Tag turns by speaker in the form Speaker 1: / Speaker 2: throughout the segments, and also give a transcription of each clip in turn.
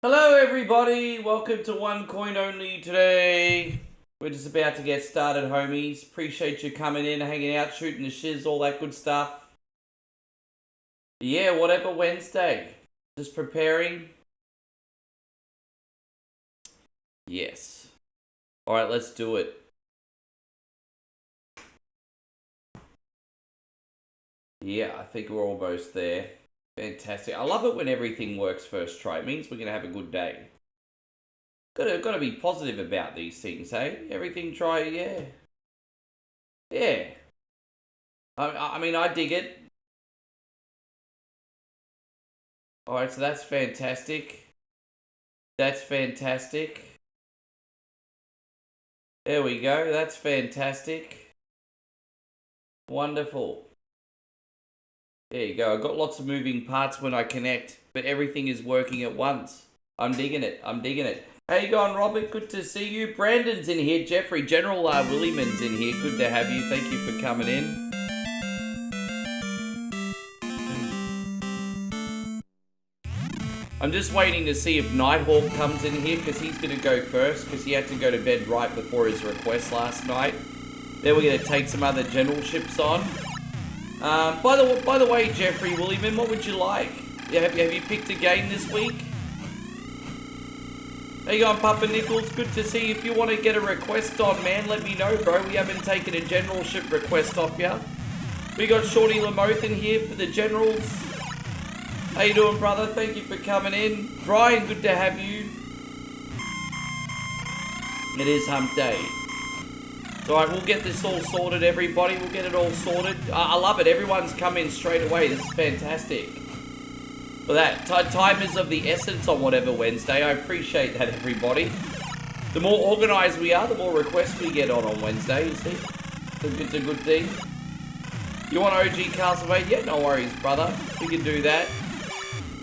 Speaker 1: Hello everybody, welcome to One Coin Only today. We're just about to get started, homies. Appreciate you coming in, hanging out, shooting the shiz, all that good stuff. Yeah, whatever Wednesday. Just preparing. Yes. Alright, let's do it. Yeah, I think we're almost there. Fantastic. I love it when everything works first try. It means we're going to have a good day. Gotta be positive about these things, hey? Everything try, yeah. Yeah. I mean, I dig it. Alright, so that's fantastic. That's fantastic. There we go. That's fantastic. Wonderful. There you go. I've got lots of moving parts when I connect, but everything is working at once. I'm digging it. I'm digging it. How you going, Robert? Good to see you. Brandon's in here. Jeffrey, General Williamson's in here. Good to have you. Thank you for coming in. I'm just waiting to see if Nighthawk comes in here because he's going to go first because he had to go to bed right before his request last night. Then we're going to take some other generalships on. By the way, Jeffrey Williamson, what would you like? Have you picked a game this week? How you going, Papa Nichols? Good to see you. If you want to get a request on, man, let me know, bro. We haven't taken a generalship request off ya. We got Shorty Lamoth in here for the generals. How you doing, brother? Thank you for coming in. Brian, good to have you. It is hump day. So, alright, we'll get this all sorted, everybody. We'll get it all sorted. I love it. Everyone's come in straight away. This is fantastic. For that, time is of the essence on whatever Wednesday. I appreciate that, everybody. The more organised we are, the more requests we get on Wednesday, you see. It's a good thing. You want OG Castlevania? Yeah, no worries, brother. We can do that.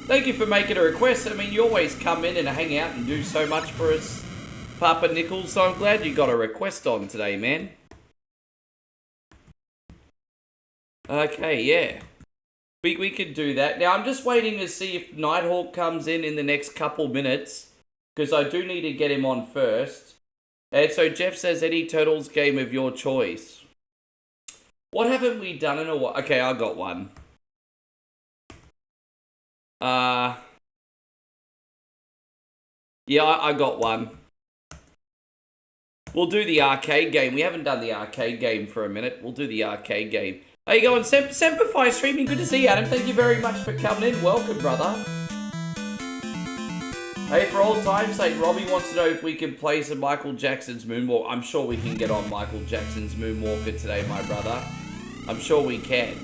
Speaker 1: Thank you for making a request. I mean, you always come in and hang out and do so much for us, Papa Nichols. So I'm glad you got a request on today, man. Okay, yeah. We could do that. Now, I'm just waiting to see if Nighthawk comes in the next couple minutes, because I do need to get him on first. And so Jeff says, any Turtles game of your choice. What haven't we done in a while? Okay, I got one. Yeah, I got one. We'll do the arcade game. We haven't done the arcade game for a minute. We'll do the arcade game. How you going? Semperfi streaming. Good to see you, Adam. Thank you very much for coming in. Welcome, brother. Hey, for old time's sake, Robbie wants to know if we can play some Michael Jackson's Moonwalk. I'm sure we can get on Michael Jackson's Moonwalker today, my brother. I'm sure we can.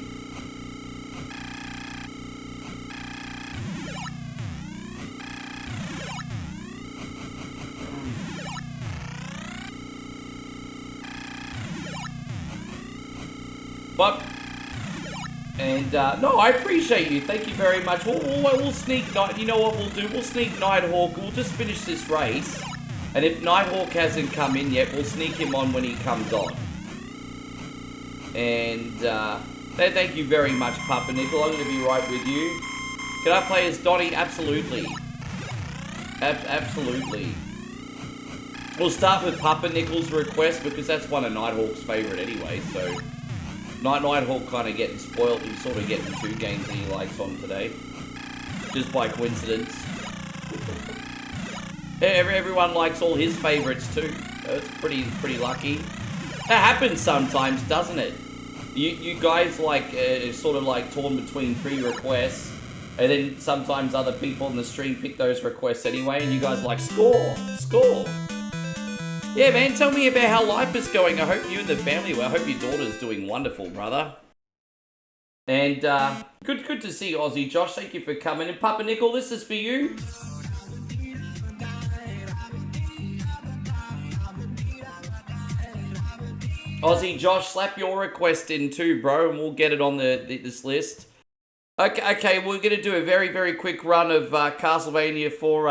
Speaker 1: But, and, no, I appreciate you. Thank you very much. We'll sneak Night. You know what we'll do? We'll sneak Nighthawk. We'll just finish this race. And if Nighthawk hasn't come in yet, we'll sneak him on when he comes on. And, thank you very much, Papa Nickel. I'm going to be right with you. Can I play as Donnie? Absolutely. Absolutely. We'll start with Papa Nickel's request because that's one of Nighthawk's favourite anyway, so... Nighthawk kind of getting spoiled. He's sort of getting two games that he likes on today. Just by coincidence. Everyone likes all his favourites too. That's pretty lucky. That happens sometimes, doesn't it? You guys like sort of like torn between 3 requests. And then sometimes other people on the stream pick those requests anyway. And you guys like, score! Score! Yeah, man, tell me about how life is going. I hope you and the family, well, I hope your daughter's doing wonderful, brother. And, good to see you, Aussie Josh. Thank you for coming. And Papa Nickel, this is for you. Aussie Josh, slap your request in too, bro, and we'll get it on this list. Okay, we're going to do a very, very quick run of Castlevania for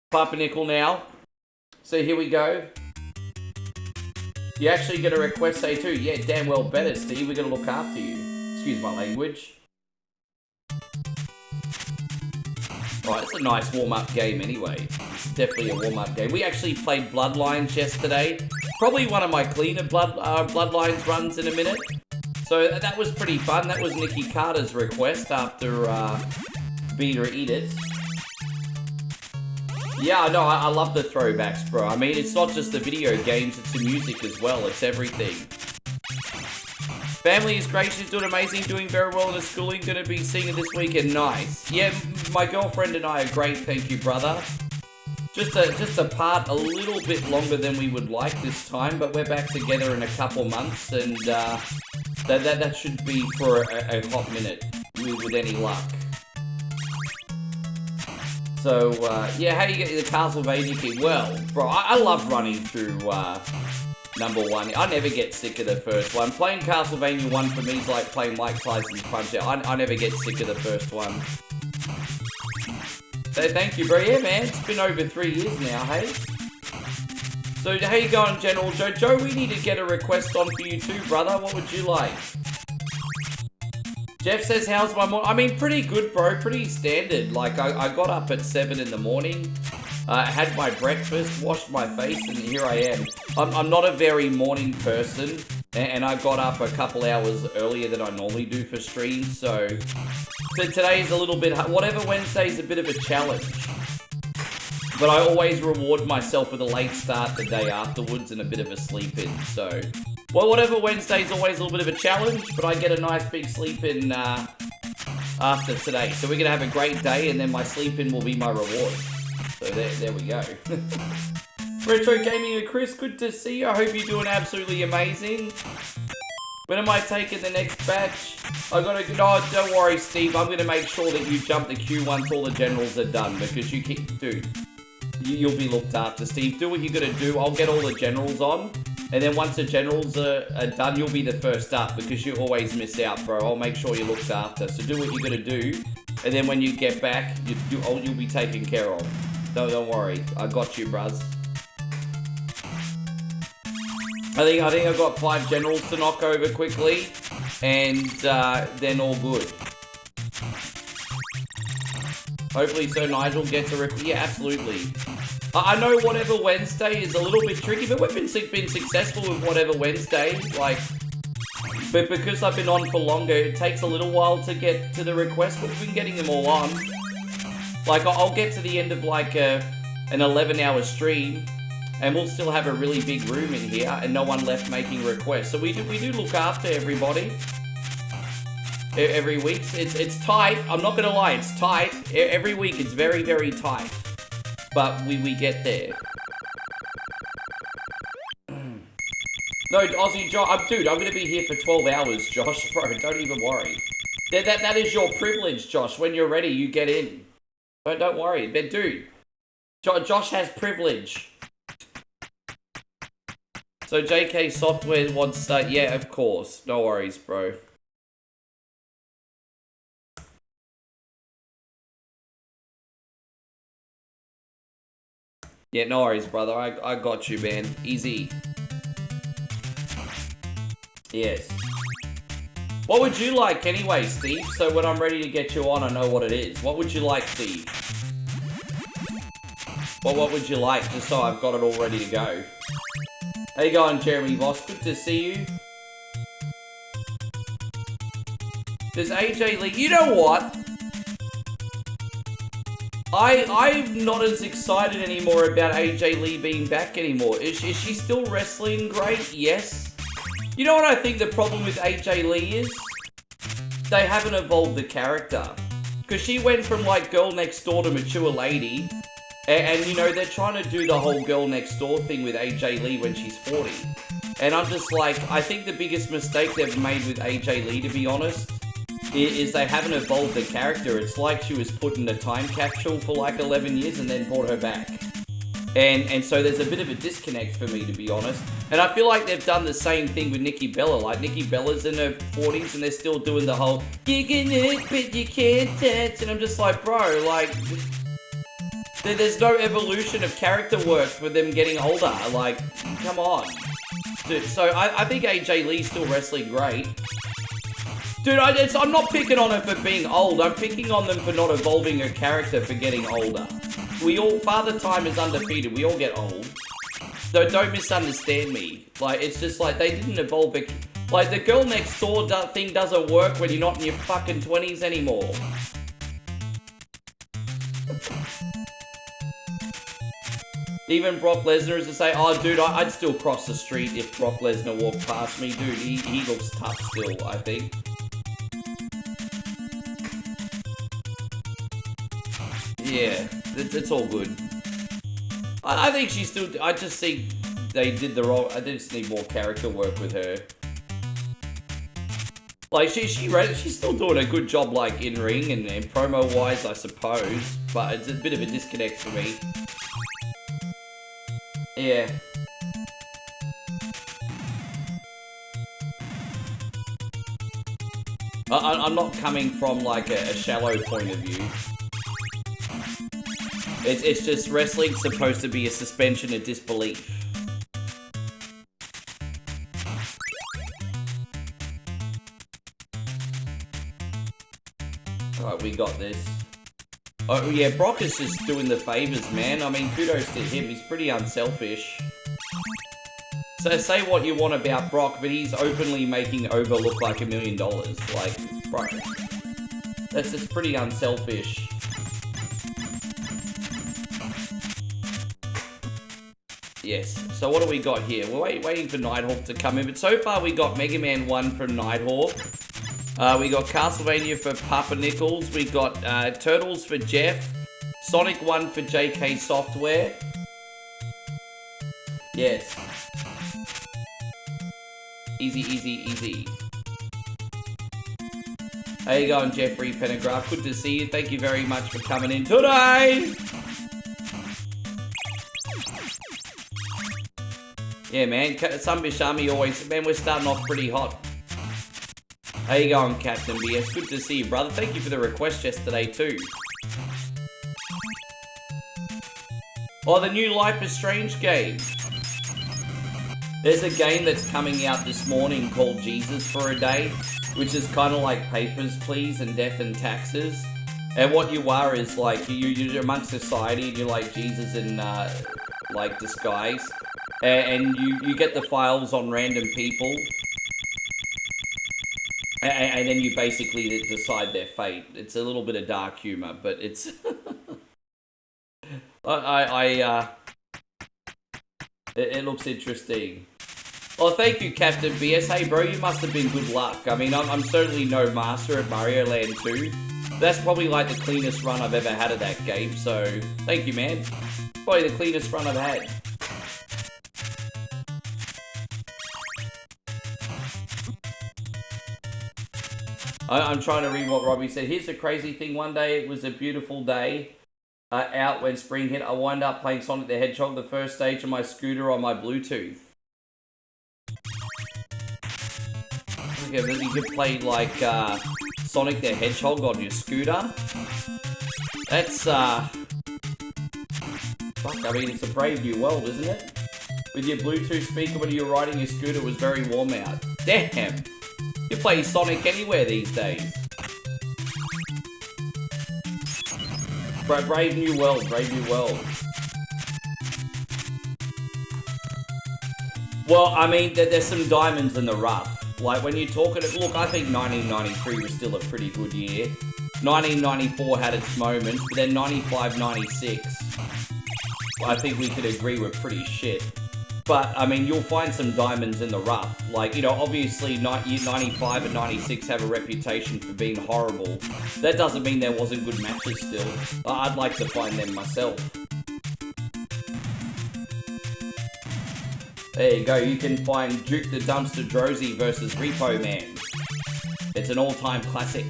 Speaker 1: Papa Nickel now. So here we go. You actually get a request say too. Yeah, damn well better, Steve. We're going to look after you. Excuse my language. Right, it's a nice warm-up game anyway. It's definitely a warm-up game. We actually played Bloodlines yesterday. Probably one of my cleaner Bloodlines runs in a minute. So that was pretty fun. That was Nikki Carter's request after Beat or Eat It. Yeah, no, I love the throwbacks, bro. I mean, it's not just the video games, it's the music as well. It's everything. Family is great. She's doing amazing, doing very well in the schooling. Going to be seeing her this weekend. Nice. Yeah, my girlfriend and I are great. Thank you, brother. Just apart a little bit longer than we would like this time, but we're back together in a couple months, and that should be for a hot minute with any luck. So, yeah, how do you get the Castlevania key? Well, bro, I love running through number 1. I never get sick of the first one. Playing Castlevania 1 for me is like playing Mike Tyson's Punch-Out. I never get sick of the first one. So thank you, bro. Yeah, man, it's been over 3 years now, hey? So how you going, General Joe? Joe, we need to get a request on for you too, brother. What would you like? Jeff says, how's my morning? I mean, pretty good, bro. Pretty standard. Like, I got up at 7 in the morning. Had my breakfast, washed my face, and here I am. I'm not a very morning person, and I got up a couple hours earlier than I normally do for streams, so today is a little bit, whatever Wednesday is a bit of a challenge. But I always reward myself with a late start the day afterwards and a bit of a sleep in, so. Well, whatever Wednesday is always a little bit of a challenge, but I get a nice big sleep in after today. So we're going to have a great day, and then my sleep in will be my reward. So there we go. Retro Gaming and Chris, good to see you. I hope you're doing absolutely amazing. When am I taking the next batch? I gotta, oh, don't worry, Steve. I'm gonna make sure that you jump the queue once all the generals are done, because you keep, dude, you'll be looked after, Steve. Do what you gotta do. I'll get all the generals on, and then once the generals are done, you'll be the first up, because you always miss out, bro. I'll make sure you're looked after. So do what you gotta do, and then when you get back, you'll be taken care of. Don't worry, I got you, bruz. I think I've got 5 generals to knock over quickly, and then all good. Hopefully, so Nigel gets a record. Yeah, absolutely. I know whatever Wednesday is a little bit tricky, but we've been successful with whatever Wednesday. Like, but because I've been on for longer, it takes a little while to get to the request, but we've been getting them all on. Like, I'll get to the end of like an 11-hour stream, and we'll still have a really big room in here, and no one left making requests. So we do look after everybody every week. It's tight. I'm not gonna lie, it's tight. Every week it's very, very tight, but we get there. No, Aussie Josh, dude, I'm gonna be here for 12 hours, Josh, bro. Don't even worry. That is your privilege, Josh. When you're ready, you get in. But don't worry, but dude, Josh has privilege. So JK Software wants, yeah, of course. No worries, bro. Yeah, no worries, brother. I got you, man. Easy. Yes. What would you like anyway, Steve? So when I'm ready to get you on, I know what it is. What would you like, Steve? Well, what would you like, just so I've got it all ready to go? How you going, Jeremy Voss? Good to see you. Does AJ Lee... You know what? I'm not as excited anymore about AJ Lee being back anymore. Is she still wrestling great? Yes. You know what I think the problem with AJ Lee is? They haven't evolved the character. Because she went from like girl next door to mature lady. And you know, they're trying to do the whole girl next door thing with AJ Lee when she's 40. And I'm just like, I think the biggest mistake they've made with AJ Lee, to be honest, is they haven't evolved the character. It's like she was put in a time capsule for like 11 years and then brought her back. And so there's a bit of a disconnect for me, to be honest. And I feel like they've done the same thing with Nikki Bella. Like, Nikki Bella's in her 40s and they're still doing the whole, you can hit, but you can't touch. And I'm just like, bro, like... There's no evolution of character work for them getting older. Like, come on. Dude, so I think AJ Lee's still wrestling great. Dude, I'm not picking on her for being old. I'm picking on them for not evolving her character for getting older. Father Time is undefeated. We all get old. So don't misunderstand me. Like, it's just like they didn't evolve it. Like, the girl next door thing doesn't work when you're not in your fucking 20s anymore. Even Brock Lesnar is to say, oh, dude, I'd still cross the street if Brock Lesnar walked past me. Dude, he looks tough still, I think. Yeah, it's all good. I think she's still... I just think they did the wrong... I just need more character work with her. Like, she's still doing a good job, like, in-ring and promo-wise, I suppose. But it's a bit of a disconnect for me. Yeah. I'm not coming from, like, a shallow point of view. It's just wrestling's supposed to be a suspension of disbelief. Alright, we got this. Oh yeah, Brock is just doing the favors, man. I mean, kudos to him. He's pretty unselfish. So say what you want about Brock, but he's openly making Over look like $1 million. Like, bro. That's just pretty unselfish. Yes, so what do we got here? We're waiting for Nighthawk to come in, but so far we got Mega Man 1 from Nighthawk. We got Castlevania for Papa Nichols. We got Turtles for Jeff. Sonic 1 for JK Software. Yes. Easy, easy, easy. How you going, Jeffrey Pendergraph? Good to see you. Thank you very much for coming in today. Yeah, man. Sunbishami always... Man, we're starting off pretty hot. How you going, Captain BS? Good to see you, brother. Thank you for the request yesterday, too. Oh, the new Life is Strange game. There's a game that's coming out this morning called Jesus for a Day, which is kind of like Papers, Please and Death and Taxes. And what you are is like, you're amongst society and you're like Jesus in like disguise. And you get the files on random people. And then you basically decide their fate. It's a little bit of dark humor, but it's... It looks interesting. Oh, thank you, Captain BS. Hey, bro, you must have been good luck. I mean, I'm certainly no master at Mario Land 2. That's probably like the cleanest run I've ever had of that game, so thank you, man. Probably the cleanest run I've had. I'm trying to read what Robbie said. Here's the crazy thing. One day, it was a beautiful day out when spring hit. I wound up playing Sonic the Hedgehog, the first stage of my scooter on my Bluetooth. Okay, but you could play, like, Sonic the Hedgehog on your scooter. That's, fuck, I mean, it's a brave new world, isn't it? With your Bluetooth speaker when you were riding your scooter, it was very warm out. Damn! You play Sonic anywhere these days. Brave new world, brave new world. Well, I mean, there's some diamonds in the rough. Like, when you're talking... Look, I think 1993 was still a pretty good year. 1994 had its moments, but then 95, 96... I think we could agree were pretty shit. But, I mean, you'll find some diamonds in the rough. Like, you know, obviously 95 and 96 have a reputation for being horrible. That doesn't mean there wasn't good matches still. I'd like to find them myself. There you go, you can find Duke the Dumpster Drozy versus Repo Man. It's an all-time classic.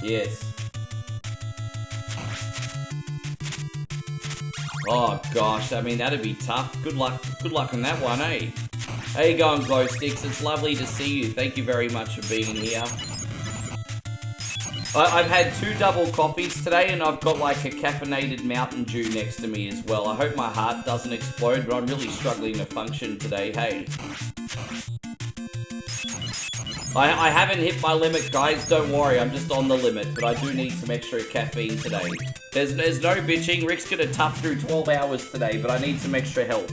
Speaker 1: Yes. Oh gosh, I mean that'd be tough. Good luck on that one, eh? How you going, Glow Sticks? It's lovely to see you. Thank you very much for being here. I've had 2 double coffees today, and I've got like a caffeinated Mountain Dew next to me as well. I hope my heart doesn't explode, but I'm really struggling to function today, hey. I haven't hit my limit, guys, don't worry, I'm just on the limit, but I do need some extra caffeine today. There's no bitching, Rick's gonna tough through 12 hours today, but I need some extra help.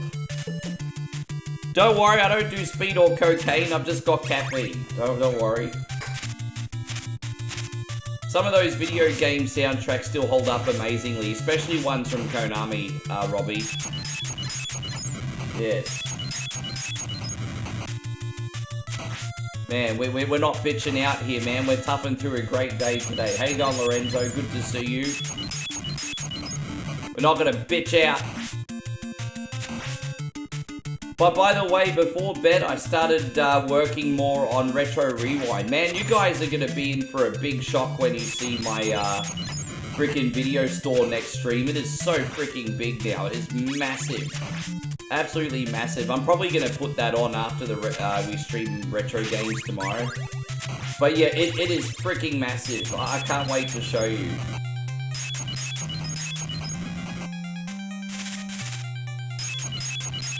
Speaker 1: Don't worry, I don't do speed or cocaine, I've just got caffeine. Don't worry. Some of those video game soundtracks still hold up amazingly, especially ones from Konami, Robbie. Yes. Man, we're not bitching out here, man. We're toughing through a great day today. Hey, Don Lorenzo, good to see you. We're not gonna bitch out. But by the way, before bed, I started working more on Retro Rewind. Man, you guys are gonna be in for a big shock when you see my freaking video store next stream. It is so freaking big now. It is massive. Absolutely massive. I'm probably going to put that on after we stream retro games tomorrow. But yeah, it is freaking massive. I can't wait to show you.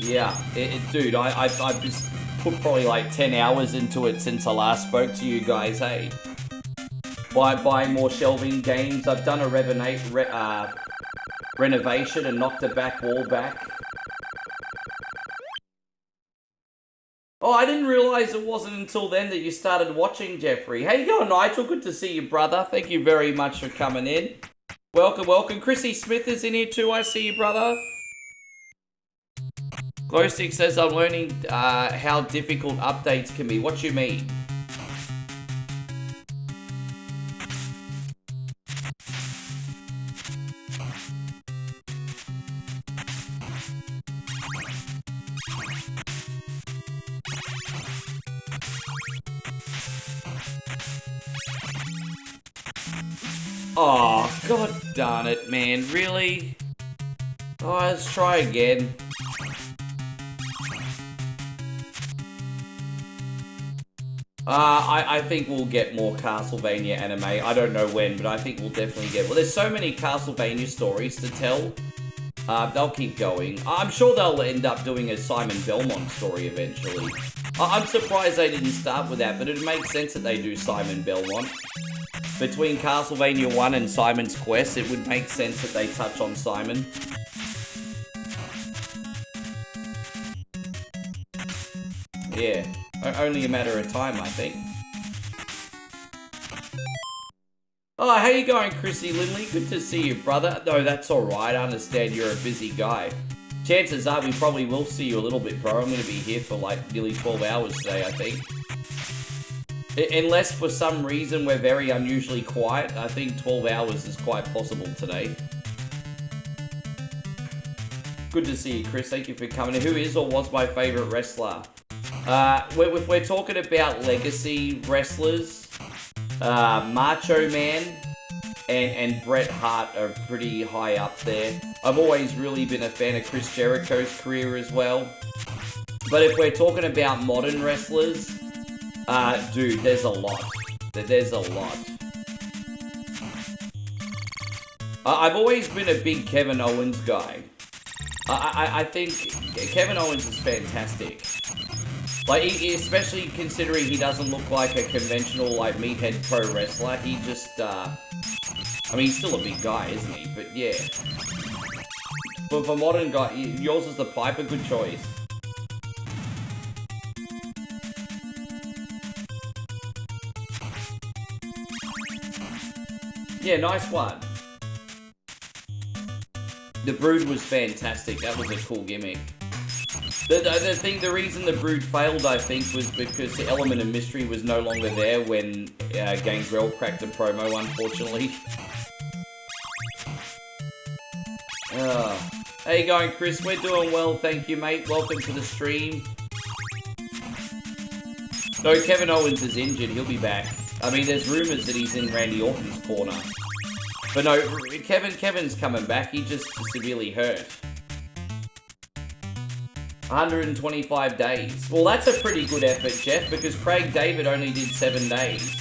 Speaker 1: Yeah, dude, I've just put probably like 10 hours into it since I last spoke to you guys, hey. Buying more shelving games. I've done a renovation and knocked the back wall back. Oh, I didn't realise it wasn't until then that you started watching, Jeffrey. How you going, Nigel? Good to see you, brother. Thank you very much for coming in. Welcome, welcome. Chrissy Smith is in here too. I see you, brother. Glowstick says, I'm learning how difficult updates can be. What do you mean? Oh, god darn it, man. Really? Oh, let's try again. I think we'll get more Castlevania anime. I don't know when, but I think we'll definitely get... Well, there's so many Castlevania stories to tell. They'll keep going. I'm sure they'll end up doing a Simon Belmont story eventually. I'm surprised they didn't start with that, but it makes sense that they do Simon Belmont. Between Castlevania 1 and Simon's Quest, it would make sense that they touch on Simon. Yeah, only a matter of time, I think. Oh, how you going, Chrissy Lindley? Good to see you, brother. No, that's alright. I understand you're a busy guy. Chances are we probably will see you a little bit, bro. I'm going to be here for like nearly 12 hours today, I think. Unless for some reason we're very unusually quiet, I think 12 hours is quite possible today. Good to see you, Chris. Thank you for coming in. Who is or was my favourite wrestler? If we're talking about legacy wrestlers, Macho Man and Bret Hart are pretty high up there. I've always really been a fan of Chris Jericho's career as well. But if we're talking about modern wrestlers, dude, there's a lot. There's a lot. I've always been a big Kevin Owens guy. I think Kevin Owens is fantastic. Like, especially considering he doesn't look like a conventional, like, meathead pro wrestler. He just, I mean, he's still a big guy, isn't he? But, yeah. But for modern guy, yours is the Piper, good choice. Yeah, nice one. The Brood was fantastic. That was a cool gimmick. The reason the Brood failed, I think, was because the element of mystery was no longer there when Gangrel cracked the promo, unfortunately. How you going, Chris? We're doing well, thank you, mate. Welcome to the stream. No, Kevin Owens is injured. He'll be back. I mean, there's rumours that he's in Randy Orton's corner. But no, Kevin's coming back. He just severely hurt. 125 days. Well, that's a pretty good effort, Jeff, because Craig David only did 7 days.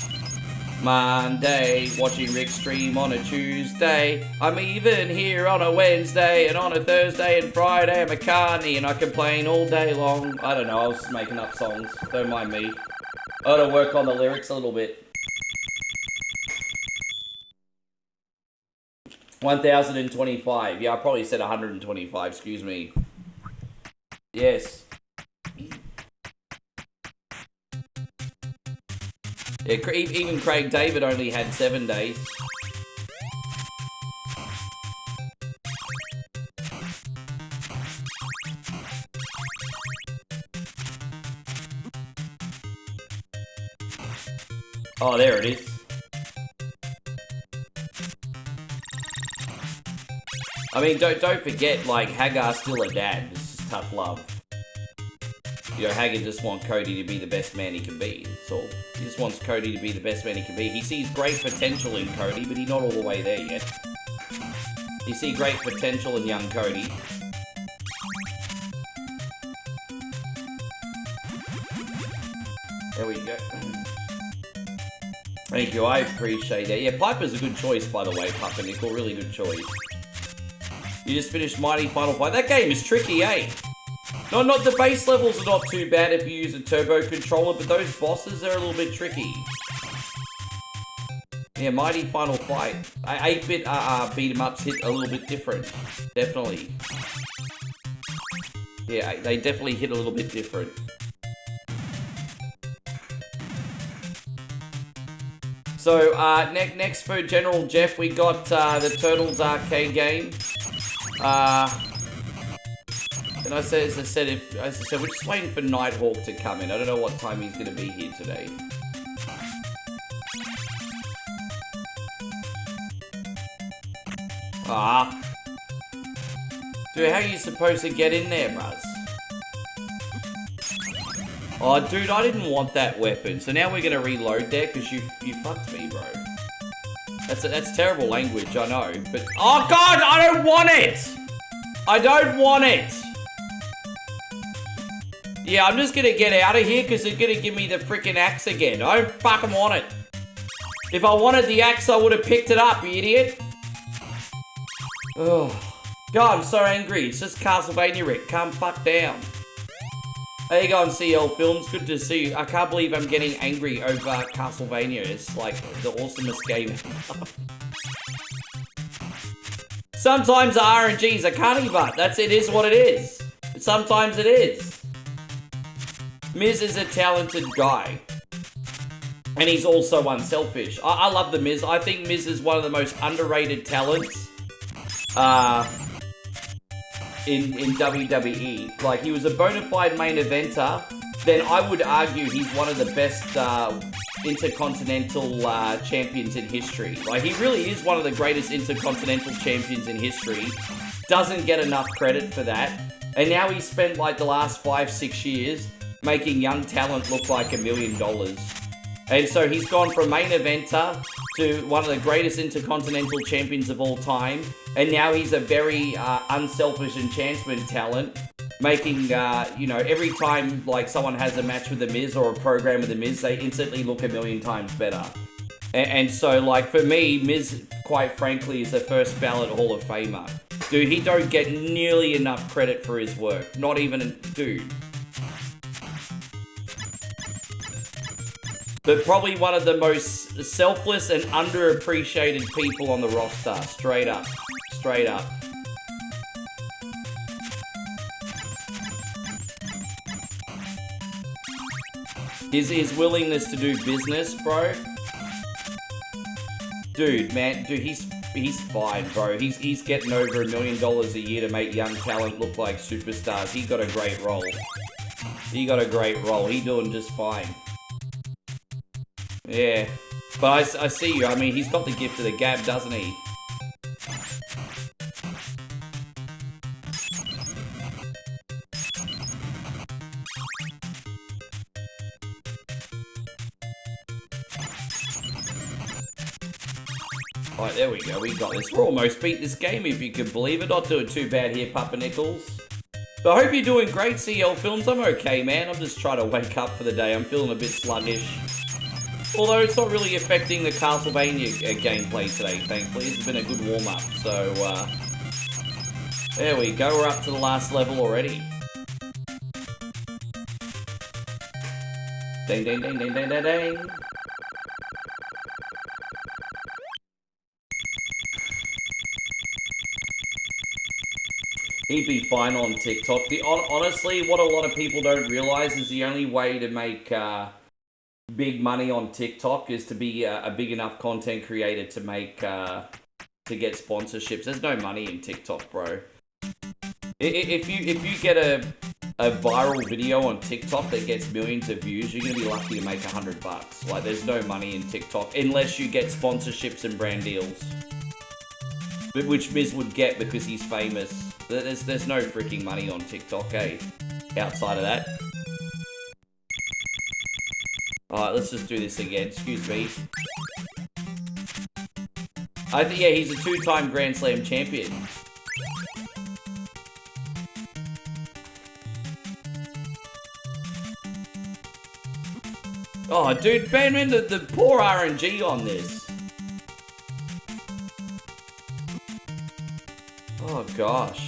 Speaker 1: Monday, watching Rick stream on a Tuesday. I'm even here on a Wednesday, and on a Thursday and Friday I'm a carny, and I complain all day long. I don't know, I was just making up songs. Don't mind me. I gotta work on the lyrics a little bit. 1,025. Yeah, I probably said 125, excuse me. Yes. Yeah, even Craig David only had 7 days. Oh, there it is. I mean, don't forget, like, Hagar's still a dad. This is tough love. You know, Hagar just wants Cody to be the best man he can be. That's all. He just wants Cody to be the best man he can be. He sees great potential in Cody, but he's not all the way there yet. You see great potential in young Cody. There we go. Thank you, I appreciate that. Yeah, Piper's a good choice, by the way, Papa Nickel. Really good choice. You just finished Mighty Final Fight. That game is tricky, eh? Not the base levels are not too bad if you use a turbo controller, but those bosses are a little bit tricky. Yeah, Mighty Final Fight. 8-bit beat 'em ups hit a little bit different. Definitely. Yeah, they definitely hit a little bit different. So, next for General Jeff, we got the Turtles arcade game. And as I said, we're just waiting for Nighthawk to come in. I don't know what time he's going to be here today. Dude, how are you supposed to get in there, Ruz? Oh, dude, I didn't want that weapon. So now we're going to reload there because you fucked me, bro. That's terrible language, I know. But, oh, God, I don't want it! I don't want it! Yeah, I'm just going to get out of here because they're going to give me the freaking axe again. I don't fucking want it. If I wanted the axe, I would have picked it up, you idiot. Oh, God, I'm so angry. It's just Castlevania, Rick. Calm fuck down. How you going, CL Films? Good to see you. I can't believe I'm getting angry over Castlevania. It's like the awesomest game. Sometimes the RNG's a cunny butt. It is what it is. Sometimes it is. Miz is a talented guy. And he's also unselfish. I love the Miz. I think Miz is one of the most underrated talents in WWE. Like, he was a bona fide main eventer. Then I would argue he's one of the best intercontinental champions in history. Like, he really is one of the greatest intercontinental champions in history. Doesn't get enough credit for that. And now he's spent like the last 5-6 years making young talent look like $1 million. And so he's gone from main eventer to one of the greatest intercontinental champions of all time. And now he's a very unselfish enchantment talent, making, you know, every time like someone has a match with The Miz or a program with The Miz, they instantly look 1,000,000 times better. And so, like, for me, Miz, quite frankly, is a first ballot Hall of Famer. Dude, he don't get nearly enough credit for his work. Not even dude. But probably one of the most selfless and underappreciated people on the roster. Straight up. Straight up. His willingness to do business, bro. Dude, man. Dude, he's fine, bro. He's getting over $1 million a year to make young talent look like superstars. He got a great role. He got a great role. He doing just fine. Yeah, but I see you. I mean, he's got the gift of the gab, doesn't he? Alright, there we go. We got this. We're almost beat this game, if you can believe it. Not doing too bad here, Papa Nichols. But I hope you're doing great, CL Films. I'm okay, man. I'm just trying to wake up for the day. I'm feeling a bit sluggish. Although it's not really affecting the Castlevania gameplay today, thankfully. It's been a good warm-up, so, there we go, we're up to the last level already. Ding, ding, ding, ding, ding, ding, ding. He'd be fine on TikTok. Honestly, what a lot of people don't realize is the only way to make big money on TikTok is to be a big enough content creator to make to get sponsorships. There's no money in TikTok, bro. If you get a viral video on TikTok that gets millions of views, you're gonna be lucky to make $100. Like, there's no money in TikTok unless you get sponsorships and brand deals, which Miz would get because he's famous. There's no freaking money on TikTok, eh? Outside of that. Alright, let's just do this again. Excuse me. I think, yeah, he's a 2-time Grand Slam champion. Oh, dude, man, the poor RNG on this. Oh, gosh.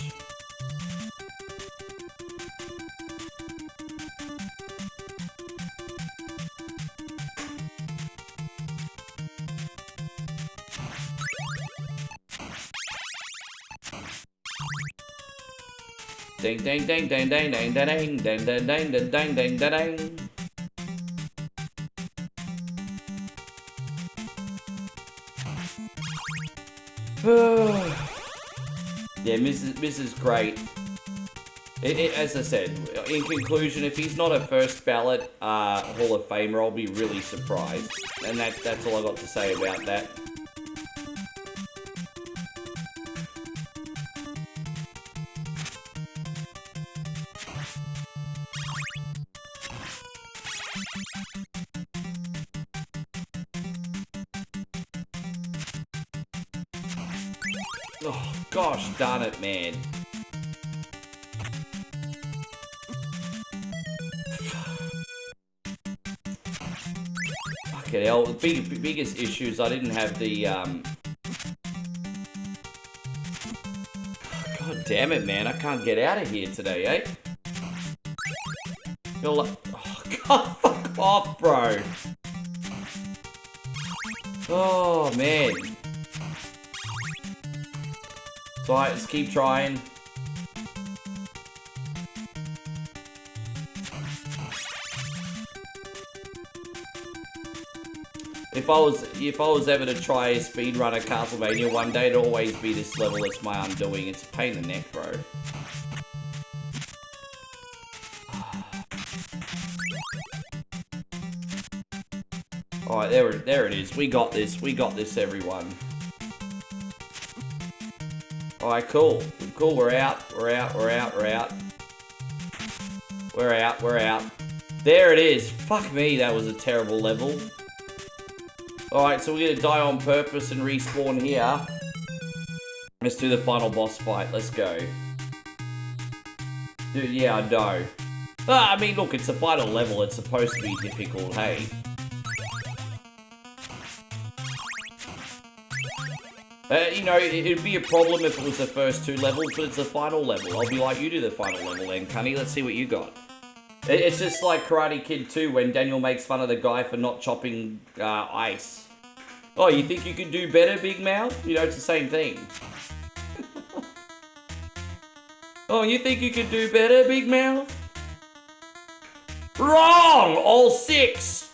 Speaker 1: Ding ding ding ding ding ding ding ding ding ding ding ding ding ding. Yeah, Mrs. Great. As I said, in conclusion, if he's not a first ballot Hall of Famer, I'll be really surprised. And that's all I got to say about that. Oh, gosh darn it, man. Fucking hell, the biggest issue is I didn't have the, God damn it, man, I can't get out of here today, eh? You're like, oh, God, fuck off, bro. Oh, man. So alright, let's keep trying. If I was ever to try a speedrun of Castlevania one day, it'd always be this level. It's my undoing. It's a pain in the neck, bro. Alright, there it is. We got this. We got this, everyone. Alright, cool. Cool, we're out. We're out. We're out. We're out. We're out. We're out. There it is. Fuck me, that was a terrible level. Alright, so we're gonna die on purpose and respawn here. Let's do the final boss fight. Let's go. Dude, yeah, I know. I mean, look, it's the final level. It's supposed to be difficult, hey? You know, it'd be a problem if it was the first 2 levels, but it's the final level. I'll be like, you do the final level then, Cunny. Let's see what you got. It's just like Karate Kid 2 when Daniel makes fun of the guy for not chopping ice. Oh, you think you could do better, Big Mouth? You know, it's the same thing. Oh, you think you could do better, Big Mouth? Wrong! All 6!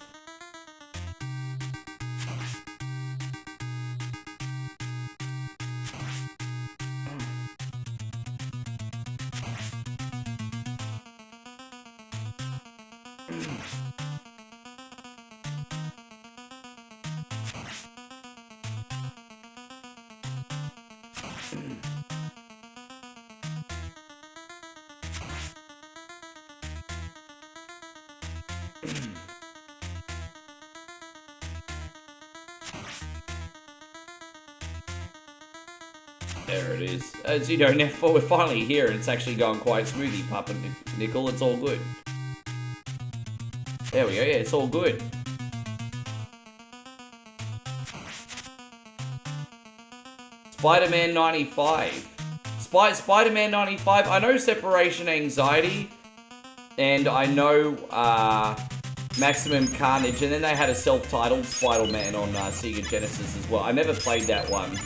Speaker 1: There it is. As you know, now we're finally here and it's actually going quite smoothly, Papa Nickel. It's all good. There we go. Yeah, it's all good. Spider-Man 95. Spider-Man 95, I know Separation Anxiety, and I know Maximum Carnage, and then they had a self-titled Spider-Man on Sega Genesis as well. I never played that one.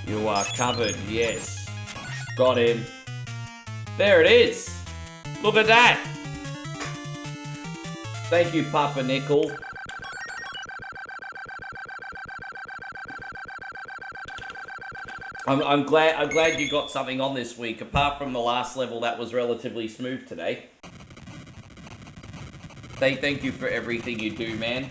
Speaker 1: You are covered, yes. Got him. There it is. Look at that. Thank you, Papa Nickel. I'm glad you got something on this week, apart from the last level that was relatively smooth today. Thank you for everything you do, man.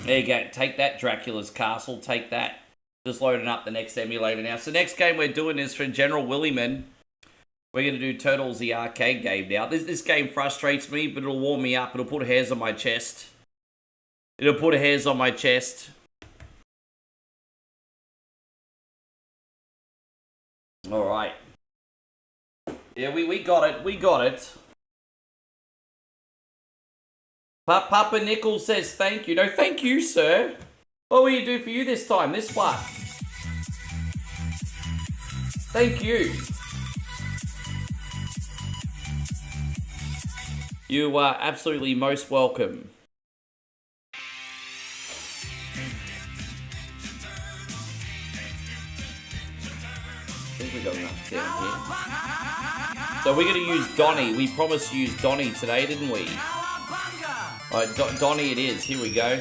Speaker 1: There you go. Take that, Dracula's Castle. Take that. Just loading up the next emulator now. So next game we're doing is for General Willyman. We're going to do Turtles the arcade game now. This game frustrates me, but it'll warm me up. It'll put hairs on my chest. It'll put hairs on my chest. Alright. Yeah, we got it. We got it. Papa Nickel says thank you. No, thank you, sir. What will you do for you this time? This what? Thank you. You are absolutely most welcome. I think we got enough sound here. So we're going to use Donnie. We promised to use Donnie today, didn't we? Alright, Donnie it is. Here we go.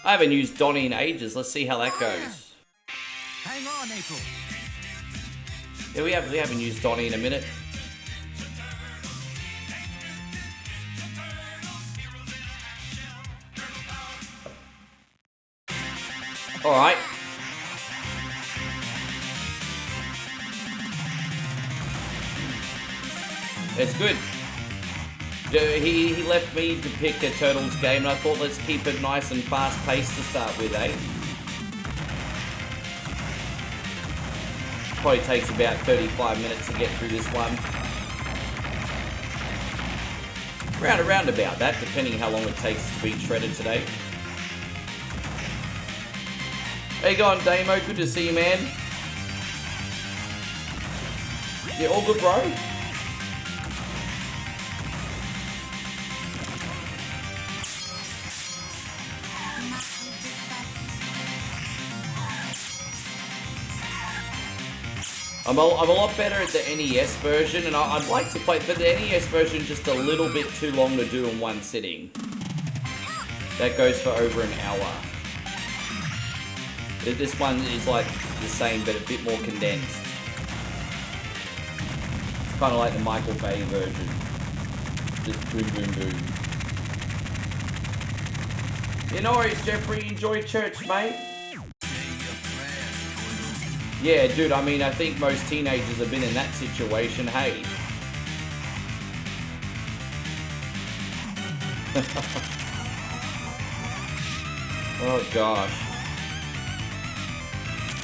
Speaker 1: I haven't used Donnie in ages. Let's see how that goes.
Speaker 2: Hang on, April.
Speaker 1: Yeah, we haven't used Donnie in a minute. Alright. It's good. He left me to pick a Turtles game, and I thought let's keep it nice and fast-paced to start with, eh? Probably takes about 35 minutes to get through this one. Around about that, depending how long it takes to beat shredded today. How you going, Damo? Good to see you, man. Yeah, all good, bro? I'm a lot better at the NES version, and I'd like to play, but the NES version is just a little bit too long to do in one sitting. That goes for over an hour. This one is like the same, but a bit more condensed. It's kind of like the Michael Bay version. Just boom, boom, boom. Yeah, no worries, Jeffrey. Enjoy church, mate. Yeah, dude, I mean, I think most teenagers have been in that situation, hey. Oh, gosh.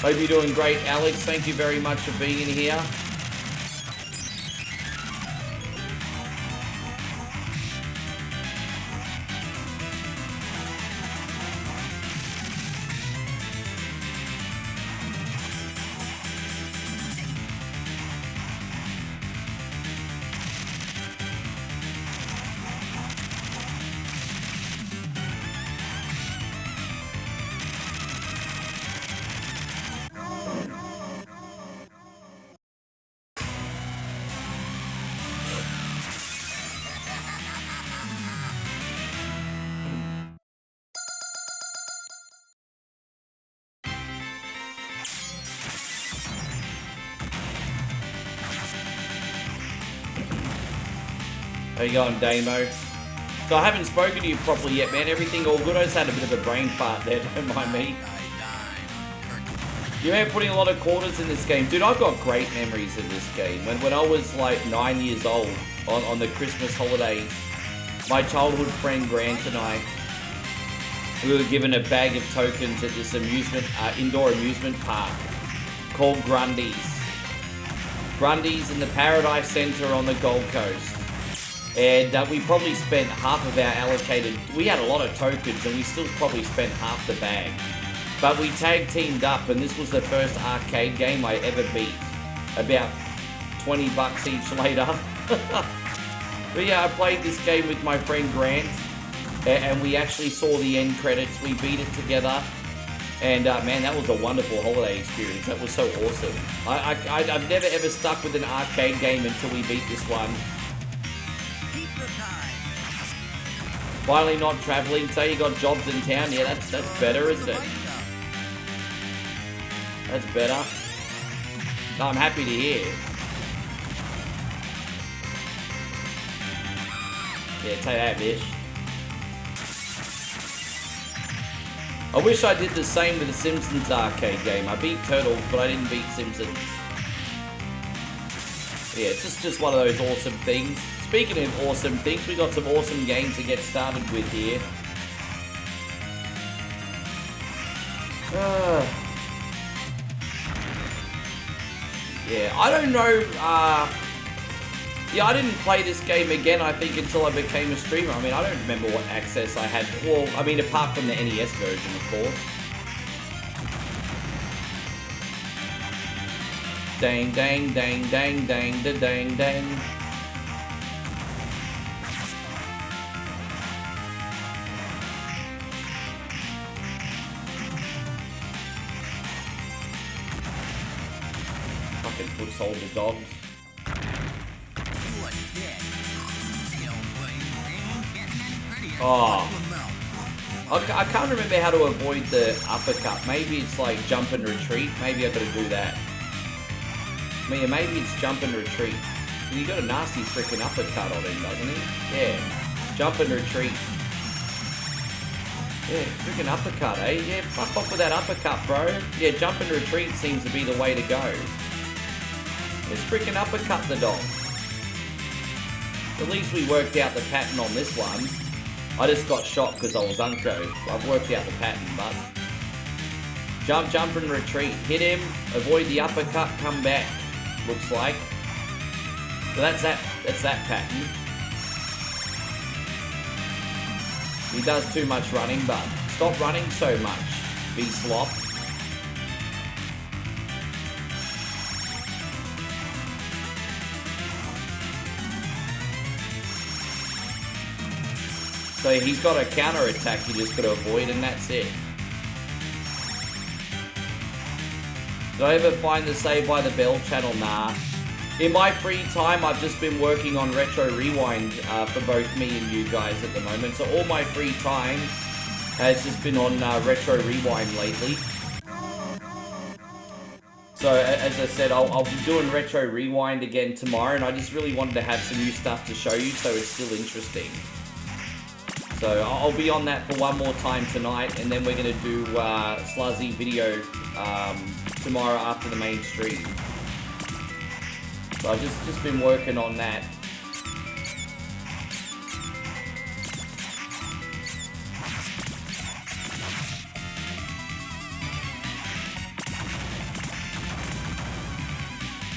Speaker 1: Hope you're doing great, Alex. Thank you very much for being in here. How you going, Damo? So I haven't spoken to you properly yet, man. Everything all good? I just had a bit of a brain fart there, don't mind me. You man putting a lot of quarters in this game. Dude, I've got great memories of this game. When I was like 9 years old, on the Christmas holidays, My childhood friend Grant and I, we were given a bag of tokens at this indoor amusement park called Grundy's. Grundy's in the Paradise Centre on the Gold Coast. And we probably spent half of our allocated... We had a lot of tokens and we still probably spent half the bag. But we tag teamed up and this was the first arcade game I ever beat. About 20 bucks each later. But yeah, I played this game with my friend Grant. And we actually saw the end credits. We beat it together. And man, that was a wonderful holiday experience. That was so awesome. I've never ever stuck with an arcade game until we beat this one. Finally not travelling, so you got jobs in town. Yeah, that's better, isn't it? That's better. No, I'm happy to hear. Yeah, take that, bitch. I wish I did the same with the Simpsons arcade game. I beat Turtles, but I didn't beat Simpsons. Yeah, it's just one of those awesome things. Speaking of awesome things, we got some awesome games to get started with here. Yeah, I don't know. Yeah, I didn't play this game again, I think, until I became a streamer. I mean, I don't remember what access I had. Well, I mean, apart from the NES version, of course. Dang, dang, dang, dang, dang, da, dang, dang. Fucking foot soldier dogs. Oh. I can't remember how to avoid the uppercut. Maybe it's like jump and retreat. Maybe I gotta do that. Maybe it's jump and retreat. He got a nasty freaking uppercut on him, doesn't he? Yeah. Jump and retreat. Yeah, freaking uppercut, eh? Yeah, fuck off with that uppercut, bro. Yeah, jump and retreat seems to be the way to go. Let's freaking uppercut the dog. At least we worked out the pattern on this one. I just got shot because I was uncro. I've worked out the pattern, but... Jump, jump and retreat. Hit him, avoid the uppercut, come back. Looks like. So that's that pattern. He does too much running, but stop running so much. Be slop. So he's got a counter attack you just got to avoid, and that's it. Did I ever find the Save by the Bell channel? Nah. In my free time, I've just been working on Retro Rewind for both me and you guys at the moment. So all my free time has just been on Retro Rewind lately. So as I said, I'll be doing Retro Rewind again tomorrow, and I just really wanted to have some new stuff to show you, so it's still interesting. So I'll be on that for one more time tonight, and then we're going to do Sluzzy video tomorrow after the main stream. So I've just been working on that.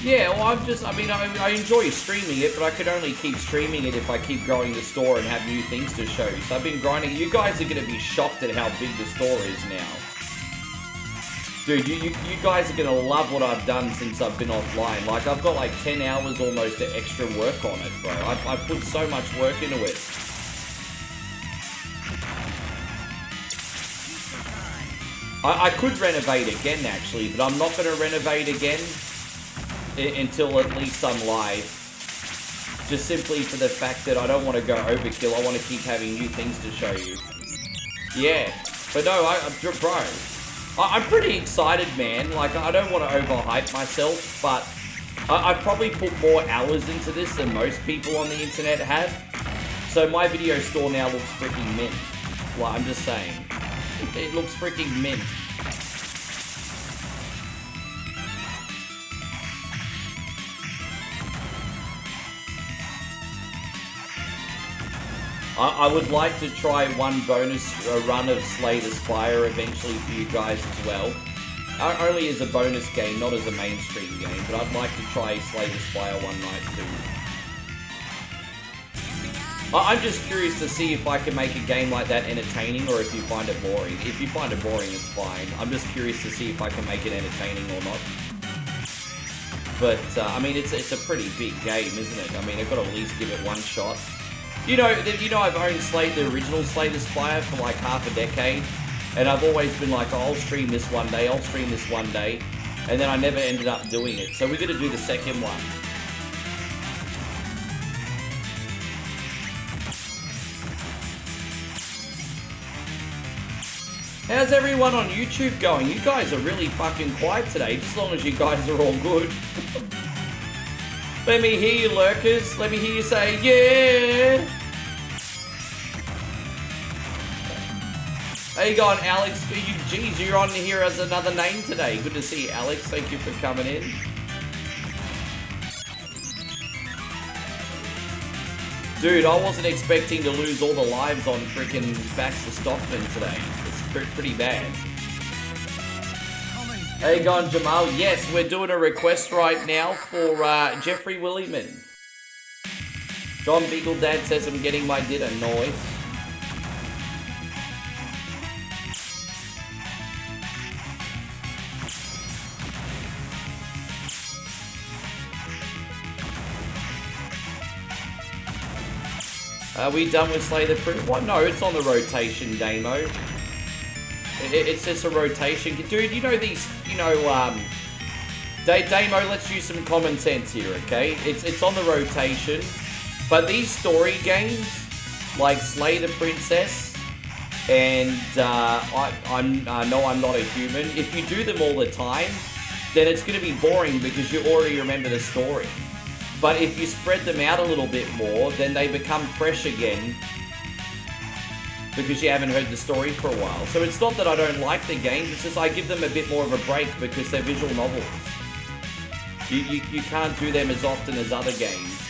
Speaker 1: Yeah, well, I enjoy streaming it, but I could only keep streaming it if I keep growing the store and have new things to show you. So I've been grinding. You guys are going to be shocked at how big the store is now. Dude, you guys are going to love what I've done since I've been offline. Like, I've got like 10 hours almost of extra work on it, bro. I've put so much work into it. I could renovate again, actually, but I'm not going to renovate again until at least I'm live. Just simply for the fact that I don't want to go overkill. I want to keep having new things to show you. Yeah, but no, bro, I'm pretty excited, man. Like, I don't want to overhype myself, but I've probably put more hours into this than most people on the internet have. So my video store now looks freaking mint. Well, I'm just saying. It looks freaking mint. I would like to try one bonus run of Slay the Spire eventually for you guys as well. Only as a bonus game, not as a mainstream game, but I'd like to try Slay the Spire one night too. I'm just curious to see if I can make a game like that entertaining or if you find it boring. If you find it boring, it's fine. I'm just curious to see if I can make it entertaining or not. But, I mean, it's a pretty big game, isn't it? I mean, I've got to at least give it one shot. You know, I've owned the original Slay the Spire for like half a decade. And I've always been like, oh, I'll stream this one day, I'll stream this one day. And then I never ended up doing it. So we're going to do the second one. How's everyone on YouTube going? You guys are really fucking quiet today, just as long as you guys are all good. Let me hear you, lurkers. Let me hear you say, yeah! How you going, Alex? Geez, you're on here as another name today. Good to see you, Alex. Thank you for coming in. Dude, I wasn't expecting to lose all the lives on freaking Baxter Stockman today. It's pretty bad. How you going, Jamal? Yes, we're doing a request right now for Jeffrey Williman. John Beagle Dad says I'm getting my dinner. Noise. Are we done with Slay the Prince? What? No, it's on the rotation, Damo. It's just a rotation. Dude, you know these, Damo, let's use some common sense here, okay? It's on the rotation, but these story games, like Slay the Princess, and I'm Not a Human, if you do them all the time, then it's going to be boring because you already remember the story. But if you spread them out a little bit more, then they become fresh again because you haven't heard the story for a while. So it's not that I don't like the games, it's just I give them a bit more of a break because they're visual novels. You can't do them as often as other games.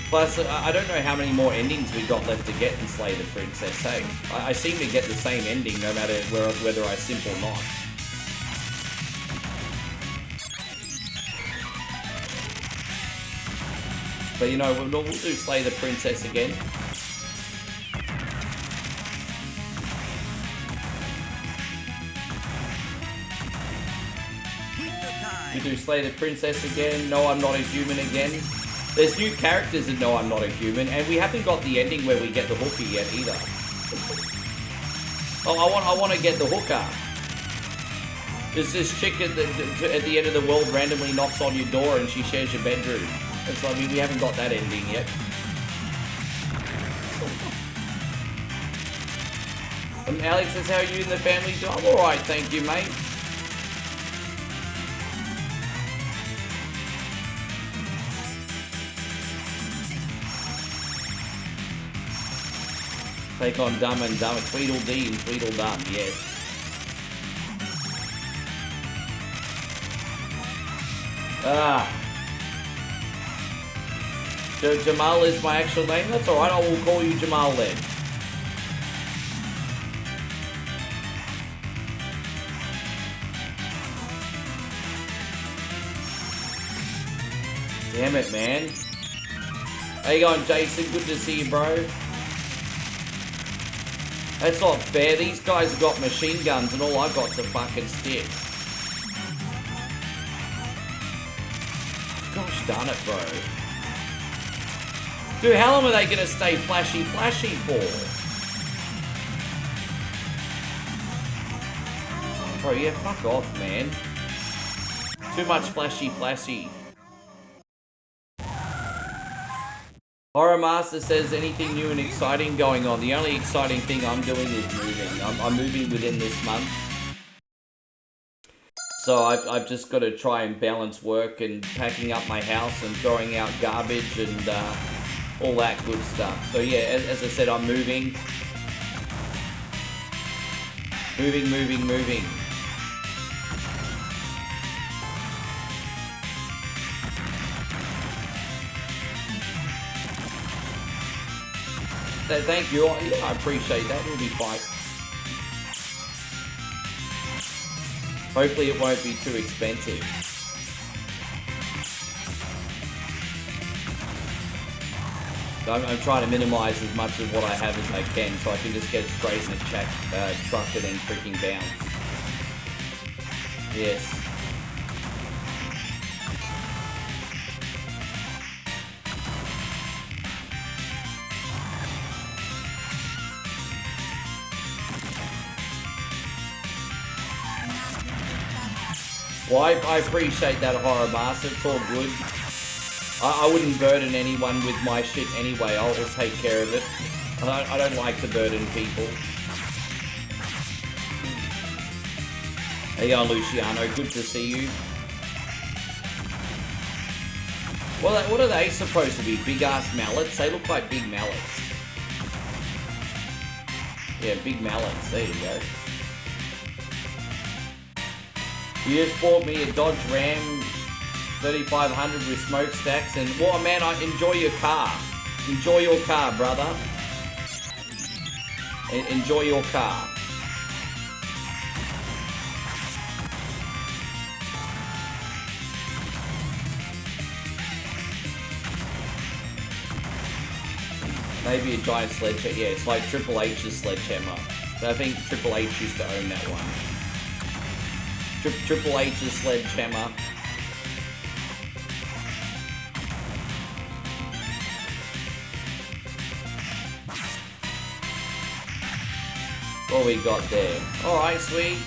Speaker 1: Plus, I don't know how many more endings we got left to get in Slay the Princess, hey? I seem to get the same ending no matter whether I simp or not. But you know, we'll do Slay the Princess again. We do Slay the Princess again. No, I'm Not a Human again. There's new characters in No, I'm Not a Human, and we haven't got the ending where we get the hooker yet either. Oh, I want to get the hooker. There's this chick at the end of the world randomly knocks on your door and she shares your bedroom. So, I mean, we haven't got that ending yet. And Alex says, how are you and the family doing? I'm alright, thank you, mate. Take on Dumb and Dumber. Tweedledee and Tweedledum, yes. Jamal is my actual name? That's alright, I will call you Jamal then. Damn it, man. How you going, Jason? Good to see you, bro. That's not fair. These guys have got machine guns and all I've got's a fucking stick. Gosh darn it, bro. Dude, how long are they gonna stay flashy for? Bro, yeah, fuck off, man. Too much flashy. Horror Master says, anything new and exciting going on? The only exciting thing I'm doing is moving. I'm moving within this month. So I've just got to try and balance work and packing up my house and throwing out garbage and all that good stuff. So yeah, as I said, I'm moving. Thank you. Yeah, I appreciate that. It'll be fine. Hopefully it won't be too expensive. So I'm trying to minimize as much of what I have as I can so I can just get it straight in the truck and then freaking bounce. Yes. Well, I appreciate that, Horror Master. It's all good. I wouldn't burden anyone with my shit anyway. I'll take care of it. I don't like to burden people. Hey, Luciano. Good to see you. Well, what are they supposed to be? Big-ass mallets? They look like big mallets. Yeah, big mallets. There you go. You just bought me a Dodge Ram 3500 with smokestacks, and well, man, I enjoy your car. Enjoy your car, brother. Enjoy your car. Maybe a giant sledgehammer. Yeah, it's like Triple H's sledgehammer. So I think Triple H used to own that one. Triple H's sledgehammer. What we got there? Alright, sweet.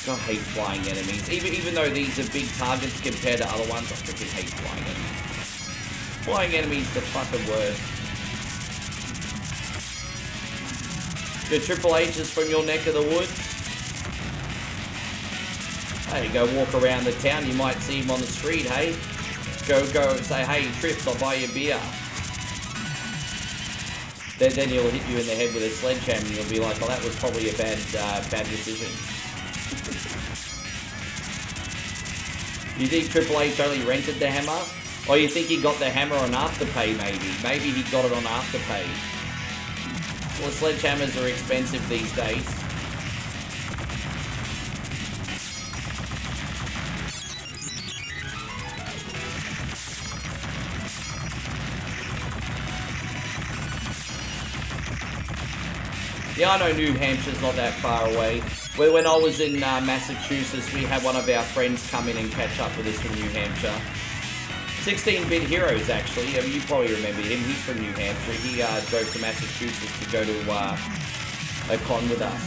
Speaker 1: I hate flying enemies. Even though these are big targets compared to other ones, I freaking hate flying enemies. Flying enemies the fucking worst. Your Triple H's from your neck of the woods. Hey, go walk around the town, you might see him on the street, hey? Go and say, hey, Trips, I'll buy you a beer. Then he'll hit you in the head with a sledgehammer and you'll be like, oh, that was probably a bad decision. You think Triple H only rented the hammer? Or you think he got the hammer on Afterpay, maybe? Maybe he got it on Afterpay. Well, sledgehammers are expensive these days. Yeah, I know New Hampshire's not that far away. When I was in Massachusetts, we had one of our friends come in and catch up with us from New Hampshire. 16-Bit Heroes, actually. I mean, you probably remember him. He's from New Hampshire. He drove to Massachusetts to go to a con with us.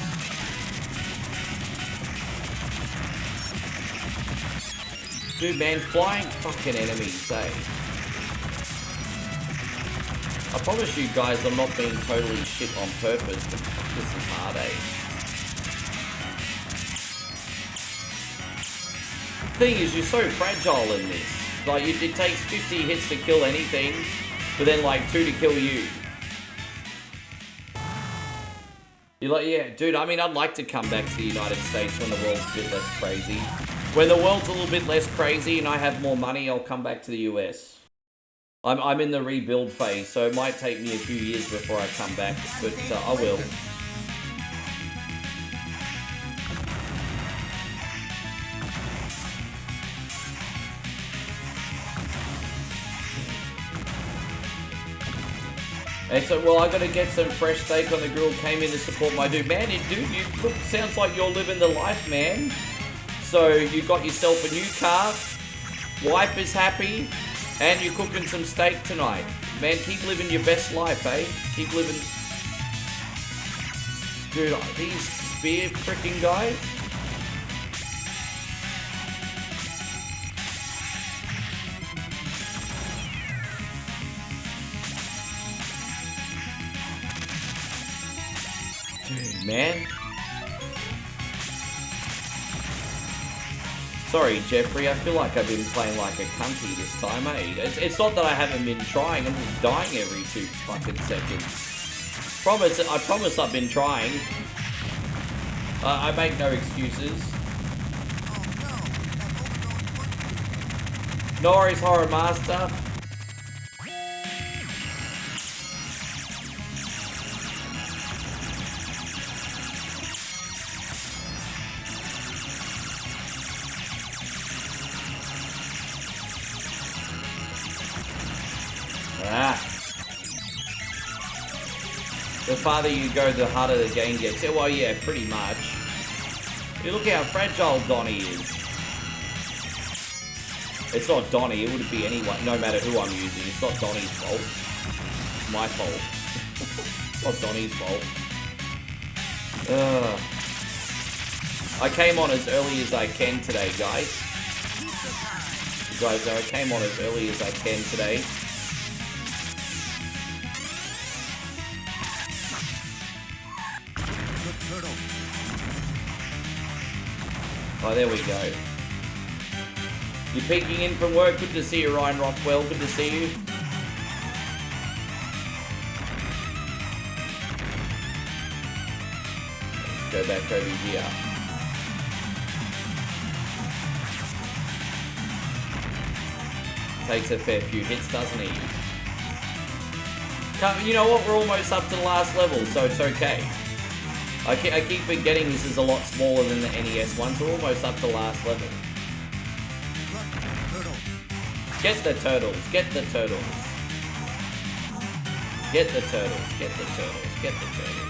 Speaker 1: Dude, man, flying fucking enemies, eh? I promise you guys I'm not being totally shit on purpose, but fuck, this is hard, eh? The thing is, you're so fragile in this. Like, it takes 50 hits to kill anything, but then like 2 to kill you. You're like, yeah, dude, I mean, I'd like to come back to the United States when the world's a bit less crazy. When the world's a little bit less crazy and I have more money, I'll come back to the US. I'm in the rebuild phase, so it might take me a few years before I come back, but I will. And so, well, I gotta get some fresh steak on the grill. Came in to support my dude. Man, dude, you look, sounds like you're living the life, man. So you got yourself a new car. Wife is happy. And you're cooking some steak tonight. Man, keep living your best life, eh? Keep living... Dude, these spear freaking guys... Dude, man. Sorry, Jeffrey, I feel like I've been playing like a cunty this time, eh? It's not that I haven't been trying, I'm just dying every 2 fucking seconds. I promise I've been trying. I make no excuses. No worries, Horror Master. The farther you go, the harder the game gets. Yeah, well, yeah, pretty much. You look how fragile Donnie is. It's not Donnie, it would be anyone, no matter who I'm using. It's not Donnie's fault. It's my fault. It's not Donnie's fault. I came on as early as I can today, guys. You guys know I came on as early as I can today. Oh, there we go. You're peeking in from work. Good to see you, Ryan Rockwell. Good to see you. Let's go back over here. Takes a fair few hits, doesn't he? You know what? We're almost up to the last level, so it's okay. I keep forgetting this is a lot smaller than the NES one, so we're almost up to last level. Get the turtles, get the turtles. Get the turtles, get the turtles, get the turtles.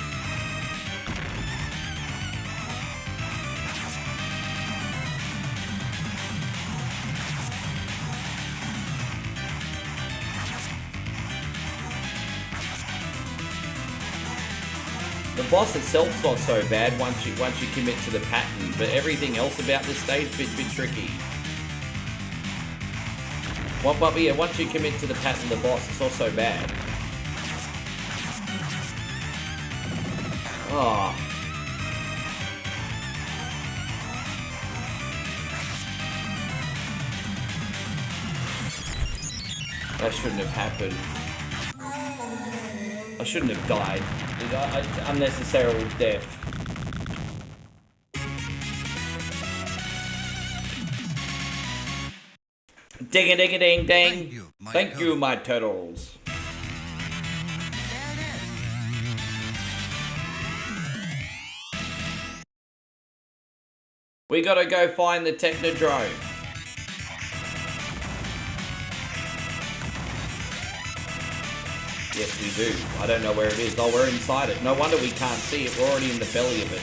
Speaker 1: The boss itself's not so bad once you commit to the pattern, but everything else about this stage is a bit tricky. But yeah, once you commit to the pattern, the boss, it's not so bad. Oh. That shouldn't have happened. I shouldn't have died. Unnecessary death. Ding a ding a ding ding. Thank you, my turtles. We gotta go find the Technodrome. Yes, we do. I don't know where it is. Oh, we're inside it. No wonder we can't see it. We're already in the belly of it.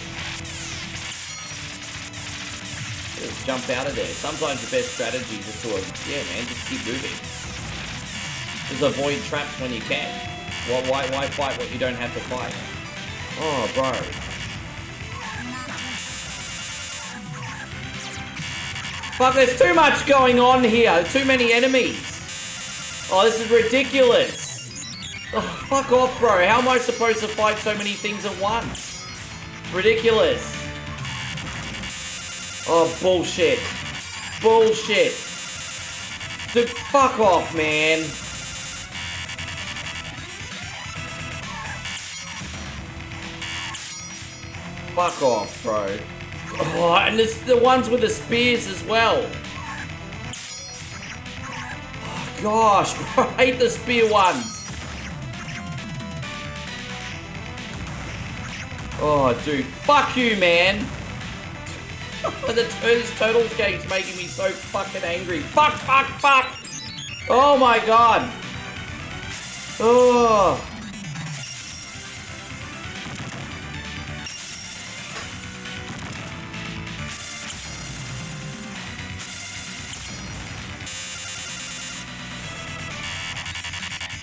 Speaker 1: Just jump out of there. Sometimes the best strategy is just to, yeah, man, just keep moving. Just avoid traps when you can. Why fight what you don't have to fight? Oh, bro. Fuck, there's too much going on here. Too many enemies. Oh, this is ridiculous. Oh, fuck off, bro. How am I supposed to fight so many things at once? Ridiculous. Oh, bullshit. Bullshit. Dude, fuck off, man. Fuck off, bro. Oh, and there's the ones with the spears as well. Oh, gosh, bro. I hate the spear ones. Oh, dude. Fuck you, man. This Turtles game's making me so fucking angry. Fuck, fuck, fuck. Oh, my God. Oh.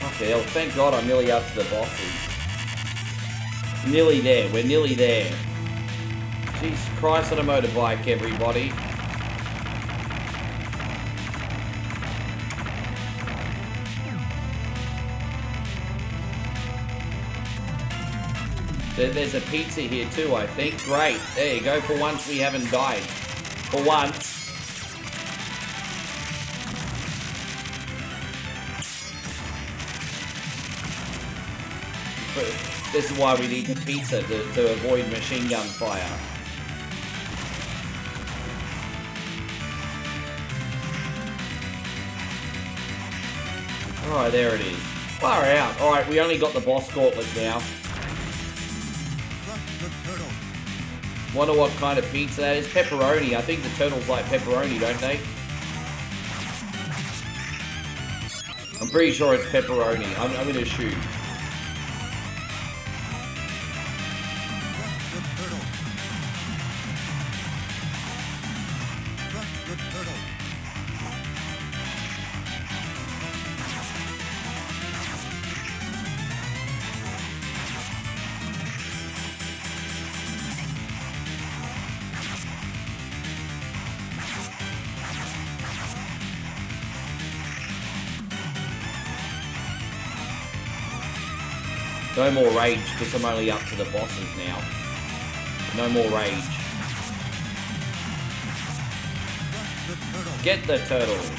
Speaker 1: Okay, hell, thank God I'm nearly up to the bosses. Nearly there. We're nearly there. Jesus Christ on a motorbike, everybody. There's a pizza here too, I think. Great. There you go. For once we haven't died. For once. This is why we need the pizza to avoid machine gun fire. Alright, there it is. Far out. Alright, we only got the boss gauntlet now. Wonder what kind of pizza that is. Pepperoni. I think the turtles like pepperoni, don't they? I'm pretty sure it's pepperoni. I'm gonna shoot. No more rage, because I'm only up to the bosses now. No more rage. Get the turtles.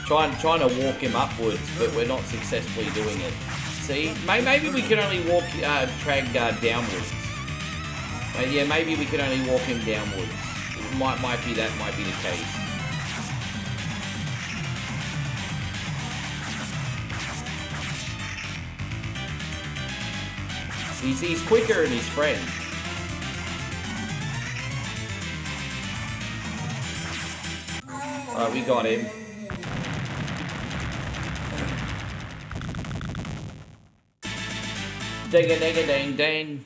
Speaker 1: Trying to walk him upwards, but we're not successfully doing it. See, maybe we can only walk Trag downwards. Yeah, maybe we can only walk him downwards. Might be the case. He's quicker than his friend. Alright, we got him. Ding-a-ding-a-ding-ding.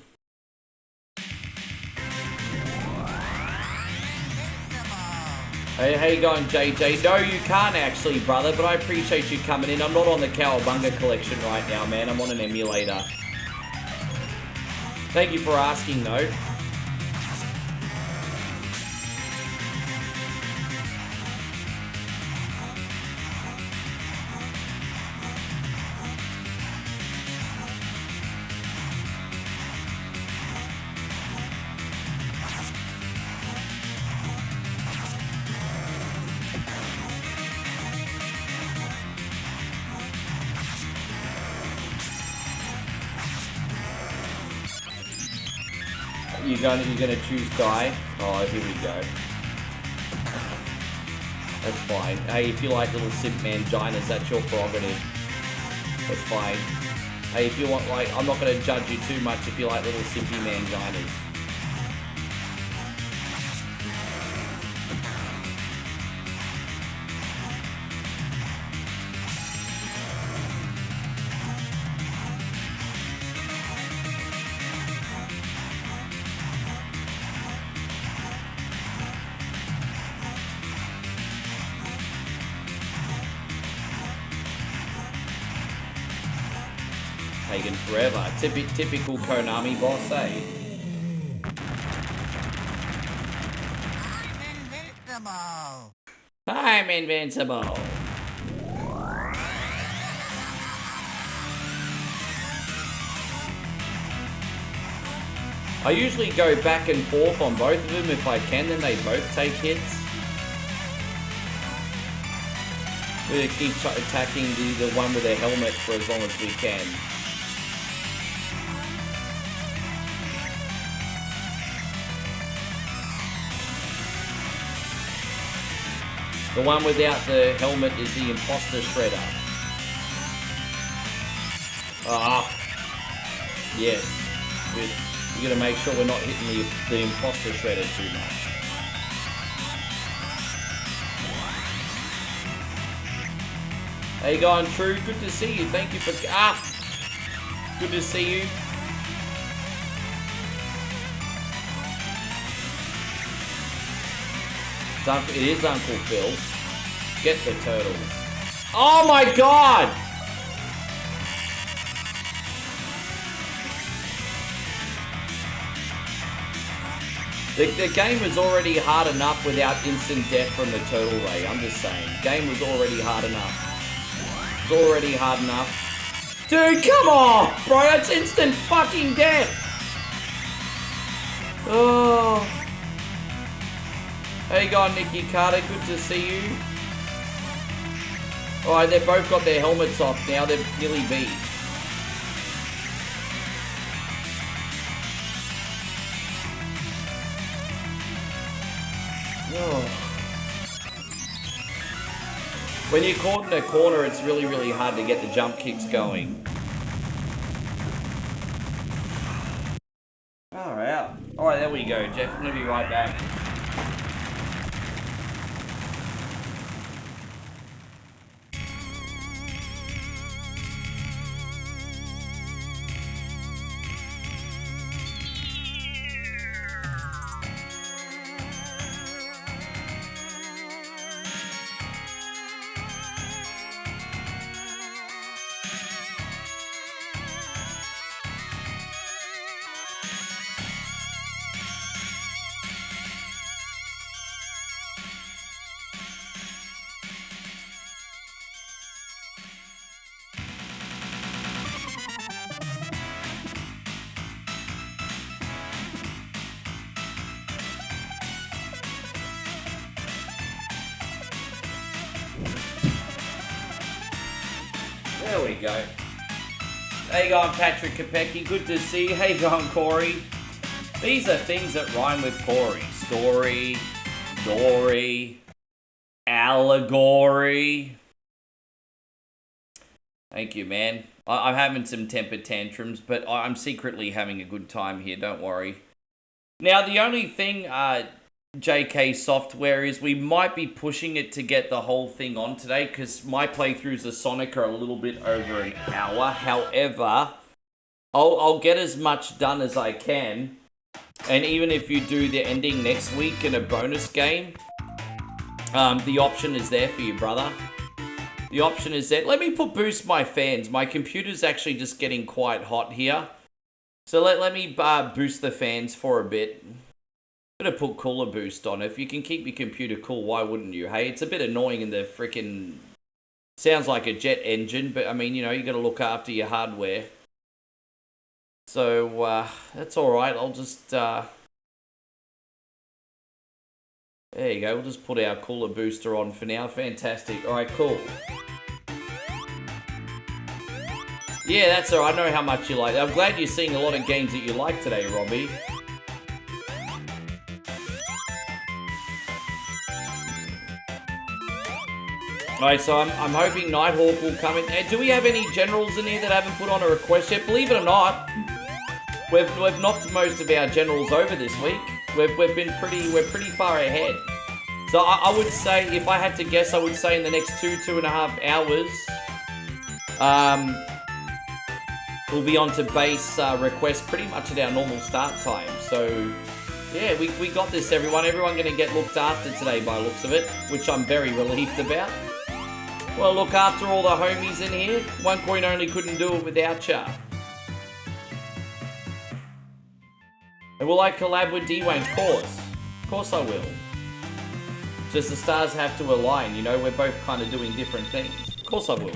Speaker 1: Hey, how you going, JJ? No, you can't actually, brother, but I appreciate you coming in. I'm not on the Cowabunga collection right now, man. I'm on an emulator. Thank you for asking, though. You're gonna choose die? Oh, here we go. That's fine. Hey, if you like little simp manginas, that's your prerogative. That's fine. Hey, if you want, like, I'm not gonna judge you too much if you like little simpy manginas. Taken forever. Typical Konami boss, eh? I'm invincible. I usually go back and forth on both of them if I can, then they both take hits. We're gonna keep attacking the one with the helmet for as long as we can. The one without the helmet is the imposter shredder. Ah, yes. We gotta make sure we're not hitting the imposter shredder too much. How you going, True? Good to see you. Thank you for good to see you. It is Uncle Phil. Get the turtles. Oh my god! The game was already hard enough without instant death from the turtle ray. I'm just saying. Game was already hard enough. It's already hard enough. Dude, come on! Bro, that's instant fucking death! Oh. How you going, Nikki Carter? Good to see you. Alright, they've both got their helmets off now. They're nearly beat. Oh. When you're caught in a corner, it's really, really hard to get the jump kicks going. Alright, there we go, Jeff. I'm gonna be right back. There we go. How you going, Patrick Kopecki? Good to see you. How you going, Corey? These are things that rhyme with Corey. Story, dory, allegory. Thank you, man. I'm having some temper tantrums, but I'm secretly having a good time here, don't worry. Now, the only thing, JK Software, is we might be pushing it to get the whole thing on today, because my playthroughs of Sonic are a little bit over an hour. However, I'll get as much done as I can, and even if you do the ending next week in a bonus game, the option is there for you, brother. The option is there. Let me boost my fans. My computer's actually just getting quite hot here. So let me boost the fans for a bit. Better put cooler boost on. If you can keep your computer cool, why wouldn't you? Hey, it's a bit annoying in the freaking... Sounds like a jet engine, but I mean, you know, you gotta look after your hardware. So, that's alright. I'll just, there you go. We'll just put our cooler booster on for now. Fantastic. Alright, cool. Yeah, that's alright. I know how much you like. I'm glad you're seeing a lot of games that you like today, Robbie. Alright, so I'm hoping Nighthawk will come in. Do we have any generals in here that haven't put on a request yet? Believe it or not, we've knocked most of our generals over this week. We're pretty far ahead. So I would say, if I had to guess, I would say in the next 2.5 hours, we'll be on to base request pretty much at our normal start time. So yeah, we got this, everyone. Everyone gonna get looked after today by the looks of it, which I'm very relieved about. Well, look after all the homies in here. One Coin Only couldn't do it without ya. And will I collab with D-Wayne? Of course. Of course I will. Just the stars have to align, you know? We're both kind of doing different things. Of course I will.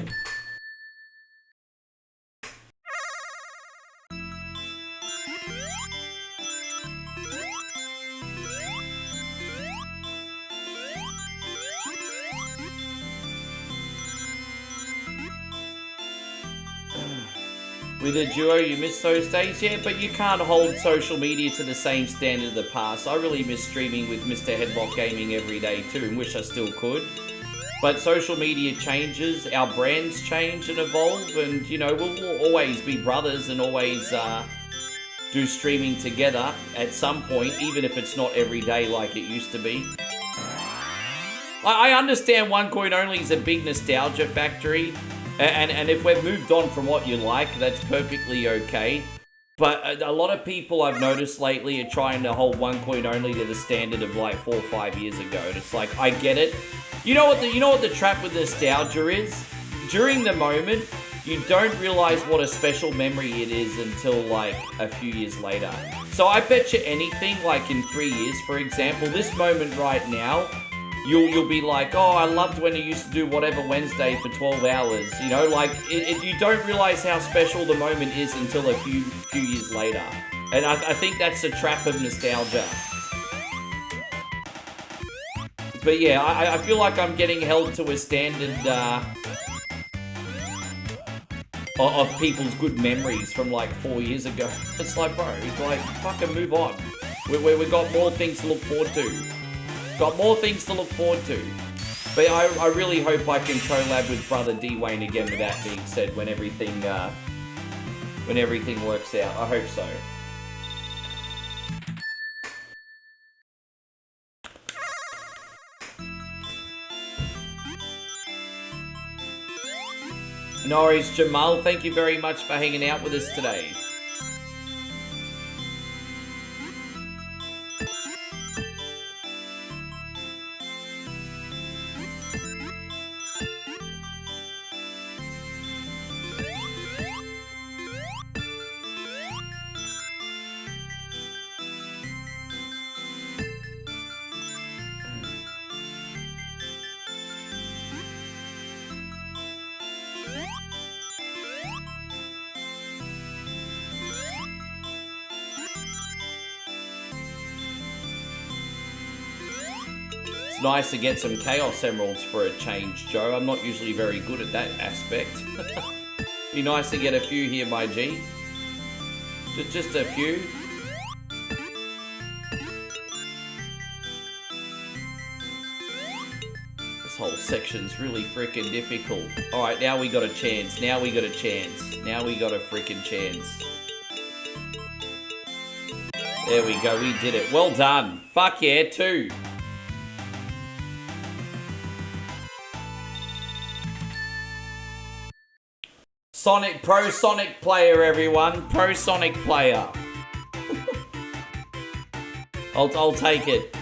Speaker 1: With a duo, you miss those days, yeah, but you can't hold social media to the same standard of the past. I really miss streaming with Mr. Headlock Gaming every day too, and wish I still could. But social media changes, our brands change and evolve, and, you know, we'll always be brothers and always do streaming together at some point, even if it's not every day like it used to be. I understand One Coin Only is a big nostalgia factory, and if we've moved on from what you like, that's perfectly okay. But a lot of people I've noticed lately are trying to hold One Coin Only to the standard of like 4 or 5 years ago. And it's like, I get it. You know what the trap with nostalgia is? During the moment, you don't realize what a special memory it is until like a few years later. So I bet you anything, like in 3 years, for example, this moment right now, you'll be like, oh, I loved when I used to do whatever Wednesday for 12 hours. You know, like, you don't realize how special the moment is until a few years later. And I think that's a trap of nostalgia. But yeah, I feel like I'm getting held to a standard of people's good memories from like 4 years ago. It's like, bro, it's like, fucking move on. We've got more things to look forward to. Got more things to look forward to. But I really hope I can collab with brother D-Wayne again, with that being said, when everything works out. I hope so. Norris Jamal, thank you very much for hanging out with us today. It's nice to get some Chaos Emeralds for a change, Joe. I'm not usually very good at that aspect. Be nice to get a few here, my G. Just a few. This whole section's really freaking difficult. Alright, now we got a chance. Now we got a chance. Now we got a freaking chance. There we go, we did it. Well done. Fuck yeah, 2. Pro Sonic player, everyone. Pro Sonic player. I'll take it.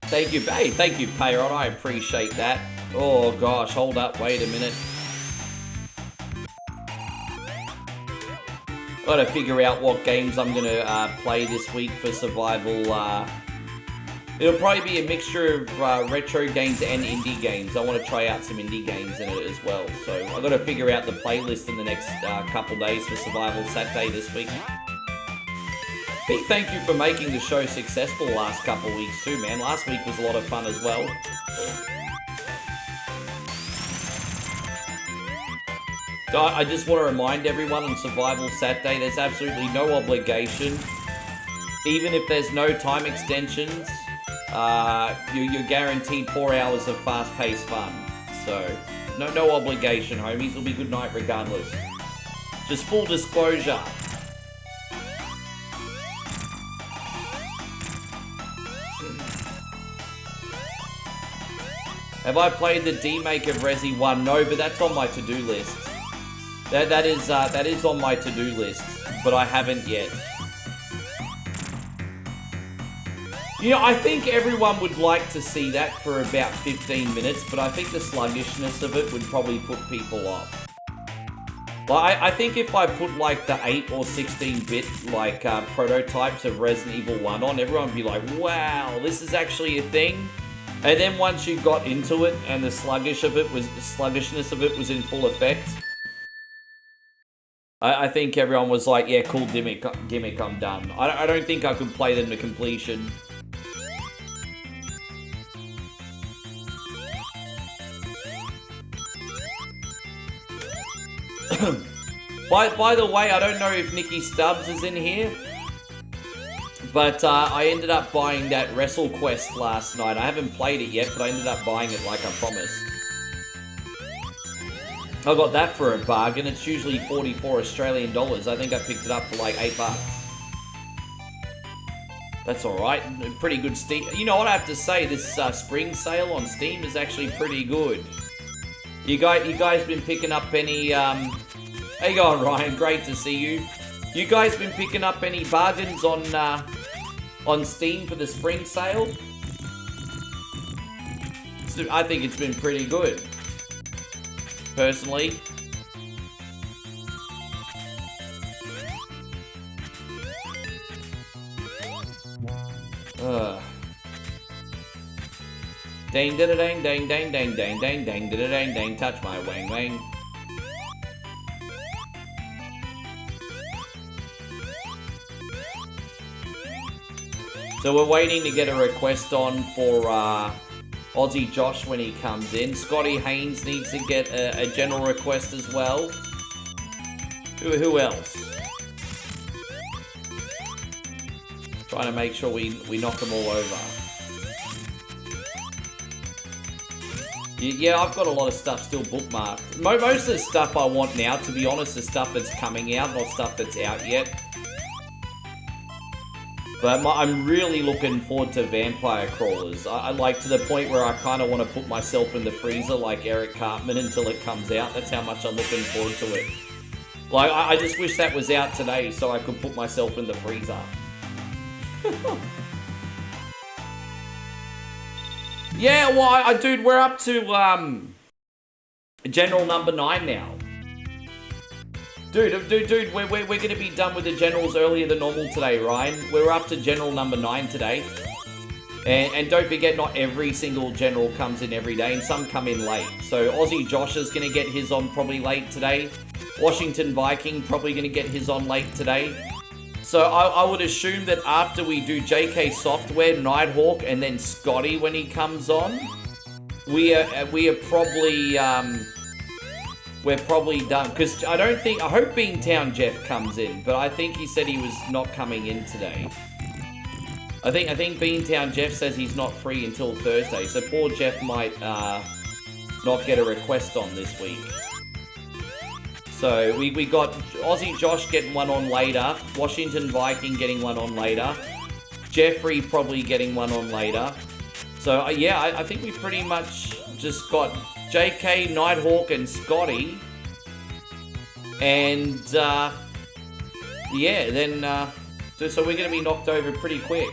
Speaker 1: Thank you, hey, thank you, Payron. I appreciate that. Oh gosh, hold up, wait a minute. Gotta figure out what games I'm gonna play this week for survival. It'll probably be a mixture of retro games and indie games. I want to try out some indie games in it as well. So I gotta figure out the playlist in the next couple days for Survival Saturday this week. Big thank you for making the show successful the last couple of weeks too, man. Last week was a lot of fun as well. I just want to remind everyone on Survival Saturday, there's absolutely no obligation. Even if there's no time extensions, you're guaranteed 4 hours of fast-paced fun. So, no obligation, homies. It'll be good night regardless. Just full disclosure. Have I played the demake of Resi 1? No, but that's on my to-do list. That is on my to-do list, but I haven't yet. You know, I think everyone would like to see that for about 15 minutes, but I think the sluggishness of it would probably put people off. Like, I think if I put like the 8 or 16-bit like prototypes of Resident Evil 1 on, everyone would be like, wow, this is actually a thing. And then once you got into it and the sluggishness of it was in full effect, I think everyone was like, yeah, cool gimmick, I'm done. I don't think I could play them to completion. By the way, I don't know if Nikki Stubbs is in here, but I ended up buying that WrestleQuest last night. I haven't played it yet, but I ended up buying it like I promised. I got that for a bargain. It's usually 44 Australian dollars. I think I picked it up for like $8. That's alright. Pretty good Steam. You know what I have to say? This spring sale on Steam is actually pretty good. You guys been picking up any... How you going, Ryan? Great to see you. You guys been picking up any bargains on Steam for the spring sale? So I think it's been pretty good. Personally. Dang da da dang dang dang dang dang dang dang da da dang dang. Touch my wang wang. So we're waiting to get a request on for Aussie Josh when he comes in. Scotty Haynes needs to get a general request as well. Who else? Trying to make sure we knock them all over. Yeah, I've got a lot of stuff still bookmarked. Most of the stuff I want now, to be honest, is stuff that's coming out, not stuff that's out yet. But I'm really looking forward to Vampire Crawlers. I like to the point where I kind of want to put myself in the freezer like Eric Cartman until it comes out. That's how much I'm looking forward to it. Like, I just wish that was out today so I could put myself in the freezer. Yeah, well, dude, we're up to general number 9 now. Dude, we're going to be done with the generals earlier than normal today, Ryan. We're up to general number 9 today. And don't forget, not every single general comes in every day, and some come in late. So Aussie Josh is going to get his on probably late today. Washington Viking probably going to get his on late today. So I would assume that after we do JK Software, Nighthawk, and then Scotty when he comes on, we are probably we're probably done. Because I hope Beantown Jeff comes in, but I think he said he was not coming in today. I think Beantown Jeff says he's not free until Thursday, so poor Jeff might not get a request on this week. So we got Aussie Josh getting one on later, Washington Viking getting one on later, Jeffrey probably getting one on later. So yeah, I think we pretty much just got JK, Nighthawk, and Scotty. And yeah, then so we're gonna be knocked over pretty quick.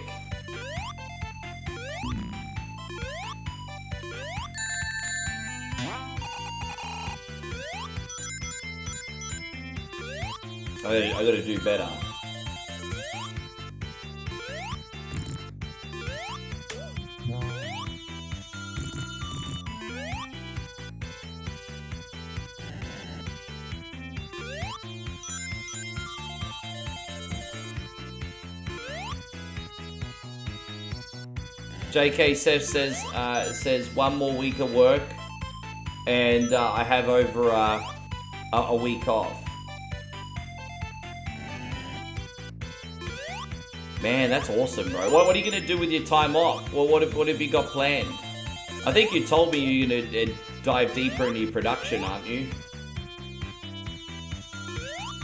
Speaker 1: I gotta do better. JK says one more week of work, and I have over a week off. Man, that's awesome, bro. What are you going to do with your time off? Well, what have you got planned? I think you told me you're going to dive deeper into your production, aren't you?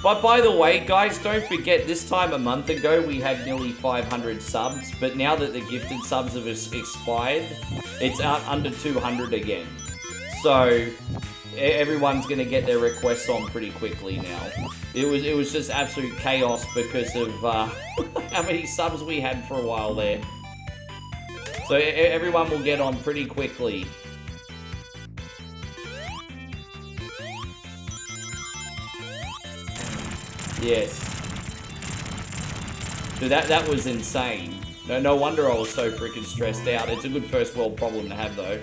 Speaker 1: But by the way, guys, don't forget, this time a month ago, we had nearly 500 subs. But now that the gifted subs have expired, it's out under 200 again. So everyone's going to get their requests on pretty quickly now. It was just absolute chaos because of how many subs we had for a while there. So everyone will get on pretty quickly. Yes. Dude, that was insane. No wonder I was so freaking stressed out. It's a good first world problem to have, though.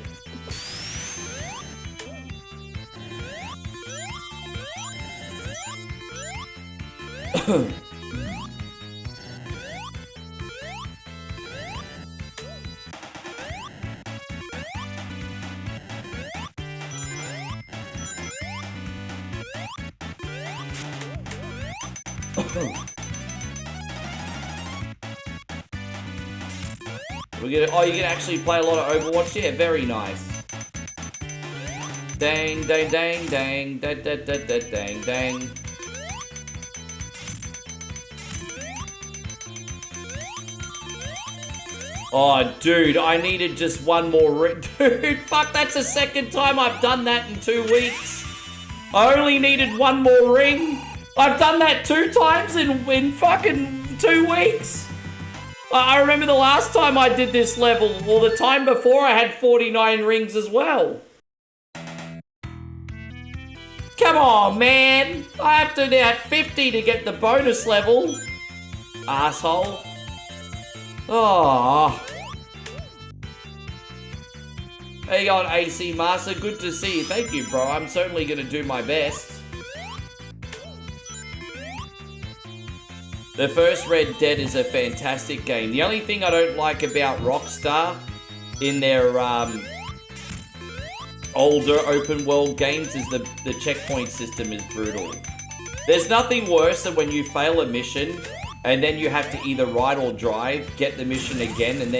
Speaker 1: Oh, you can actually play a lot of Overwatch? Yeah, very nice. Dang, dang, dang, dang, da, da, da, da, dang, dang. Oh, dude, I needed just one more ring. Dude, fuck, that's the second time I've done that in 2 weeks. I only needed one more ring. I've done that 2 times in fucking 2 weeks. I remember the last time I did this level, or the time before I had 49 rings as well. Come on, man. I have to have 50 to get the bonus level. Asshole. Oh. How you going, AC Master? Good to see you. Thank you, bro. I'm certainly going to do my best. The first Red Dead is a fantastic game. The only thing I don't like about Rockstar in their older open world games is the checkpoint system is brutal. There's nothing worse than when you fail a mission and then you have to either ride or drive, get the mission again, and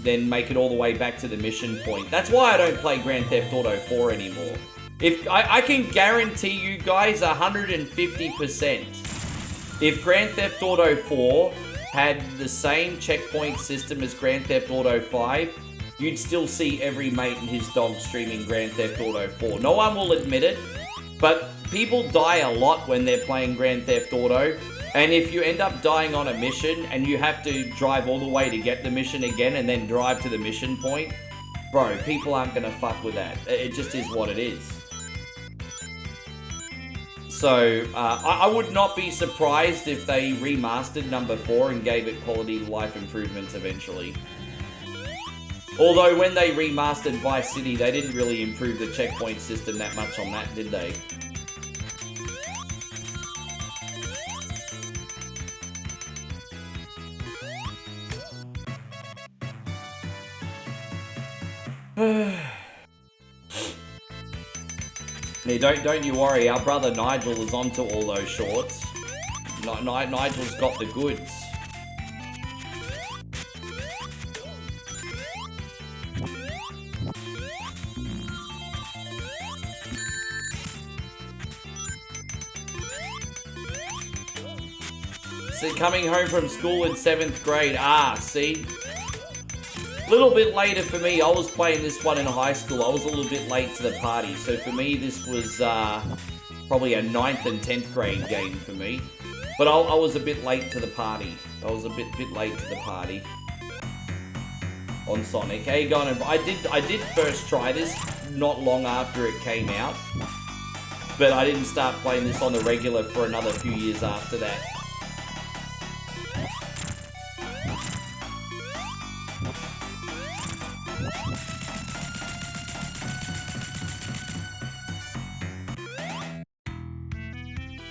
Speaker 1: then make it all the way back to the mission point. That's why I don't play Grand Theft Auto 4 anymore. If I can guarantee you guys 150%, if Grand Theft Auto 4 had the same checkpoint system as Grand Theft Auto 5, you'd still see every mate and his dog streaming Grand Theft Auto 4. No one will admit it, but people die a lot when they're playing Grand Theft Auto. And if you end up dying on a mission and you have to drive all the way to get the mission again and then drive to the mission point, bro, people aren't gonna fuck with that. It just is what it is. So, I would not be surprised if they remastered number 4 and gave it quality of life improvements eventually. Although when they remastered Vice City, they didn't really improve the checkpoint system that much on that, did they? Yeah, don't you worry, our brother Nigel is onto all those shorts. Nigel's got the goods. So coming home from school in 7th grade, see? A little bit later for me. I was playing this one in high school. I was a little bit late to the party. So for me, this was probably a 9th and 10th grade game for me. But I was a bit late to the party. I was a bit late to the party on Sonic. Hey, going? I did first try this not long after it came out. But I didn't start playing this on the regular for another few years after that.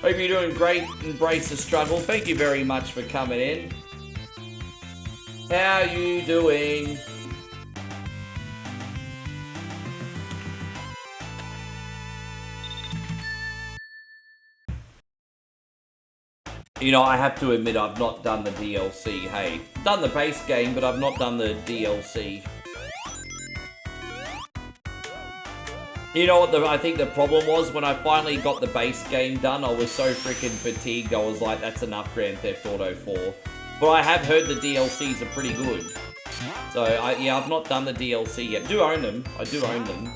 Speaker 1: Hope you're doing great. Embrace the struggle. Thank you very much for coming in. How you doing? You know, I have to admit I've not done the DLC. Hey, done the base game, but I've not done the DLC. You know what I think the problem was? When I finally got the base game done, I was so freaking fatigued, I was like, that's enough Grand Theft Auto 4. But I have heard the DLCs are pretty good. So, yeah, I've not done the DLC yet. Do own them. I do own them.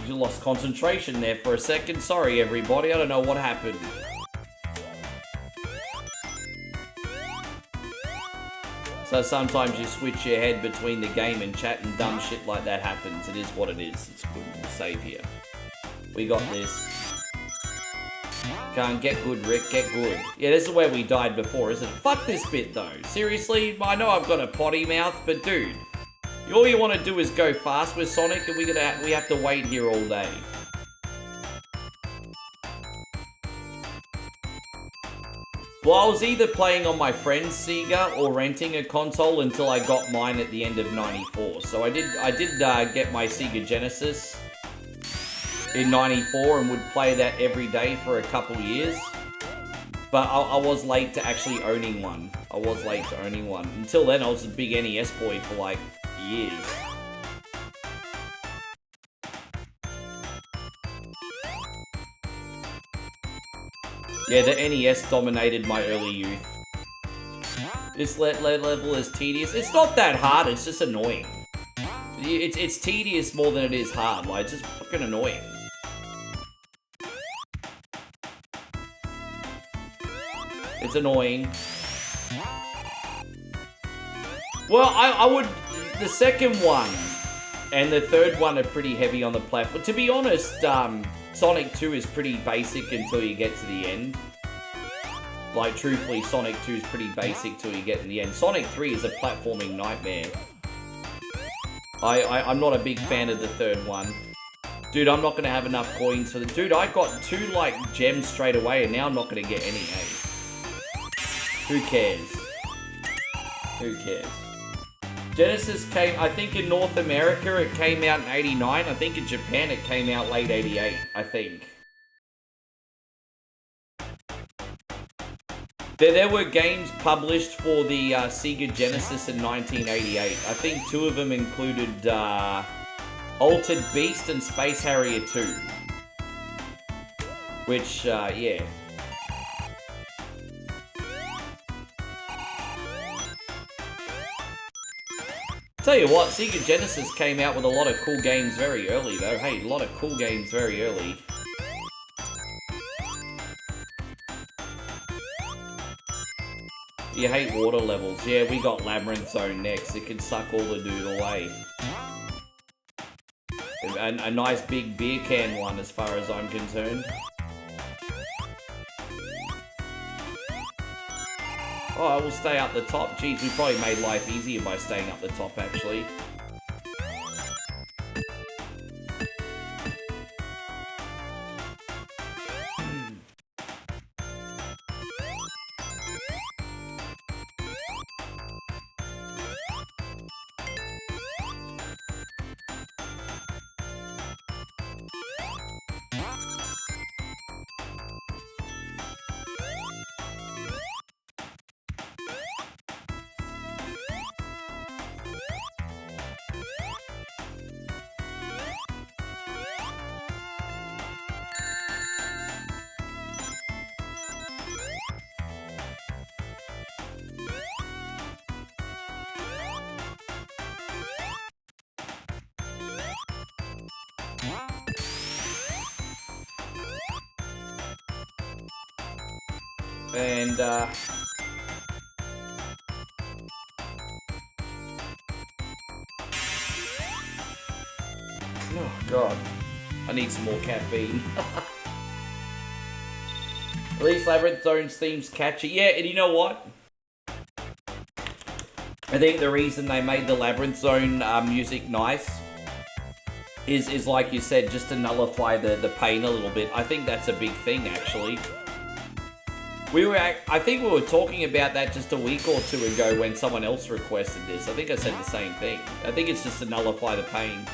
Speaker 1: You lost concentration there for a second. Sorry, everybody. I don't know what happened. So sometimes you switch your head between the game and chat and dumb shit like that happens. It is what it is. It's good. We'll save here. We got this. Can't get good, Rick. Get good. Yeah, this is where we died before, isn't it? Fuck this bit, though. Seriously? I know I've got a potty mouth, but dude. All you want to do is go fast with Sonic, and we have to wait here all day. Well, I was either playing on my friend's Sega or renting a console until I got mine at the end of '94. So I did get my Sega Genesis in '94 and would play that every day for a couple years. But I was late to actually owning one. Until then, I was a big NES boy for like years. Yeah, the NES dominated my early youth. This level is tedious. It's not that hard, it's just annoying. It's tedious more than it is hard, like, it's just fucking annoying. It's annoying. Well, I would... The second one and the third one are pretty heavy on the platform. To be honest, Sonic 2 is pretty basic until you get to the end. Like, truthfully, Sonic 2 is pretty basic till you get in the end. Sonic 3 is a platforming nightmare. I'm not a big fan of the third one. Dude, I'm not going to have enough coins for the... Dude, I got 2, like, gems straight away, and now I'm not going to get any, Who cares? Who cares? Genesis came... I think in North America, it came out in 89. I think in Japan, it came out late 88, I think. There were games published for the Sega Genesis in 1988. I think 2 of them included Altered Beast and Space Harrier 2. Which, yeah. Tell you what, Sega Genesis came out with a lot of cool games very early, though. Hey, a lot of cool games very early. You hate water levels. Yeah, we got Labyrinth Zone next. It can suck all the dude away. A nice big beer can one, as far as I'm concerned. Oh, I will stay up the top. Jeez, we probably made life easier by staying up the top, actually. And, oh, God. I need some more caffeine. At least Labyrinth Zone's theme's catchy. Yeah, and you know what? I think the reason they made the Labyrinth Zone music nice is like you said, just to nullify the pain a little bit. I think that's a big thing, actually. I think we were talking about that just a week or 2 ago when someone else requested this. I think I said the same thing. I think it's just to nullify the pain.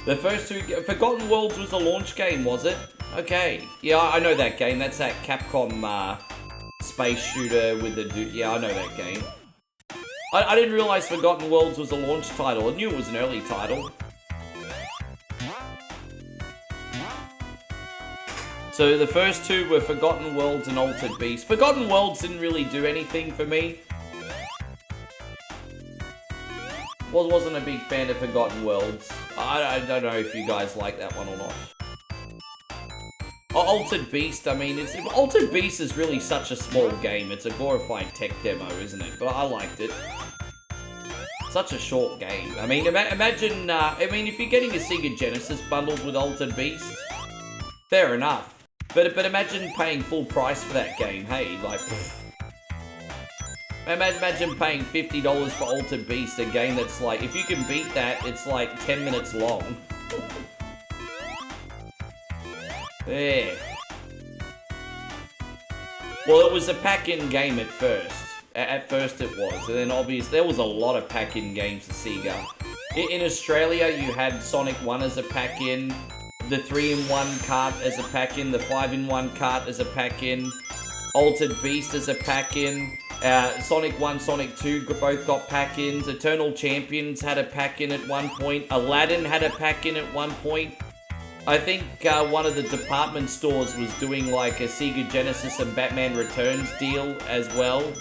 Speaker 1: The first 2... Forgotten Worlds was a launch game, was it? Okay. Yeah, I know that game. That's that Capcom space shooter with the dude. Yeah, I know that game. I didn't realize Forgotten Worlds was a launch title. I knew it was an early title. So the first 2 were Forgotten Worlds and Altered Beast. Forgotten Worlds didn't really do anything for me. Wasn't a big fan of Forgotten Worlds. I don't know if you guys like that one or not. Altered Beast, I mean, Altered Beast is really such a small game. It's a glorified tech demo, isn't it? But I liked it. Such a short game. I mean, imagine, if you're getting a Sega Genesis bundled with Altered Beast, fair enough. But imagine paying full price for that game, hey, like... Imagine paying $50 for Altered Beast, a game that's like, if you can beat that, it's like 10 minutes long. There. Well, it was a pack-in game at first. At first it was, and then obviously there was a lot of pack-in games for Sega. In Australia, you had Sonic 1 as a pack-in, the 3-in-1 cart as a pack-in, the 5-in-1 cart as a pack-in, Altered Beast as a pack-in, Sonic 1, Sonic 2 both got pack-ins, Eternal Champions had a pack-in at one point, Aladdin had a pack-in at one point. I think one of the department stores was doing like a Sega Genesis and Batman Returns deal as well.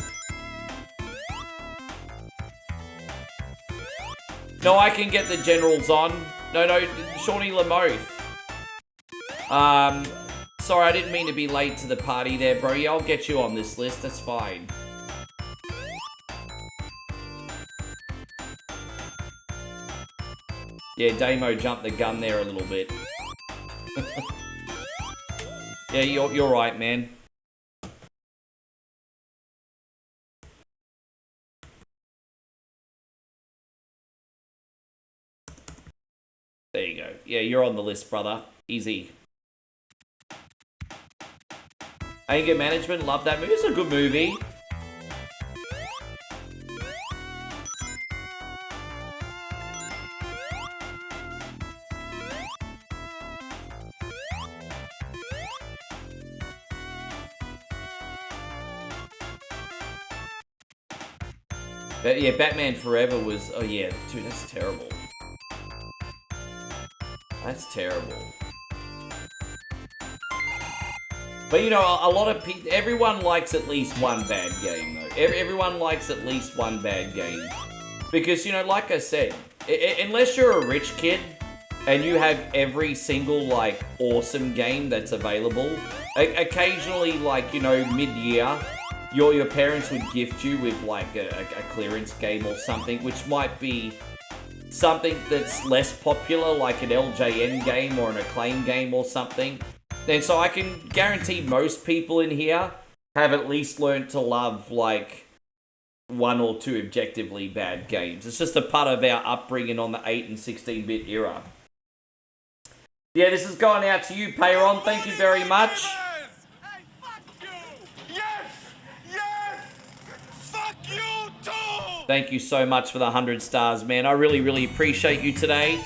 Speaker 1: No, I can get the generals on. No, Shawnee Lamoth. Sorry, I didn't mean to be late to the party there, bro. Yeah, I'll get you on this list. That's fine. Yeah, Damo jumped the gun there a little bit. Yeah, you're right, man. There you go. Yeah, you're on the list, brother. Easy. Anger Management, love that movie. It's a good movie. But yeah, Batman Forever was... Oh yeah, dude, that's terrible. That's terrible. But you know, a lot of people... Everyone likes at least one bad game, though. Everyone likes at least one bad game. Because, you know, like I said, unless you're a rich kid and you have every single, like, awesome game that's available, occasionally, like, you know, mid-year... Your parents would gift you with like a clearance game or something, which might be something that's less popular, like an LJN game or an Acclaim game or something. And so I can guarantee most people in here have at least learned to love like one or two objectively bad games. It's just a part of our upbringing on the 8 and 16-bit era. Yeah, this is going out to you, Payron. Thank you very much. Thank you so much for the 100 stars, man. I really, really appreciate you today.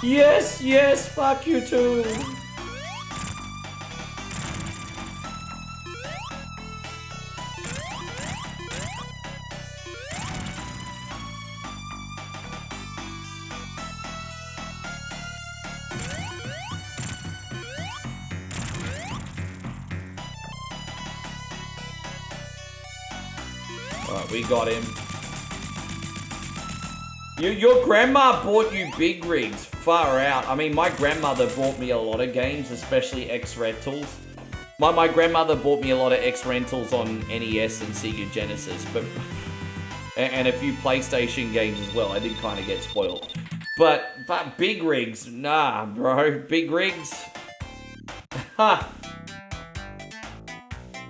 Speaker 1: Yes, yes, fuck you too. Alright, we got him. Your grandma bought you big rigs. Far out. I mean, my grandmother bought me a lot of games, especially X-Rentals. My grandmother bought me a lot of X-Rentals on NES and Sega Genesis, but and a few PlayStation games as well. I did kind of get spoiled. But big rigs, nah, bro. Big rigs. Ha.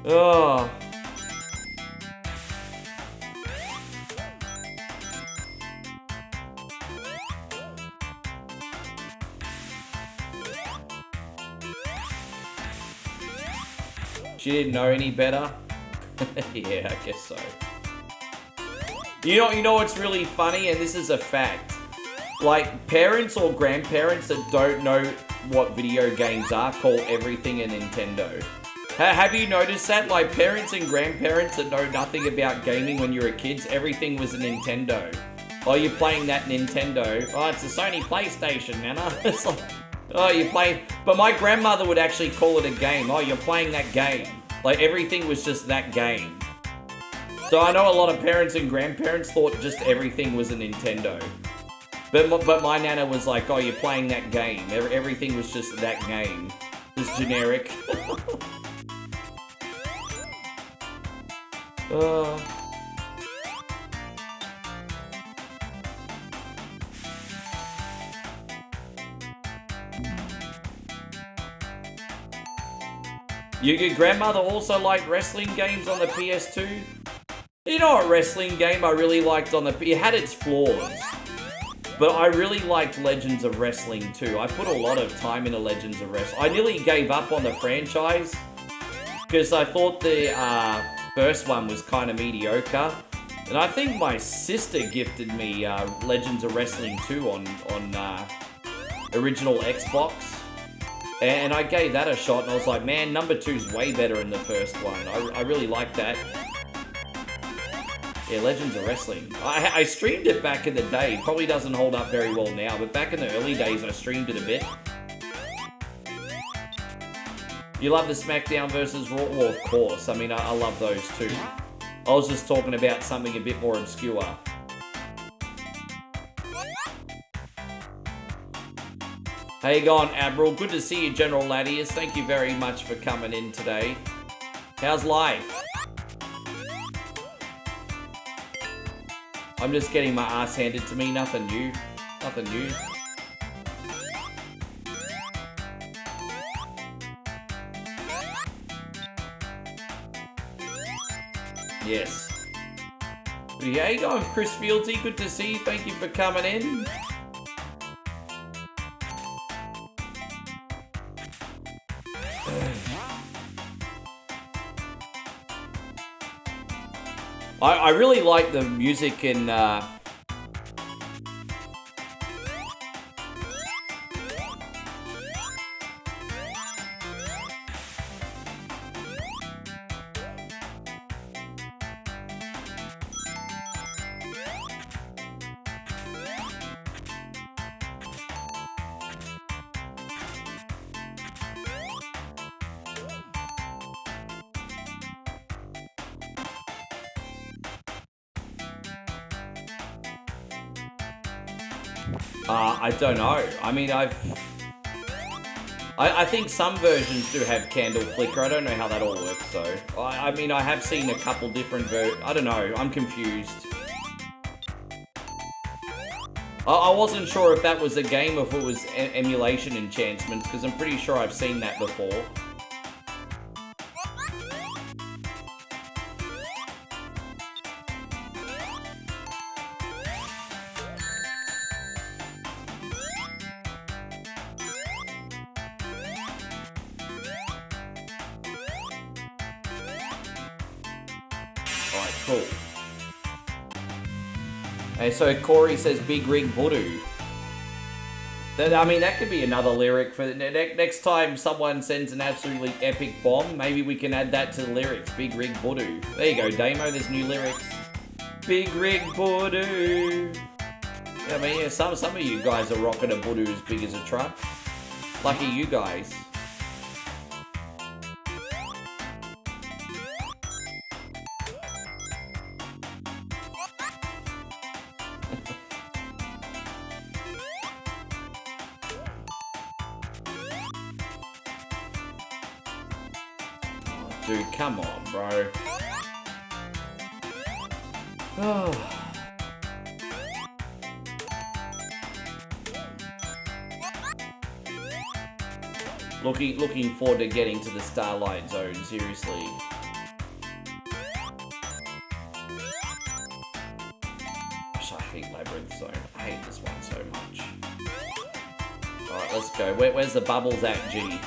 Speaker 1: Oh. She didn't know any better? Yeah, I guess so. You know what's really funny, and this is a fact. Like, parents or grandparents that don't know what video games are call everything a Nintendo. Have you noticed that? Like, parents and grandparents that know nothing about gaming when you were kids, everything was a Nintendo. Oh, you're playing that Nintendo. Oh, it's a Sony PlayStation, Nana. It's like... Oh, you're playing... But my grandmother would actually call it a game. Oh, you're playing that game. Like, everything was just that game. So I know a lot of parents and grandparents thought just everything was a Nintendo. But my nana was like, oh, you're playing that game. Everything was just that game. Just generic. Your grandmother also liked wrestling games on the PS2? You know what wrestling game I really liked on the... It had its flaws. But I really liked Legends of Wrestling too. I put a lot of time into Legends of Wrestling. I nearly gave up on the franchise. Because I thought the first one was kind of mediocre. And I think my sister gifted me Legends of Wrestling 2 on original Xbox. And I gave that a shot, and I was like, man, number 2's way better than the first one. I really like that. Yeah, Legends of Wrestling. I streamed it back in the day. Probably doesn't hold up very well now, but back in the early days, I streamed it a bit. You love the SmackDown versus Raw? Well, of course. I mean, I love those too. I was just talking about something a bit more obscure. How you going, Admiral? Good to see you, General Ladius. Thank you very much for coming in today. How's life? I'm just getting my ass handed to me. Nothing new. Nothing new. Yes. Yeah, how you going, Chris Fieldsy? Good to see you. Thank you for coming in. I really like the music in I don't know. I mean, I think some versions do have candle flicker. I don't know how that all works though. I mean, I have seen a couple different I don't know. I'm confused. I wasn't sure if that was a game or if it was emulation enhancements, because I'm pretty sure I've seen that before. Cool. And so Corey says Big Rig Voodoo. I mean, that could be another lyric for the next time someone sends an absolutely epic bomb. Maybe we can add that to the lyrics. Big Rig Voodoo. There you go, Damo. There's new lyrics. Big Rig Voodoo. Yeah, I mean, yeah, some of you guys are rocking a voodoo as big as a truck. Lucky you guys. Dude, come on, bro. Oh. Looking forward to getting to the Starlight Zone, seriously. Gosh, I hate Labyrinth Zone. I hate this one so much. Alright, let's go. Where's the bubbles at, G?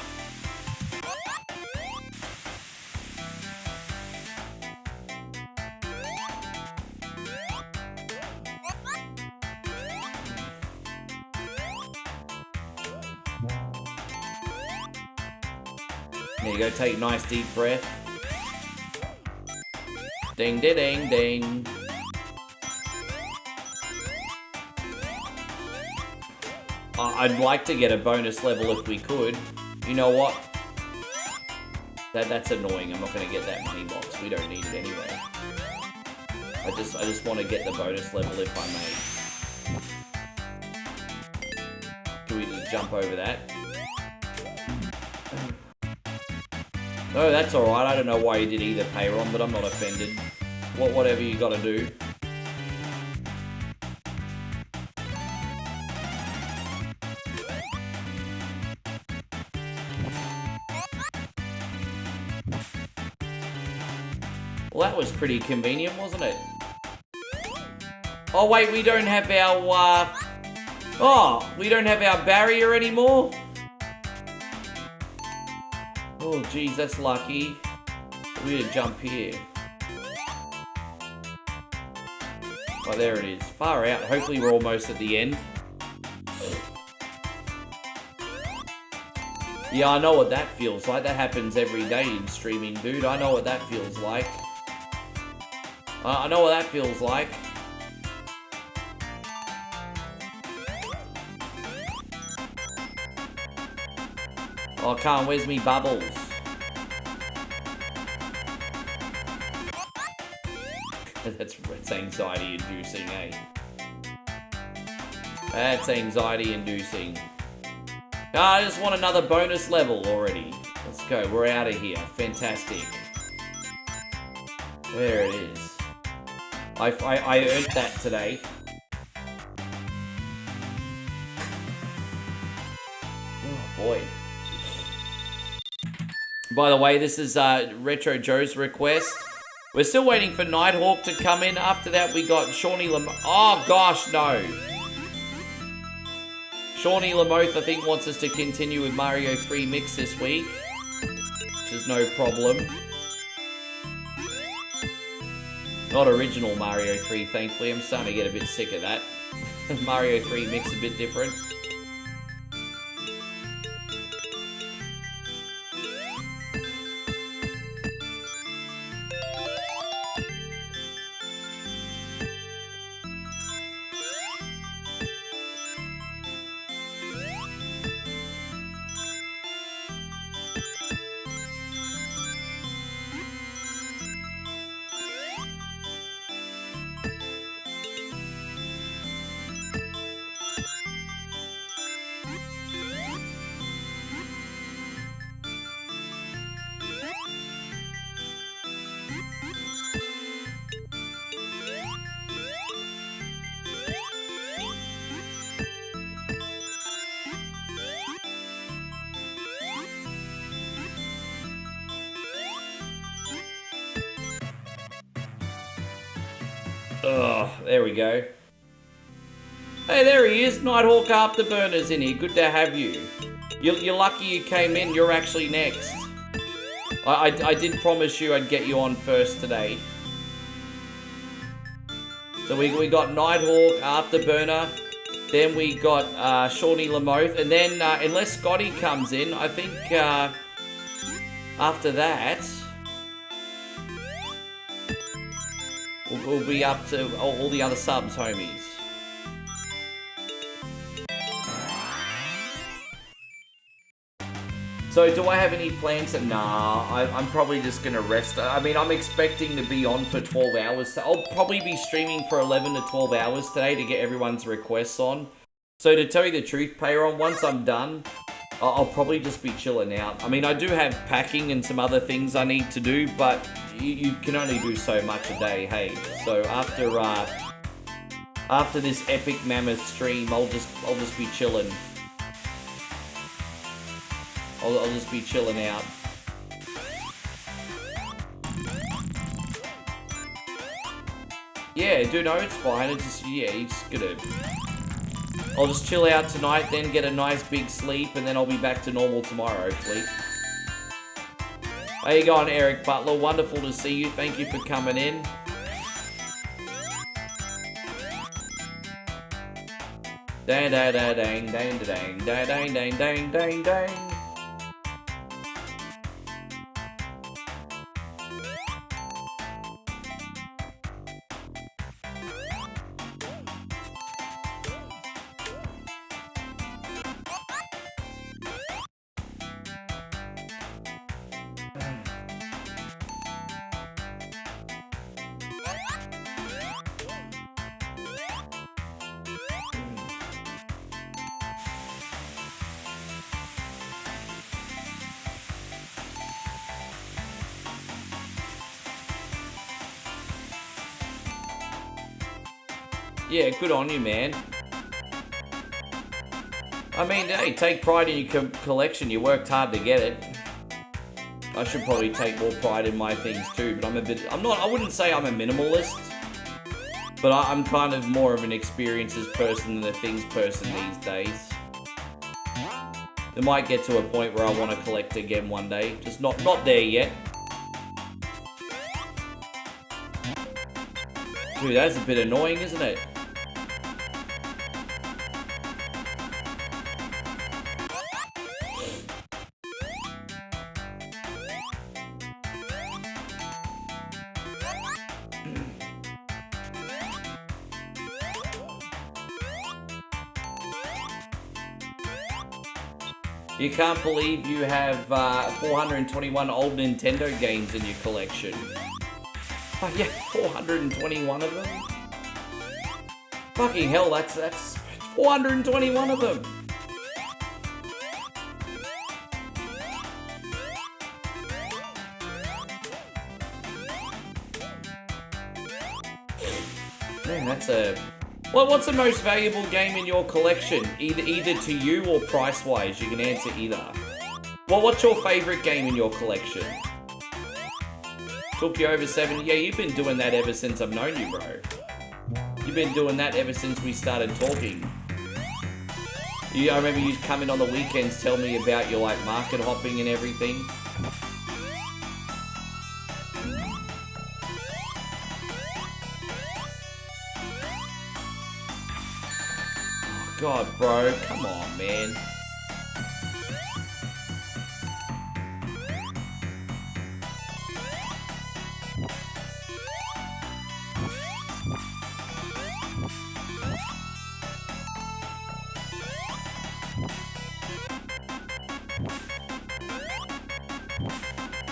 Speaker 1: There you go, take a nice deep breath. Ding, ding, ding, ding. I'd like to get a bonus level if we could. You know what? That's annoying. I'm not going to get that money box. We don't need it anyway. I just want to get the bonus level if I may. Do we just jump over that? No, that's alright. I don't know why you did either, Payron, but I'm not offended. Whatever you gotta do. Well, that was pretty convenient, wasn't it? Oh, wait, we don't have our, we don't have our barrier anymore? Oh, geez, that's lucky. We gotta jump here. Oh, there it is. Far out. Hopefully we're almost at the end. Yeah, I know what that feels like. That happens every day in streaming, dude. I know what that feels like. I know what that feels like. Oh, Khan, where's me bubbles? That's anxiety inducing, eh? That's anxiety inducing. I just want another bonus level already. Let's go. We're out of here. Fantastic. There it is. I earned that today. Oh boy. By the way, this is Retro Joe's request. We're still waiting for Nighthawk to come in. After that, we got Shawnee Lamoth. Oh gosh, no. Shawnee Lamoth, I think, wants us to continue with Mario 3 Mix this week, which is no problem. Not original Mario 3, thankfully. I'm starting to get a bit sick of that. Mario 3 Mix a bit different. Ugh, there we go. Hey, there he is. Nighthawk Afterburner's in here. Good to have you. You're lucky you came in. You're actually next. I did promise you I'd get you on first today. So we got Nighthawk Afterburner. Then we got Shawnee Lamoth. And then, unless Scotty comes in, I think after that, we'll be up to all the other subs, homies. So, do I have any plans? Nah, I'm probably just going to rest. I mean, I'm expecting to be on for 12 hours. I'll probably be streaming for 11 to 12 hours today to get everyone's requests on. So, to tell you the truth, Payron, once I'm done, I'll probably just be chilling out. I mean, I do have packing and some other things I need to do, but you can only do so much a day, hey. So after this epic mammoth stream, I'll just be chilling. I'll just be chilling out. Yeah, dude, no, it's fine. It's just, yeah, you just gotta. I'll just chill out tonight, then get a nice big sleep, and then I'll be back to normal tomorrow, hopefully. How you going, Eric Butler? Wonderful to see you. Thank you for coming in. Dang, dang, dang, dang, dang, dang, dang, dang, dang, dang, dang. Yeah, good on you, man. I mean, hey, take pride in your collection. You worked hard to get it. I should probably take more pride in my things too, but I wouldn't say I'm a minimalist, but I'm kind of more of an experiences person than a things person these days. It might get to a point where I want to collect again one day. Just not there yet. Dude, that's a bit annoying, isn't it? You can't believe you have 421 old Nintendo games in your collection. Oh yeah, 421 of them? Fucking hell, that's 421 of them! What's the most valuable game in your collection? Either to you or price-wise. You can answer either. Well, what's your favorite game in your collection? Took you over 7. Yeah, you've been doing that ever since I've known you, bro. You've been doing that ever since we started talking. I remember you'd come in on the weekends, tell me about your like market hopping and everything. Oh, God, bro, come on, man.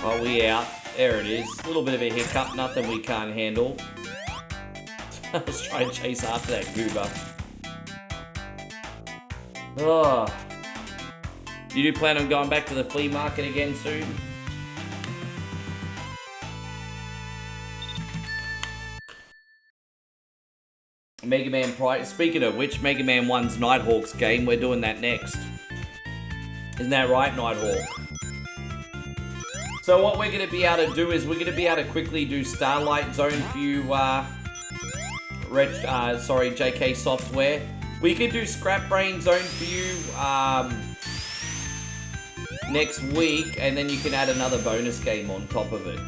Speaker 1: Oh, we out. There it is. A little bit of a hiccup, nothing we can't handle. Let's try and chase after that goober. Oh. You do plan on going back to the flea market again soon? Mega Man Pride. Speaking of which, Mega Man 1's Nighthawk's game, we're doing that next. Isn't that right, Nighthawk? So what we're going to be able to do is we're going to be able to quickly do Starlight Zone for you, JK Software. We could do Scrap Brain Zone for you next week, and then you can add another bonus game on top of it.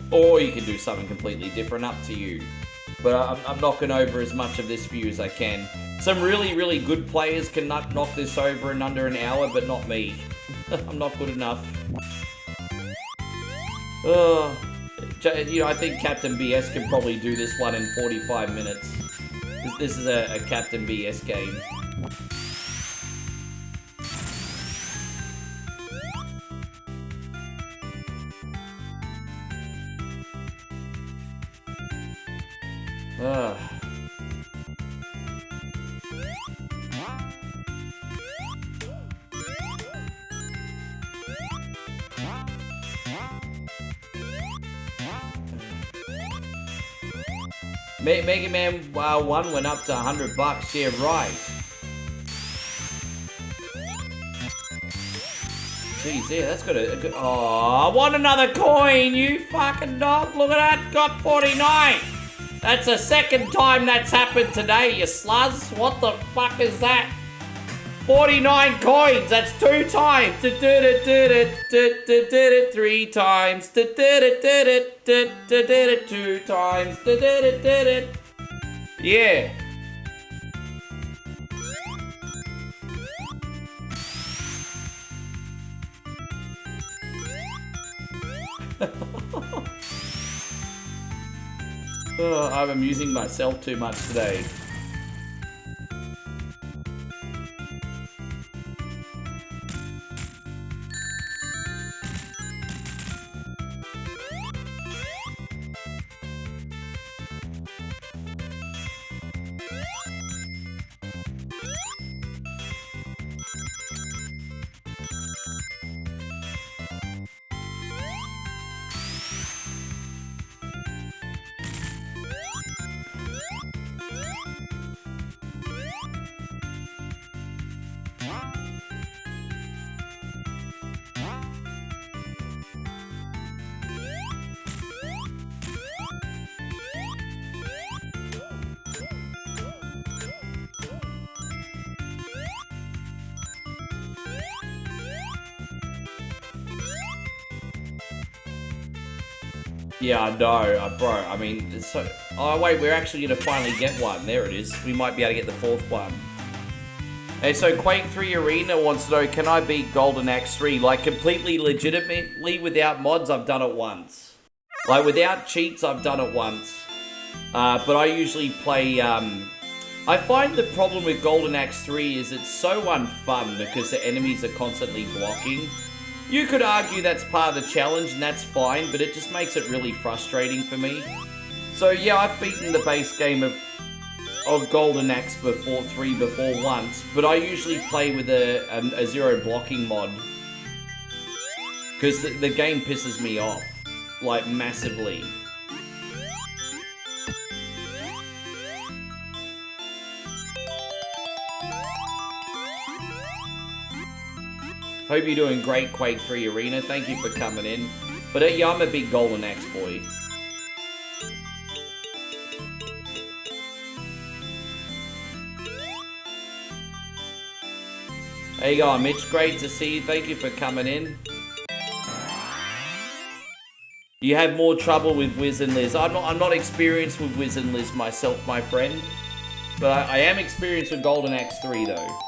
Speaker 1: Or you can do something completely different, up to you. But I'm knocking over as much of this for you as I can. Some really, really good players can knock this over in under an hour, but not me. I'm not good enough. You know, I think Captain BS can probably do this one in 45 minutes. This is a Captain BS game. Mega Man 1 went up to $100. Yeah, right. Jeez, yeah, that's got a good... Oh, I want another coin, you fucking dog. Look at that, got 49. That's the second time that's happened today, you sluz. What the fuck is that? 49 coins, that's 2 times. 3 times. 2 times. Yeah. I'm amusing myself too much today. Yeah, I know, bro. I mean, it's so... Oh, wait, we're actually going to finally get one. There it is. We might be able to get the 4th one. Hey, so Quake 3 Arena wants to know, can I beat Golden Axe 3? Like, completely legitimately, without mods, I've done it once. Like, without cheats, I've done it once. But I usually play... I find the problem with Golden Axe 3 is it's so unfun because the enemies are constantly blocking. You could argue that's part of the challenge, and that's fine, but it just makes it really frustrating for me. So yeah, I've beaten the base game of Golden Axe before once, but I usually play with a zero blocking mod. Because the game pisses me off. like, massively. Hope you're doing great, Quake 3 Arena. Thank you for coming in. But yeah, I'm a big Golden Axe boy. There you go, Mitch. Great to see you. Thank you for coming in. You have more trouble with Wiz and Liz. I'm not experienced with Wiz and Liz myself, my friend. But I am experienced with Golden Axe 3, though.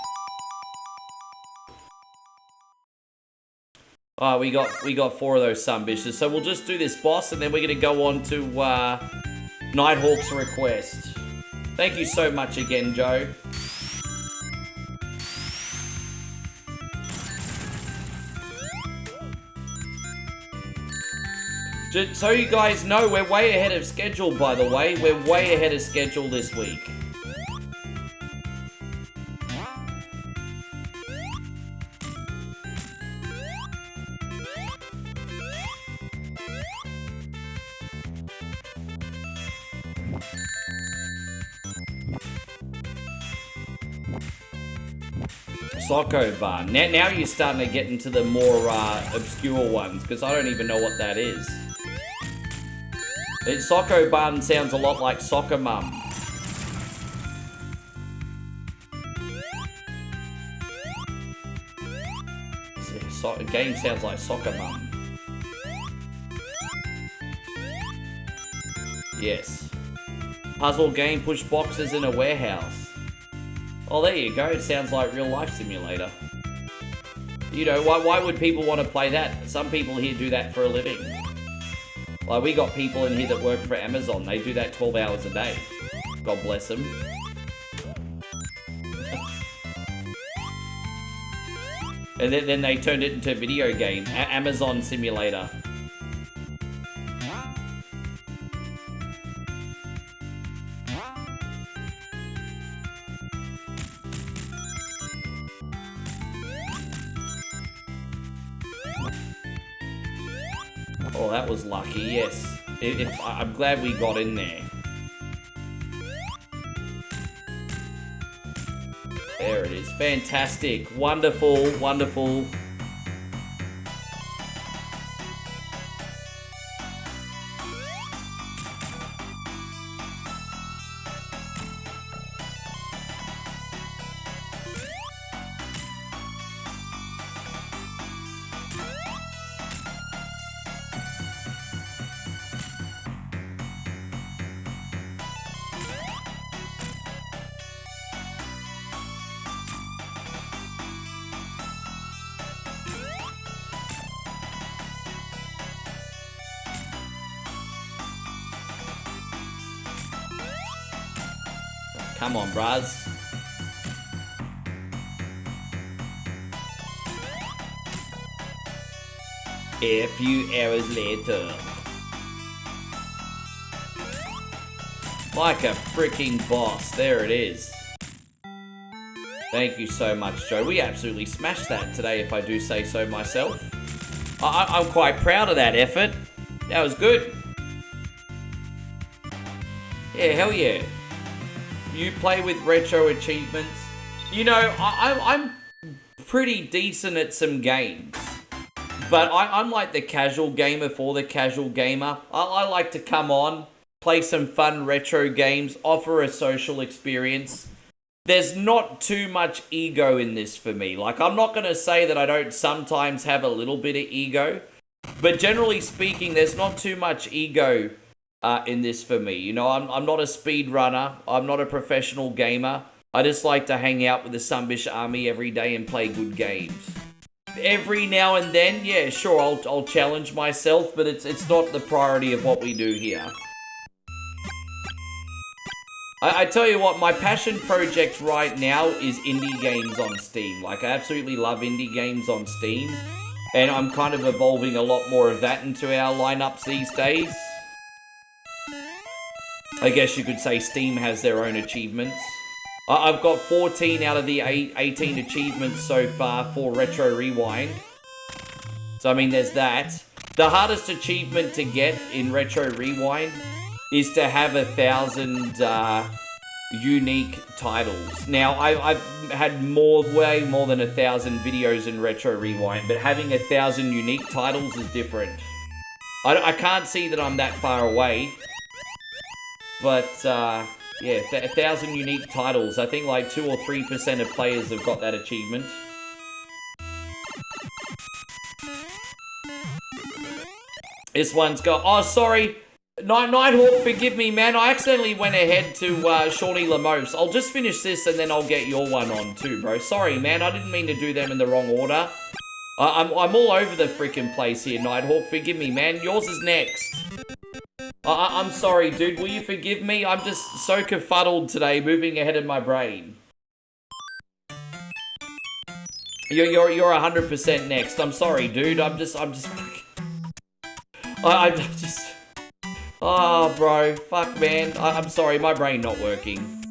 Speaker 1: We got 4 of those sumbitches. So we'll just do this boss, and then we're going to go on to Nighthawk's request. Thank you so much again, Joe. Just so you guys know, we're way ahead of schedule, by the way. We're way ahead of schedule this week. Socko Bar. Now you're starting to get into the more obscure ones, because I don't even know what that is. Socko Bun sounds a lot like Soccer Mum. The game sounds like Soccer Mum. Yes. Puzzle game, push boxes in a warehouse. Oh, there you go. It sounds like real life simulator. You know, why would people want to play that? Some people here do that for a living. Like, we got people in here that work for Amazon. They do that 12 hours a day. God bless them. And then they turned it into a video game. Amazon Simulator. Oh, that was lucky, yes. I'm glad we got in there. There it is. Fantastic. Wonderful, wonderful. Come on, bruz. A few hours later. Like a freaking boss. There it is. Thank you so much, Joe. We absolutely smashed that today, if I do say so myself. I'm quite proud of that effort. That was good. Yeah, hell yeah. You play with retro achievements. You know, I'm pretty decent at some games. But I'm like the casual gamer for the casual gamer. I like to come on, play some fun retro games, offer a social experience. There's not too much ego in this for me. Like, I'm not going to say that I don't sometimes have a little bit of ego. But generally speaking, there's not too much ego in this for me. You know, I'm not a speedrunner. I'm not a professional gamer. I just like to hang out with the Sunbish Army every day and play good games. Every now and then, yeah, sure, I'll challenge myself, but it's not the priority of what we do here. I tell you what, my passion project right now is indie games on Steam. Like, I absolutely love indie games on Steam. And I'm kind of evolving a lot more of that into our lineups these days. I guess you could say Steam has their own achievements. I've got 14 out of the 18 achievements so far for Retro Rewind. So, I mean, there's that. The hardest achievement to get in Retro Rewind is to have 1,000 unique titles. Now, I've had way more than 1,000 videos in Retro Rewind, but having 1,000 unique titles is different. I can't see that I'm that far away, but yeah, 1,000 unique titles. I think like 2 or 3% of players have got that achievement. This one's got... Oh, sorry. Nighthawk, forgive me, man. I accidentally went ahead to Shawnee Lamos. I'll just finish this and then I'll get your one on too, bro. Sorry, man. I didn't mean to do them in the wrong order. I'm all over the freaking place here, Nighthawk. Forgive me, man. Yours is next. I'm sorry, dude. Will you forgive me? I'm just so confuddled today, moving ahead in my brain. You're 100% next. I'm sorry, dude. I'm just... Oh, bro. Fuck, man. I'm sorry. My brain not working.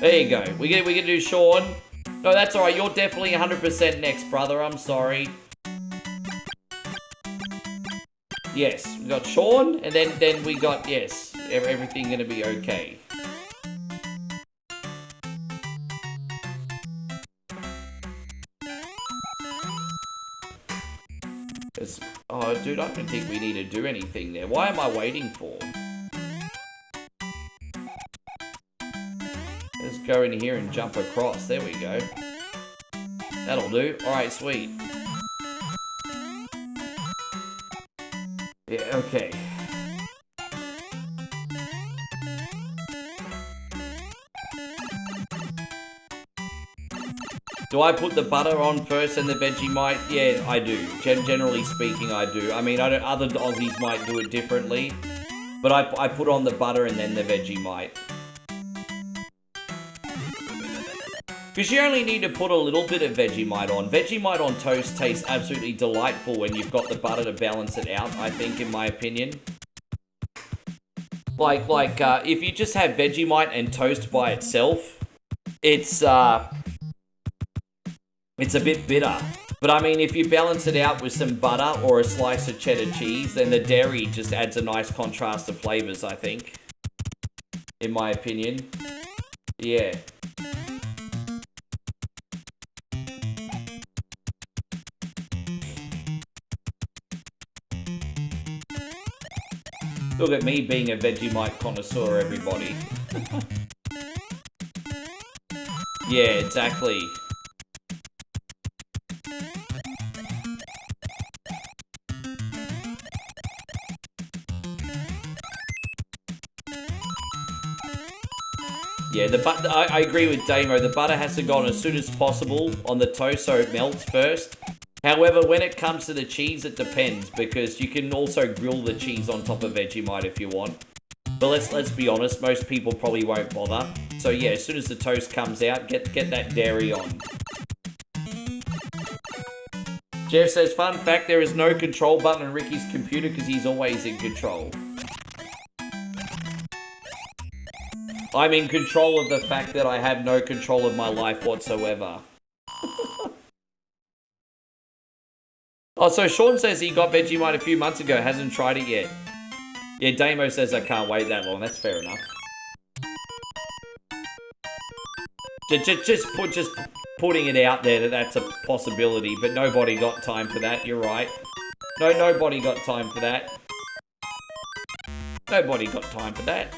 Speaker 1: There you go. We can do Sean. No, that's alright. You're definitely 100% next, brother. I'm sorry. Yes. We got Sean, and then we got... Yes. Everything gonna be okay. Oh, dude, I don't think we need to do anything there. Why am I waiting for? Let's go in here and jump across. There we go. That'll do. Alright, sweet. Yeah, okay. Do I put the butter on first and the Vegemite? Yeah, I do. Generally speaking, I do. I mean, other Aussies might do it differently, but I put on the butter and then the Vegemite. Because you only need to put a little bit of Vegemite on. Vegemite on toast tastes absolutely delightful when you've got the butter to balance it out, I think, in my opinion. Like, if you just have Vegemite and toast by itself, it's a bit bitter. But I mean, if you balance it out with some butter or a slice of cheddar cheese, then the dairy just adds a nice contrast of flavors, I think. In my opinion. Yeah. Look at me being a Vegemite connoisseur, everybody. Yeah, exactly. Yeah, I agree with Damo. The butter has to go on as soon as possible on the toast so it melts first. However, when it comes to the cheese, it depends, because you can also grill the cheese on top of Vegemite if you want. But let's be honest, most people probably won't bother. So yeah, as soon as the toast comes out, get that dairy on. Jeff says, fun fact, there is no control button on Ricky's computer because he's always in control. I'm in control of the fact that I have no control of my life whatsoever. Oh, so Sean says he got Vegemite a few months ago, hasn't tried it yet. Yeah, Damo says I can't wait that long, that's fair enough. Just putting it out there that that's a possibility, but nobody got time for that, you're right. No, nobody got time for that. Nobody got time for that.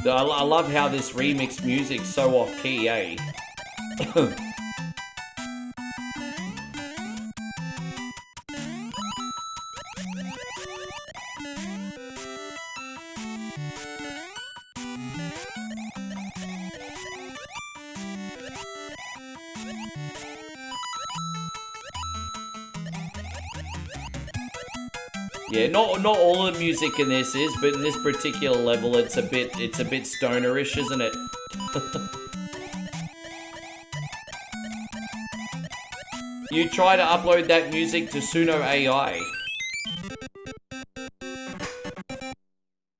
Speaker 1: I love how this remix music's so off-key, eh? Yeah, not all the music in this is, but in this particular level, it's a bit stonerish, isn't it? You try to upload that music to Suno AI.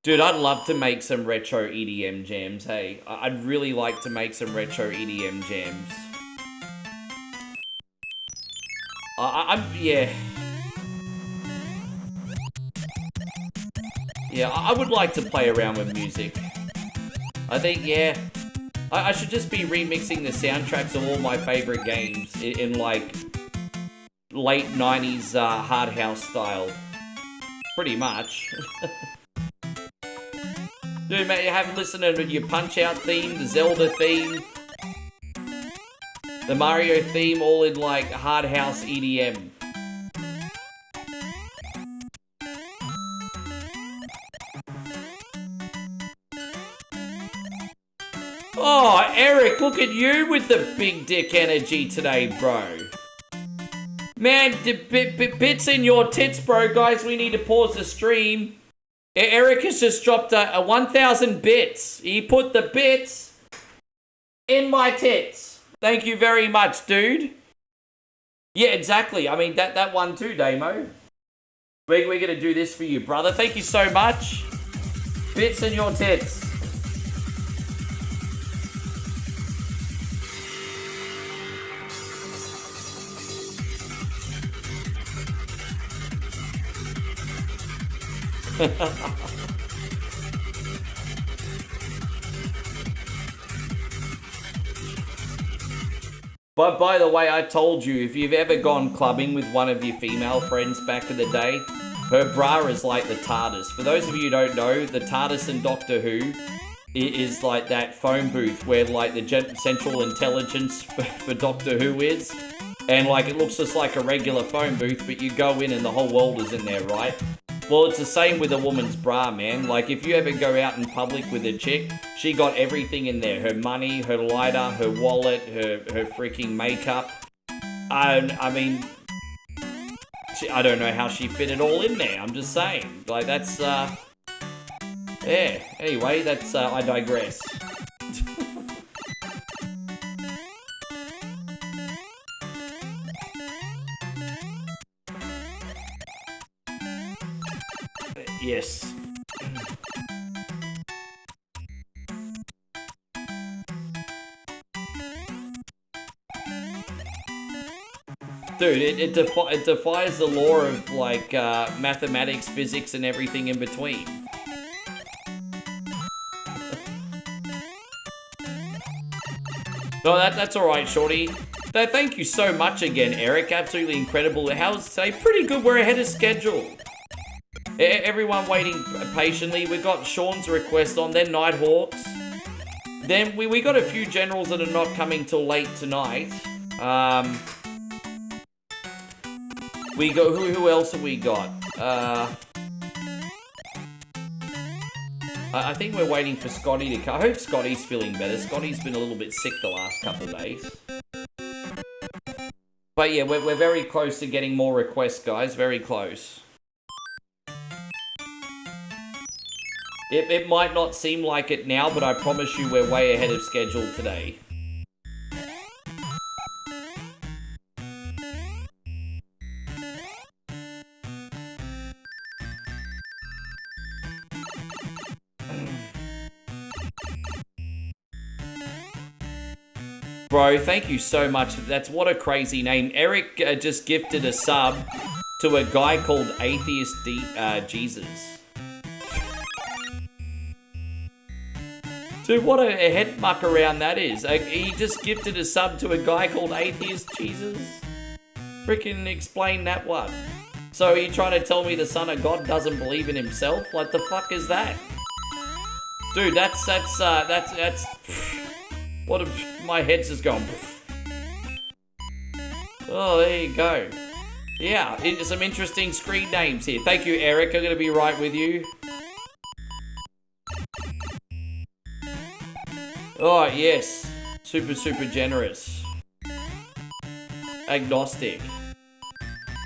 Speaker 1: Dude, I'd love to make some retro EDM jams, hey. I'd really like to make some retro EDM jams. Yeah. Yeah, I would like to play around with music. I think, yeah. I should just be remixing the soundtracks of all my favorite games in like, late 90s hard house style. Pretty much. Dude, mate, you haven't listened to your Punch-Out theme, the Zelda theme, the Mario theme, all in like hard house EDM. Oh, Eric, look at you with the big dick energy today, bro. Man, bits in your tits, bro. Guys, we need to pause the stream. Eric has just dropped a 1,000 bits. He put the bits in my tits. Thank you very much, dude. Yeah, exactly. I mean, that one too, Damo. We're going to do this for you, brother. Thank you so much. Bits in your tits. But by the way, I told you, if you've ever gone clubbing with one of your female friends back in the day, her bra is like the TARDIS. For those of you who don't know, the TARDIS in Doctor Who is like that phone booth where like the central intelligence for Doctor Who is. And like it looks just like a regular phone booth, but you go in and the whole world is in there, right? Well, it's the same with a woman's bra, man. Like, if you ever go out in public with a chick, she got everything in there. Her money, her lighter, her wallet, her freaking makeup. I mean, I don't know how she fit it all in there. I'm just saying. Like, that's, yeah. Anyway, that's, I digress. Yes. Dude, it defies the law of, like, mathematics, physics, and everything in between. No, that's alright, shorty. Thank you so much again, Eric. Absolutely incredible. How's today? Pretty good. We're ahead of schedule. Everyone waiting patiently. We got Sean's request on, then Nighthawks. Then we got a few generals that are not coming till late tonight. We got who else have we got? I think we're waiting for Scotty to come. I hope Scotty's feeling better. Scotty's been a little bit sick the last couple of days. But yeah, we're very close to getting more requests, guys. Very close. It might not seem like it now, but I promise you we're way ahead of schedule today. Bro, thank you so much. That's what a crazy name. Eric just gifted a sub to a guy called Atheist Jesus. Dude, what a head muck around that is. He just gifted a sub to a guy called Atheist Jesus? Freaking explain that one. So are you trying to tell me the Son of God doesn't believe in himself? Like, the fuck is that? Dude, that's what if my head's just going. Oh, there you go. Yeah, some interesting screen names here. Thank you, Eric. I'm gonna be right with you. Oh, yes. Super generous. Agnostic.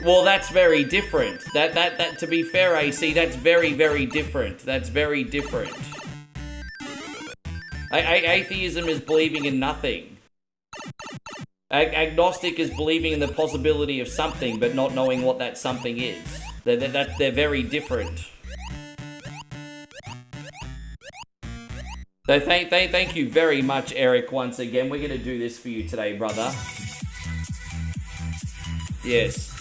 Speaker 1: Well, that's very different. That to be fair, AC, that's very different. That's very different. Atheism is believing in nothing. Agnostic is believing in the possibility of something, but not knowing what that something is. They're very different. So thank you very much, Eric, once again. We're going to do this for you today, brother. Yes.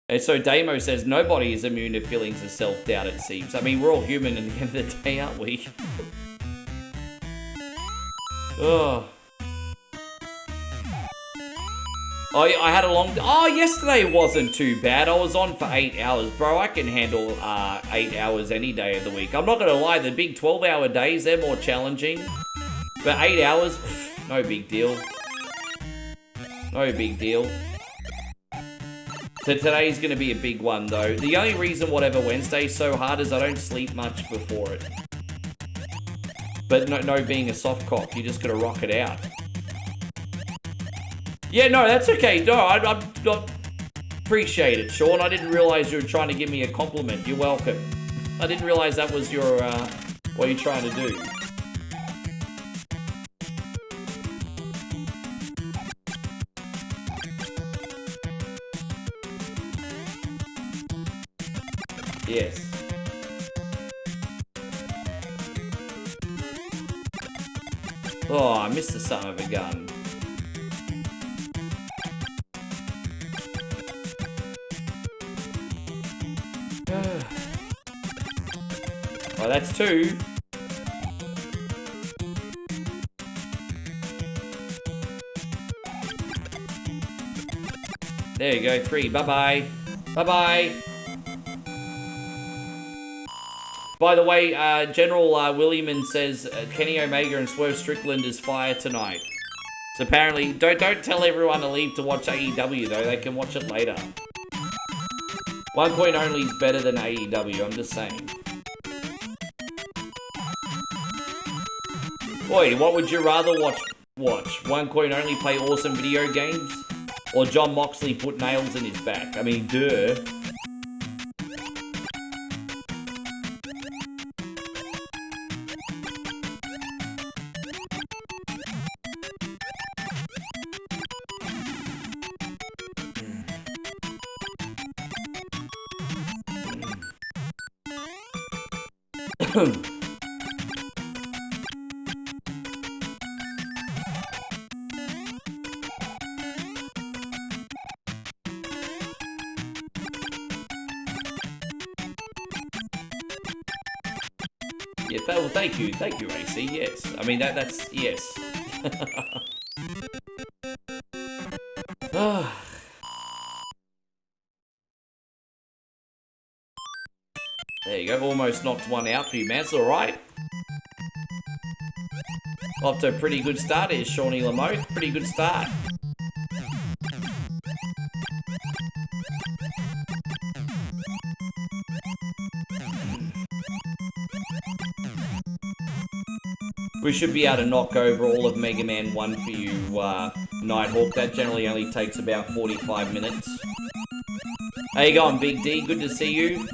Speaker 1: And so Damo says, nobody is immune to feelings of self-doubt, it seems. I mean, we're all human at the end of the day, aren't we? Oh. Oh, I had a long... Oh, yesterday wasn't too bad. I was on for 8 hours. Bro, I can handle 8 hours any day of the week. I'm not going to lie, the big 12-hour days, they're more challenging. But 8 hours, pff, no big deal. No big deal. So today's going to be a big one, though. The only reason whatever Wednesday's so hard is I don't sleep much before it. But no being a soft cock, you just got to rock it out. Yeah, no, that's okay. No, I appreciate it, Sean. I didn't realize you were trying to give me a compliment. You're welcome. I didn't realize that was your, what you're trying to do. Yes. Oh, I missed the son of a gun. Oh, that's 2. There you go, 3. Bye-bye. Bye-bye. By the way, General Williaman says Kenny Omega and Swerve Strickland is fire tonight. So apparently, don't tell everyone to leave to watch AEW though. They can watch it later. 1 point only is better than AEW. I'm just saying. Boy, what would you rather watch? 1 coin only play awesome video games, or John Moxley put nails in his back? I mean, duh. Yeah, well, thank you, AC. Yes, I mean that's yes. There you go. Almost knocked one out for you, man. It's all right. Off to a pretty good start here, Shawnee Lamotte. Pretty good start. We should be able to knock over all of Mega Man 1 for you, Nighthawk. That generally only takes about 45 minutes. How you going, Big D? Good to see you.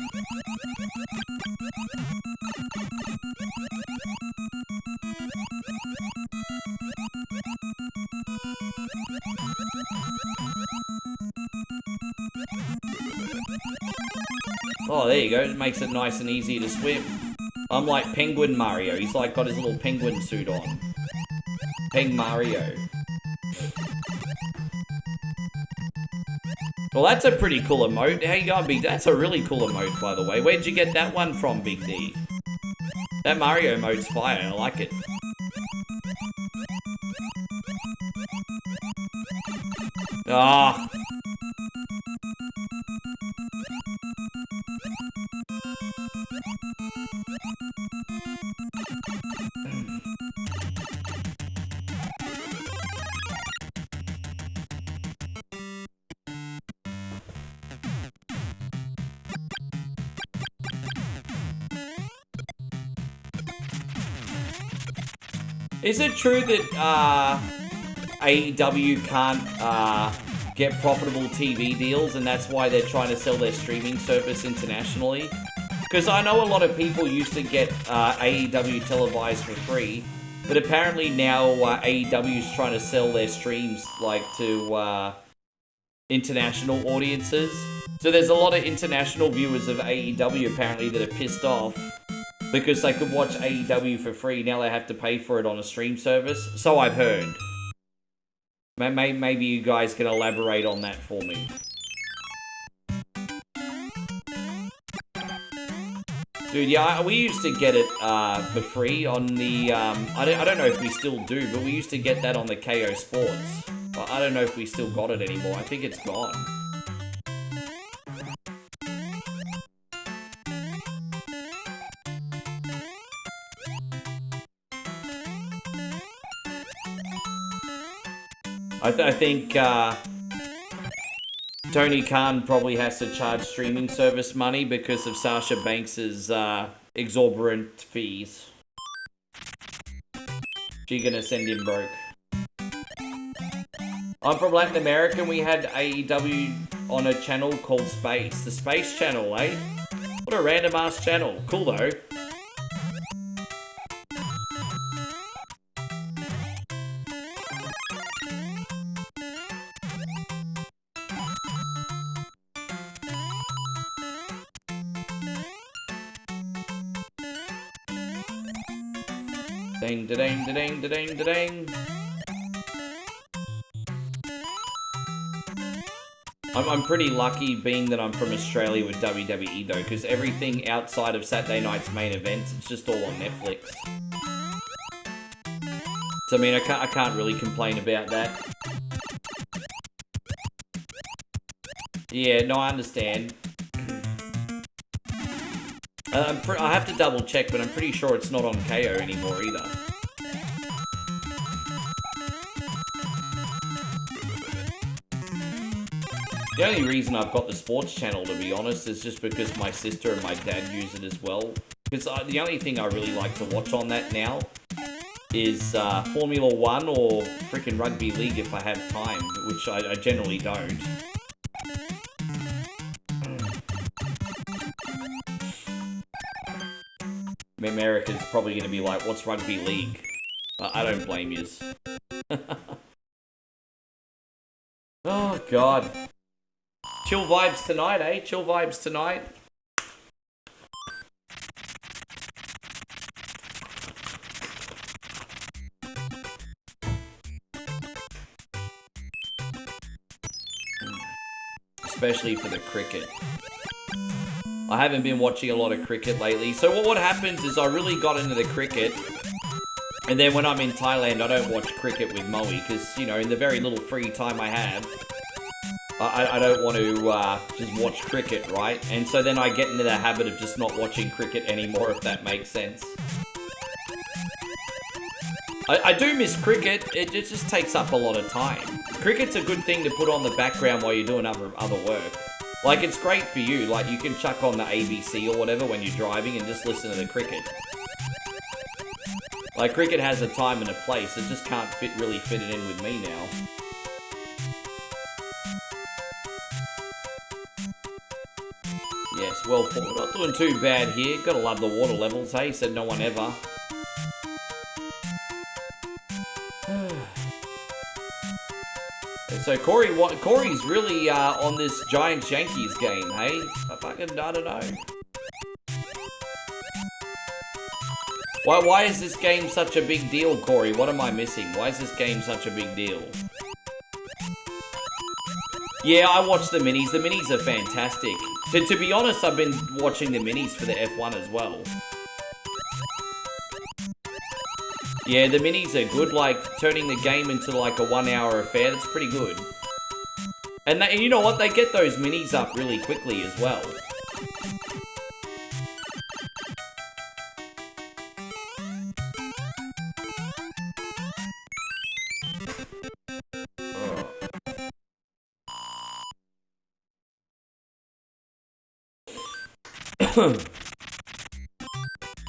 Speaker 1: Oh, there you go. It makes it nice and easy to swim. I'm like Penguin Mario. He's like got his little penguin suit on. Peng Mario. Well, that's a pretty cool emote. How you going, Big D? That's a really cool emote, by the way. Where'd you get that one from, Big D? That Mario emote's fire. I like it. Ah. Is it true that AEW can't get profitable TV deals, and that's why they're trying to sell their streaming service internationally? Because I know a lot of people used to get AEW televised for free, but apparently now AEW is trying to sell their streams like to international audiences. So there's a lot of international viewers of AEW apparently that are pissed off because they could watch AEW for free. Now they have to pay for it on a stream service. So I've heard. Maybe you guys can elaborate on that for me. Dude, yeah, we used to get it for free on the, I don't know if we still do, but we used to get that on the KO Sports. I don't know if we still got it anymore. I think it's gone. I think Tony Khan probably has to charge streaming service money because of Sasha Banks's exorbitant fees. She's gonna send him broke. I'm from Latin America and we had AEW on a channel called Space. The Space Channel, eh? What a random ass channel. Cool though. Ding, da-ding, da-ding, da-ding, da-ding. I'm pretty lucky being that I'm from Australia with WWE though, because everything outside of Saturday night's main events, it's just all on Netflix. So I mean, I can't really complain about that. Yeah, no, I understand. I have to double check, but I'm pretty sure it's not on KO anymore either. The only reason I've got the sports channel, to be honest, is just because my sister and my dad use it as well. Because the only thing I really like to watch on that now is Formula 1 or freaking Rugby League if I have time, which I generally don't. America's probably going to be like, what's Rugby League? I don't blame yous. Oh, God. Chill vibes tonight, eh? Chill vibes tonight. Especially for the cricket. I haven't been watching a lot of cricket lately. So what happens is I really got into the cricket. And then when I'm in Thailand, I don't watch cricket with Moe. Because, you know, in the very little free time I have, I don't want to just watch cricket, right? And so then I get into the habit of just not watching cricket anymore, if that makes sense. I do miss cricket. It just takes up a lot of time. Cricket's a good thing to put on the background while you're doing other work. Like, it's great for you. Like, you can chuck on the ABC or whatever when you're driving and just listen to the cricket. Like, cricket has a time and a place. It just can't really fit it in with me now. Yes, well, we're not doing too bad here. Gotta love the water levels, hey? Said no one ever. So Corey's really on this Giants-Yankees game, hey? I don't know. Why is this game such a big deal, Corey? What am I missing? Why is this game such a big deal? Yeah, I watched the minis. The minis are fantastic. To be honest, I've been watching the minis for the F1 as well. Yeah, the minis are good, like, turning the game into, like, a 1 hour affair, that's pretty good. And you know what, they get those minis up really quickly as well.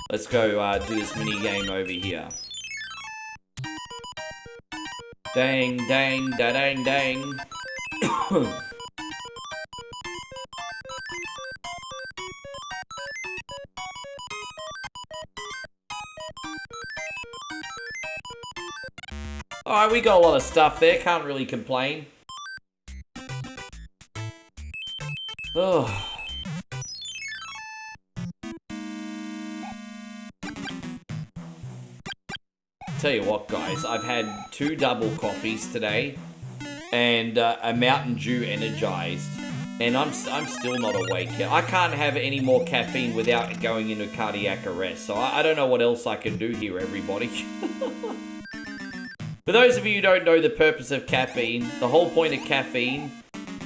Speaker 1: Let's go do this mini game over here. Dang, dang, da dang, dang. Alright, we got a lot of stuff there, can't really complain. Oh. Tell you what, guys, I've had 2 double coffees today and a Mountain Dew Energized, and I'm still not awake yet. I can't have any more caffeine without going into cardiac arrest, so I don't know what else I can do here, everybody. For those of you who don't know the purpose of caffeine, the whole point of caffeine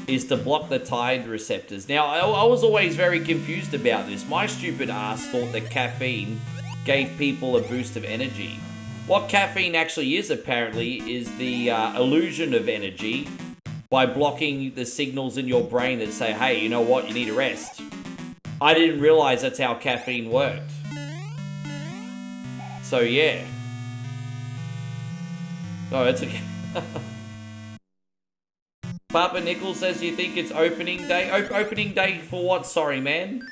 Speaker 1: is to block the tide receptors. Now, I was always very confused about this. My stupid ass thought that caffeine gave people a boost of energy. What caffeine actually is, apparently, is the illusion of energy by blocking the signals in your brain that say, hey, you know what, you need a rest. I didn't realize that's how caffeine worked. So, yeah. Oh, it's okay. Papa Nichols says, you think it's opening day? Opening day for what? Sorry, man.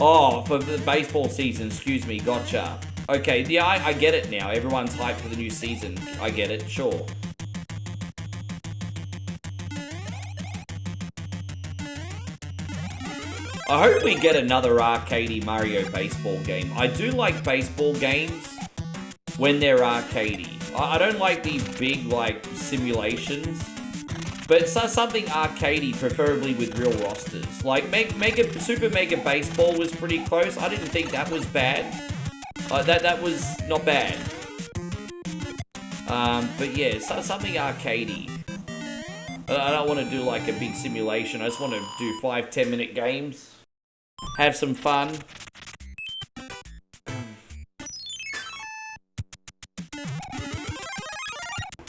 Speaker 1: Oh, for the baseball season, excuse me, gotcha. Okay, yeah, I get it now. Everyone's hyped for the new season. I get it, sure. I hope we get another arcadey Mario baseball game. I do like baseball games when they're arcadey. I don't like these big, like, simulations. But something arcadey, preferably with real rosters. Like, Super Mega Baseball was pretty close. I didn't think that was bad. That was not bad. But yeah, something arcadey. I don't want to do like a big simulation. I just want to do 5-10 minute games. Have some fun.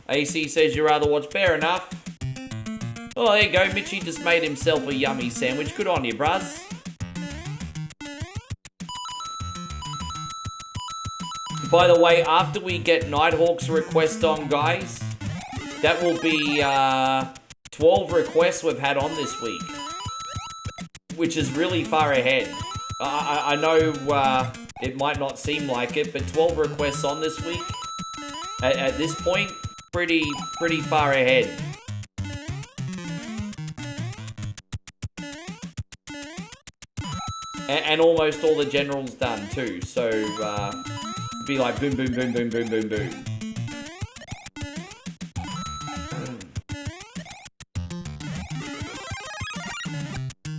Speaker 1: AC says you rather watch. Fair enough. Oh, there you go. Mitchie just made himself a yummy sandwich. Good on you, bruz. By the way, after we get Nighthawk's request on, guys, that will be 12 requests we've had on this week, which is really far ahead. I know it might not seem like it, but 12 requests on this week, at this point, pretty far ahead. And almost all the generals done too, so be like boom, boom, boom, boom, boom, boom, boom.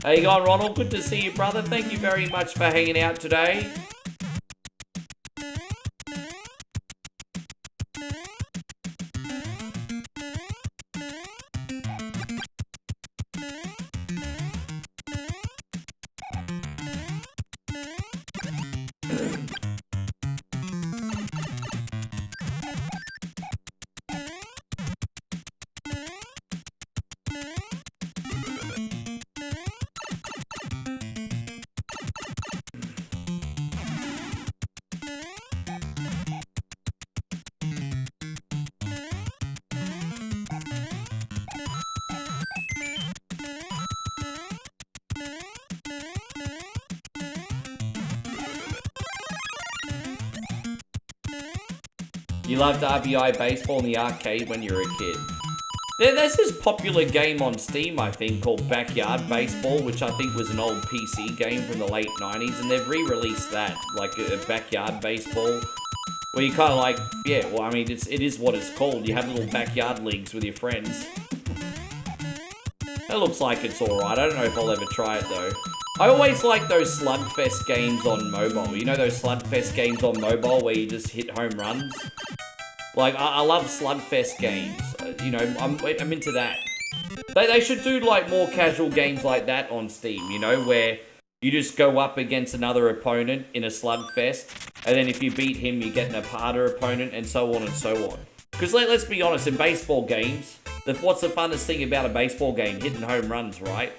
Speaker 1: How you going, Ronald? Good to see you, brother. Thank you very much for hanging out today. You loved RBI Baseball in the arcade when you were a kid. There's this popular game on Steam, I think, called Backyard Baseball, which I think was an old PC game from the late 90s, and they've re-released that, like a Backyard Baseball, where you kind of like, yeah, well, I mean, it is what it's called. You have little backyard leagues with your friends. That looks like it's alright. I don't know if I'll ever try it, though. I always like those Slugfest games on mobile. You know those Slugfest games on mobile where you just hit home runs? Like, I love Slugfest games. You know, I'm into that. They should do, like, more casual games like that on Steam, you know, where you just go up against another opponent in a Slugfest, and then if you beat him, you get an harder opponent, and so on and so on. Because let's be honest, in baseball games, what's the funnest thing about a baseball game? Hitting home runs, right?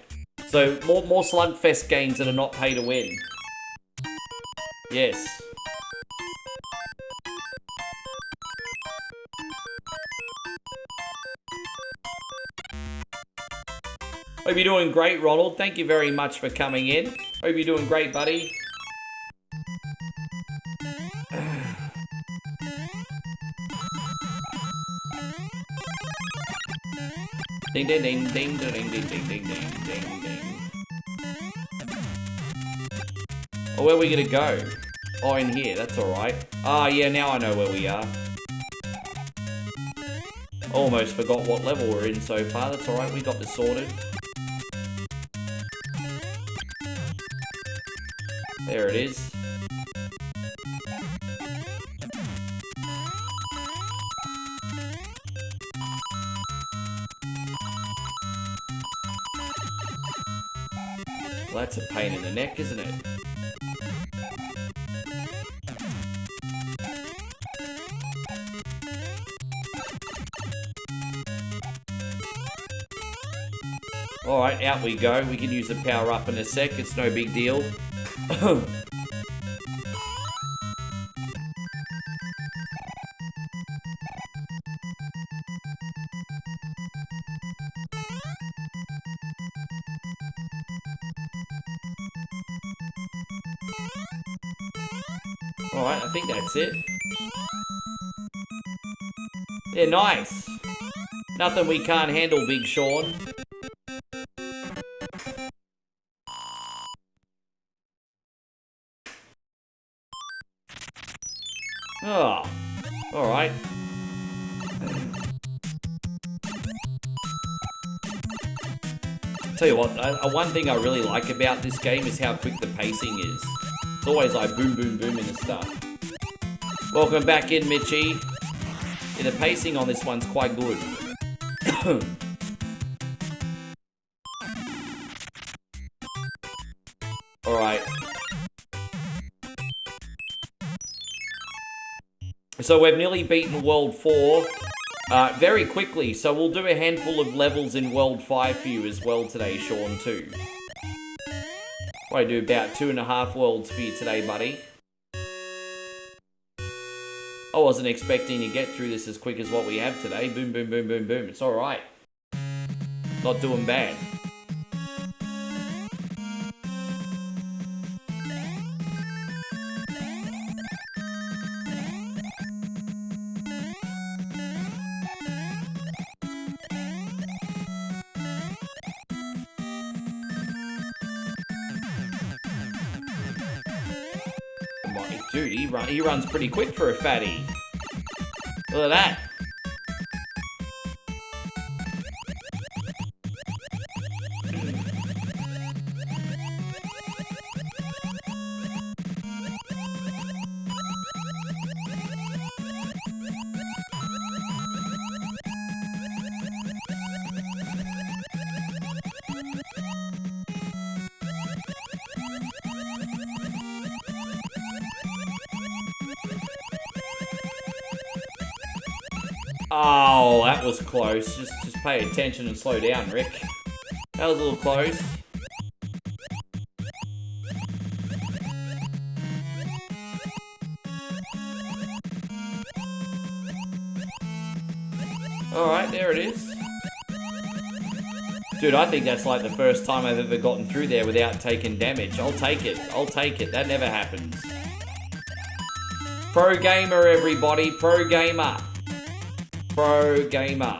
Speaker 1: So, more Slugfest games that are not pay to win. Yes. Hope you're doing great, Ronald. Thank you very much for coming in. Hope you're doing great, buddy. Ding ding ding ding ding ding ding ding ding ding ding. Oh, where are we gonna go? Oh, in here, that's alright. Ah, yeah, now I know where we are. Almost forgot what level we're in so far. That's alright, we got this sorted. There it is. Well, that's a pain in the neck, isn't it? Alright, out we go. We can use the power up in a sec. It's no big deal. Alright, I think that's it. Yeah, nice. Nothing we can't handle, Big Sean. Oh, alright. Tell you what, one thing I really like about this game is how quick the pacing is. It's always like boom, boom, boom and stuff. Welcome back in, Mitchie. Yeah, the pacing on this one's quite good. Alright. So we've nearly beaten World 4 very quickly. So we'll do a handful of levels in World 5 for you as well today, Sean, too. Probably do about 2.5 worlds for you today, buddy. I wasn't expecting to get through this as quick as what we have today. Boom, boom, boom, boom, boom. It's alright. Not doing bad. Dude, he runs pretty quick for a fatty. Look at that. Oh, that was close. Just pay attention and slow down, Rick. That was a little close. Alright, there it is. Dude, I think that's like the first time I've ever gotten through there without taking damage. I'll take it. I'll take it. That never happens. Pro gamer, everybody. Pro gamer. Pro gamer.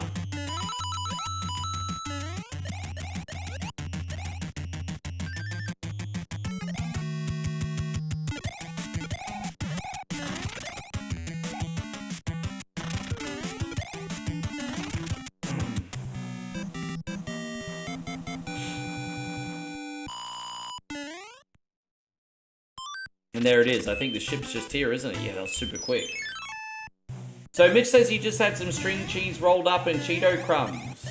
Speaker 1: And there it is. I think the ship's just here, isn't it? Yeah, that was super quick. So Mitch says he just had some string cheese rolled up and Cheeto crumbs.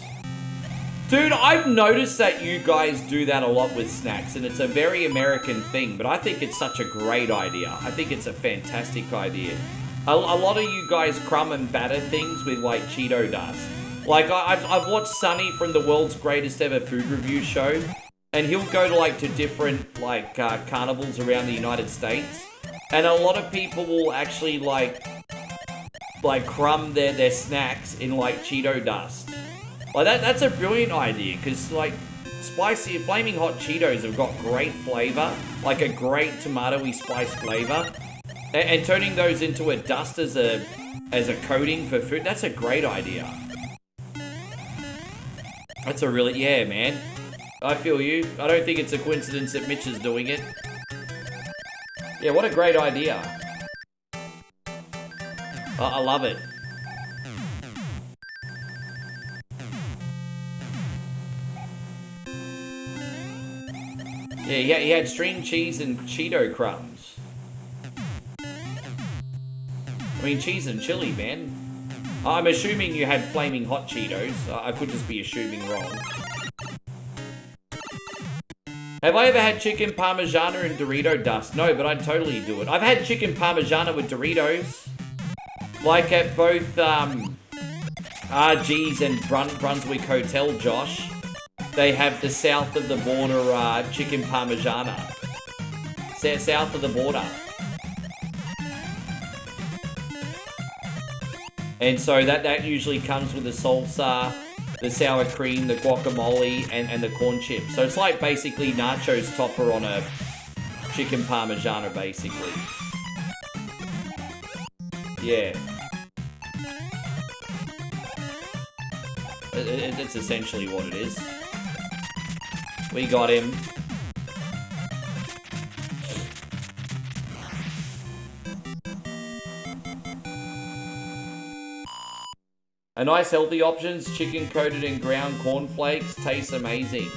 Speaker 1: Dude, I've noticed that you guys do that a lot with snacks, and it's a very American thing, but I think it's such a great idea. I think it's a fantastic idea. A lot of you guys crumb and batter things with, like, Cheeto dust. Like, I've watched Sonny from the World's Greatest Ever Food Review show, and he'll go to, like, to different, like, carnivals around the United States, and a lot of people will actually, like crumb their snacks in, like, Cheeto dust. Like, that's a brilliant idea, because, like, spicy, flaming hot Cheetos have got great flavor, like a great tomatoey spice flavor. And turning those into a dust as a coating for food, that's a great idea. That's a really, yeah, man. I feel you. I don't think it's a coincidence that Mitch is doing it. Yeah, what a great idea. I love it. Yeah, he had string cheese and Cheeto crumbs. I mean, cheese and chili, man. I'm assuming you had flaming hot Cheetos. I could just be assuming wrong. Have I ever had chicken parmigiana and Dorito dust? No, but I'd totally do it. I've had chicken parmigiana with Doritos. Like at both RG's and Brunswick Hotel, Josh. They have the south of the border chicken parmigiana. South of the border. And so that usually comes with the salsa, the sour cream, the guacamole, and the corn chips. So it's like basically nachos topper on a chicken parmigiana, basically. Yeah. It's essentially what it is. We got him. A nice healthy options, chicken coated in ground cornflakes, tastes amazing.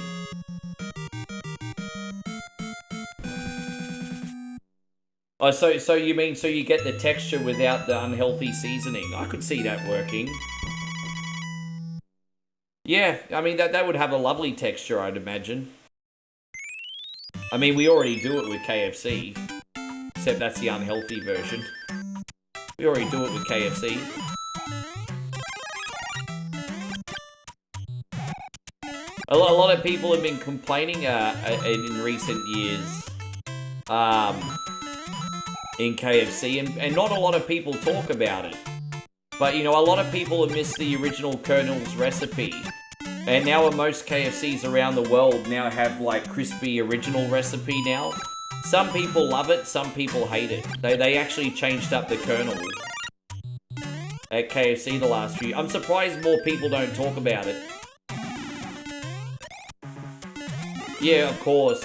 Speaker 1: Oh, so you mean so you get the texture without the unhealthy seasoning? I could see that working. Yeah, I mean that would have a lovely texture, I'd imagine. I mean, we already do it with KFC, except that's the unhealthy version. We already do it with KFC. A lot of people have been complaining in recent years in KFC, and not a lot of people talk about it. But, you know, a lot of people have missed the original Colonel's recipe. And now most KFCs around the world now have, like, crispy original recipe now. Some people love it, some people hate it. They actually changed up the Colonel at KFC the last few. I'm surprised more people don't talk about it. Yeah, of course.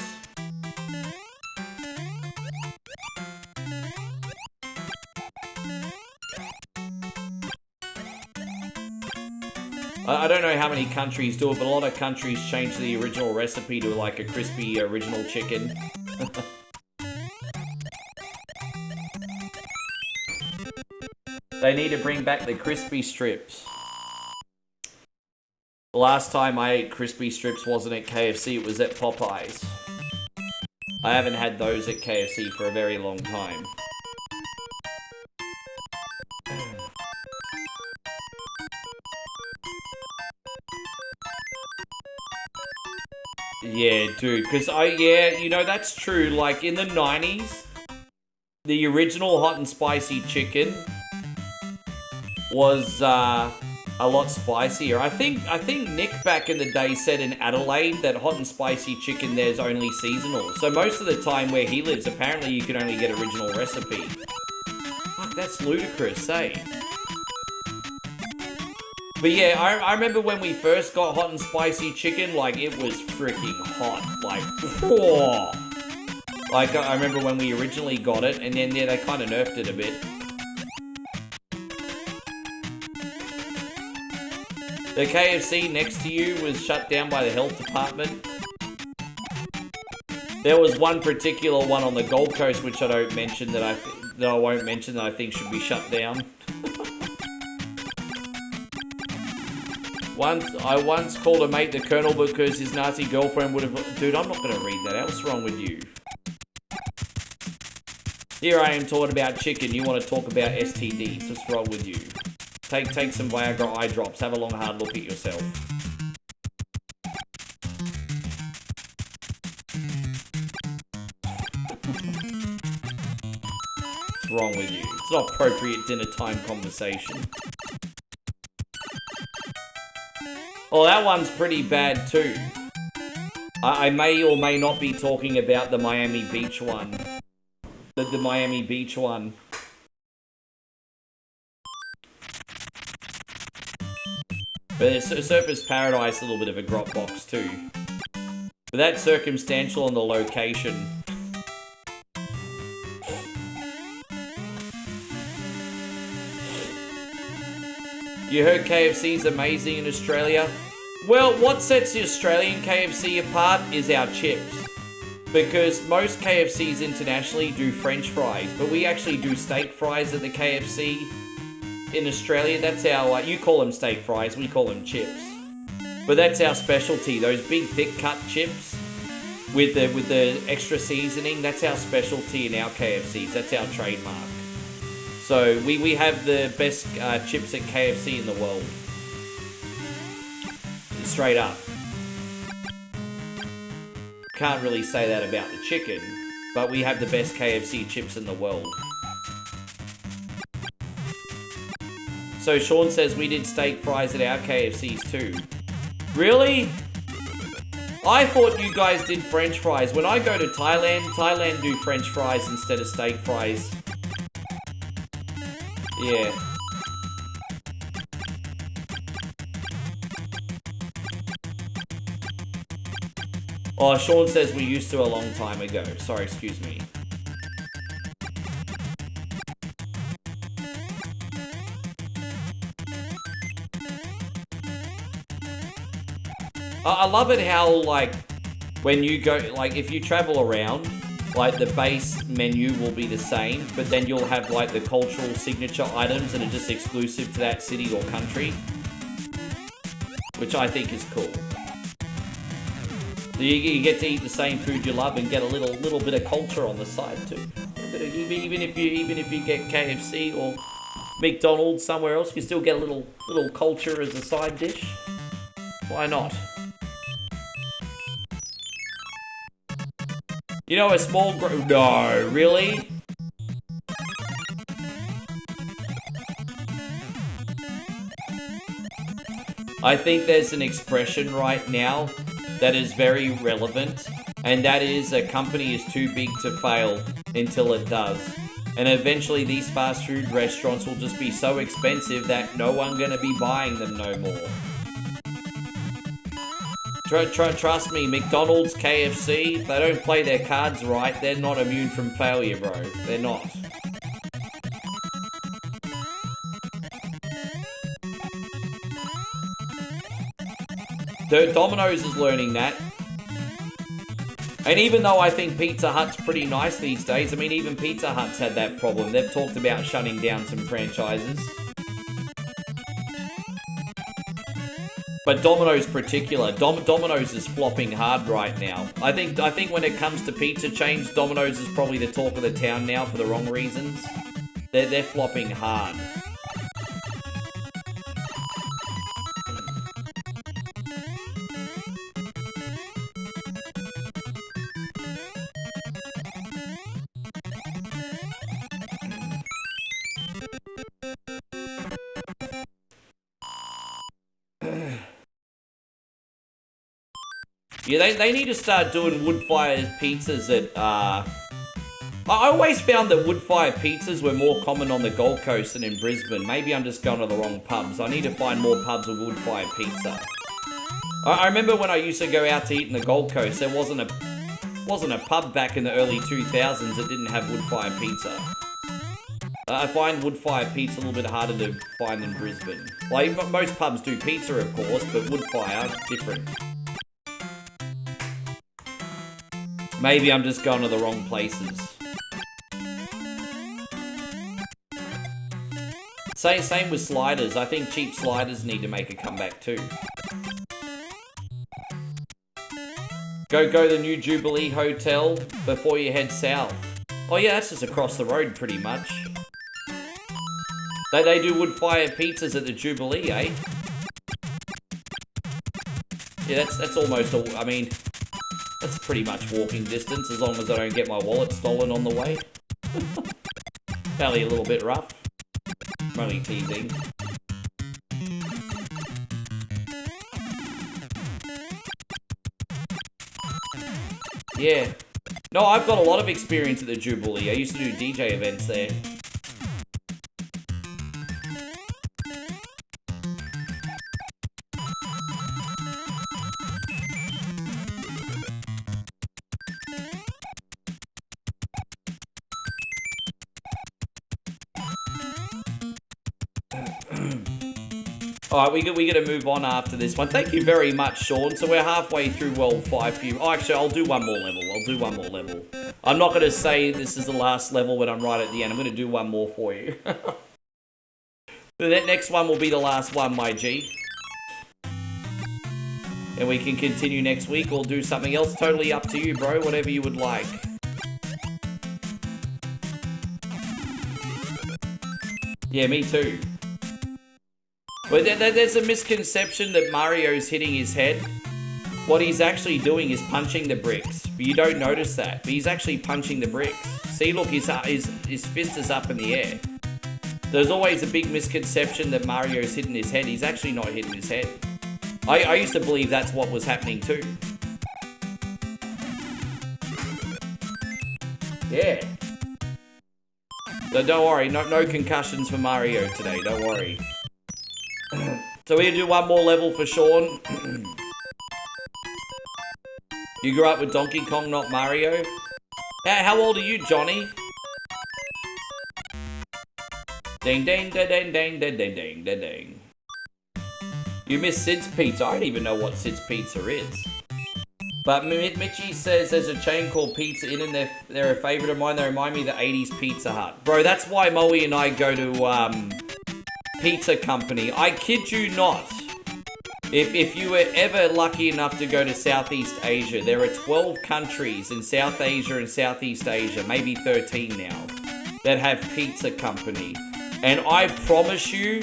Speaker 1: I don't know how many countries do it, but a lot of countries change the original recipe to like a crispy original chicken. They need to bring back the crispy strips. The last time I ate crispy strips wasn't at KFC, it was at Popeyes. I haven't had those at KFC for a very long time. Yeah, dude, because yeah, you know, that's true. Like, in the 90s, the original hot and spicy chicken was a lot spicier. I think Nick back in the day said in Adelaide that hot and spicy chicken there's only seasonal. So most of the time where he lives, apparently you can only get original recipe. Fuck, that's ludicrous, eh? But yeah, I remember when we first got hot and spicy chicken, like, it was freaking hot. Like, whoa! Like, I remember when we originally got it, and then, yeah, they kind of nerfed it a bit. The KFC next to you was shut down by the health department. There was one particular one on the Gold Coast, which I don't mention, that I won't mention, that I think should be shut down. I once called a mate the Colonel because his Nazi girlfriend would have... Dude, I'm not going to read that out. What's wrong with you? Here I am talking about chicken. You want to talk about STDs. What's wrong with you? Take some Viagra eye drops. Have a long, hard look at yourself. What's wrong with you? It's not appropriate dinner time conversation. Oh, that one's pretty bad too. I may or may not be talking about the Miami Beach one. The Miami Beach one. But Surfer's Paradise, a little bit of a drop box too. But that's circumstantial on the location. You heard KFC's amazing in Australia? Well, what sets the Australian KFC apart is our chips. Because most KFCs internationally do French fries, but we actually do steak fries at the KFC in Australia. That's our, you call them steak fries, we call them chips. But that's our specialty, those big thick cut chips with the extra seasoning, that's our specialty in our KFCs, that's our trademark. So we have the best chips at KFC in the world. Straight up. Can't really say that about the chicken, but we have the best KFC chips in the world. So Sean says we did steak fries at our KFCs too. Really? I thought you guys did French fries. When I go to Thailand do French fries instead of steak fries. Yeah. Oh, Sean says we used to a long time ago. Sorry, excuse me. I love it how, like, when you go, like, if you travel around, like, the base menu will be the same, but then you'll have, like, the cultural signature items that are just exclusive to that city or country. Which I think is cool. So you get to eat the same food you love and get a little bit of culture on the side too. Even if you get KFC or McDonald's somewhere else, you still get a little culture as a side dish. Why not? You know, a small no, really? I think there's an expression right now that is very relevant, and that is a company is too big to fail until it does. And eventually these fast food restaurants will just be so expensive that no one's gonna be buying them no more. Trust me, McDonald's, KFC, if they don't play their cards right, they're not immune from failure, bro. They're not. Domino's is learning that. And even though I think Pizza Hut's pretty nice these days, I mean, even Pizza Hut's had that problem. They've talked about shutting down some franchises. But Domino's particular, Domino's is flopping hard right now. I think when it comes to pizza chains, Domino's is probably the talk of the town now for the wrong reasons. They're flopping hard. Yeah, they need to start doing wood-fired pizzas at, I always found that wood-fired pizzas were more common on the Gold Coast than in Brisbane. Maybe I'm just going to the wrong pubs. I need to find more pubs with wood-fired pizza. I remember when I used to go out to eat in the Gold Coast, there wasn't a pub back in the early 2000s that didn't have wood-fired pizza. I find wood-fired pizza a little bit harder to find than Brisbane. Like, most pubs do pizza, of course, but wood-fire, different. Maybe I'm just going to the wrong places. Same with sliders. I think cheap sliders need to make a comeback too. Go the new Jubilee Hotel before you head south. Oh yeah, that's just across the road pretty much. They do wood-fired pizzas at the Jubilee, eh? Yeah, that's almost all, I mean, that's pretty much walking distance as long as I don't get my wallet stolen on the way. Probably a little bit rough. I'm only teasing. Yeah. No, I've got a lot of experience at the Jubilee. I used to do DJ events there. Alright, we got to move on after this one. Thank you very much, Sean. So we're halfway through World 5 for you. Oh, actually, I'll do one more level. I'm not going to say this is the last level when I'm right at the end. I'm going to do one more for you. The next one will be the last one, my G. And we can continue next week or do something else. Totally up to you, bro. Whatever you would like. Yeah, me too. But there's a misconception that Mario's hitting his head. What he's actually doing is punching the bricks. But you don't notice that. But he's actually punching the bricks. See, look, his fist is up in the air. There's always a big misconception that Mario's hitting his head. He's actually not hitting his head. I used to believe that's what was happening too. Yeah. So don't worry, no concussions for Mario today, don't worry. So we're gonna do one more level for Sean. You grew up with Donkey Kong, not Mario? How old are you, Johnny? Ding ding ding ding ding ding ding ding ding. You miss Sid's Pizza. I don't even know what Sid's Pizza is. But Mitchie says there's a chain called Pizza Inn and they're a favourite of mine. They remind me of the 80s Pizza Hut. Bro, that's why Moe and I go to Pizza Company. I kid you not. If you were ever lucky enough to go to Southeast Asia, there are 12 countries in South Asia and Southeast Asia, maybe 13 now, that have Pizza Company. And I promise you,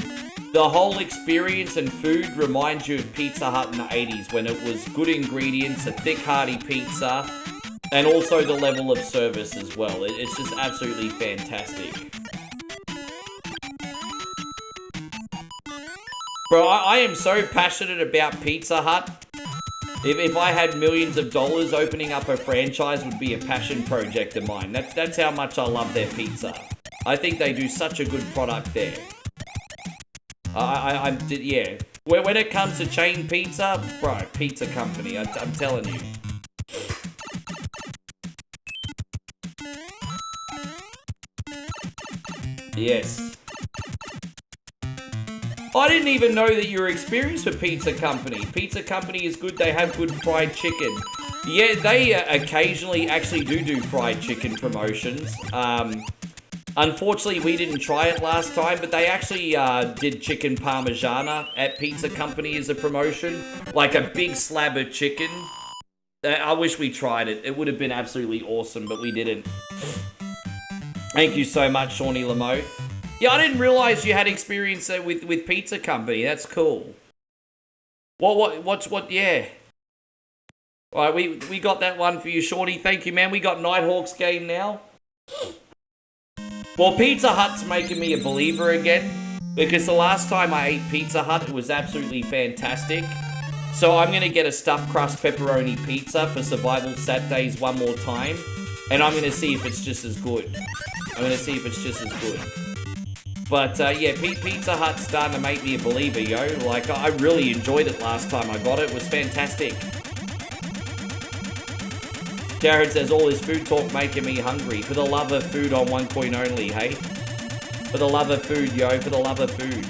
Speaker 1: the whole experience and food reminds you of Pizza Hut in the 80s when it was good ingredients, a thick, hearty pizza, and also the level of service as well. It's just absolutely fantastic. Bro, I am so passionate about Pizza Hut. If I had millions of dollars, opening up a franchise would be a passion project of mine. That's how much I love their pizza. I think they do such a good product there. Yeah. When it comes to chain pizza, bro, Pizza Company, I'm telling you. Yes. I didn't even know that you were experienced with Pizza Company. Pizza Company is good. They have good fried chicken. Yeah, they occasionally actually do fried chicken promotions. Unfortunately, we didn't try it last time, but they actually did chicken parmigiana at Pizza Company as a promotion. Like a big slab of chicken. I wish we tried it. It would have been absolutely awesome, but we didn't. Thank you so much, Shawnee Lamotte. Yeah, I didn't realize you had experience with Pizza Company. That's cool. What, yeah. Alright, we got that one for you, Shawnee. Thank you, man. We got Nighthawks game now. Well, Pizza Hut's making me a believer again, because the last time I ate Pizza Hut, it was absolutely fantastic. So I'm going to get a stuffed crust pepperoni pizza for Survival Saturdays one more time, and I'm going to see if it's just as good. But yeah, Pizza Hut's starting to make me a believer, yo. Like, I really enjoyed it last time I got it. It was fantastic. Jared says, all this food talk making me hungry. For the love of food on one coin only, hey? For the love of food, yo. For the love of food.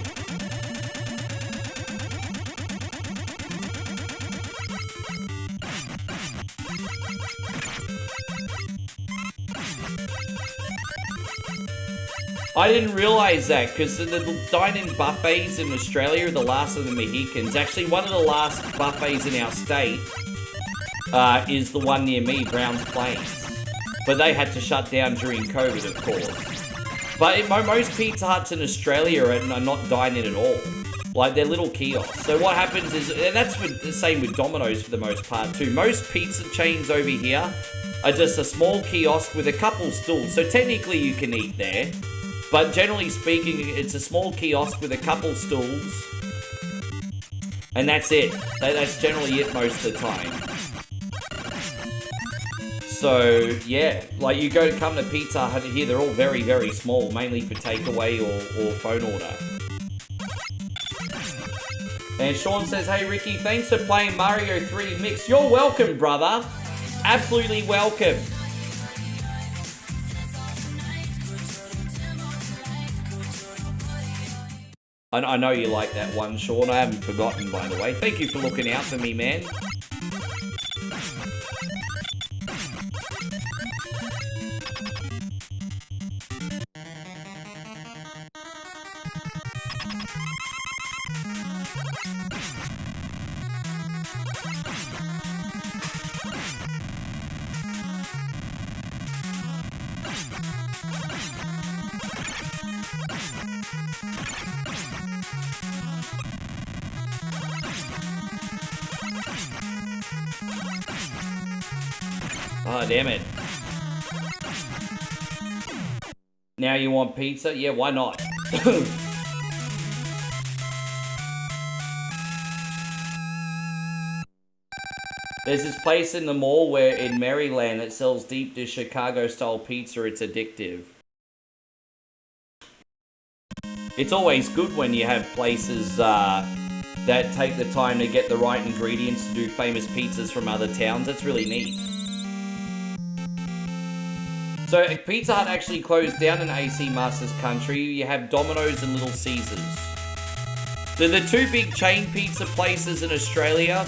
Speaker 1: I didn't realize that, because the dine-in buffets in Australia are the last of the Mohicans. Actually, one of the last buffets in our state is the one near me, Browns Plains. But they had to shut down during COVID, of course. But most Pizza Huts in Australia are not dine-in at all. Like, they're little kiosks. So what happens is, and that's the same with Domino's for the most part too. Most pizza chains over here are just a small kiosk with a couple stools. So technically you can eat there. But generally speaking, it's a small kiosk with a couple stools. And that's it. That's generally it most of the time. So, yeah, like you come to Pizza Hut here, they're all very, very small, mainly for takeaway or phone order. And Sean says, hey Ricky, thanks for playing Mario 3D Mix. You're welcome, brother. Absolutely welcome. I know you like that one, Sean. I haven't forgotten, by the way. Thank you for looking out for me, man. Oh, damn it. Now you want pizza? Yeah, why not? There's this place in the mall in Maryland that sells deep dish Chicago-style pizza. It's addictive. It's always good when you have places that take the time to get the right ingredients to do famous pizzas from other towns. That's really neat. So Pizza Hut actually closed down in AC Masters country. You have Domino's and Little Caesars. The two big chain pizza places in Australia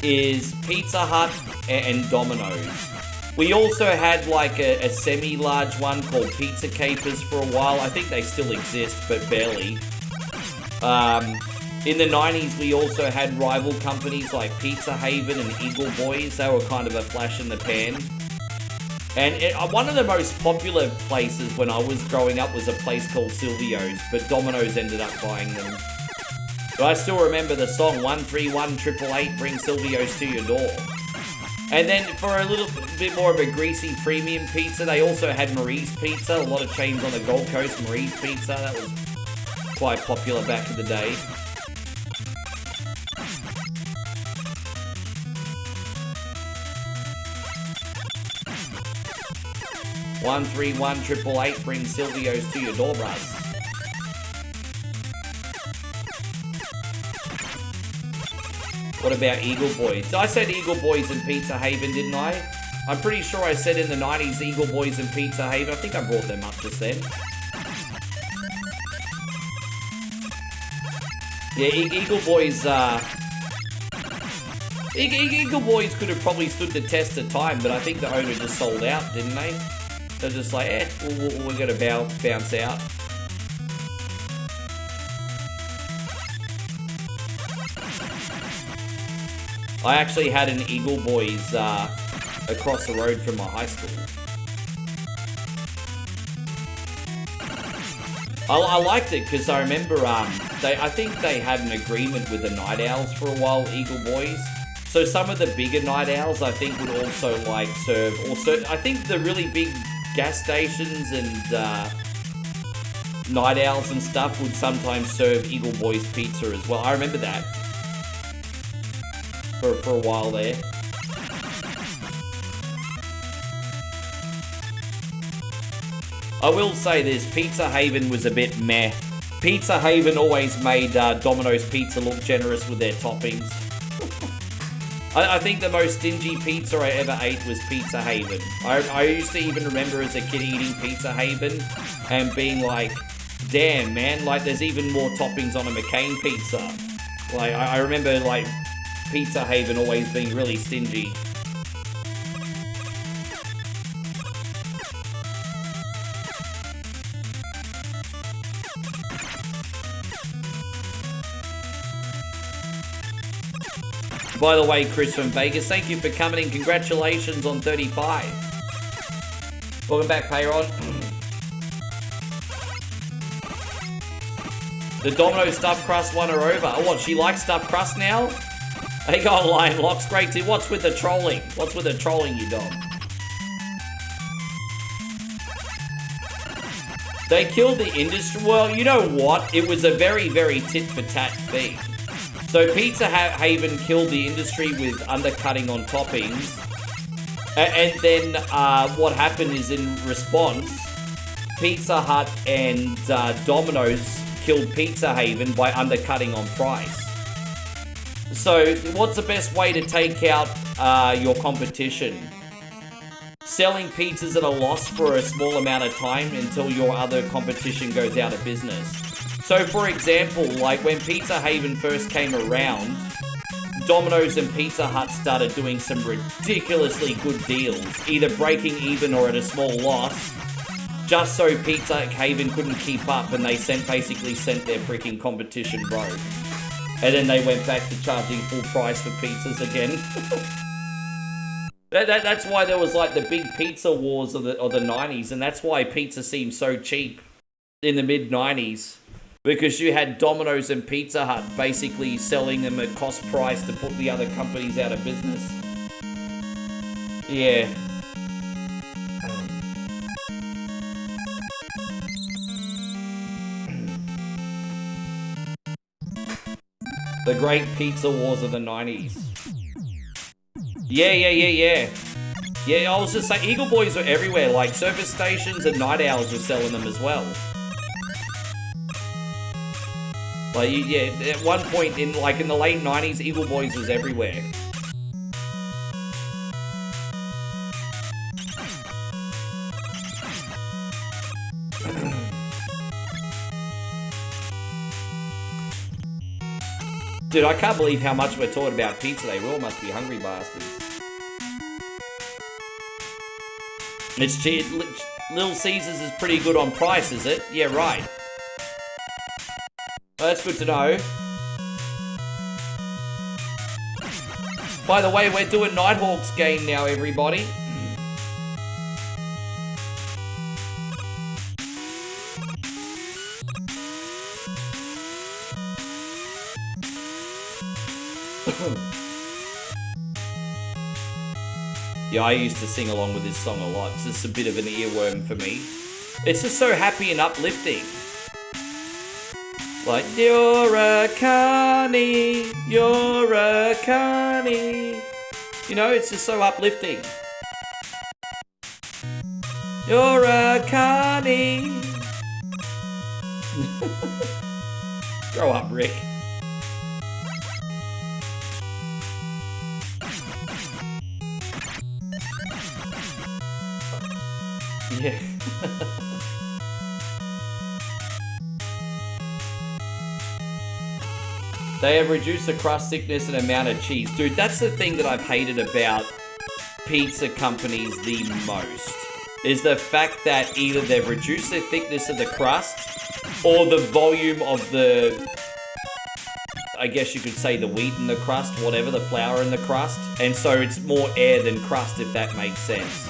Speaker 1: is Pizza Hut and Domino's. We also had like a semi-large one called Pizza Capers for a while. I think they still exist, but barely. In the 90s, we also had rival companies like Pizza Haven and Eagle Boys. They were kind of a flash in the pan. And one of the most popular places when I was growing up was a place called Silvio's, but Domino's ended up buying them. But I still remember the song 131-888, bring Silvio's to your door. And then for a little bit more of a greasy premium pizza, they also had Marie's Pizza. A lot of chains on the Gold Coast, Marie's Pizza. That was quite popular back in the day. One 131-888, bring Silvio's to your door, bruh. What about Eagle Boys? I said Eagle Boys and Pizza Haven, didn't I? I'm pretty sure I said in the 90s Eagle Boys and Pizza Haven. I think I brought them up just then. Yeah, Eagle Boys, Eagle Boys could have probably stood the test of time, but I think the owner just sold out, didn't they? They're just like, we're gonna bounce out. I actually had an Eagle Boys across the road from my high school. I liked it because I remember I think they had an agreement with the Night Owls for a while, Eagle Boys. So some of the bigger Night Owls I think would also like serve, I think the really big gas stations and Night Owls and stuff would sometimes serve Eagle Boys pizza as well. I remember that for a while there. I will say this, Pizza Haven was a bit meh. Pizza Haven always made Domino's Pizza look generous with their toppings. I think the most stingy pizza I ever ate was Pizza Haven. I used to even remember as a kid eating Pizza Haven and being like, damn man, like there's even more toppings on a McCain pizza. Like I remember like Pizza Haven always being really stingy. By the way, Chris from Vegas, thank you for coming in. Congratulations on 35. Welcome back, Payron. The Domino stuffed crust won her over. Oh, what, she likes stuffed crust now? Hey, go online, Locks. Great too. What's with the trolling? What's with the trolling, you dog? They killed the industry. Well, you know what? It was a very, very tit-for-tat thing. So Pizza Haven killed the industry with undercutting on toppings. And then what happened is, in response, Pizza Hut and Domino's killed Pizza Haven by undercutting on price. So what's the best way to take out your competition? Selling pizzas at a loss for a small amount of time until your other competition goes out of business. So for example, like when Pizza Haven first came around, Domino's and Pizza Hut started doing some ridiculously good deals, either breaking even or at a small loss, just so Pizza Haven couldn't keep up, and they basically sent their freaking competition broke. And then they went back to charging full price for pizzas again. That's why there was like the big pizza wars of the 90s, and that's why pizza seemed so cheap in the mid-90s. Because you had Domino's and Pizza Hut basically selling them at cost price to put the other companies out of business. Yeah. The great pizza wars of the 90s. Yeah. Yeah, I was just saying, Eagle Boys were everywhere. Like, service stations and night owls were selling them as well. Like, yeah, at one point in the late 90s, Eagle Boys was everywhere. Dude, I can't believe how much we're talking about pizza today. We all must be hungry bastards. It's cheap. Little Caesars is pretty good on price, is it? Yeah, right. Well, that's good to know. By the way, we're doing Nighthawk's game now, everybody. Yeah, I used to sing along with this song a lot. It's just a bit of an earworm for me. It's just so happy and uplifting. Like, you're a carny, you're a carny. You know, it's just so uplifting. You're a carny. Grow up, Rick. Yeah. They have reduced the crust thickness and amount of cheese. Dude, that's the thing that I've hated about pizza companies the most. Is the fact that either they've reduced the thickness of the crust or the volume of the, I guess you could say, the wheat in the crust, whatever, the flour in the crust. And so it's more air than crust, if that makes sense.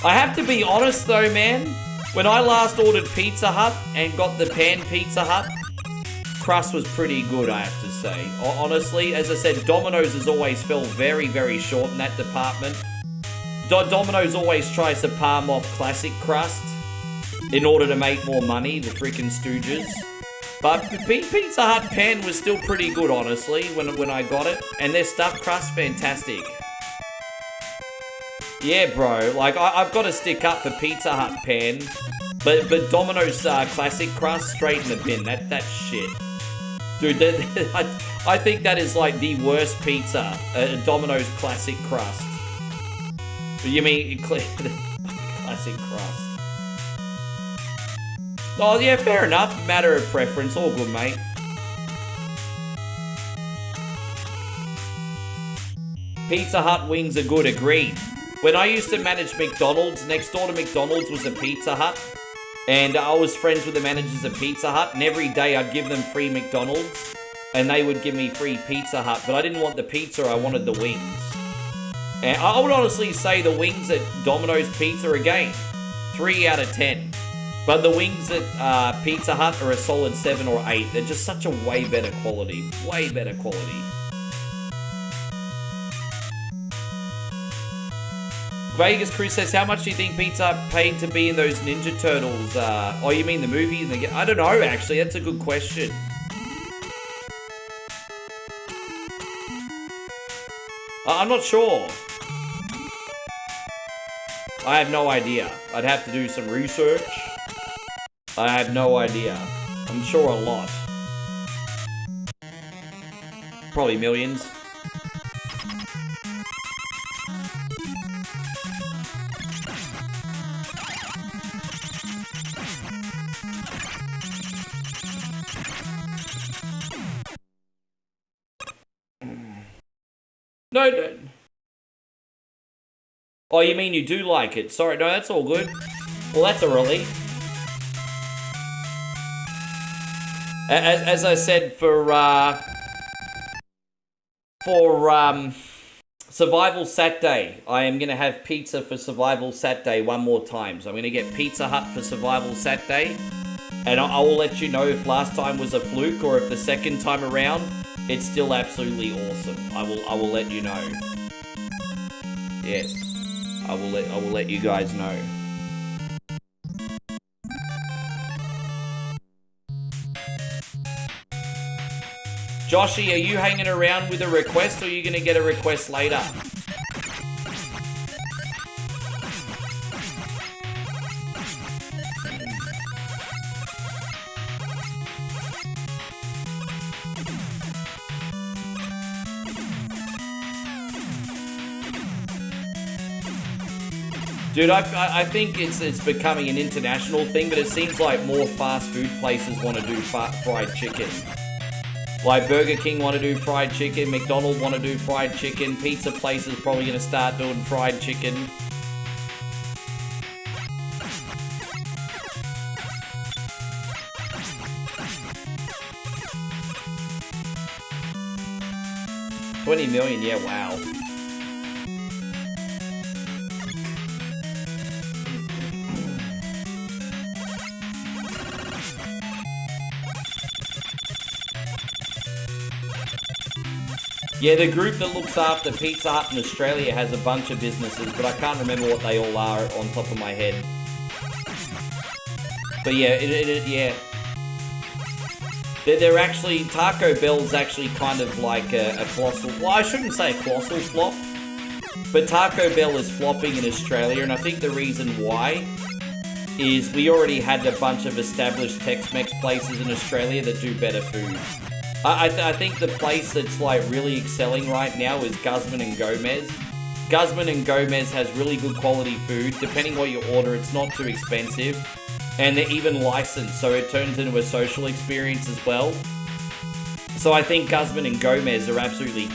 Speaker 1: I have to be honest though, man. When I last ordered Pizza Hut and got the pan Pizza Hut, crust was pretty good, I have to say. Honestly, as I said, Domino's has always fell very, very short in that department. Domino's always tries to palm off classic crust in order to make more money, the freaking stooges. But Pizza Hut pan was still pretty good, honestly, when I got it. And their stuffed crust, fantastic. Yeah, bro, like, I've got to stick up for Pizza Hut pan. But Domino's classic crust, straight in the bin. That's shit. Dude, I think that is like the worst pizza, Domino's classic crust. You mean classic crust? Oh yeah, fair enough. Matter of preference. All good, mate. Pizza Hut wings are good. Agreed. When I used to manage McDonald's, next door to McDonald's was a Pizza Hut. And I was friends with the managers of Pizza Hut, and every day I'd give them free McDonald's, and they would give me free Pizza Hut, but I didn't want the pizza, I wanted the wings. And I would honestly say the wings at Domino's Pizza, again, 3 out of 10. But the wings at Pizza Hut are a solid 7 or 8. They're just such a way better quality. Way better quality. Vegas Crew says, how much do you think Pizza Hut paid to be in those Ninja Turtles? Oh, you mean the movie? I don't know, actually. That's a good question. I'm not sure. I have no idea. I'd have to do some research. I have no idea. I'm sure a lot. Probably millions. No. Oh, you mean you do like it? Sorry, no, that's all good. Well, that's a relief. As I said, for Survival Saturday, I am going to have pizza for Survival Saturday one more time. So I'm going to get Pizza Hut for Survival Saturday. And I will let you know if last time was a fluke or if the second time around, it's still absolutely awesome. I will let you know. Yes. I will let you guys know. Joshy, are you hanging around with a request or are you going to get a request later? Dude, I think it's becoming an international thing, but it seems like more fast food places want to do fried chicken. Like Burger King want to do fried chicken, McDonald's want to do fried chicken, pizza places probably going to start doing fried chicken. $20 million, yeah, wow. Yeah, the group that looks after Pizza Hut in Australia has a bunch of businesses, but I can't remember what they all are on top of my head. But yeah, yeah. They're actually, Taco Bell's actually kind of like a colossal, well, I shouldn't say a colossal flop, but Taco Bell is flopping in Australia, and I think the reason why is we already had a bunch of established Tex-Mex places in Australia that do better food. I think the place that's like really excelling right now is Guzman and Gomez. Guzman and Gomez has really good quality food. Depending what you order, it's not too expensive. And they're even licensed, so it turns into a social experience as well. So I think Guzman and Gomez are absolutely...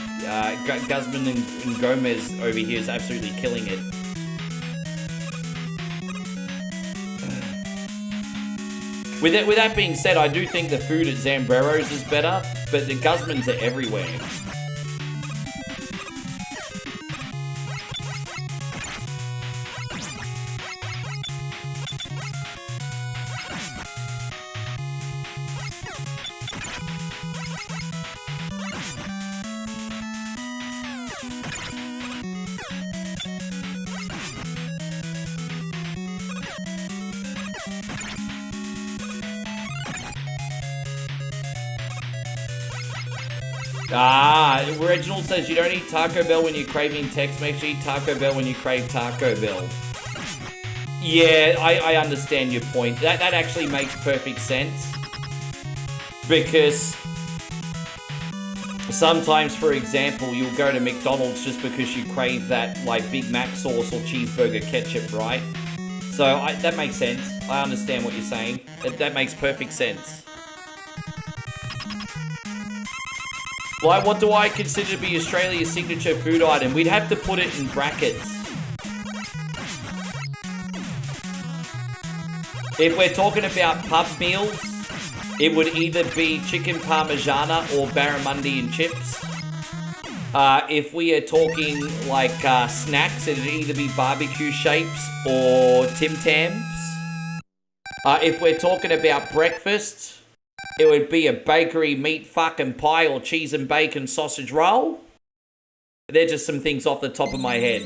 Speaker 1: Guzman and Gomez over here is absolutely killing it. With that being said, I do think the food at Zambrero's is better, but the Guzmans are everywhere. Reginald says you don't eat Taco Bell when you're craving Tex-Mex, you eat Taco Bell when you crave Taco Bell. Yeah, I understand your point. That actually makes perfect sense. Because sometimes, for example, you'll go to McDonald's just because you crave that like Big Mac sauce or cheeseburger ketchup, right? So that makes sense. I understand what you're saying. That makes perfect sense. Like, what do I consider to be Australia's signature food item? We'd have to put it in brackets. If we're talking about pub meals, it would either be chicken parmigiana or barramundi and chips. If we are talking like snacks, it'd either be barbecue shapes or Tim Tams. If we're talking about breakfast, it would be a bakery meat fucking pie or cheese and bacon sausage roll. They're just some things off the top of my head.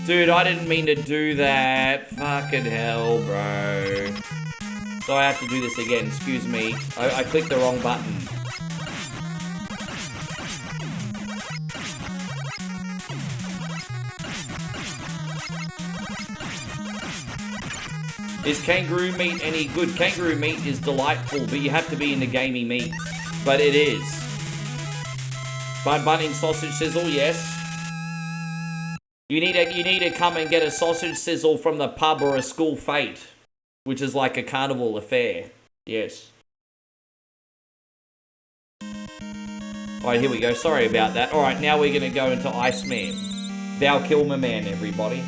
Speaker 1: Dude, I didn't mean to do that. Fucking hell, bro. So I have to do this again. Excuse me. I clicked the wrong button. Is kangaroo meat any good? Kangaroo meat is delightful, but you have to be into gamey meat. But it is. Bunting sausage sizzle, yes. You need to come and get a sausage sizzle from the pub or a school fete, which is like a carnival affair. Yes. Alright, here we go. Sorry about that. Alright, now we're going to go into Iceman. Thou kill my man, everybody.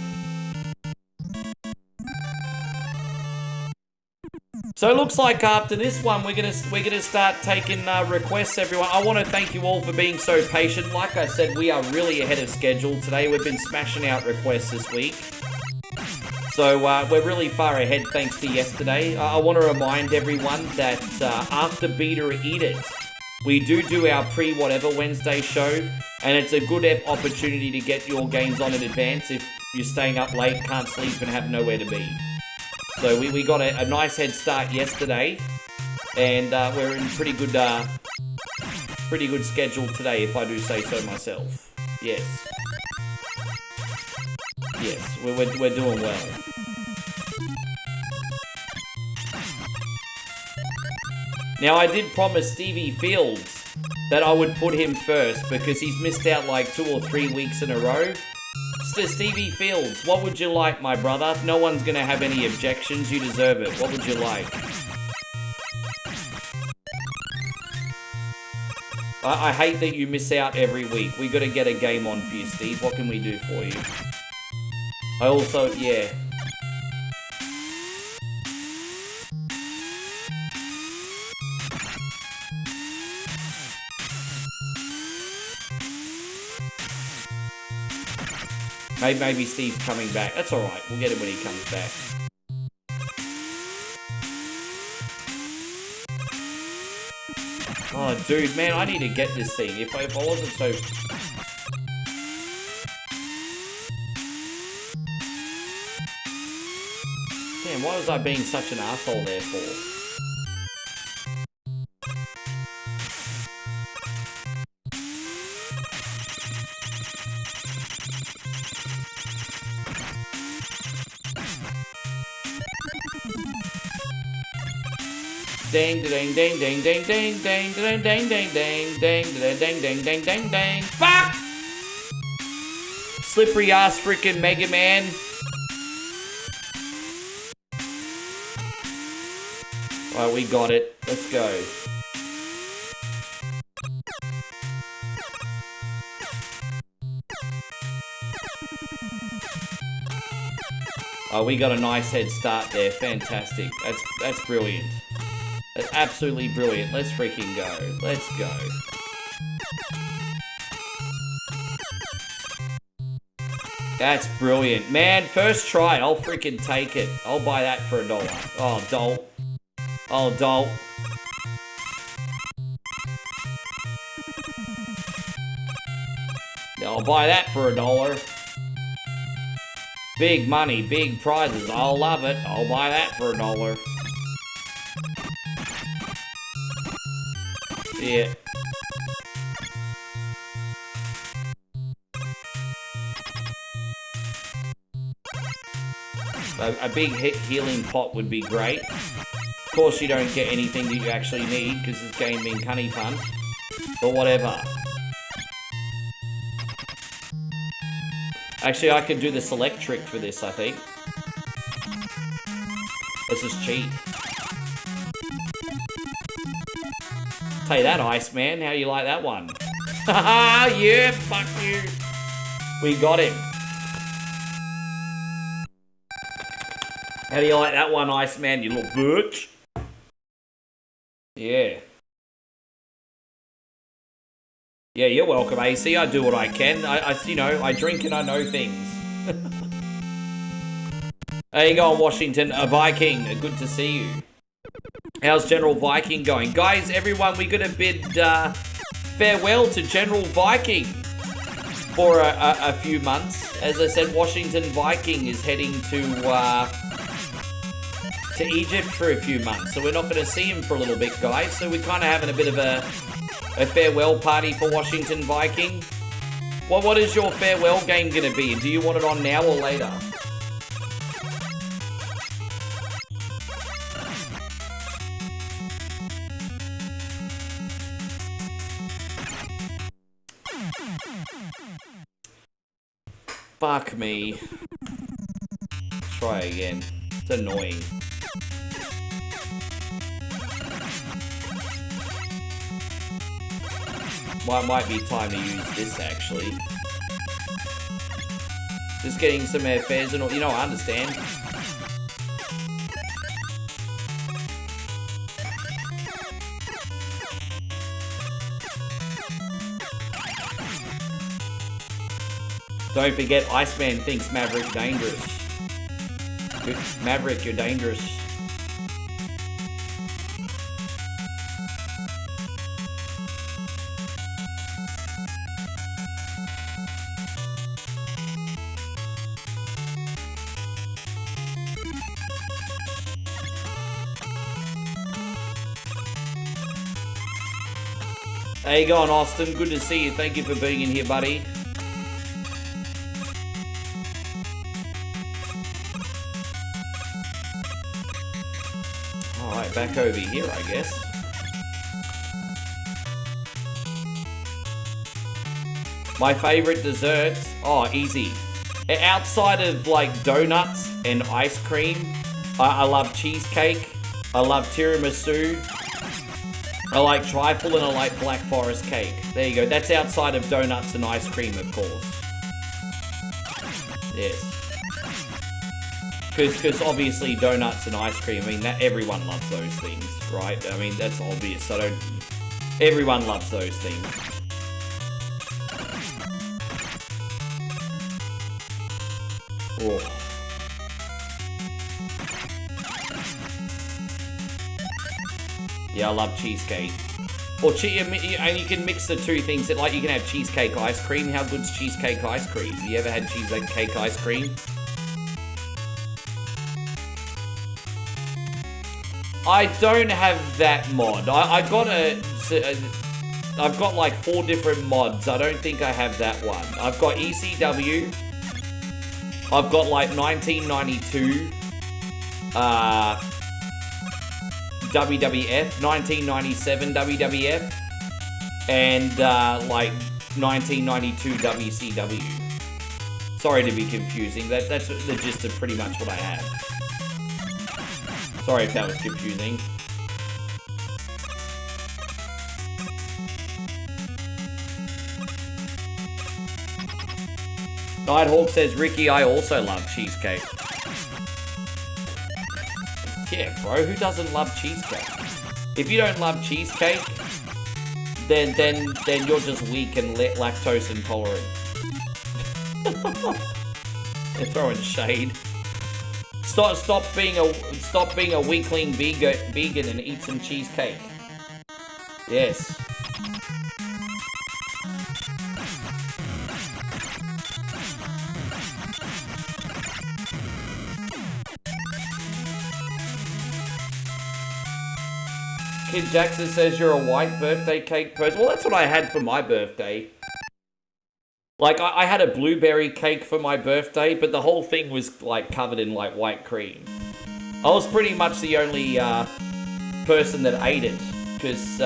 Speaker 1: So it looks like after this one, we're gonna start taking requests, everyone. I want to thank you all for being so patient. Like I said, we are really ahead of schedule today. We've been smashing out requests this week. So we're really far ahead thanks to yesterday. I want to remind everyone that after Beat or Eat It, we do our pre-whatever Wednesday show, and it's a good opportunity to get your games on in advance if you're staying up late, can't sleep, and have nowhere to be. So we got a nice head start yesterday, and we're in pretty good schedule today, if I do say so myself. Yes. Yes, we're doing well. Now, I did promise Stevie Fields that I would put him first because he's missed out like 2 or 3 weeks in a row. Stevie Fields, what would you like, my brother? No one's going to have any objections. You deserve it. What would you like? I hate that you miss out every week. We got to get a game on for you, Steve. What can we do for you? I also, yeah. Maybe Steve's coming back. That's alright. We'll get him when he comes back. Oh, dude, man, I need to get this thing. If I wasn't so... Damn, why was I being such an asshole there for? Ding ding ding ding ding ding ding ding ding ding ding ding ding ding ding ding ding. Fuck! Slippery ass freaking Mega Man. Alright, we got it. Let's go. Oh, we got a nice head start there. Fantastic. That's brilliant. That's absolutely brilliant. Let's freaking go. Let's go. That's brilliant. Man, first try. I'll freaking take it. I'll buy that for $1. Oh, dolt. Oh, dolt. I'll buy that for $1. Big money, big prizes. I'll love it. I'll buy that for $1. Yeah. A big healing pot would be great. Of course, you don't get anything that you actually need because this game being cunny fun. But whatever. Actually, I could do the select trick for this, I think. Let's just cheat. Tell you that, Iceman. How do you like that one? Haha, yeah, fuck you. We got him. How do you like that one, Iceman, you little bitch? Yeah. Yeah, you're welcome, AC. I do what I can. I drink and I know things. There you go, Washington. A Viking. Good to see you. How's General Viking going? Guys, everyone, we got to bid farewell to General Viking for a few months. As I said, Washington Viking is heading to Egypt for a few months. So we're not going to see him for a little bit, guys. So we're kind of having a bit of a farewell party for Washington Viking. Well, what is your farewell game going to be? Do you want it on now or later? Fuck me. Let's try again. It's annoying. Might be time to use this, actually. Just getting some airfares and all. You know, I understand. Don't forget, Iceman thinks Maverick dangerous. Maverick, you're dangerous. How you going, Austin? Good to see you. Thank you for being in here, buddy. Alright, back over here, I guess. My favorite desserts? Oh, easy. Outside of, like, donuts and ice cream, I love cheesecake. I love tiramisu. I like trifle and I like black forest cake. There you go. That's outside of donuts and ice cream, of course. Yes. Because obviously donuts and ice cream, I mean, that everyone loves those things, right? I mean, that's obvious. Everyone loves those things. Oh. Yeah, I love cheesecake. Or and you can mix the two things. Like, you can have cheesecake ice cream. How good's cheesecake ice cream? You ever had cheesecake ice cream? I don't have that mod. I've got like 4 different mods. I don't think I have that one. I've got ECW. I've got like 1992. WWF, 1997 WWF, and like 1992 WCW. Sorry to be confusing. That's the gist of pretty much what I have. Sorry if that was confusing. Nighthawk says, Ricky, I also love cheesecake. Yeah, bro, who doesn't love cheesecake? If you don't love cheesecake, then you're just weak and lactose intolerant. They're throwing shade. Stop being a weakling vegan and eat some cheesecake. Yes. Kid Jackson says you're a white birthday cake person. Well, that's what I had for my birthday. Like, I had a blueberry cake for my birthday, but the whole thing was, like, covered in, like, white cream. I was pretty much the only person that ate it, because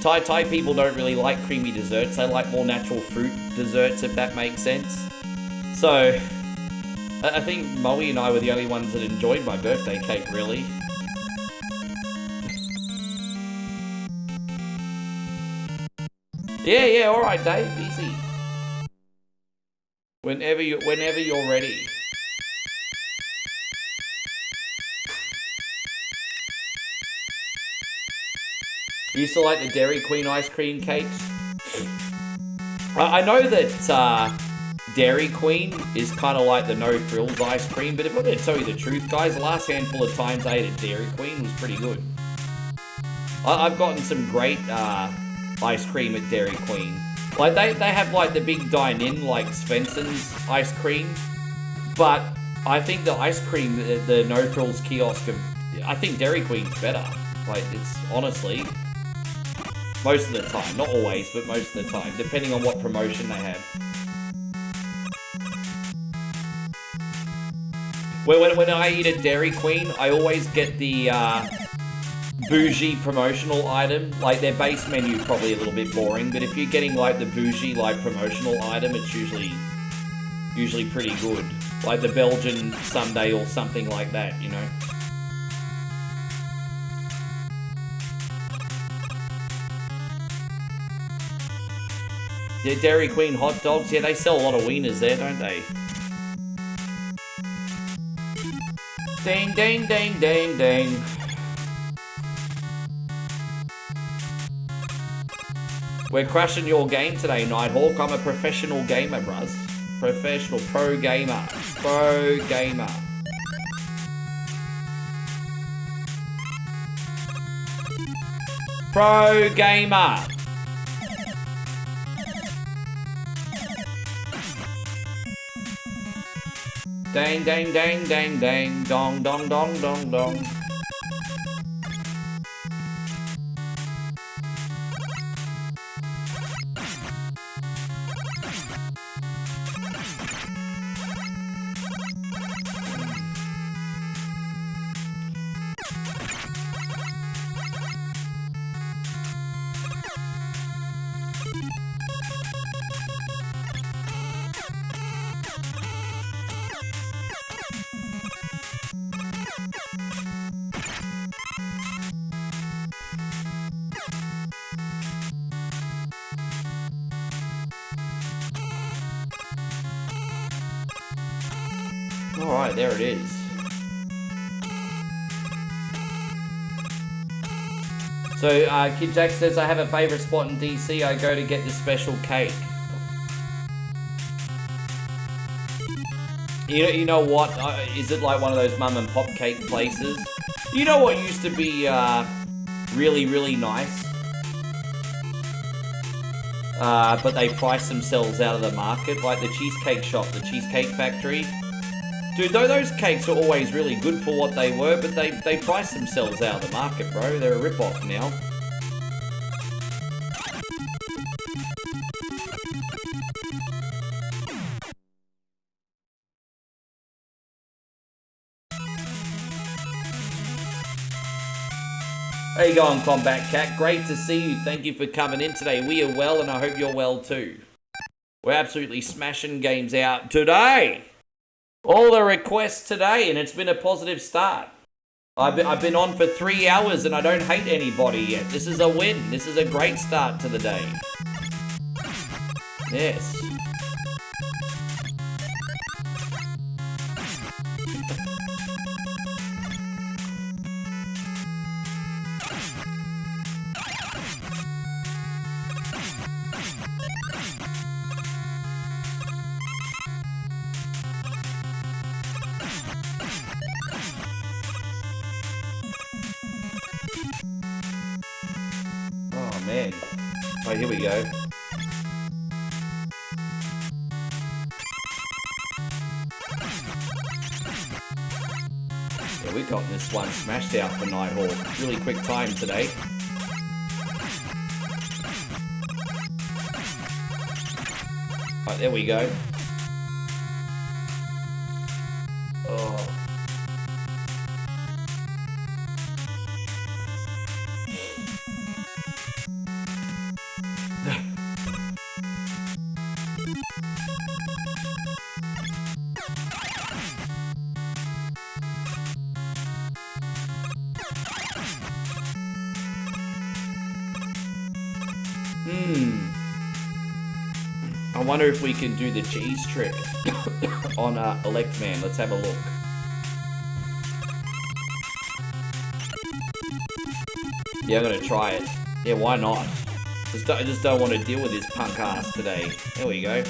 Speaker 1: Thai people don't really like creamy desserts. They like more natural fruit desserts, if that makes sense. So, I think Moe and I were the only ones that enjoyed my birthday cake, really. Yeah, alright, Dave, easy. Whenever you're ready. You used to like the Dairy Queen ice cream cakes? I know that Dairy Queen is kind of like the no frills ice cream, but if I'm going to tell you the truth, guys, the last handful of times I ate a Dairy Queen was pretty good. I've gotten some great ice cream at Dairy Queen. Like, they have, like, the big dine-in, like Svensson's ice cream. But I think the ice cream, the no-frills kiosk, I think Dairy Queen's better. Like, it's honestly, most of the time. Not always, but most of the time. Depending on what promotion they have. When I eat at Dairy Queen, I always get the bougie promotional item. Like, their base menu is probably a little bit boring, but if you're getting like the bougie like promotional item, it's usually usually pretty good. Like the Belgian Sunday or something like that, you know. Yeah, Dairy Queen hot dogs. Yeah, they sell a lot of wieners there, don't they? Ding, ding, ding, ding, ding. We're crushing your game today, Nighthawk. I'm a professional gamer, bruz. Professional, pro gamer. Pro gamer. Pro gamer. Dang, dang, dang, dang, dang. Dong, dong, dong, dong, dong. Alright, there it is. So, Kid Jack says, I have a favourite spot in DC. I go to get this special cake. You know what? Is it like one of those mum and pop cake places? You know what used to be really, really nice? But they price themselves out of the market, like the Cheesecake Shop, the Cheesecake Factory. Dude, those cakes are always really good for what they were, but they price themselves out of the market, bro. They're a rip-off now. How you going, Combat Cat? Great to see you. Thank you for coming in today. We are well, and I hope you're well too. We're absolutely smashing games out today. All the requests today, and it's been a positive start. I've been on for 3 hours, and I don't hate anybody yet. This is a win. This is a great start to the day. Yes. Man. Oh, here we go. Yeah, we got this one smashed out for Nighthawk. Really quick time today. Right, there we go. Oh. I wonder if we can do the cheese trick on Elect Man. Let's have a look. Yeah, I'm gonna try it. Yeah, why not? I just don't want to deal with this punk ass today. There we go.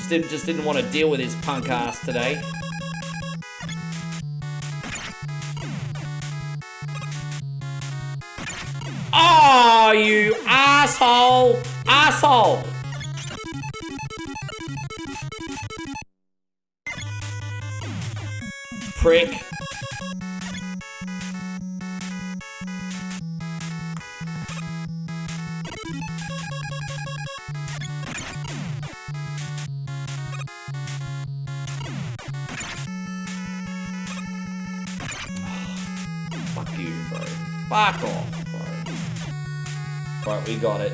Speaker 1: Just didn't want to deal with this punk ass today. Oh, you asshole! Asshole! Prick. Fuck you, bro. Fuck off, bro. Right, we got it.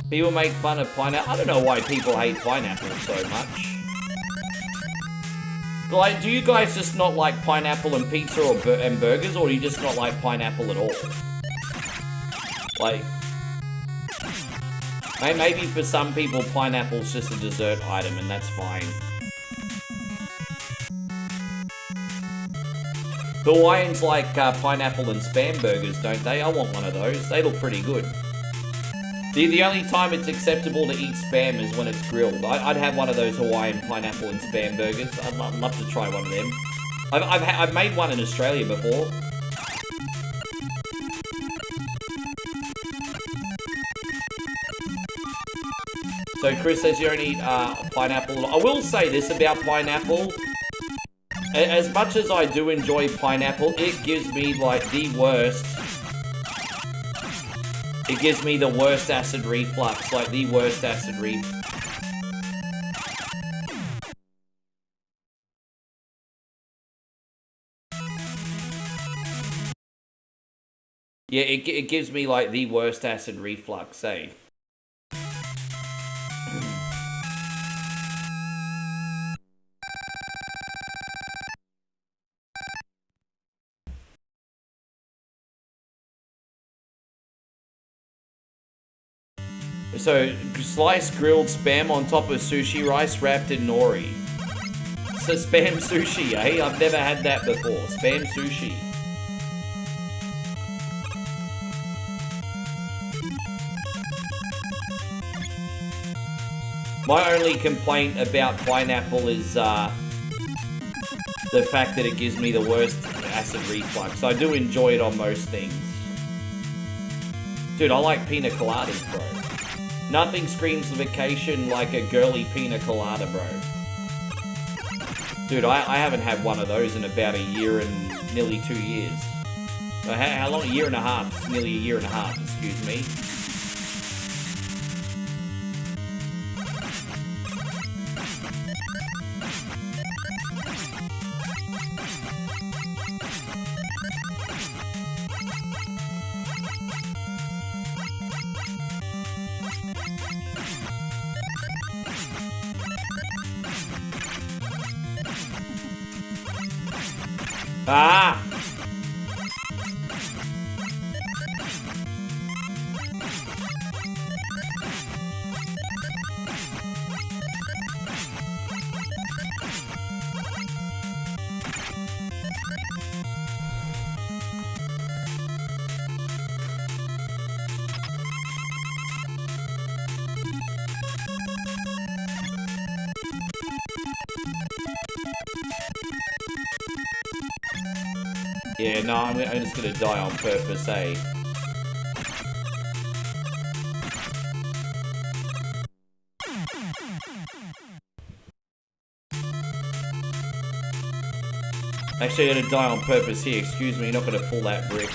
Speaker 1: People make fun of pineapple. I don't know why people hate pineapple so much. Like, do you guys just not like pineapple and pizza or and burgers, or do you just not like pineapple at all? Like, maybe for some people, pineapple's just a dessert item, and that's fine. Hawaiians like pineapple and Spam burgers, don't they? I want one of those. They look pretty good. The only time it's acceptable to eat Spam is when it's grilled. I'd have one of those Hawaiian pineapple and Spam burgers. I'd love to try one of them. I've made one in Australia before. So Chris says you don't eat pineapple. I will say this about pineapple. As much as I do enjoy pineapple, it gives me like the worst. It gives me the worst acid reflux, like the worst acid reflux. Yeah, it gives me like the worst acid reflux, eh? So, sliced grilled Spam on top of sushi rice wrapped in nori. So, Spam sushi, eh? I've never had that before. Spam sushi. My only complaint about pineapple is the fact that it gives me the worst acid reflux. I do enjoy it on most things. Dude, I like pina coladas, bro. Nothing screams vacation like a girly pina colada, bro. Dude, I haven't had one of those in about a year and nearly 2 years. How long? A year and a half. It's nearly a year and a half, excuse me. Ah! Yeah, no, I'm just gonna die on purpose, eh? Actually, I'm gonna die on purpose here, excuse me, not gonna pull that brick.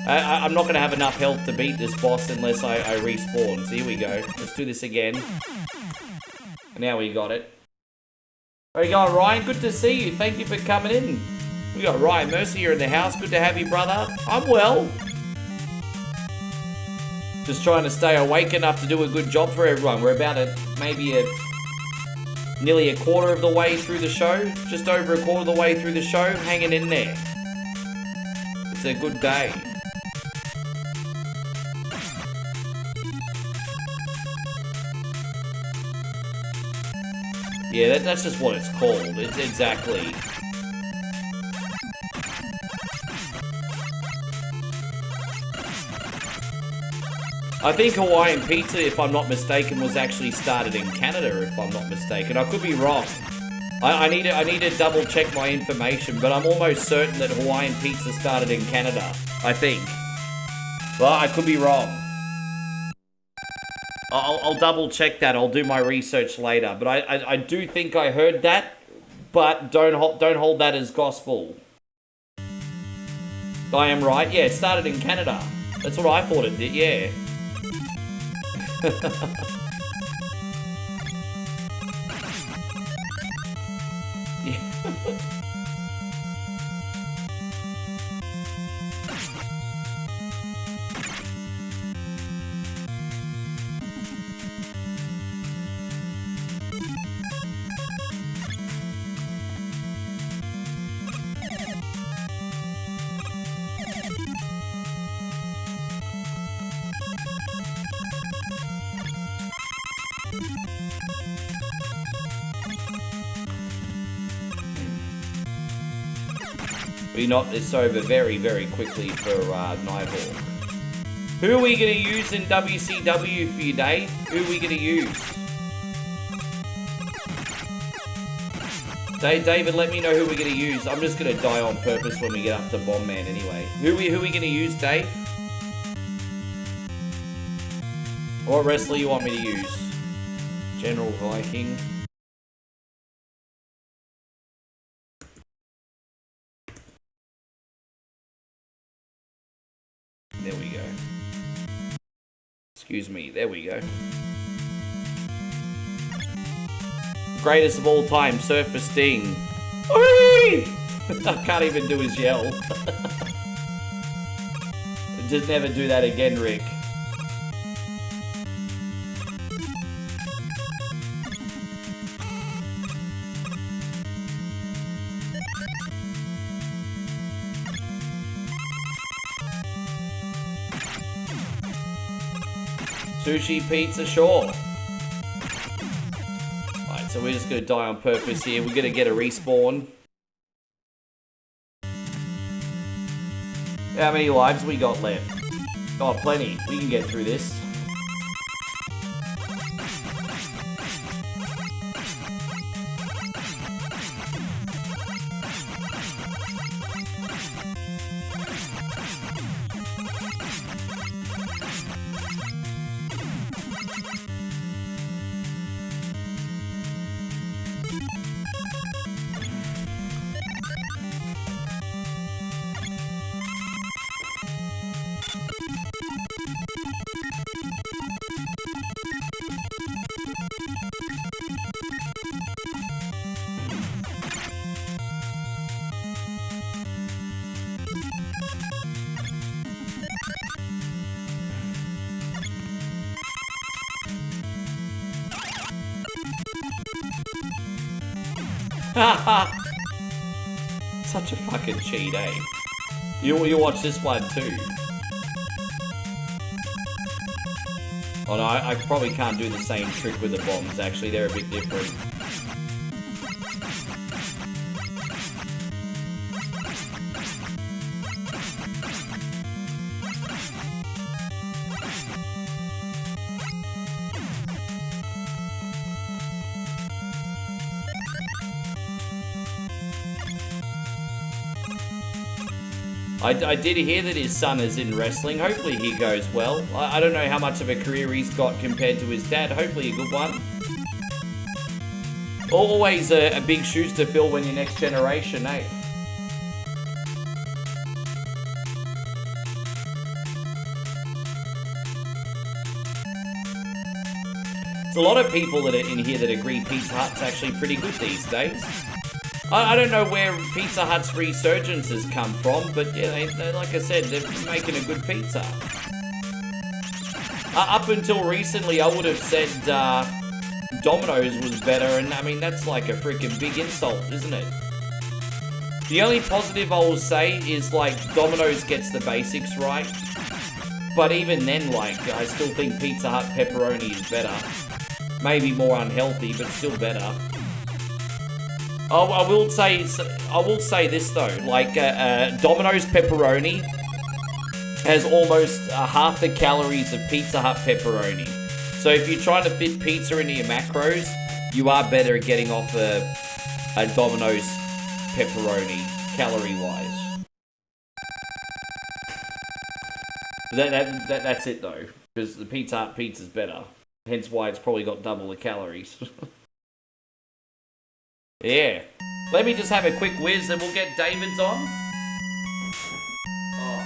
Speaker 1: I'm not gonna have enough health to beat this boss unless I respawn. So here we go. Let's do this again. Now we got it. How you going, Ryan? Good to see you. Thank you for coming in. We got Ryan Mercer here in the house. Good to have you, brother. I'm well. Just trying to stay awake enough to do a good job for everyone. We're about nearly a quarter of the way through the show. Just over a quarter of the way through the show. Hanging in there. It's a good day. Yeah, that's just what it's called. It's exactly. I think Hawaiian pizza, if I'm not mistaken, was actually started in Canada, if I'm not mistaken. I could be wrong. I need to double check my information, but I'm almost certain that Hawaiian pizza started in Canada. I think. Well, I could be wrong. I'll double check that. I'll do my research later. But I do think I heard that, but don't hold that as gospel. I am right. Yeah, it started in Canada. That's what I thought it did. Yeah. It's over very, very quickly for Nighthawk. Who are we going to use in WCW for you, Dave? Who are we going to use? David, let me know who we're going to use. I'm just going to die on purpose when we get up to Bomb Man anyway. Who are we going to use, Dave? What wrestler you want me to use? General Viking. There we go. Excuse me, there we go. Greatest of all time, Surfer Sting. I can't even do his yell. Just never do that again, Rick. Sushi, pizza, sure. Alright, so we're just gonna die on purpose here. We're gonna get a respawn. How many lives we got left? Oh, plenty. We can get through this. Such a fucking cheat, eh? You watch this one too. Oh no, I probably can't do the same trick with the bombs, actually. They're a bit different. I did hear that his son is in wrestling. Hopefully he goes well. I don't know how much of a career he's got compared to his dad. Hopefully a good one. Always a big shoes to fill when you're next generation, eh? There's a lot of people that are in here that agree Pizza Hut's actually pretty good these days. I don't know where Pizza Hut's resurgence has come from, but yeah, they, like I said, they're making a good pizza. Up until recently, I would have said Domino's was better, and I mean, that's like a freaking big insult, isn't it? The only positive I will say is, like, Domino's gets the basics right, but even then, like, I still think Pizza Hut pepperoni is better. Maybe more unhealthy, but still better. I will say this though, like Domino's pepperoni has almost half the calories of Pizza Hut pepperoni. So if you're trying to fit pizza into your macros, you are better at getting off a Domino's pepperoni calorie-wise. That's it though, because the Pizza Hut pizza's better. Hence why it's probably got double the calories. Yeah. Let me just have a quick whiz and we'll get David's on. Oh.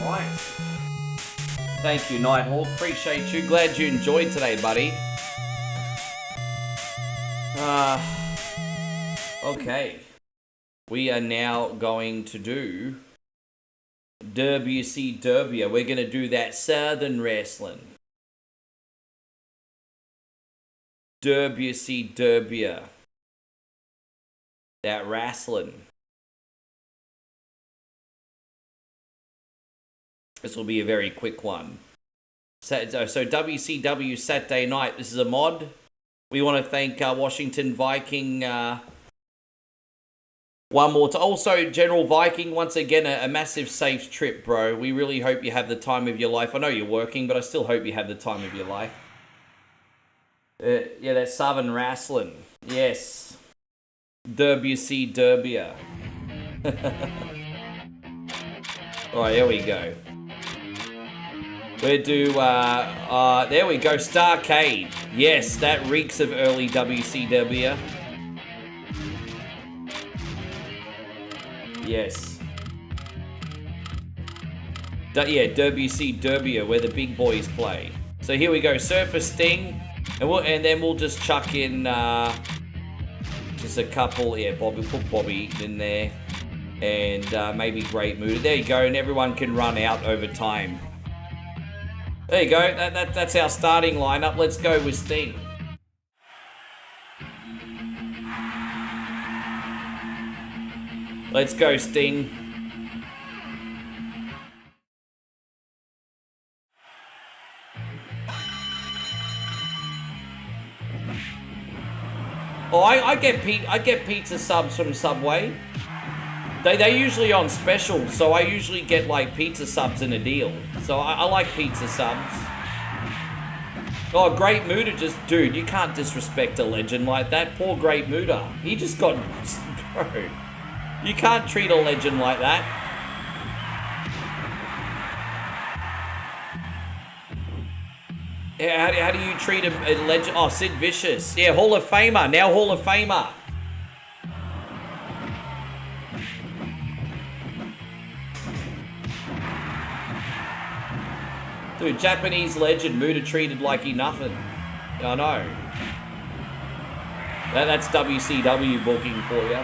Speaker 1: Right. Thank you, Nighthawk. Appreciate you. Glad you enjoyed today, buddy. Okay. We are now going to do WC Derbia. We're going to do that Southern Wrestling. WC Derbia. That wrestling. This will be a very quick one. So WCW Saturday night. This is a mod. We want to thank Washington Viking one more time. Also, General Viking, once again, a massive safe trip, bro. We really hope you have the time of your life. I know you're working, but I still hope you have the time of your life. Yeah, that's Southern Wrestling. Yes. WC Derbia. Alright, here we go. We'll do, there we go, Starcade. Yes, that reeks of early WCW. Yes. Yeah, WC Derbia, where the big boys play. So here we go, Surfer Sting, and then we'll just chuck in, just a couple, yeah, Bobby, put Bobby in there. And maybe Great Mood. There you go, and everyone can run out over time. There you go, that's our starting lineup. Let's go with Sting. Let's go, Sting. Oh, I get pizza subs from Subway. They're usually on special, so I usually get like pizza subs in a deal. So I like pizza subs. Oh, Great Muda just... Dude, you can't disrespect a legend like that. Poor Great Muda. He just got... Bro, you can't treat a legend like that. How do you treat a legend? Oh, Sid Vicious. Yeah, Hall of Famer. Now Hall of Famer. Dude, Japanese legend, Muda treated like he nothing. I know. That's WCW booking for you.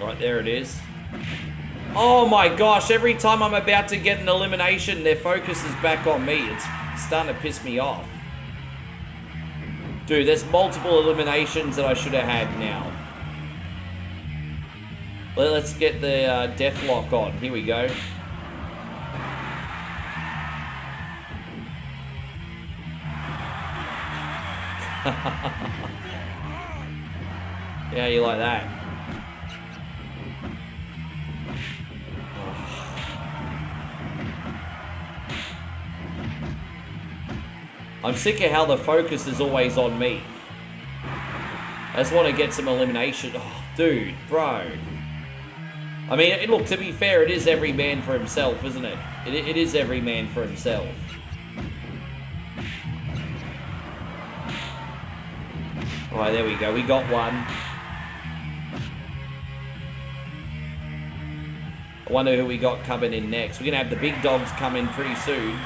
Speaker 1: Right, there it is. Oh my gosh, every time I'm about to get an elimination, their focus is back on me. It's starting to piss me off. Dude, there's multiple eliminations that I should have had now. Let's get the Deathlock on. Here we go. Yeah, you like that? I'm sick of how the focus is always on me. I just want to get some elimination. Oh, dude, bro. I mean, look, to be fair, it is every man for himself, isn't it? It is every man for himself. Alright, there we go. We got one. I wonder who we got coming in next. We're going to have the big dogs come in pretty soon.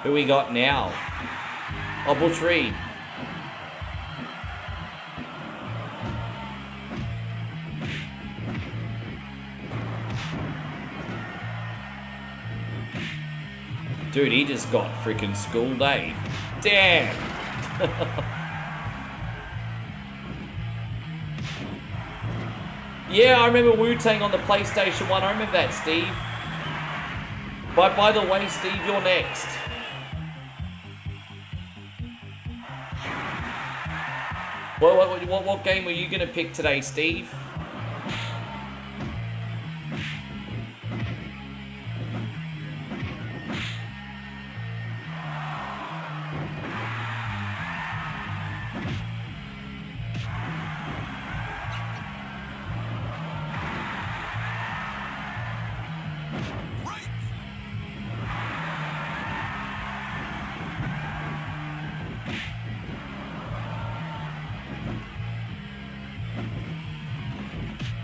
Speaker 1: Who we got now? Oh, Butch Reed. Dude, he just got freaking schooled, eh? Damn! Yeah, I remember Wu-Tang on the PlayStation 1. I remember that, Steve. By the way, Steve, you're next. What game were you going to pick today, Steve?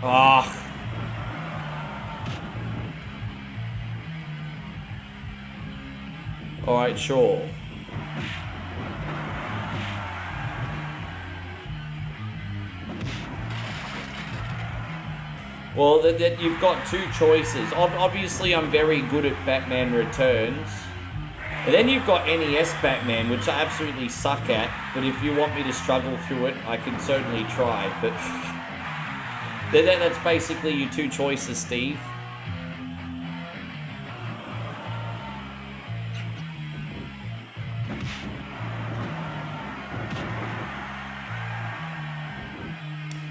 Speaker 1: Ah. Alright, sure. Well, you've got two choices. Obviously, I'm very good at Batman Returns. And then you've got NES Batman, which I absolutely suck at. But if you want me to struggle through it, I can certainly try. But that's basically your two choices, Steve.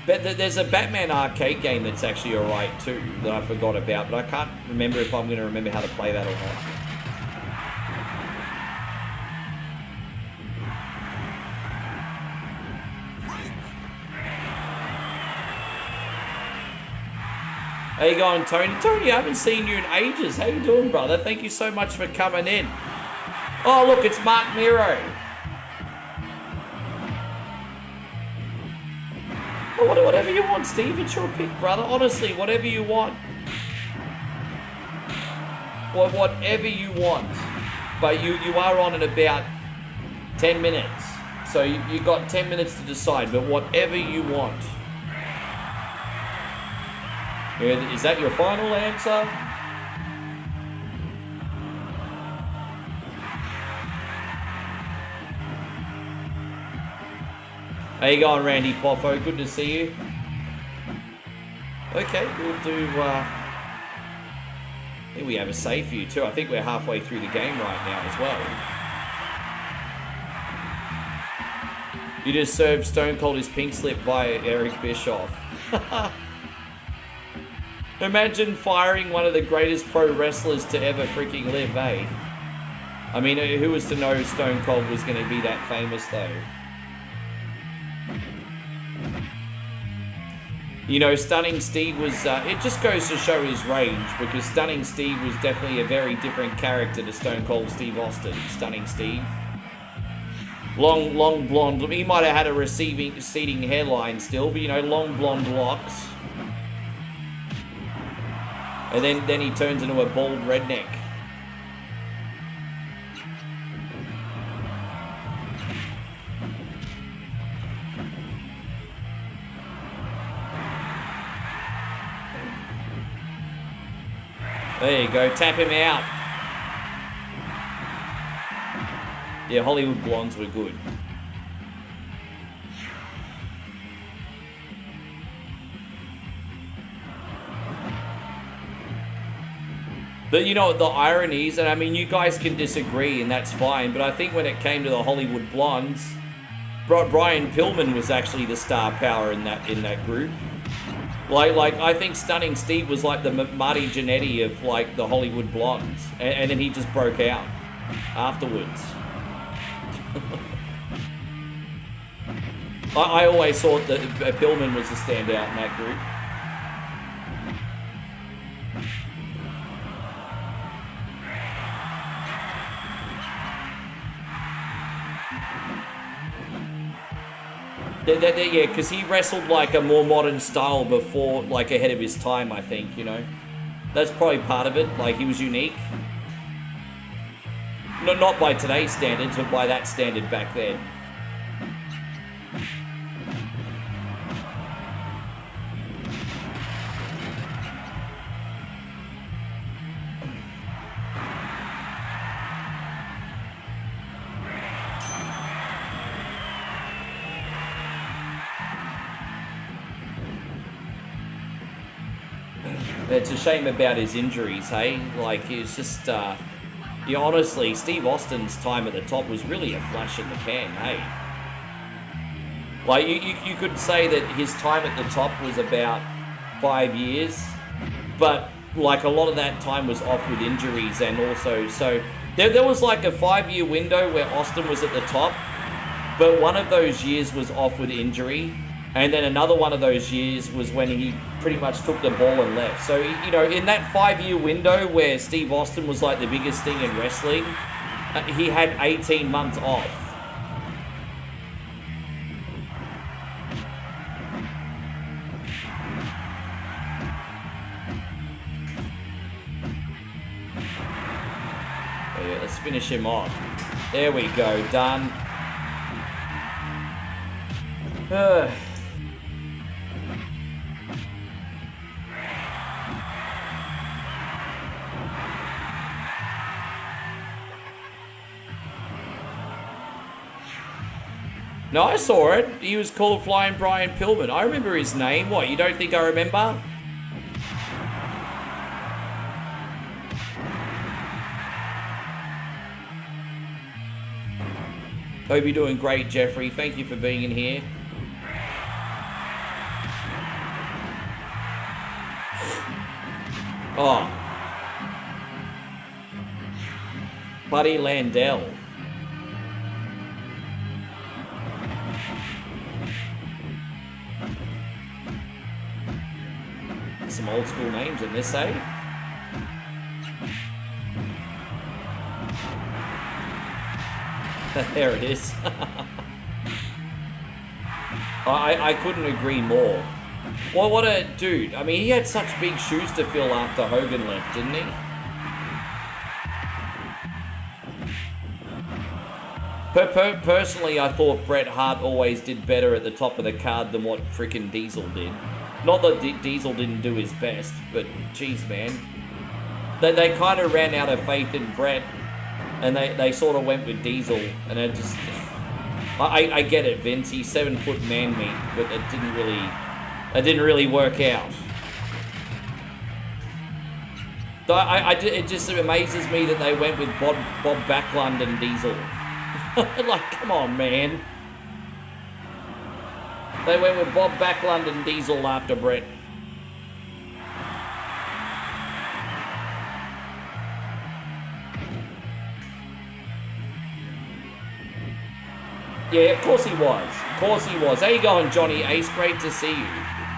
Speaker 1: But there's a Batman arcade game that's actually alright too, that I forgot about, but I can't remember if I'm going to remember how to play that or not. How you going, Tony? Tony, I haven't seen you in ages. How you doing, brother? Thank you so much for coming in. Oh, look, it's Mark Miro. Whatever you want, Steve. It's your pick, brother. Honestly, whatever you want. Whatever you want. But you are on in about 10 minutes. So you got 10 minutes to decide, but whatever you want. Is that your final answer? How you going, Randy Poffo? Good to see you. Okay, we'll do... I think we have a save for you too. I think we're halfway through the game right now as well. You just served Stone Cold his pink slip via Eric Bischoff. Imagine firing one of the greatest pro wrestlers to ever freaking live, eh? I mean, who was to know Stone Cold was going to be that famous, though? You know, Stunning Steve was... it just goes to show his range, because Stunning Steve was definitely a very different character to Stone Cold Steve Austin. Stunning Steve. Long blonde... He might have had a receding hairline still, but, you know, long blonde locks. And then he turns into a bald redneck. There you go, tap him out. Yeah, Hollywood Blondes were good. But you know what the irony is, and I mean, you guys can disagree and that's fine, but I think when it came to the Hollywood Blondes, Brian Pillman was actually the star power in that group. Like I think Stunning Steve was like the Marty Jannetty of like the Hollywood Blondes, and then he just broke out afterwards. I always thought that Pillman was the standout in that group. Yeah, because he wrestled like a more modern style before, like ahead of his time, I think, you know. That's probably part of it, like he was unique. Not by today's standards, but by that standard back then. It's a shame about his injuries, hey? Like, it's just, yeah, honestly, Steve Austin's time at the top was really a flash in the pan, hey? Like, you could say that his time at the top was about 5 years, but like a lot of that time was off with injuries, and also, so there was like a 5-year window where Austin was at the top, but one of those years was off with injury, and then another one of those years was when he pretty much took the ball and left. So, you know, in that 5-year window where Steve Austin was like the biggest thing in wrestling, he had 18 months off. Yeah, let's finish him off. There we go, done. No, I saw it. He was called Flying Brian Pillman. I remember his name. What, you don't think I remember? Hope you're doing great, Jeffrey. Thank you for being in here. Oh. Buddy Landell. Some old school names in this, eh? There it is. I couldn't agree more. Well, what a dude. I mean, he had such big shoes to fill after Hogan left, didn't he? Personally, I thought Bret Hart always did better at the top of the card than what frickin' Diesel did. Not that Diesel didn't do his best, but geez, man. They kind of ran out of faith in Bret, and they sort of went with Diesel, and it just... I get it, Vince. He's 7-foot man meat, but it didn't really work out. So it just amazes me that they went with Bob Backlund and Diesel. Like, come on, man. They went with Bob Backlund and Diesel after Bret. Yeah, of course he was. Of course he was. How you going, Johnny Ace? Great to see you.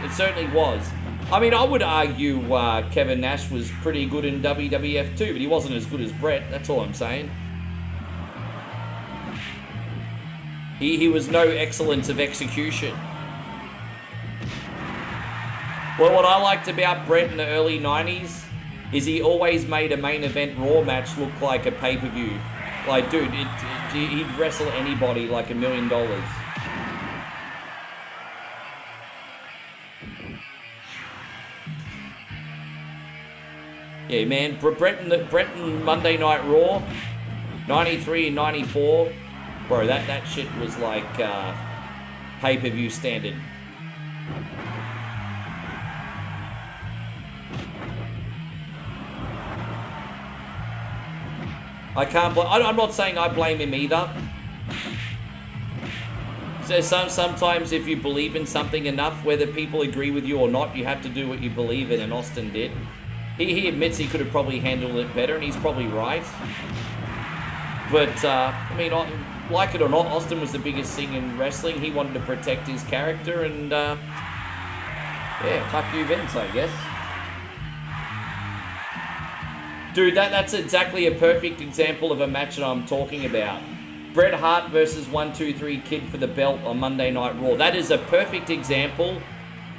Speaker 1: It certainly was. I mean, I would argue Kevin Nash was pretty good in WWF too, but he wasn't as good as Bret. That's all I'm saying. He was no excellence of execution. Well, what I liked about Bret in the early 90s is he always made a main event Raw match look like a pay-per-view. Like, dude, he'd wrestle anybody like $1 million. Yeah, man, Bret and Monday Night Raw, 93 and 94, bro, that shit was like pay-per-view standard. I'm not saying I blame him either. So sometimes if you believe in something enough, whether people agree with you or not, you have to do what you believe in, and Austin did. He admits he could have probably handled it better, and he's probably right. But, I mean, like it or not, Austin was the biggest thing in wrestling. He wanted to protect his character, and, yeah, fuck you, Vince, I guess. Dude, that's exactly a perfect example of a match that I'm talking about. Bret Hart versus 1-2-3 Kid for the belt on Monday Night Raw. That is a perfect example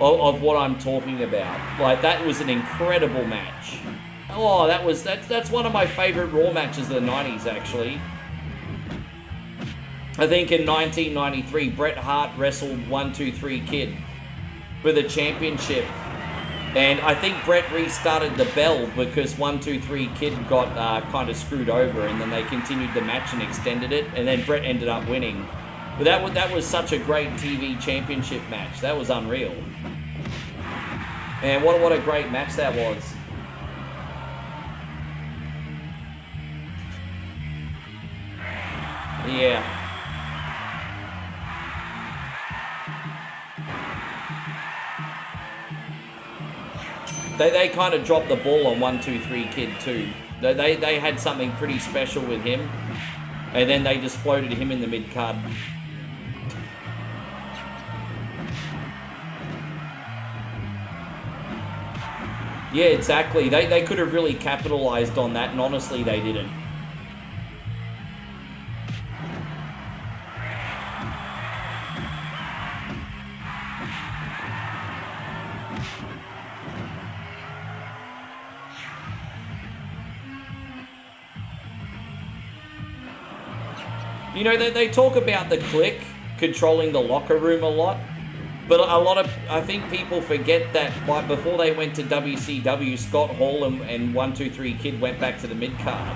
Speaker 1: of what I'm talking about. Like, that was an incredible match. Oh, that's one of my favorite Raw matches of the 90s, actually. I think in 1993, Bret Hart wrestled 1-2-3 Kid for the championship. And I think Bret restarted the bell because 1-2-3 Kid got kind of screwed over, and then they continued the match and extended it, and then Bret ended up winning. But that was such a great TV championship match. That was unreal. And what a great match that was. Yeah. They kind of dropped the ball on 123 Kid too. They had something pretty special with him, and then they just floated him in the mid card. Yeah, exactly. They could have really capitalized on that, and honestly, they didn't. You know, they talk about the click controlling the locker room a lot, but I think people forget that like before they went to WCW, Scott Hall and 123 Kid went back to the mid card.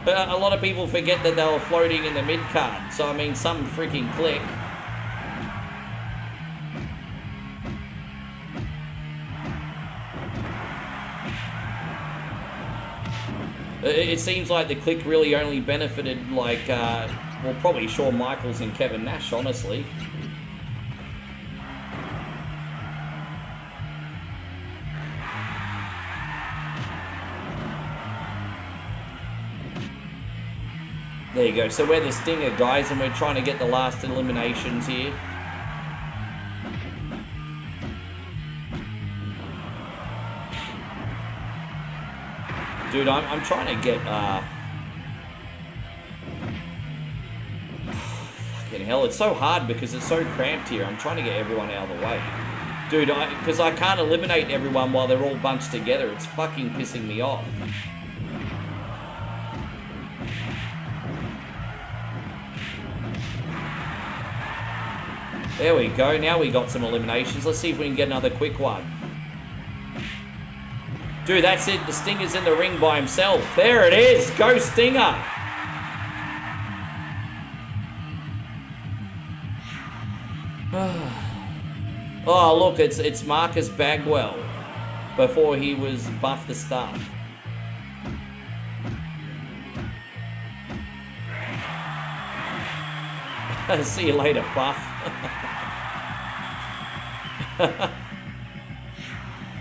Speaker 1: But a lot of people forget that they were floating in the mid card. So I mean, some freaking click. It seems like the click really only benefited, like, well, probably Shawn Michaels and Kevin Nash, honestly. There you go. So we're the Stinger, guys, and we're trying to get the last eliminations here. Dude, I'm trying to get, fucking hell, it's so hard because it's so cramped here. I'm trying to get everyone out of the way. Dude, because I can't eliminate everyone while they're all bunched together. It's fucking pissing me off. There we go. Now we got some eliminations. Let's see if we can get another quick one. Dude, that's it. The Stinger's in the ring by himself. There it is. Go Stinger. Oh, look, it's Marcus Bagwell before he was Buff the Stuff. See you later, Buff.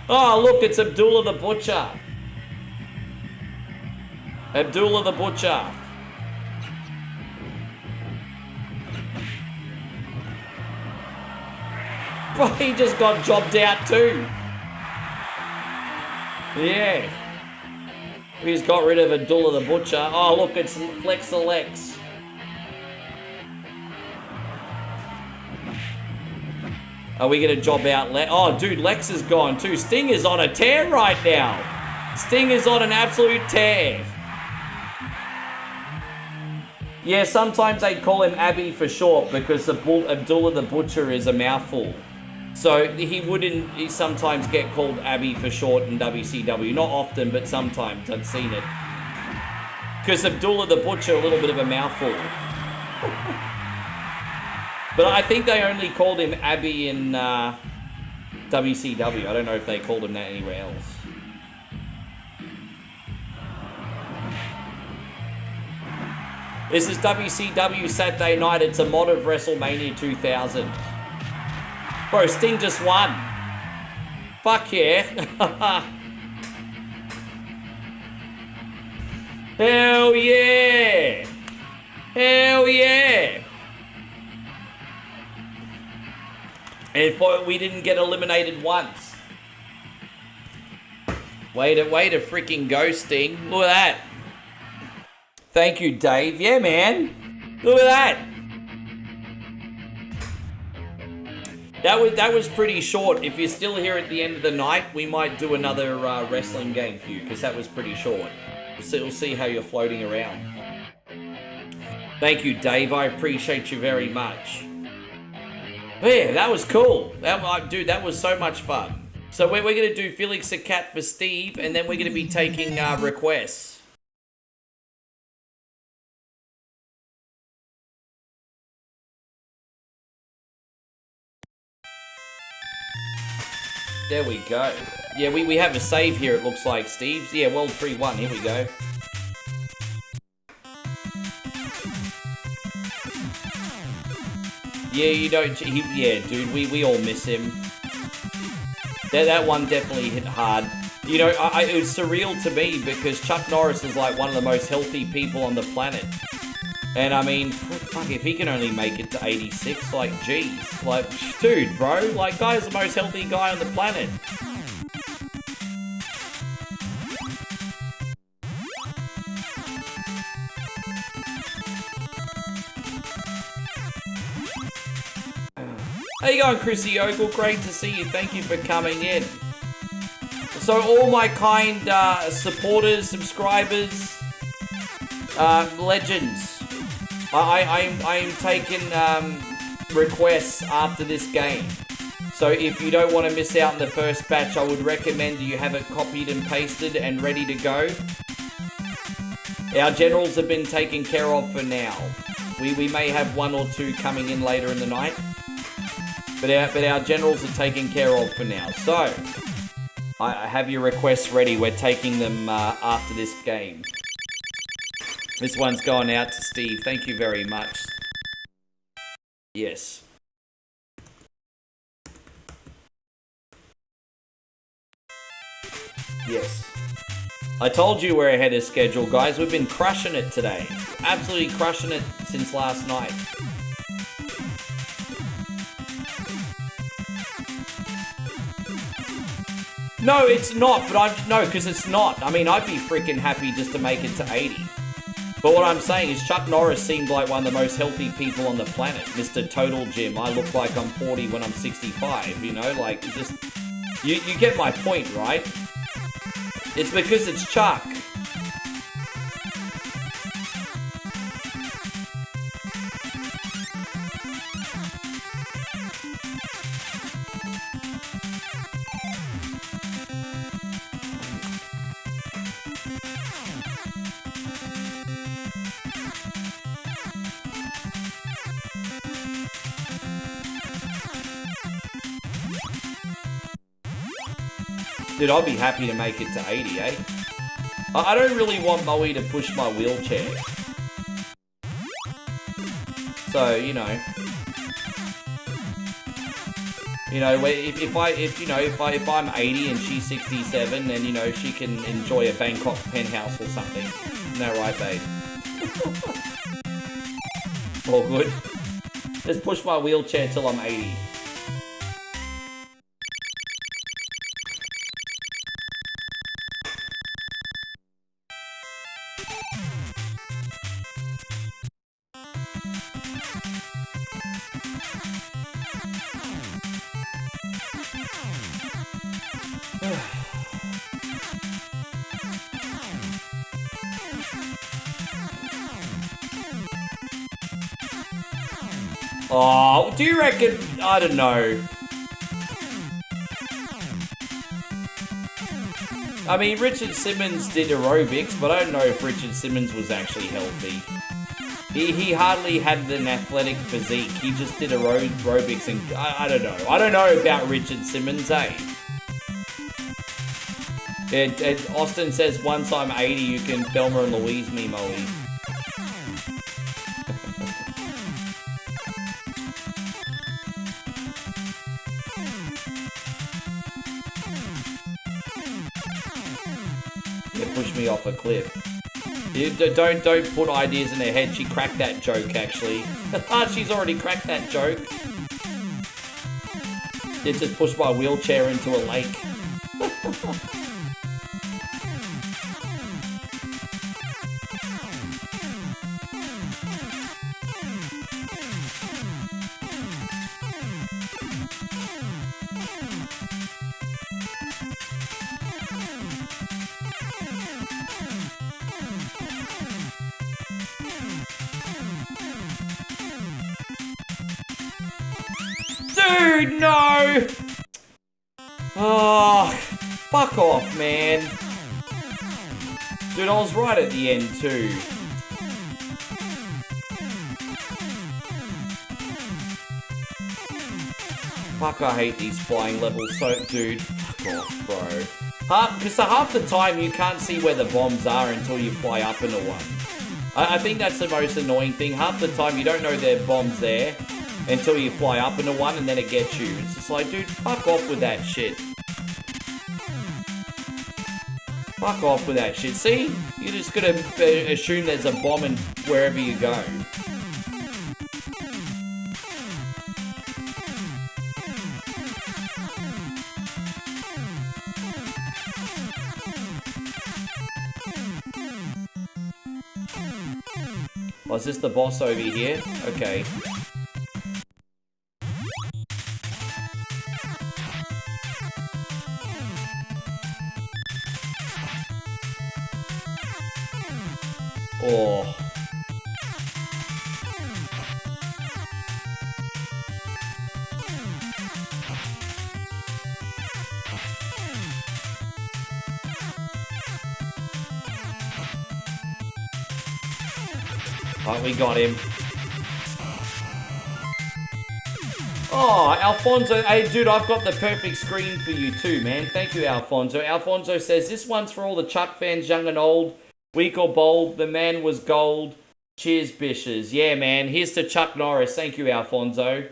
Speaker 1: Oh, look, it's Abdullah the Butcher. Abdullah the Butcher. Bro, he just got jobbed out too. Yeah. He's got rid of Abdullah the Butcher. Oh, look, it's Flex the Lex. Are we going to job out Lex? Oh, dude, Lex is gone too. Stinger's on a tear right now. Stinger's on an absolute tear. Yeah, sometimes they call him Abby for short because Abdullah the Butcher is a mouthful. So he sometimes get called Abby for short in WCW. Not often, but sometimes I've seen it. Because Abdullah the Butcher, a little bit of a mouthful. But I think they only called him Abby in WCW. I don't know if they called him that anywhere else. This is WCW Saturday night. It's a mod of WrestleMania 2000. Bro, Sting just won. Fuck yeah. Hell yeah. Hell yeah. And we didn't get eliminated once. Way to freaking go, Sting. Look at that. Thank you, Dave. Yeah, man. Look at that. That was pretty short. If you're still here at the end of the night, we might do another wrestling game for you, because that was pretty short. So we'll see how you're floating around. Thank you, Dave. I appreciate you very much. Yeah, that was cool. Dude, that was so much fun. So we're going to do Felix the Cat for Steve, and then we're going to be taking requests. There we go. Yeah, we have a save here, it looks like, Steve. Yeah, World 3-1. Here we go. Yeah, you don't... yeah, dude, we all miss him. That one definitely hit hard. You know, it was surreal to me because Chuck Norris is like one of the most healthy people on the planet. And I mean, fuck, if he can only make it to 86, like, geez. Like, dude, bro, like, guy's the most healthy guy on the planet. How you going, Chrissy Ogle? Great to see you. Thank you for coming in. So all my kind supporters, subscribers, legends, I am taking requests after this game. So if you don't want to miss out on the first batch, I would recommend you have it copied and pasted and ready to go. Our generals have been taken care of for now. We may have one or two coming in later in the night. But our generals are taken care of for now. So, I have your requests ready. We're taking them after this game. This one's going out to Steve. Thank you very much. Yes. Yes. I told you we're ahead of schedule, guys. We've been crushing it today. Absolutely crushing it since last night. No, it's not, but no, because it's not. I mean, I'd be freaking happy just to make it to 80. But what I'm saying is Chuck Norris seemed like one of the most healthy people on the planet. Mr. Total Jim. I look like I'm 40 when I'm 65, you know? Like, just... You get my point, right? It's because it's Chuck. Dude, I'll be happy to make it to 80, eh? I don't really want Moe to push my wheelchair. So, you know. You know, if I'm 80 and she's 67, then, you know, she can enjoy a Bangkok penthouse or something. Isn't that right, babe? All good. Just push my wheelchair till I'm 80. Oh, do you reckon? I don't know. I mean, Richard Simmons did aerobics, but I don't know if Richard Simmons was actually healthy. He hardly had an athletic physique. He just did aerobics, and I don't know. I don't know about Richard Simmons, eh? Austin says, once I'm 80, you can Thelma and Louise me, Moe. Push me off a cliff. Don't put ideas in her head. She cracked that joke, actually. She's already cracked that joke. It just pushed my wheelchair into a lake. Dude, no! Oh, fuck off, man. Dude, I was right at the end, too. Fuck, I hate these flying levels. So, dude, fuck off, bro. Because half the time you can't see where the bombs are until you fly up into one. I think that's the most annoying thing. Half the time you don't know there are bombs there until you fly up into one and then it gets you. It's just like, dude, fuck off with that shit. Fuck off with that shit. See? You just gotta assume there's a bomb in wherever you go. Oh, is this the boss over here? Okay. Oh. Right, we got him. Oh, Alfonso. Hey, dude, I've got the perfect screen for you too, man. Thank you, Alfonso. Alfonso says, this one's for all the Chuck fans, young and old, weak or bold. The man was gold. Cheers, Bishes. Yeah, man. Here's to Chuck Norris. Thank you, Alfonso.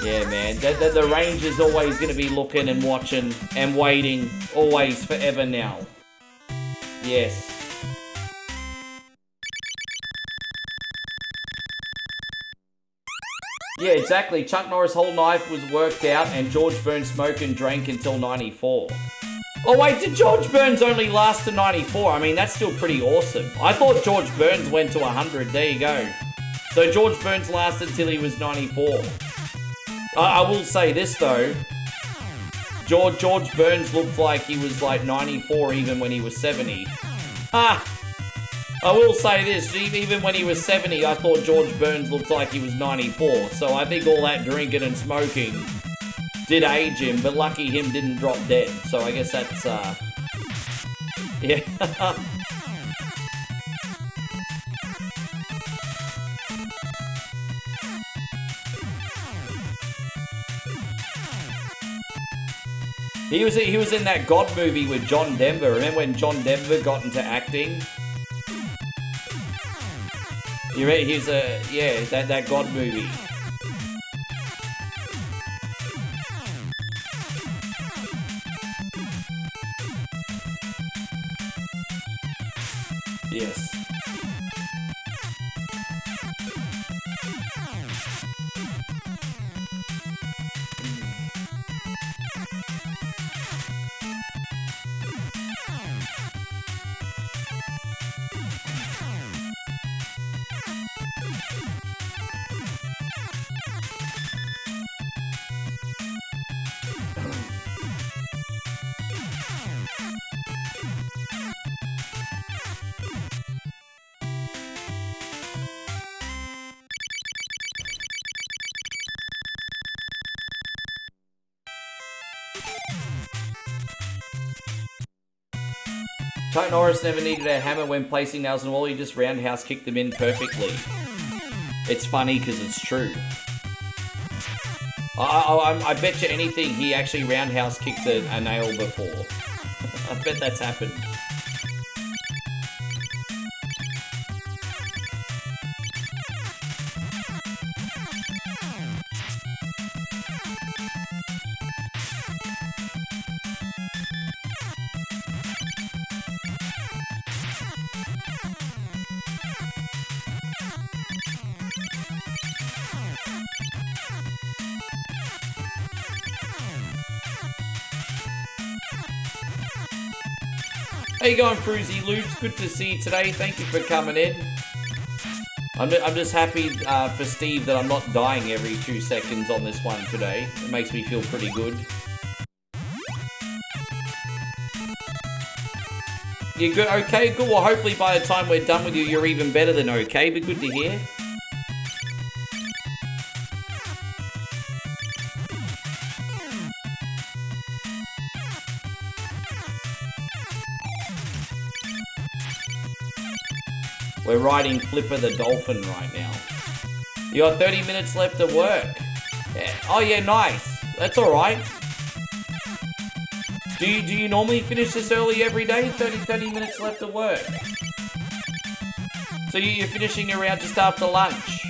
Speaker 1: Yeah, man. The Ranger's always going to be looking and watching and waiting. Always, forever now. Yes. Yeah, exactly. Chuck Norris' whole life was worked out and George Burns smoked and drank until 94. Oh, wait, did George Burns only last to 94? I mean, that's still pretty awesome. I thought George Burns went to 100. There you go. So George Burns lasted till he was 94. I will say this, though. George Burns looked like he was like 94 even when he was 70. Ha! I will say this, even when he was 70, I thought George Burns looked like he was 94. So I think all that drinking and smoking did age him, but lucky him didn't drop dead. So I guess that's, yeah. He was in that God movie with John Denver. Remember when John Denver got into acting? He's that God movie. Yes. Chuck Norris never needed a hammer when placing nails on the wall, he just roundhouse kicked them in perfectly. It's funny because it's true. I bet you anything he actually roundhouse kicked a nail before. I bet that's happened. How you going, Fruzy Loops? Good to see you today. Thank you for coming in. I'm just happy for Steve that I'm not dying every 2 seconds on this one today. It makes me feel pretty good. You good? Okay, good. Well, hopefully by the time we're done with you, you're even better than okay. But good to hear. We're riding Flipper the Dolphin right now. You got 30 minutes left to work. Yeah. Oh yeah, nice. That's alright. Do you normally finish this early every day? 30 minutes left to work. So you're finishing around just after lunch.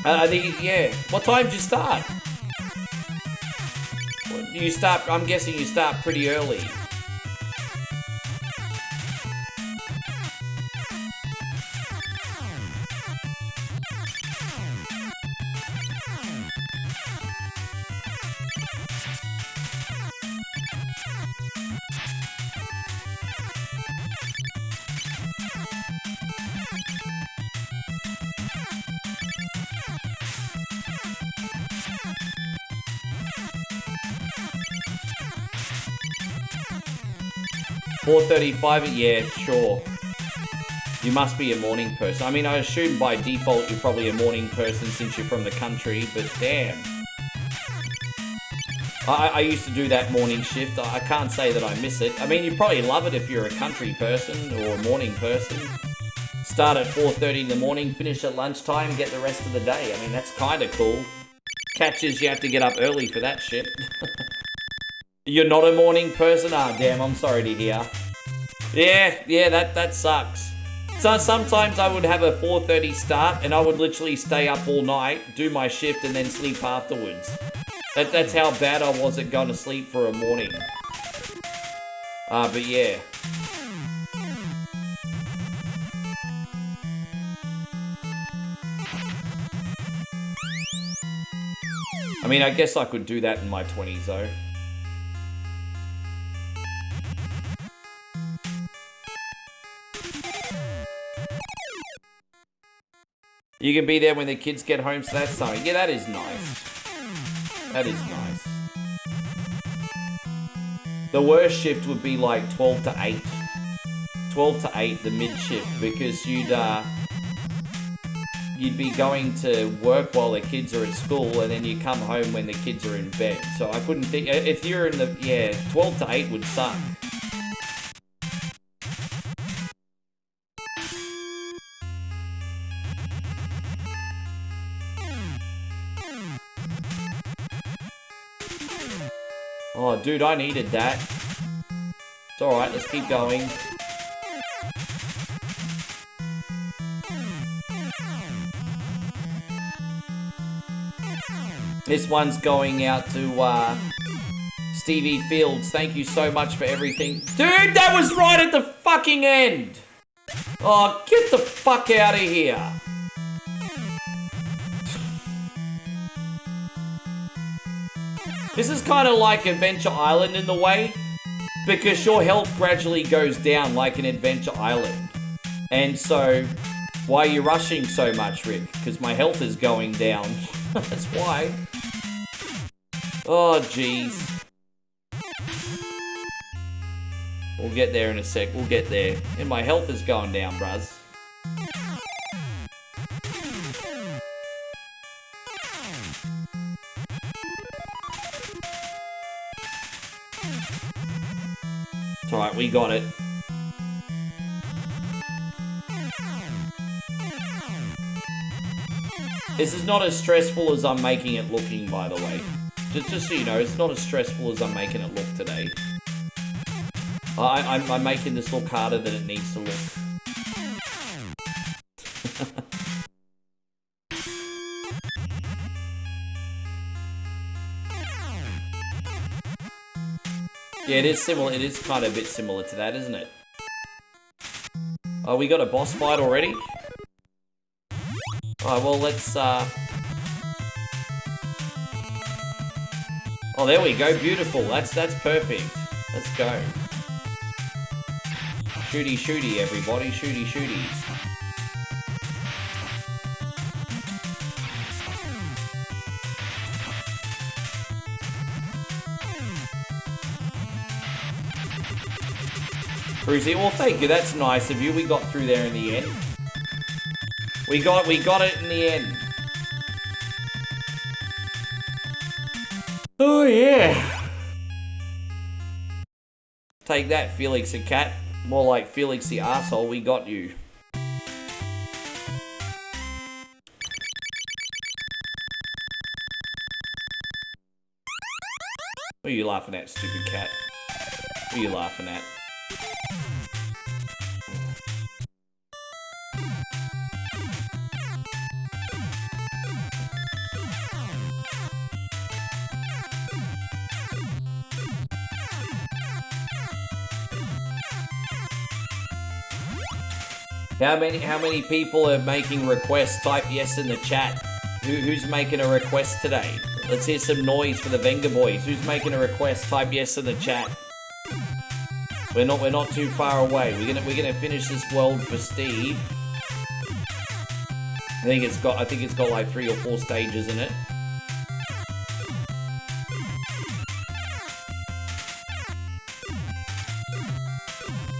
Speaker 1: I think, yeah. What time did you start? You start, I'm guessing you start pretty early. $4:35, yeah, sure. You must be a morning person. I mean, I assume by default you're probably a morning person since you're from the country, but damn. I used to do that morning shift. I can't say that I miss it. I mean, you probably love it if you're a country person or a morning person. Start at 4:30 in the morning, finish at lunchtime, get the rest of the day. I mean, that's kind of cool. Catch is you have to get up early for that shit. You're not a morning person? Ah, damn, I'm sorry to hear. Yeah, that sucks. So sometimes I would have a 4:30 start and I would literally stay up all night, do my shift and then sleep afterwards. That's how bad I was at going to sleep for a morning. But yeah. I mean, I guess I could do that in my 20s though. You can be there when the kids get home, so that's something. Yeah, that is nice. That is nice. The worst shift would be like 12 to 8. 12 to 8, the mid shift, because you'd be going to work while the kids are at school, and then you come home when the kids are in bed. So I couldn't think, if you're in the, yeah, 12 to 8 would suck. Oh, dude, I needed that. It's alright, let's keep going. This one's going out to, Stevie Fields. Thank you so much for everything. Dude, that was right at the fucking end! Oh, get the fuck out of here. This is kind of like Adventure Island in the way, because your health gradually goes down like an Adventure Island. And so, why are you rushing so much, Rick? Because my health is going down. That's why. Oh, jeez. We'll get there in a sec. We'll get there. And my health is going down, bruz. It's alright, we got it. This is not as stressful as I'm making it looking, by the way. Just so you know, it's not as stressful as I'm making it look today. I'm making this look harder than it needs to look. Yeah, it is similar. It is kind of a bit similar to that, isn't it? Oh, we got a boss fight already? Alright, well, let's, Oh, there we go. Beautiful. That's perfect. Let's go. Shooty, shooty, everybody. Shooty, shooty. Cruzy, well, thank you. That's nice of you. We got through there in the end. We got it in the end. Oh, yeah. Take that, Felix the cat. More like Felix the arsehole. We got you. What are you laughing at, stupid cat? What are you laughing at? How many people are making requests? Type yes in the chat. Who's making a request today? Let's hear some noise for the Venga boys. Who's making a request? Type yes in the chat. We're not too far away. We're gonna finish this world for Steve. I think it's got like 3 or 4 stages in it.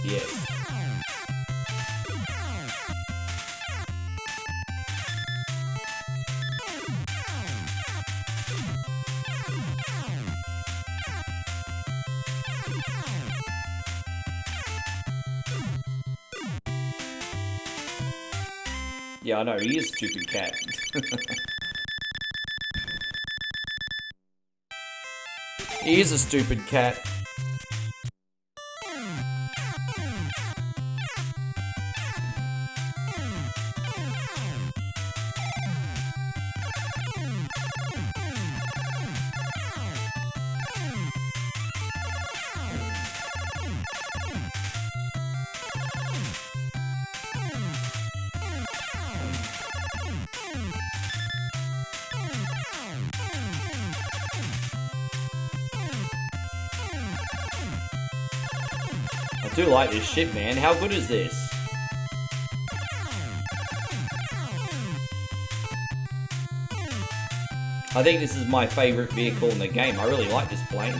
Speaker 1: Yes. Yeah, I know, he is a stupid cat. He is a stupid cat. I do like this shit, man. How good is this? I think this is my favorite vehicle in the game. I really like this plane.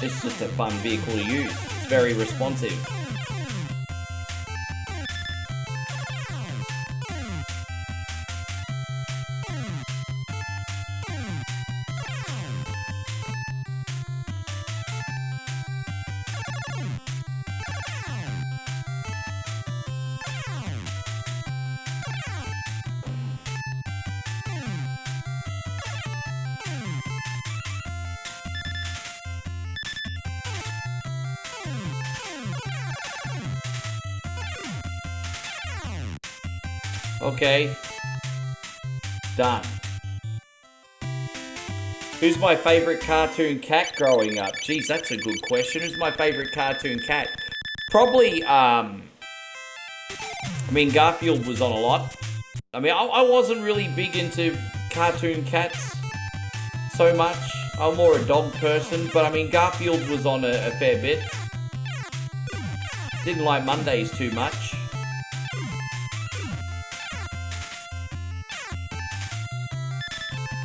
Speaker 1: It's just a fun vehicle to use. It's very responsive. Okay. Done. Who's my favourite cartoon cat growing up? Geez, that's a good question. Who's my favourite cartoon cat? Probably, I mean, Garfield was on a lot. I mean, I wasn't really big into cartoon cats so much. I'm more a dog person, but I mean, Garfield was on a fair bit. Didn't like Mondays too much.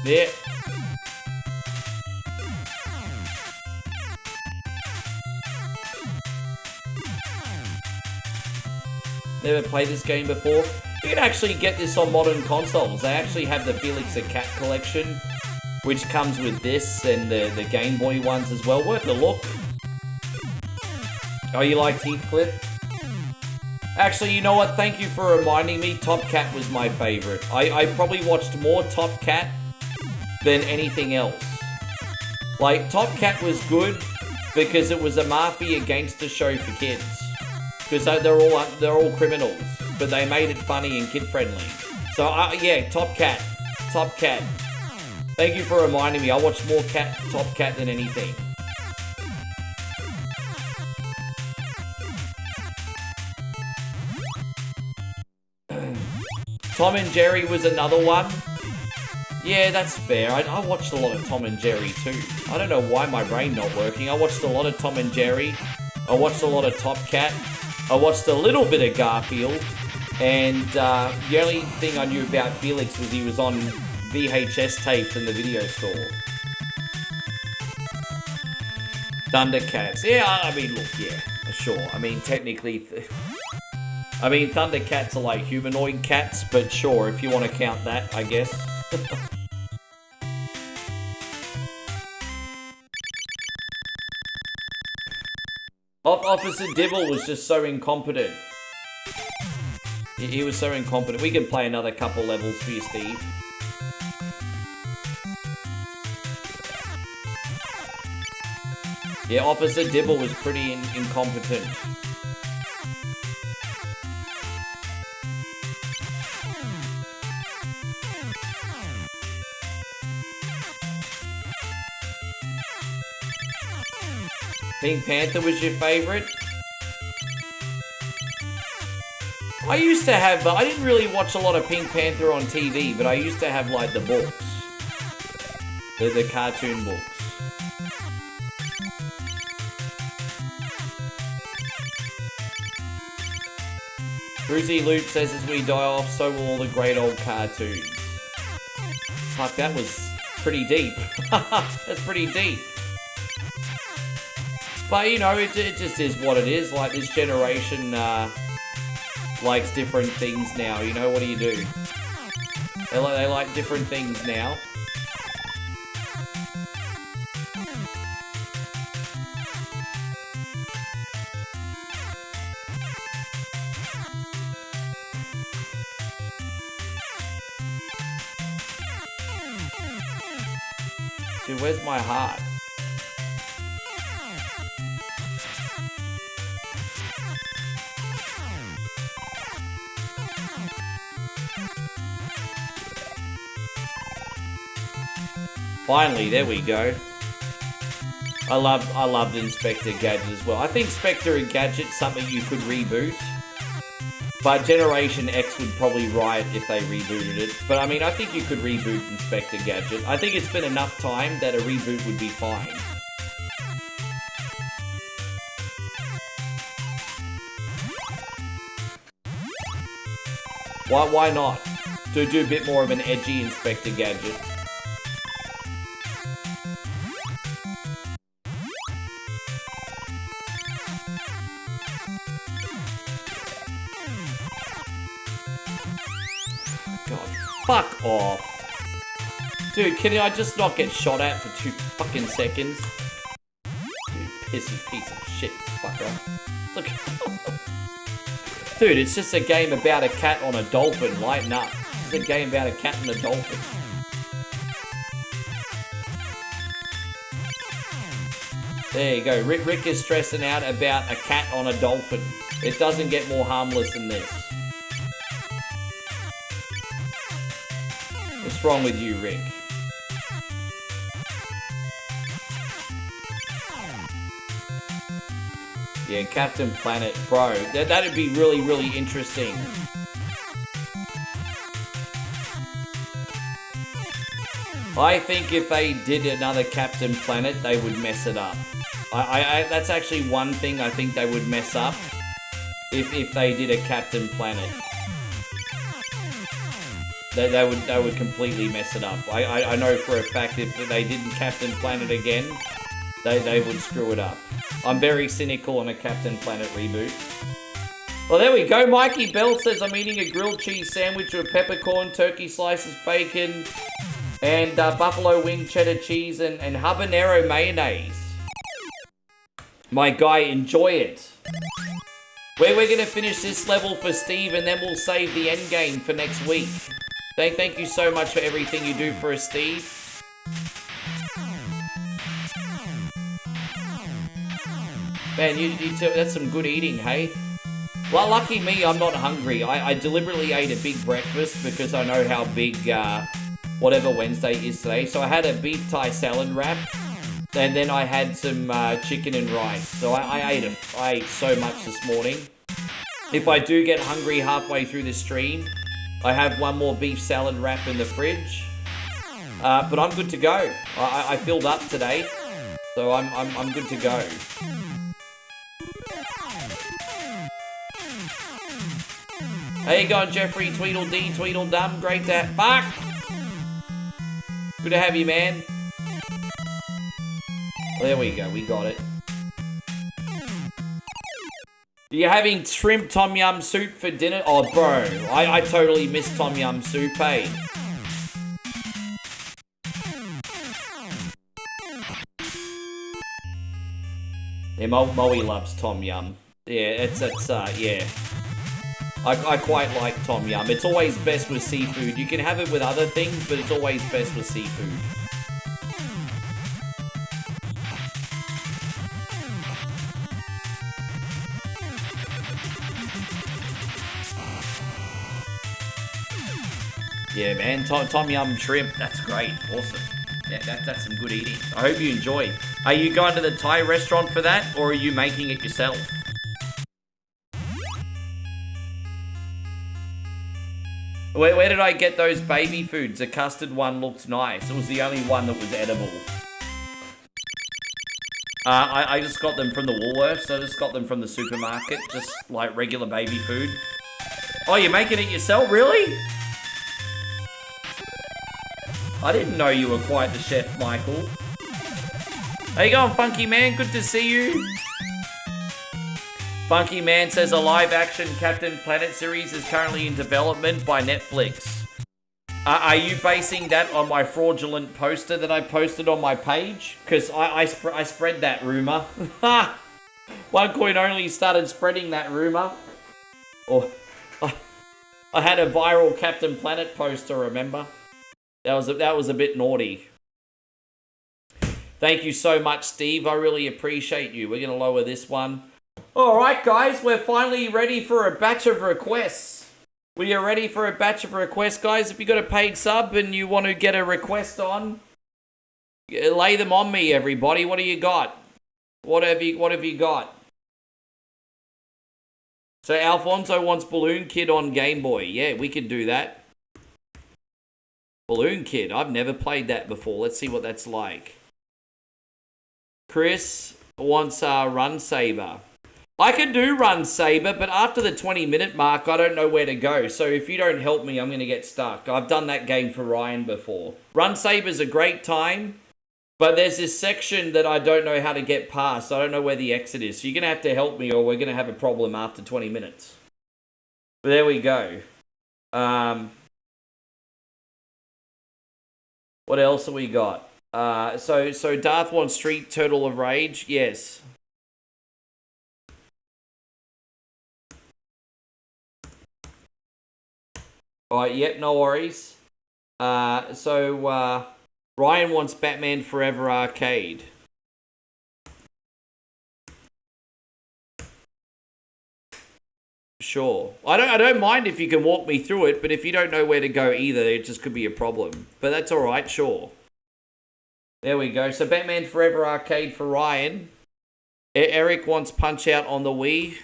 Speaker 1: Yeah. Never played this game before. You can actually get this on modern consoles. They actually have the Felix the Cat collection, which comes with this and the Game Boy ones as well. Worth a look. Oh, you liked Heathcliff? Actually, you know what? Thank you for reminding me. Top Cat was my favorite. I probably watched more Top Cat than anything else. Like, Top Cat was good because it was a mafia gangster show for kids. Because they're all criminals, but they made it funny and kid friendly. So yeah, Top Cat. Thank you for reminding me. I watched more Top Cat than anything. Tom and Jerry was another one. Yeah, that's fair. I watched a lot of Tom and Jerry too. I don't know why my brain not working. I watched a lot of Tom and Jerry. I watched a lot of Top Cat. I watched a little bit of Garfield. And the only thing I knew about Felix was he was on VHS tapes in the video store. Thundercats. Yeah, I mean, look, yeah, sure. I mean, technically... I mean, Thundercats are like humanoid cats, but sure, if you want to count that, I guess. Officer Dibble was just so incompetent. He was so incompetent. We can play another couple levels for you, Steve. Yeah, Officer Dibble was pretty incompetent. Pink Panther was your favorite? I used to have, I didn't really watch a lot of Pink Panther on TV, but I used to have like the books. The cartoon books. Brucey Loop says as we die off, so will all the great old cartoons. Fuck, that was pretty deep. That's pretty deep. But, you know, it just is what it is. Like, this generation likes different things now. You know, what do you do? They like different things now. Dude, where's my heart? Finally, there we go. I loved Inspector Gadget as well. I think Spectre and Gadget's something you could reboot. But Generation X would probably riot if they rebooted it. But I mean, I think you could reboot Inspector Gadget. I think it's been enough time that a reboot would be fine. Why not? Do a bit more of an edgy Inspector Gadget. Fuck off. Dude, can I just not get shot at for 2 fucking seconds? Dude, pissy piece of shit, fucker. Look. Dude, it's just a game about a cat on a dolphin. Lighten up. It's just a game about a cat and a dolphin. There you go. Rick is stressing out about a cat on a dolphin. It doesn't get more harmless than this. What's wrong with you, Rick? Yeah, Captain Planet, bro. That'd be really, really interesting. I think if they did another Captain Planet, they would mess it up. That's actually one thing I think they would mess up if they did a Captain Planet. They would completely mess it up. I know for a fact if they didn't Captain Planet again, they would screw it up. I'm very cynical on a Captain Planet reboot. Well, there we go. Mikey Bell says, I'm eating a grilled cheese sandwich with peppercorn, turkey slices, bacon, and buffalo wing cheddar cheese and habanero mayonnaise. My guy, enjoy it. We're going to finish this level for Steve, and then we'll save the end game for next week. Thank you so much for everything you do for us, Steve. Man, that's some good eating, hey? Well, lucky me, I'm not hungry. I deliberately ate a big breakfast because I know how big whatever Wednesday is today. So I had a beef Thai salad wrap, and then I had some chicken and rice. So I ate so much this morning. If I do get hungry halfway through the stream, I have one more beef salad wrap in the fridge. But I'm good to go. I filled up today, so I'm good to go. How you going, Jeffrey? Tweedledee, Tweedledum. Great to have... Fuck! Good to have you, man. Well, there we go. We got it. You're having shrimp tom yum soup for dinner? Oh, bro. I totally miss tom yum soup, hey? Yeah, Moe loves tom yum. Yeah, yeah. I quite like tom yum. It's always best with seafood. You can have it with other things, but it's always best with seafood. Yeah, man. Tom Yum shrimp. That's great. Awesome. Yeah, that's some good eating. I hope you enjoy. Are you going to the Thai restaurant for that, or are you making it yourself? Where did I get those baby foods? The custard one looked nice. It was the only one that was edible. I just got them from the Woolworths. I just got them from the supermarket. Just like regular baby food. Oh, you're making it yourself? Really? I didn't know you were quite the chef, Michael. How you going, Funky Man? Good to see you. Funky Man says a live-action Captain Planet series is currently in development by Netflix. Are you basing that on my fraudulent poster that I posted on my page? Because I spread that rumor. OneCoin only started spreading that rumor. Or I had a viral Captain Planet poster, remember? That was a bit naughty. Thank you so much, Steve. I really appreciate you. We're going to lower this one. All right, guys. We're finally ready for a batch of requests. We are ready for a batch of requests, guys. If you got a paid sub and you want to get a request on, lay them on me, everybody. What do you got? What have you got? So Alfonso wants Balloon Kid on Game Boy. Yeah, we could do that. Balloon Kid. I've never played that before. Let's see what that's like. Chris wants Run Saber. I can do Run Saber, but after the 20-minute mark, I don't know where to go. So if you don't help me, I'm going to get stuck. I've done that game for Ryan before. Run Saber's a great time, but there's this section that I don't know how to get past. I don't know where the exit is. So you're going to have to help me or we're going to have a problem after 20 minutes. But there we go. What else have we got? So Darth wants Street Turtle of Rage. Yes. Alright, yep, no worries. Ryan wants Batman Forever Arcade. Sure. I don't mind if you can walk me through it, but if you don't know where to go either, it just could be a problem. But that's alright, sure. There we go. So Batman Forever Arcade for Ryan. Eric wants Punch Out on the Wii.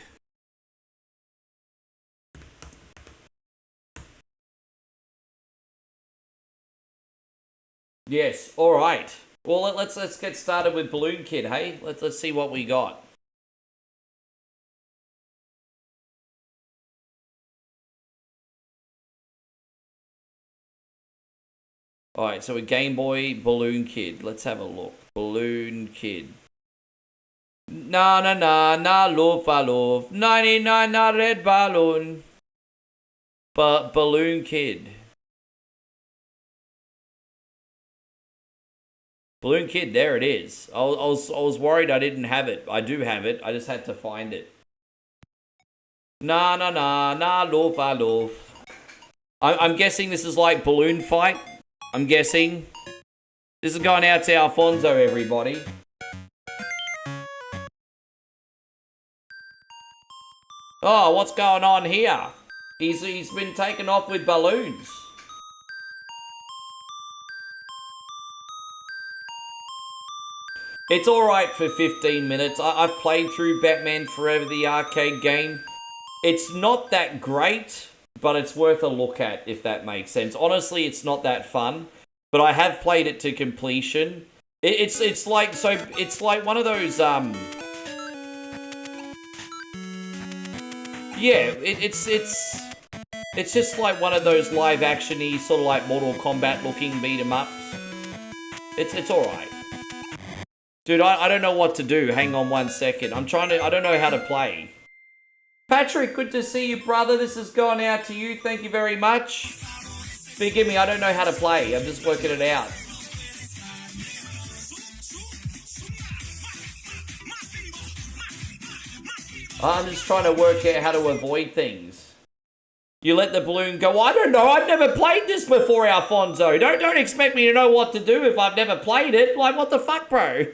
Speaker 1: Yes, alright. Well, let's get started with Balloon Kid, hey? Let's see what we got. Alright, so a Game Boy Balloon Kid. Let's have a look. Balloon Kid. Na na na na love I love 99 na red balloon. But Balloon Kid. Balloon Kid, there it is. I was worried I didn't have it. I do have it. I just had to find it. Na na na na love I love. I'm guessing this is like Balloon Fight. I'm guessing. This is going out to Alfonso, everybody. Oh, what's going on here? He's been taken off with balloons. It's alright for 15 minutes. I've played through Batman Forever, the arcade game. It's not that great, but it's worth a look at, if that makes sense. Honestly, it's not that fun, but I have played it to completion. It's like one of those yeah, it's just like one of those live actiony sort of like Mortal Kombat looking beat 'em ups. It's alright. Dude, I don't know what to do. Hang on one second. I don't know how to play. Patrick, good to see you, brother. This is going out to you. Thank you very much. Forgive me, I don't know how to play. I'm just working it out. I'm just trying to work out how to avoid things. You let the balloon go. I don't know. I've never played this before, Alfonso. Don't expect me to know what to do if I've never played it. Like, what the fuck, bro?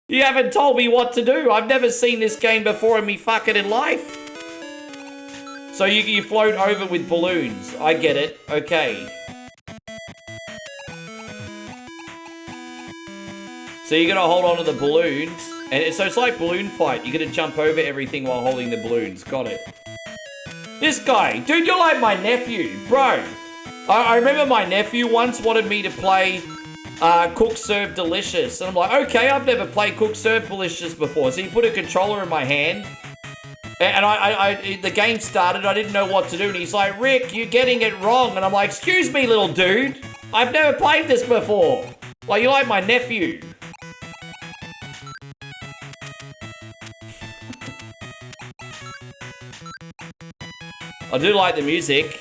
Speaker 1: You haven't told me what to do. I've never seen this game before in me fucking life. So you float over with balloons. I get it. Okay. So you gotta hold on to the balloons. And so it's like balloon fight. You gotta jump over everything while holding the balloons. Got it. This guy. Dude, you're like my nephew. Bro. I remember my nephew once wanted me to play Cook Serve Delicious. And I'm like, okay, I've never played Cook Serve Delicious before. So he put a controller in my hand. And the game started, I didn't know what to do, and he's like, Rick, you're getting it wrong. And I'm like, excuse me, little dude. I've never played this before. Like, you're like my nephew. I do like the music.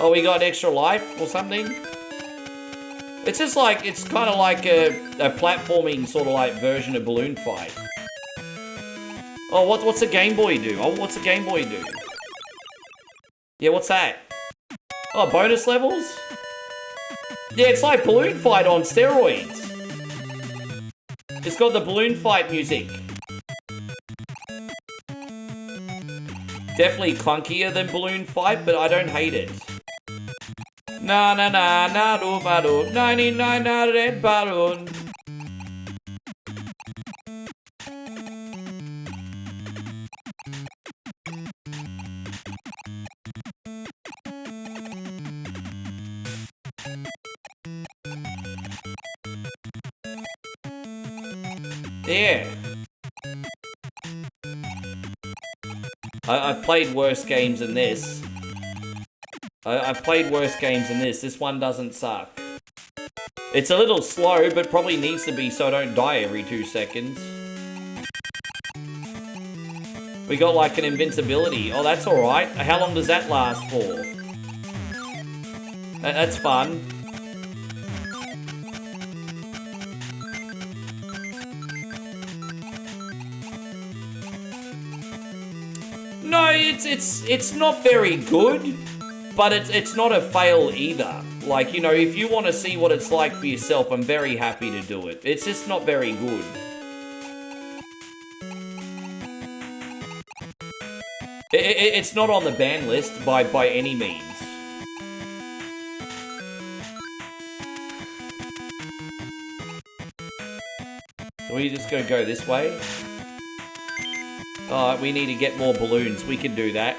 Speaker 1: Oh, we got extra life or something? It's just like, it's kind of like a platforming sort of like version of Balloon Fight. Oh, what's the Game Boy do? Oh, what's the Game Boy do? Yeah, what's that? Oh, bonus levels? Yeah, it's like Balloon Fight on steroids. It's got the Balloon Fight music. Definitely clunkier than Balloon Fight, but I don't hate it. Na na na na do ba do 99 na red balloon. Yeah. I've played worse games than this. I've played worse games than this. This one doesn't suck. It's a little slow, but probably needs to be so I don't die every 2 seconds. We got like an invincibility. Oh, that's alright. How long does that last for? That's fun. No, it's not very good. But it's not a fail either. Like, you know, if you want to see what it's like for yourself, I'm very happy to do it. It's just not very good. It's not on the ban list by any means. Are we just gonna go this way? Alright, we need to get more balloons. We can do that.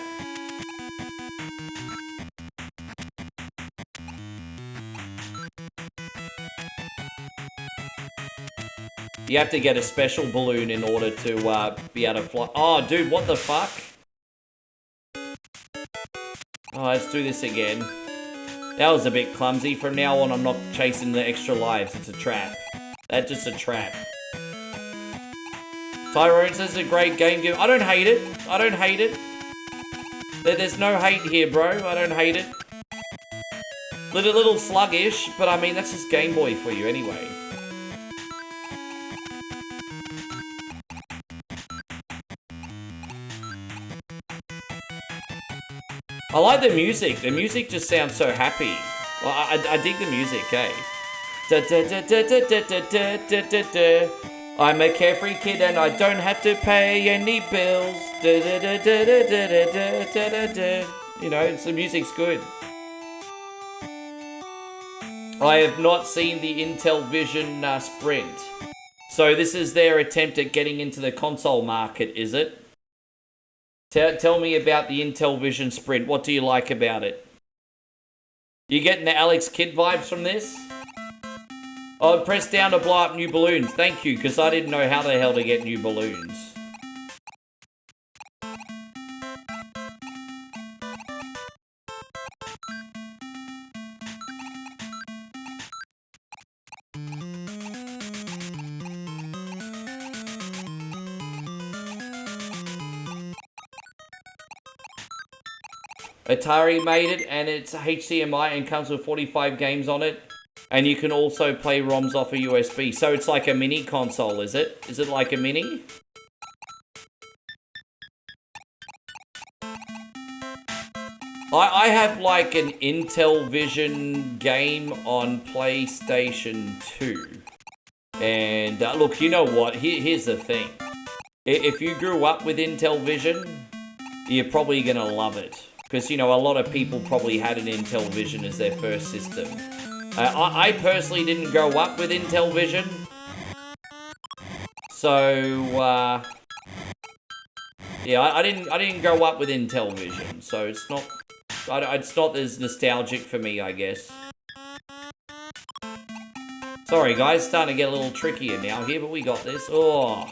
Speaker 1: You have to get a special balloon in order to be able to fly. Oh, dude, what the fuck? Oh, let's do this again. That was a bit clumsy. From now on, I'm not chasing the extra lives. It's a trap. That's just a trap. Tyrone says it's a great game. I don't hate it. I don't hate it. There's no hate here, bro. I don't hate it. Little sluggish, but I mean, that's just Game Boy for you anyway. I like the music. The music just sounds so happy. Well, I dig the music, eh? I'm a carefree kid and I don't have to pay any bills. You know, the music's good. I have not seen the Intel Vision Sprint. So this is their attempt at getting into the console market, is it? Tell me about the Intel Vision Sprint. What do you like about it? You getting the Alex Kidd vibes from this? Oh, press down to blow up new balloons. Thank you, because I didn't know how the hell to get new balloons. Atari made it, and it's HDMI and comes with 45 games on it. And you can also play ROMs off a USB. So it's like a mini console, is it? Is it like a mini? I have like an Intellivision game on PlayStation 2. And look, you know what? Here's the thing. If you grew up with Intellivision, you're probably going to love it. Because, you know, a lot of people probably had an Intellivision as their first system. I personally didn't grow up with Intellivision. So, yeah, I didn't grow up with Intellivision. So it's not as nostalgic for me, I guess. Sorry, guys, starting to get a little trickier now here, but we got this. Oh,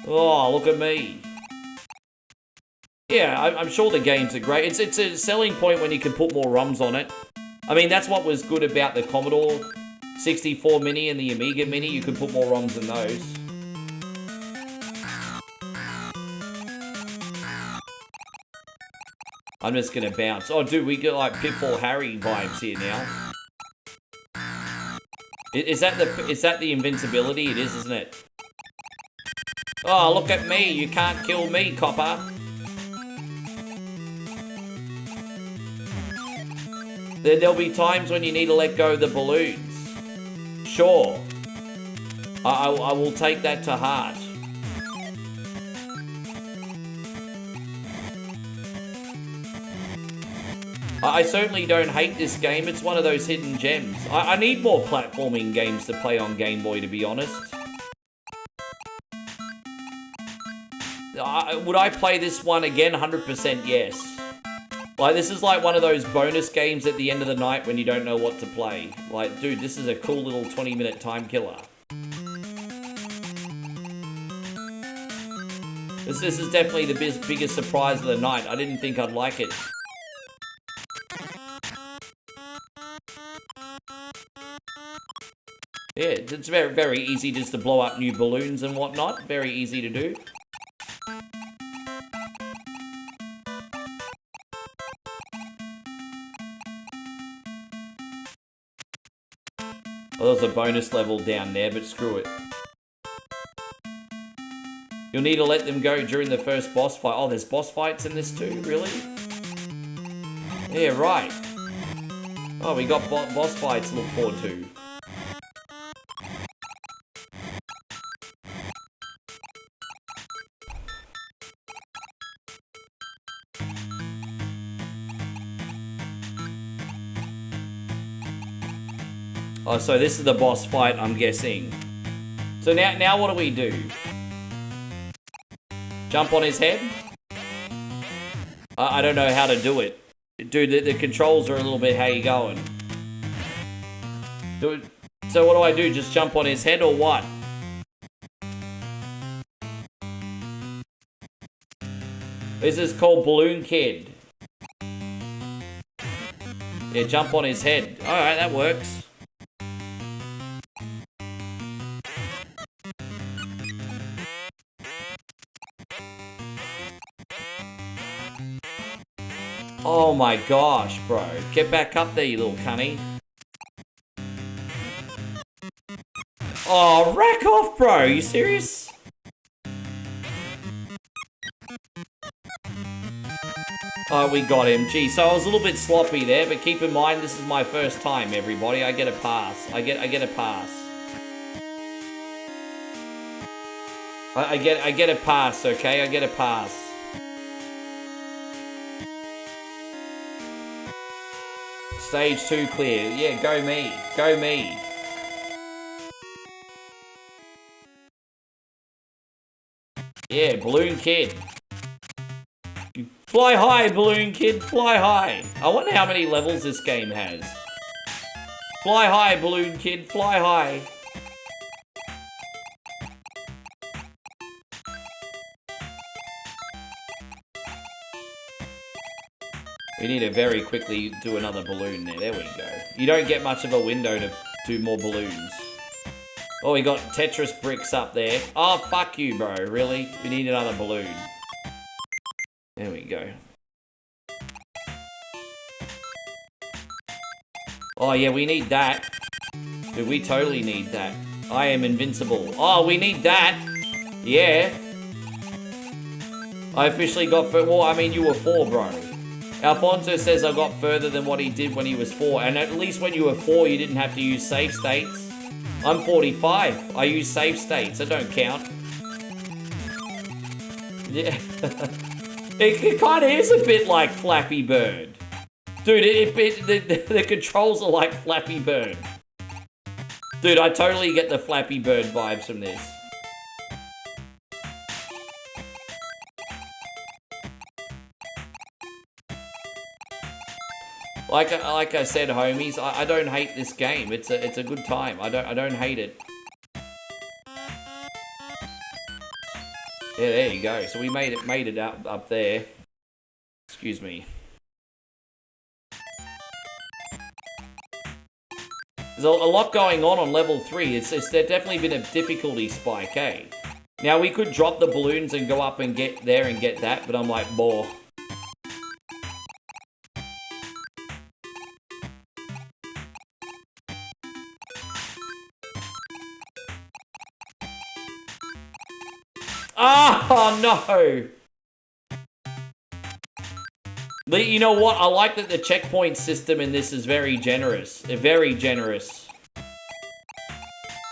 Speaker 1: look at me. Yeah, I'm sure the games are great. It's a selling point when you can put more ROMs on it. I mean, that's what was good about the Commodore 64 Mini and the Amiga Mini. You could put more ROMs in those. I'm just gonna bounce. Oh, dude, we get like Pitfall Harry vibes here now. Is that the invincibility? It is, isn't it? Oh, look at me. You can't kill me, copper. There'll be times when you need to let go of the balloons. Sure. I will take that to heart. I certainly don't hate this game. It's one of those hidden gems. I need more platforming games to play on Game Boy, to be honest. Would I play this one again? 100% yes. Like, this is like one of those bonus games at the end of the night when you don't know what to play. Like, dude, this is a cool little 20-minute time killer. This is definitely the biggest surprise of the night. I didn't think I'd like it. Yeah, it's very, very easy just to blow up new balloons and whatnot. Very easy to do. Well, there's a bonus level down there, but screw it. You'll need to let them go during the first boss fight. Oh, there's boss fights in this too? Really? Yeah, right. Oh, we got boss fights to look forward to. Oh, so this is the boss fight, I'm guessing. So now what do we do? Jump on his head? I don't know how to do it. Dude, the controls are a little bit, how you going? So what do I do? Just jump on his head or what? This is called Balloon Kid. Yeah, jump on his head. Alright, that works. Oh my gosh, bro. Get back up there, you little cunny. Oh, rack off, bro. You serious? Oh, we got him. Gee, so I was a little bit sloppy there, but keep in mind, this is my first time, everybody. I get a pass. I get a pass. I get a pass, okay? I get a pass. Stage 2 clear. Yeah, go me. Go me. Yeah, Balloon Kid. Fly high, Balloon Kid. Fly high. I wonder how many levels this game has. Fly high, Balloon Kid. Fly high. We need to very quickly do another balloon there. There we go. You don't get much of a window to do more balloons. Oh, we got Tetris bricks up there. Oh, fuck you, bro. Really? We need another balloon. There we go. Oh, yeah, we need that. Dude, we totally need that. I am invincible. Oh, we need that. Yeah. I officially got... Well, I mean, you were 4, bro. Alfonso says I got further than what he did when he was 4. And at least when you were 4, you didn't have to use save states. I'm 45. I use save states. That don't count. Yeah. It kind of is a bit like Flappy Bird. Dude, the controls are like Flappy Bird. Dude, I totally get the Flappy Bird vibes from this. Like I said, homies, I don't hate this game. It's a good time. I don't hate it. Yeah, there you go. So we made it up there. Excuse me. There's a lot going on level 3. It's definitely been a difficulty spike, eh? Now we could drop the balloons and go up and get there and get that, but I'm like, boah. Oh, no! You know what? I like that the checkpoint system in this is very generous. Very generous.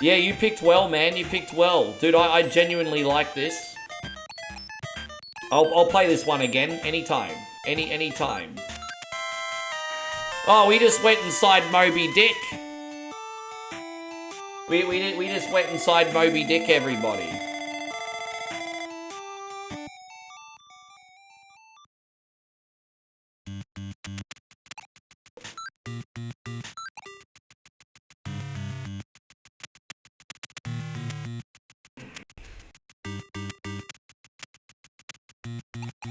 Speaker 1: Yeah, you picked well, man. You picked well. Dude, I genuinely like this. I'll play this one again. Anytime. Anytime. Oh, we just went inside Moby Dick. We just went inside Moby Dick, everybody.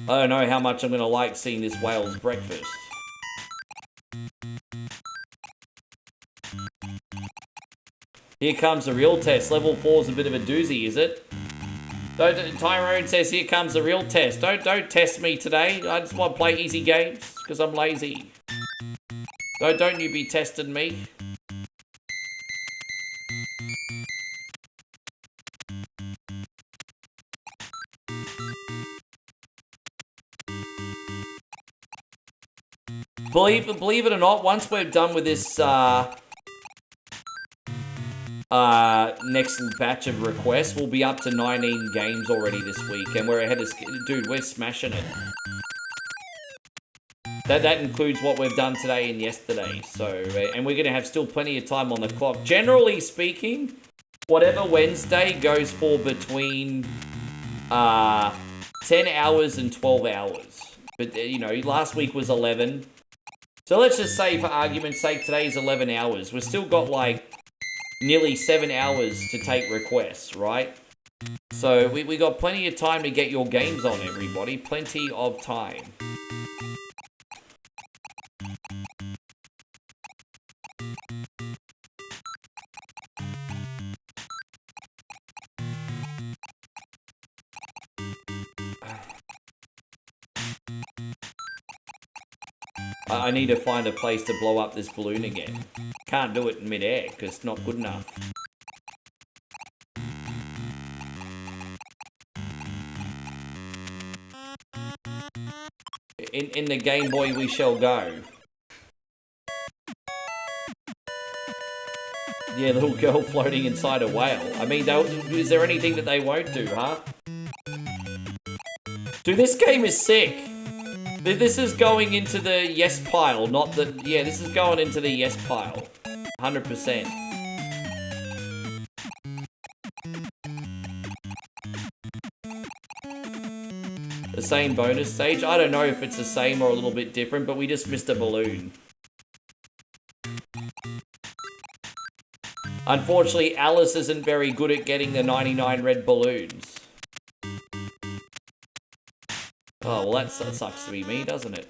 Speaker 1: I don't know how much I'm going to like seeing this whale's breakfast. Here comes the real test. Level 4's a bit of a doozy, is it? Tyrone says, here comes the real test. Don't test me today. I just want to play easy games because I'm lazy. Don't you be testing me. Believe it or not, once we're done with this next batch of requests, we'll be up to 19 games already this week, and we're ahead of... Dude, we're smashing it. That includes what we've done today and yesterday, so... And we're going to have still plenty of time on the clock. Generally speaking, whatever Wednesday goes for between 10 hours and 12 hours. But, you know, last week was 11. So let's just say, for argument's sake, today's 11 hours. We've still got, like, nearly 7 hours to take requests, right? So we got plenty of time to get your games on, everybody. Plenty of time. I need to find a place to blow up this balloon again. Can't do it in mid-air, because it's not good enough. In the Game Boy we shall go. Yeah, little girl floating inside a whale. I mean, is there anything that they won't do, huh? Dude, this game is sick. This is going into the yes pile, not the... Yeah, this is going into the yes pile. 100%. The same bonus stage? I don't know if it's the same or a little bit different, but we just missed a balloon. Unfortunately, Alice isn't very good at getting the 99 red balloons. Oh, well, that sucks to be me, doesn't it?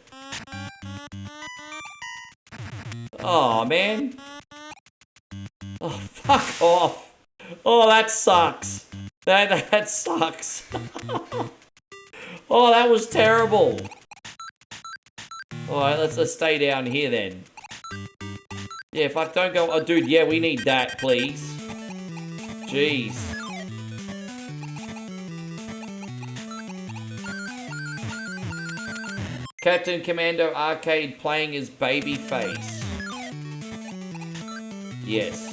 Speaker 1: Oh, man. Oh, fuck off. Oh, that sucks. That sucks. Oh, that was terrible. Alright, let's stay down here then. Yeah, fuck, don't go... Oh, dude, yeah, we need that, please. Jeez. Captain Commando Arcade playing as Babyface. Yes.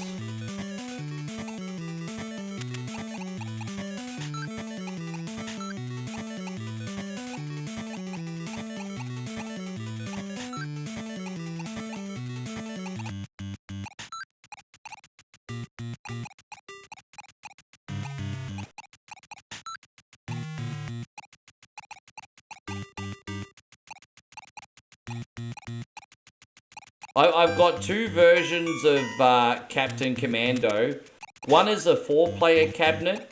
Speaker 1: I've got two versions of Captain Commando. One is a 4-player cabinet,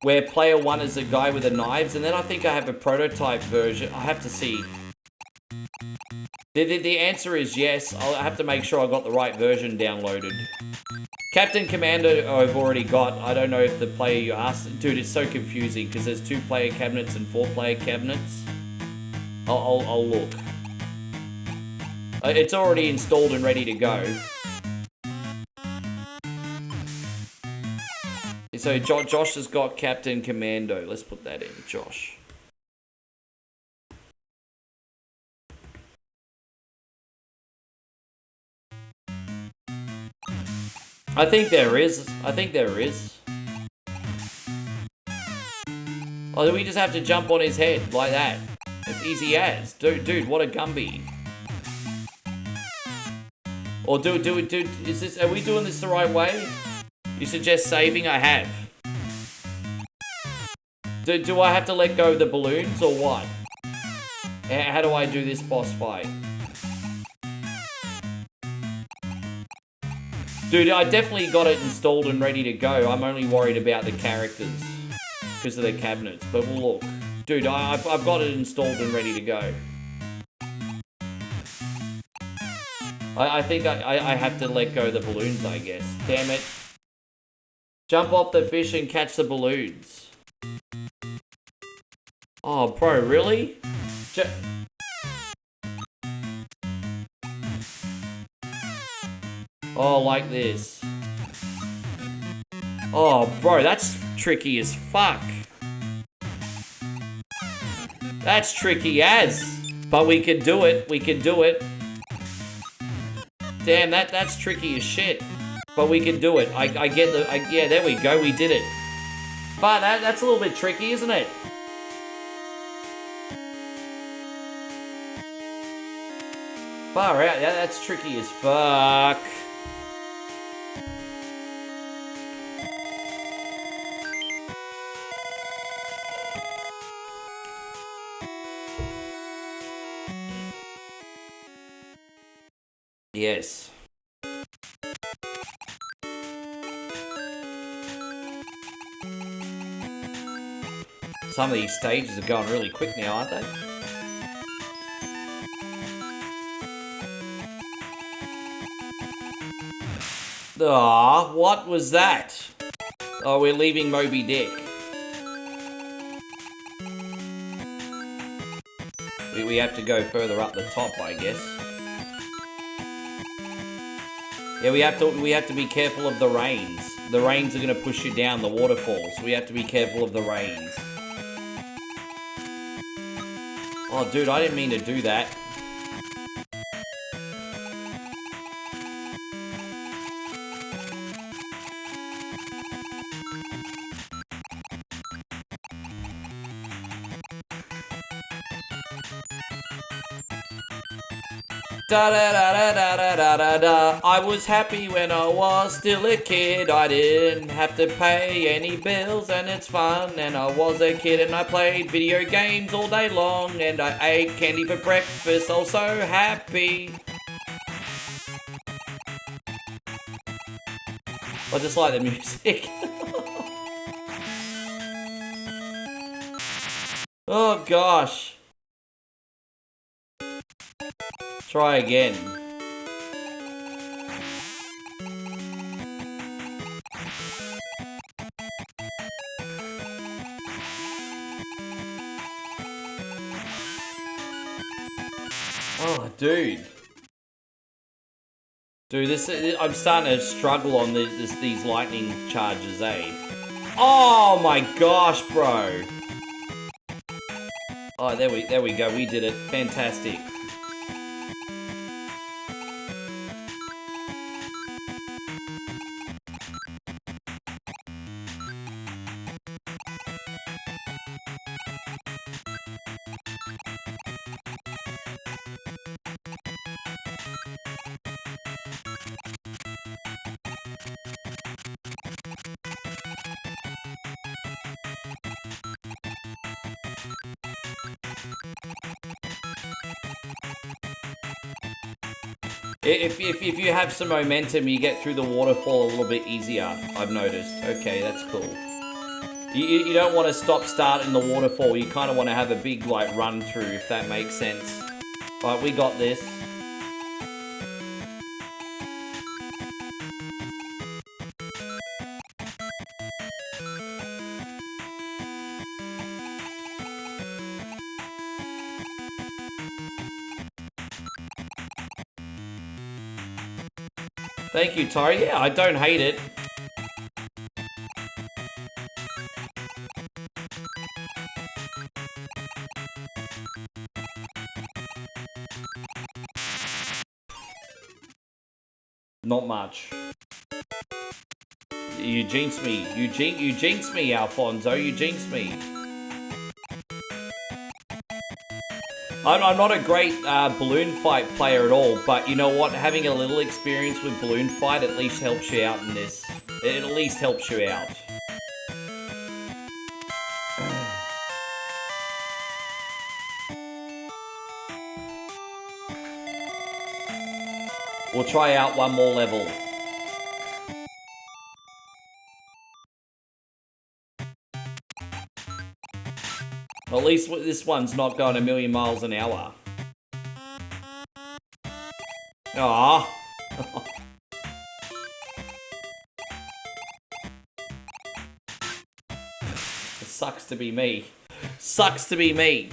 Speaker 1: where player 1 is a guy with the knives, and then I think I have a prototype version. I have to see. The answer is yes. I'll have to make sure I got the right version downloaded. Captain Commando I've already got. I don't know if the player you asked... Dude, it's so confusing, because there's 2-player cabinets and 4-player cabinets. I'll look. It's already installed and ready to go. So Josh has got Captain Commando. Let's put that in, Josh. I think there is. Oh, do we just have to jump on his head like that? It's easy as. Dude, what a Gumby. Or dude, is this, are we doing this the right way? You suggest saving? I have. Do I have to let go of the balloons or what? How do I do this boss fight? Dude, I definitely got it installed and ready to go. I'm only worried about the characters because of the cabinets, but we'll look. Dude, I've got it installed and ready to go. I think I have to let go of the balloons, I guess. Damn it. Jump off the fish and catch the balloons. Oh, bro, really? Oh, like this. Oh, bro, that's tricky as fuck. That's tricky as. But we can do it. We can do it. Damn, that's tricky as shit. But we can do it. I get the... yeah, there we go. We did it. But that's a little bit tricky, isn't it? Far out. That's tricky as fuck. Yes. Some of these stages are going really quick now, aren't they? Ah, what was that? Oh, we're leaving Moby Dick. We have to go further up the top, I guess. Yeah, we have to be careful of the rains. The rains are gonna push you down, the waterfalls. We have to be careful of the rains. Oh, dude, I didn't mean to do that. Da da da da da da da da da. I was happy when I was still a kid. I didn't have to pay any bills, and it's fun. And I was a kid, and I played video games all day long, and I ate candy for breakfast. I was so happy. I just like the music. Oh gosh. Try again. Oh, dude. Dude, I'm starting to struggle on these lightning charges, eh? Oh my gosh, bro. Oh, there we go. We did it. Fantastic. If you have some momentum, you get through the waterfall a little bit easier, I've noticed. Okay, that's cool. You don't want to stop, start in the waterfall. You kind of want to have a big, like, run through, if that makes sense. Alright, we got this. Thank you, Tari. Yeah, I don't hate it. Not much. You jinxed me. You jinxed me, Alfonso. You jinxed me. I'm not a great balloon fight player at all, but you know what? Having a little experience with balloon fight at least helps you out in this. It at least helps you out. We'll try out one more level. At least this one's not going a million miles an hour. Aww. It sucks to be me. Sucks to be me.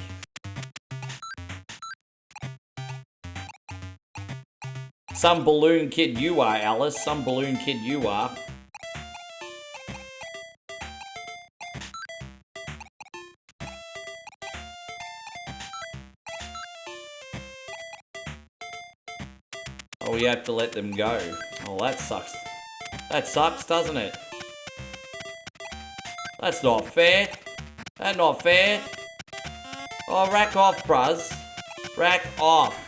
Speaker 1: Some balloon kid you are, Alice. Some balloon kid you are. Oh, we have to let them go. Oh, that sucks. That sucks, doesn't it? That's not fair. That's not fair. Oh, rack off, bruz. Rack off.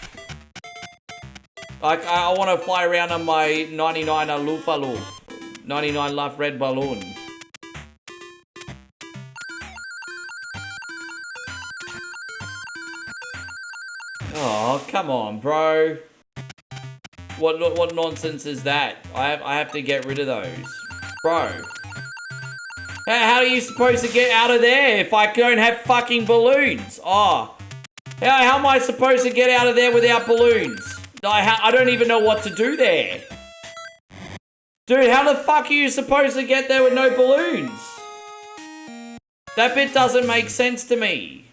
Speaker 1: I want to fly around on my 99 Aloof 99 Luff red balloon. Oh, come on, bro. What nonsense is that? I have to get rid of those. Bro. How are you supposed to get out of there if I don't have fucking balloons? Oh. How am I supposed to get out of there without balloons? I don't even know what to do there. Dude, how the fuck are you supposed to get there with no balloons? That bit doesn't make sense to me.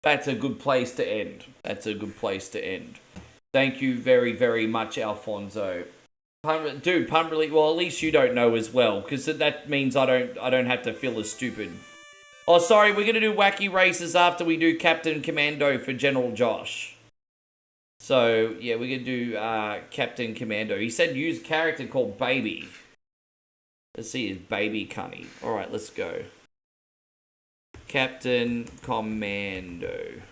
Speaker 1: That's a good place to end. That's a good place to end. Thank you very, very much, Alfonso. Dude, Pump Relief, well, at least you don't know as well, because that means I don't have to feel as stupid. Oh, sorry, we're going to do Wacky Races after we do Captain Commando for General Josh. So, yeah, we're going to do Captain Commando. He said use a character called Baby. Let's see his Baby Cunny. Alright, let's go. Captain Commando.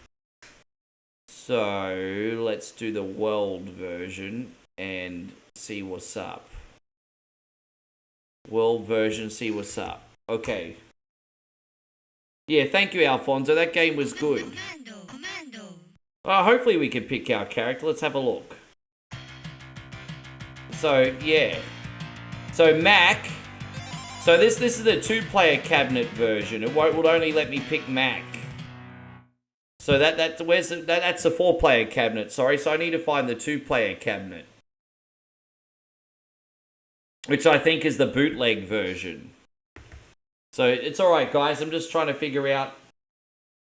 Speaker 1: So, let's do the world version and see what's up. World version, see what's up. Okay. Yeah, thank you, Alfonso. That game was good. Hopefully we can pick our character. Let's have a look. So, yeah. So, Mac. So, this is the 2-player cabinet version. It will only let me pick Mac. So, that's a 4-player cabinet, sorry. So, I need to find the 2-player cabinet. Which I think is the bootleg version. So, it's alright, guys. I'm just trying to figure out...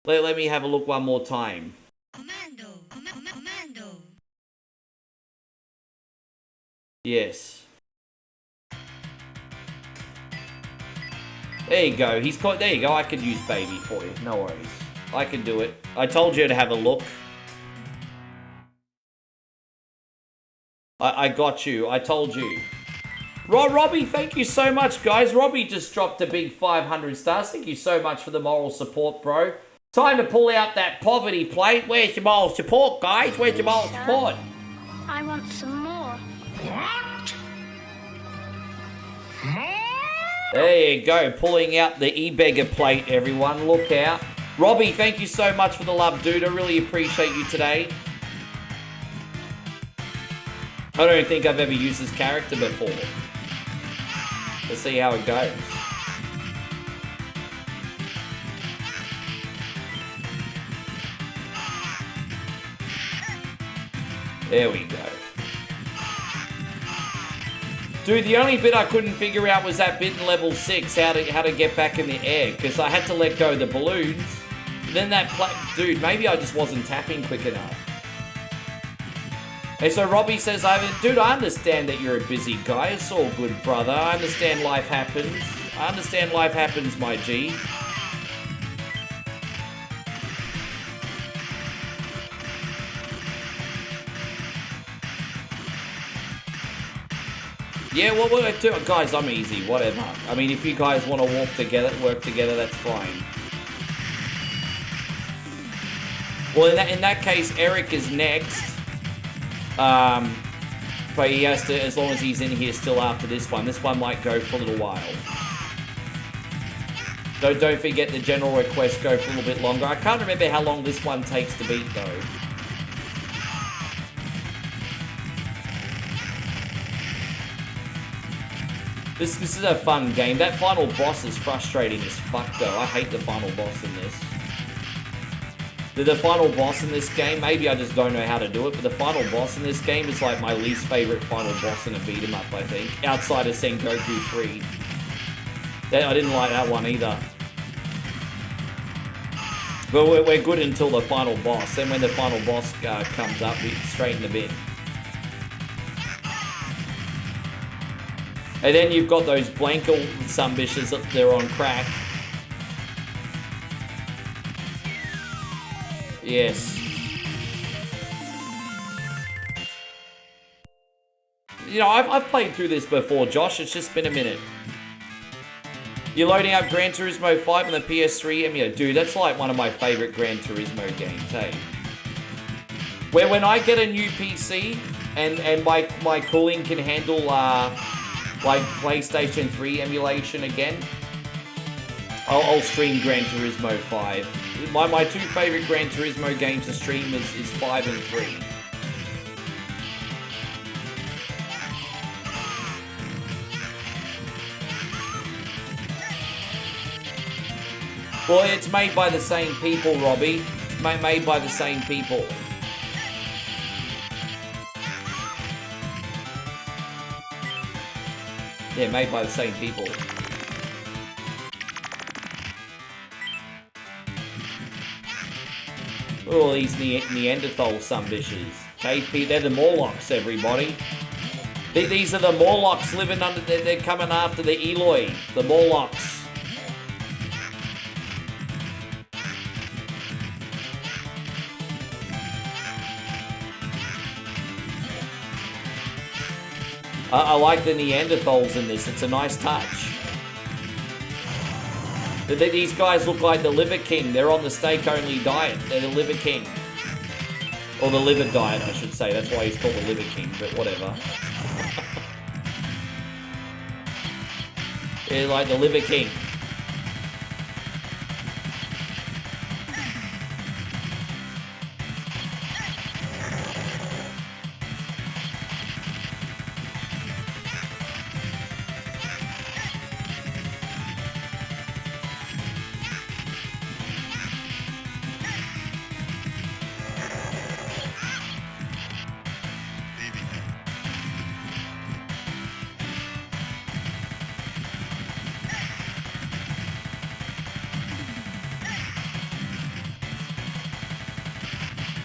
Speaker 1: Let me have a look one more time. Commando. Yes. There you go. He's caught. There you go. I could use baby for you. No worries. I can do it. I told you to have a look. I got you. I told you. Robbie, thank you so much, guys. Robbie just dropped a big 500 stars. Thank you so much for the moral support, bro. Time to pull out that poverty plate. Where's your moral support, guys? Where's your moral support?
Speaker 3: I want some more.
Speaker 2: What? More?
Speaker 1: There you go. Pulling out the e-beggar plate, everyone. Look out. Robbie, thank you so much for the love, dude. I really appreciate you today. I don't think I've ever used this character before. Let's see how it goes. There we go. Dude, the only bit I couldn't figure out was that bit in level 6, how to get back in the air, because I had to let go of the balloons. Then that dude, maybe I just wasn't tapping quick enough. Hey, so Robbie says, dude, I understand that you're a busy guy. It's all good, brother. I understand life happens. I understand life happens, my G. Yeah, well, we're doing, guys, I'm easy, whatever. I mean, if you guys want to work together, that's fine. Well, in that case, Eric is next. But he has to, as long as he's in here still after this one. This one might go for a little while. Don't forget the general requests go for a little bit longer. I can't remember how long this one takes to beat, though. This is a fun game. That final boss is frustrating as fuck, though. I hate the final boss in this. The final boss in this game, maybe I just don't know how to do it, but the final boss in this game is like my least favorite final boss in a beat 'em up, I think. Outside of Sengoku 3. I didn't like that one either. But we're good until the final boss. Then when the final boss comes up, we straighten the bin. And then you've got those Blanco sumbitches that they're on crack. Yes. You know, I've played through this before, Josh. It's just been a minute. You're loading up Gran Turismo 5 on the PS3 emulator. Dude, that's like one of my favorite Gran Turismo games, hey? Where when I get a new PC and my cooling can handle like PlayStation 3 emulation again, I'll stream Gran Turismo 5. My two favorite Gran Turismo games to stream is 5 and 3. Well, it's made by the same people, Robbie. It's made by the same people. Yeah, made by the same people. Look at all these Neanderthal sumbitches. KP, they're the Morlocks, everybody. These are the Morlocks living under, they're coming after the Eloi, the Morlocks. I like the Neanderthals in this, it's a nice touch. These guys look like the Liver King. They're on the steak-only diet. They're the Liver King. Or the liver diet, I should say. That's why he's called the Liver King, but whatever. They're like the Liver King.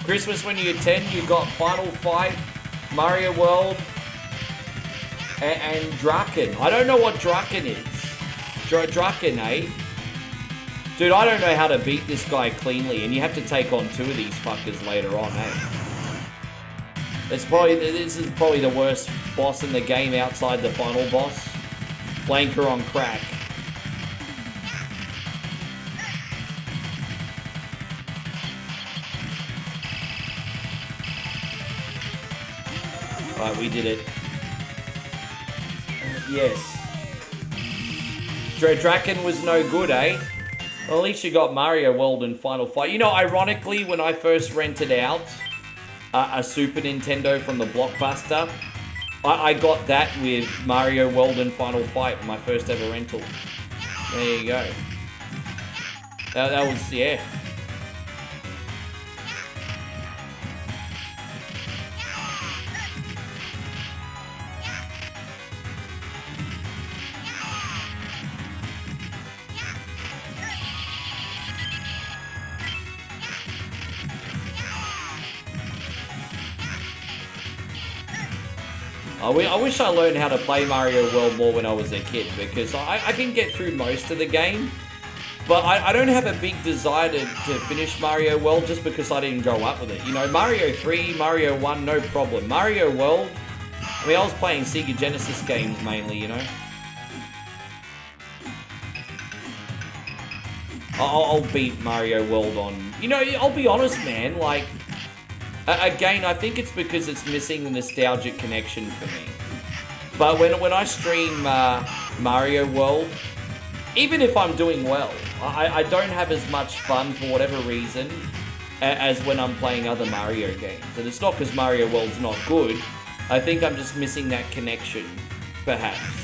Speaker 1: Christmas when you're 10, you got Final Fight, Mario World, and Draken. I don't know what Draken is. Draken, eh? Dude, I don't know how to beat this guy cleanly, and you have to take on 2 of these fuckers later on, eh? This is probably the worst boss in the game outside the final boss. Blanker on crack. Right, we did it. Yes. Draken was no good, eh? Well, at least you got Mario World and Final Fight. You know, ironically, when I first rented out a Super Nintendo from the Blockbuster, I got that with Mario World and Final Fight, my first ever rental. There you go. That was, yeah. I wish I learned how to play Mario World more when I was a kid, because I can get through most of the game, but I don't have a big desire to finish Mario World just because I didn't grow up with it. You know, Mario 3, Mario 1, no problem. Mario World, I mean, I was playing Sega Genesis games mainly, you know. I'll beat Mario World on... You know, I'll be honest, man, like... Again, I think it's because it's missing the nostalgic connection for me. But when I stream Mario World, even if I'm doing well, I don't have as much fun for whatever reason as when I'm playing other Mario games. And it's not because Mario World's not good. I think I'm just missing that connection, perhaps.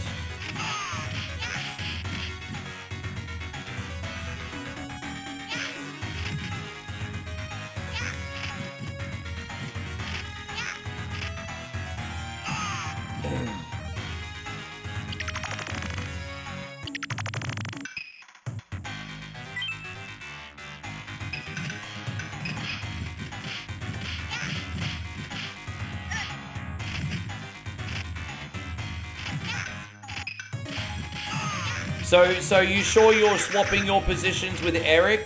Speaker 1: So you sure you're swapping your positions with Eric?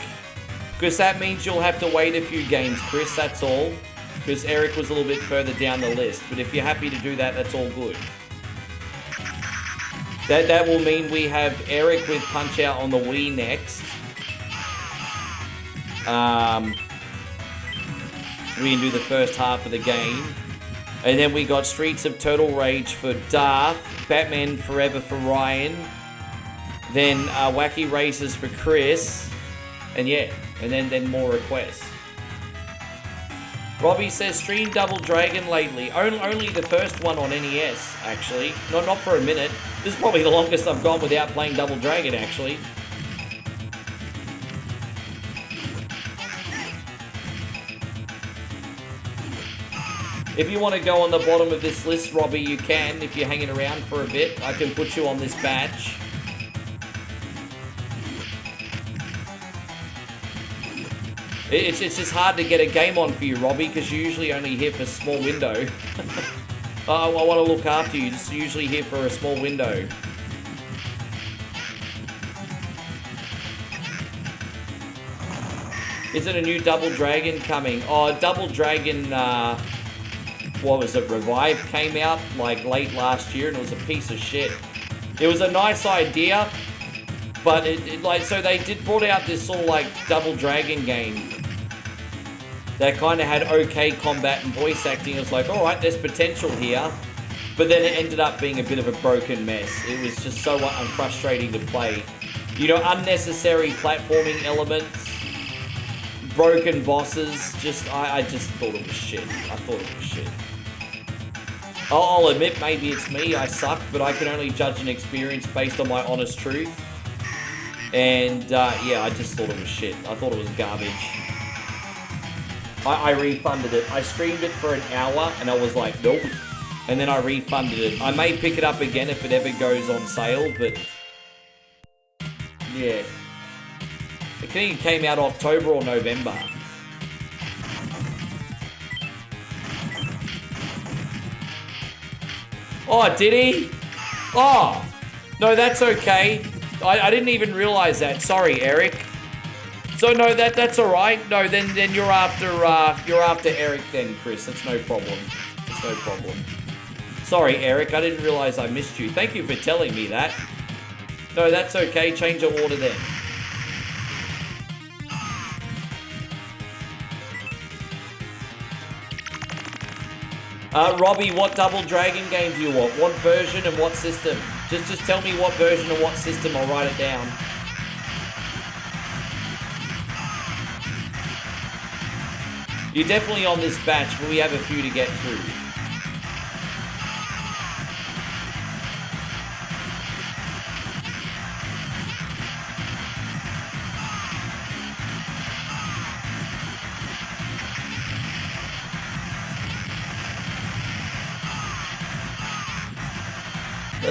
Speaker 1: Because that means you'll have to wait a few games, Chris, that's all. Because Eric was a little bit further down the list. But if you're happy to do that, that's all good. That will mean we have Eric with Punch-Out on the Wii next. We can do the first half of the game. And then we got Streets of Turtle Rage for Darth, Batman Forever for Ryan, then Wacky Races for Chris, and yeah, and then more requests. Robbie says, stream Double Dragon lately. Only the first one on NES, actually. Not for a minute. This is probably the longest I've gone without playing Double Dragon, actually. If you want to go on the bottom of this list, Robbie, you can. If you're hanging around for a bit, I can put you on this batch. It's just hard to get a game on for you, Robbie, because you're usually only here for a small window. I want to look after you, just usually here for a small window. Isn't a new Double Dragon coming? Oh, Double Dragon, what was it, Revive came out like late last year and it was a piece of shit. It was a nice idea, but so they brought out this sort of like Double Dragon game that kind of had okay combat and voice acting. It was like, alright, there's potential here. But then it ended up being a bit of a broken mess. It was just so frustrating to play. You know, unnecessary platforming elements, broken bosses, I just thought it was shit. I thought it was shit. I'll admit, maybe it's me, I suck, but I can only judge an experience based on my honest truth. And, yeah, I just thought it was shit. I thought it was garbage. I refunded it. I streamed it for an hour, and I was like, nope. And then I refunded it. I may pick it up again if it ever goes on sale, but... yeah. I think it came out October or November. Oh, did he? Oh! No, that's okay. I didn't even realize that. Sorry, Eric. So no, that's all right. No, then you're after Eric then, Chris. That's no problem. That's no problem. Sorry, Eric. I didn't realize I missed you. Thank you for telling me that. No, that's okay. Change your order then. Robbie, what Double Dragon game do you want? What version and what system? Just tell me what version and what system. I'll write it down. You're definitely on this batch, but we have a few to get through.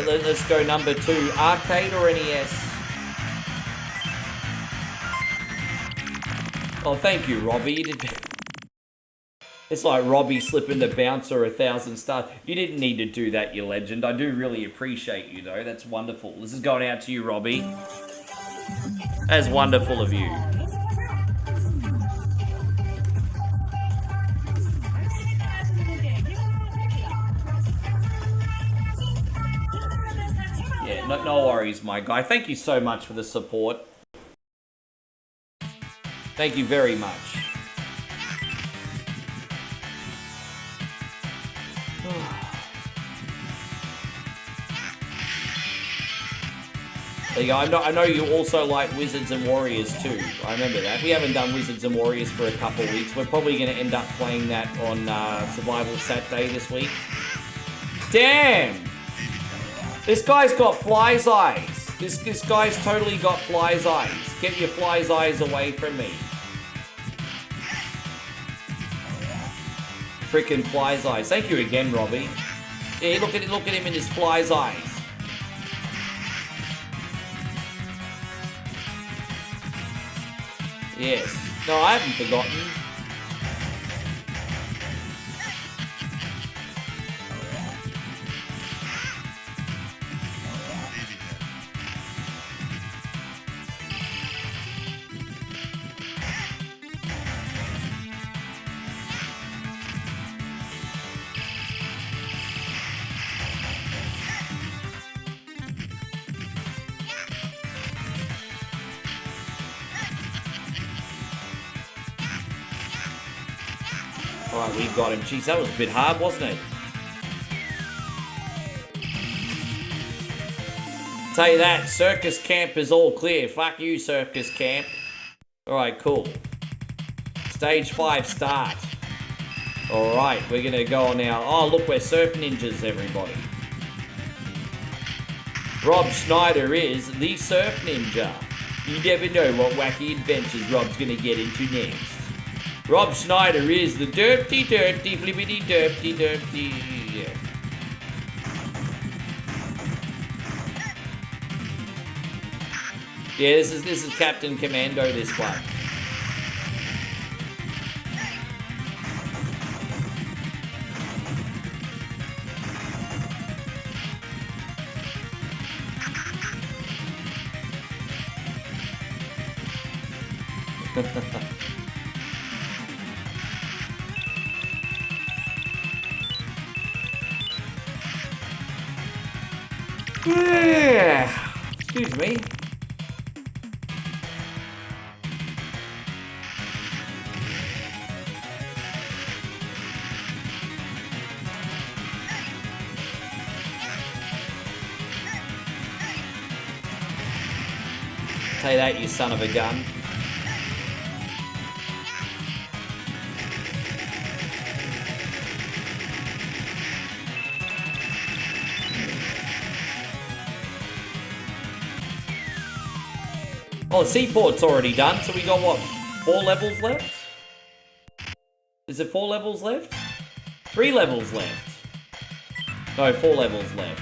Speaker 1: Let's go number 2. Arcade or NES? Oh, thank you, Robbie. It's like Robbie slipping the bouncer 1,000 stars. You didn't need to do that, you legend. I do really appreciate you, though. That's wonderful. This is going out to you, Robbie. That's wonderful of you. Yeah, no worries, my guy. Thank you so much for the support. Thank you very much. There you go. I know you also like Wizards and Warriors too. I remember that. We haven't done Wizards and Warriors for a couple of weeks. We're probably going to end up playing that on Survival Saturday this week. Damn! This guy's got fly's eyes. This guy's totally got fly's eyes. Get your fly's eyes away from me. Freaking fly's eyes. Thank you again, Robbie. Yeah, look at him in his fly's eyes. Yes. No, I haven't forgotten. Alright, we got him. Jeez, that was a bit hard, wasn't it? Tell you that, circus camp is all clear. Fuck you, circus camp. Alright, cool. Stage 5 start. Alright, we're gonna go on now. Oh, look, we're surf ninjas, everybody. Rob Schneider is the surf ninja. You never know what wacky adventures Rob's gonna get into next. Rob Schneider is the dirty, flippity, dirty. Yeah. Yeah, this is Captain Commando, this one. Yeah. Excuse me. Say that, you son of a gun. Oh, the seaport's already done, so we got what, 4 levels left? Is it 4 levels left? 3 levels left. No, 4 levels left.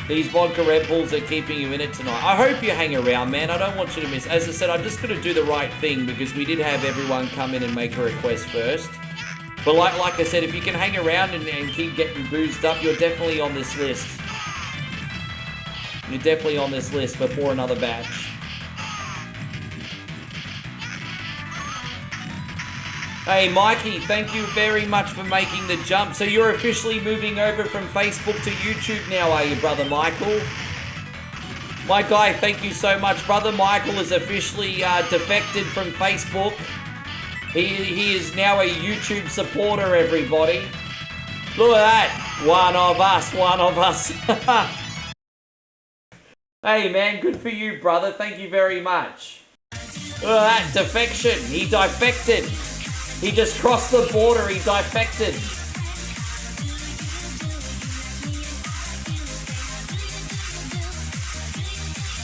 Speaker 1: These vodka Red Bulls are keeping you in it tonight. I hope you hang around, man. I don't want you to miss. As I said, I'm just going to do the right thing because we did have everyone come in and make a request first. But like I said, if you can hang around and keep getting boozed up, you're definitely on this list. You're definitely on this list before another batch. Hey, Mikey, thank you very much for making the jump. So you're officially moving over from Facebook to YouTube now, are you, Brother Michael? My guy, thank you so much. Brother Michael is officially defected from Facebook. He is now a YouTube supporter, everybody. Look at that. One of us, one of us. Hey, man, good for you, brother. Thank you very much. Look at that, defection. He defected. He just crossed the border. He defected.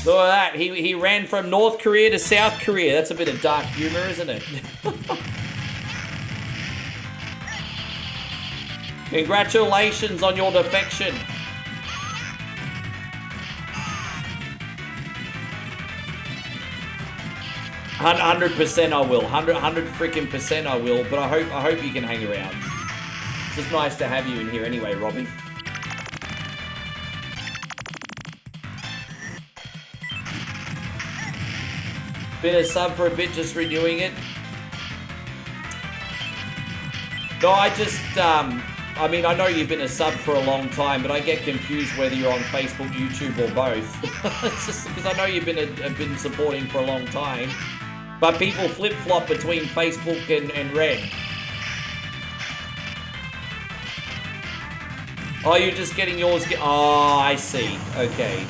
Speaker 1: Look at that. He ran from North Korea to South Korea. That's a bit of dark humor, isn't it? Congratulations on your defection. 100% I will. 100 freaking percent I will. But I hope you can hang around. It's just nice to have you in here anyway, Robbie. Been a sub for a bit, just renewing it. No, I mean, I know you've been a sub for a long time, but I get confused whether you're on Facebook, YouTube, or both. It's just because I know you've been supporting for a long time. But people flip-flop between Facebook and Red. Oh, you're just getting yours... Oh, I see. Okay.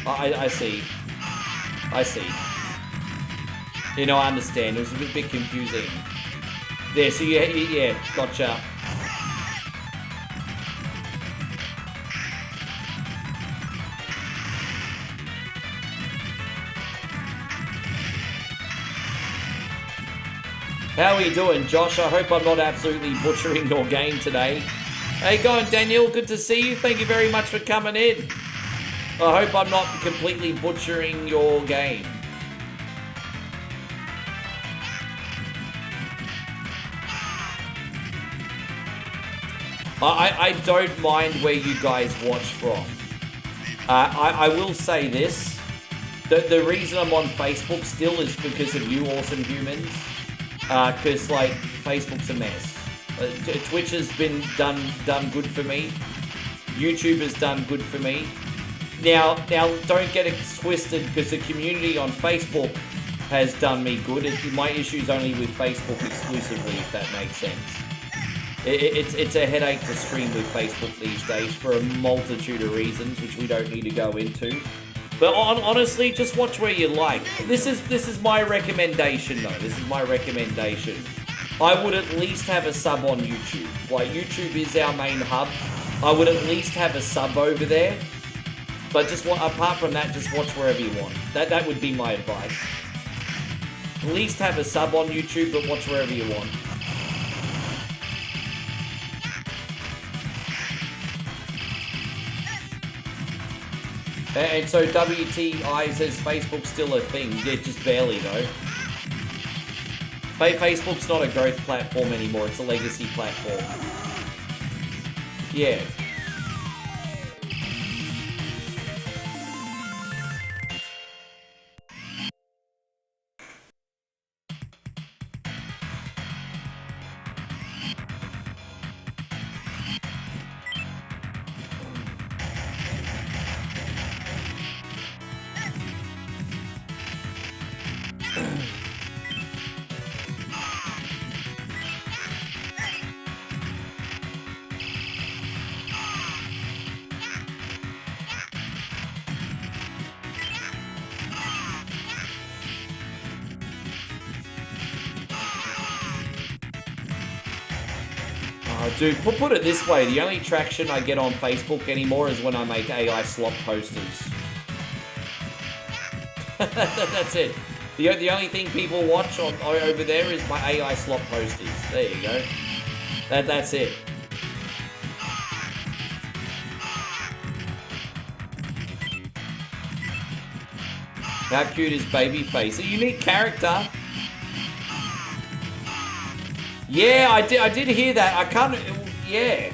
Speaker 1: I see. I see. You know, I understand. It was a bit confusing. There, so yeah, gotcha. How are you doing, Josh? I hope I'm not absolutely butchering your game today. How you going, Daniel? Good to see you. Thank you very much for coming in. I hope I'm not completely butchering your game. I don't mind where you guys watch from. I will say this. The reason I'm on Facebook still is because of you awesome humans. Because, like, Facebook's a mess. Twitch has been done good for me. YouTube has done good for me. Now, don't get it twisted, because the community on Facebook has done me good. My issue's only with Facebook exclusively, if that makes sense. It's a headache to stream with Facebook these days for a multitude of reasons, which we don't need to go into. But honestly, just watch where you like. This is my recommendation, though. This is my recommendation. I would at least have a sub on YouTube. Like, YouTube is our main hub. I would at least have a sub over there. But just apart from that, just watch wherever you want. That would be my advice. At least have a sub on YouTube, but watch wherever you want. And so WTI says Facebook's still a thing. Yeah, just barely though. Facebook's not a growth platform anymore. It's a legacy platform. Yeah. Dude, put it this way, the only traction I get on Facebook anymore is when I make AI slop posters. That's it. The only thing people watch over there is my AI slop posters. There you go. That's it. How cute is Babyface? A unique character. Yeah, I did hear that. I can't... Yeah.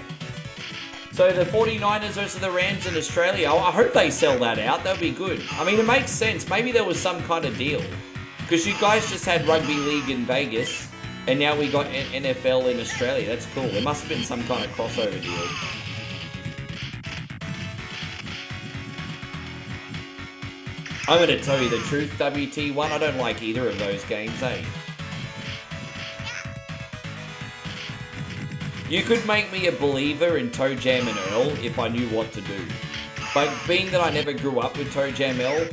Speaker 1: So the 49ers versus the Rams in Australia. I hope they sell that out. That would be good. I mean, it makes sense. Maybe there was some kind of deal. Because you guys just had Rugby League in Vegas. And now we got NFL in Australia. That's cool. There must have been some kind of crossover deal. I'm going to tell you the truth, WT1. I don't like either of those games, eh? You could make me a believer in Toe Jam and Earl if I knew what to do. But being that I never grew up with Toe Jam Earl,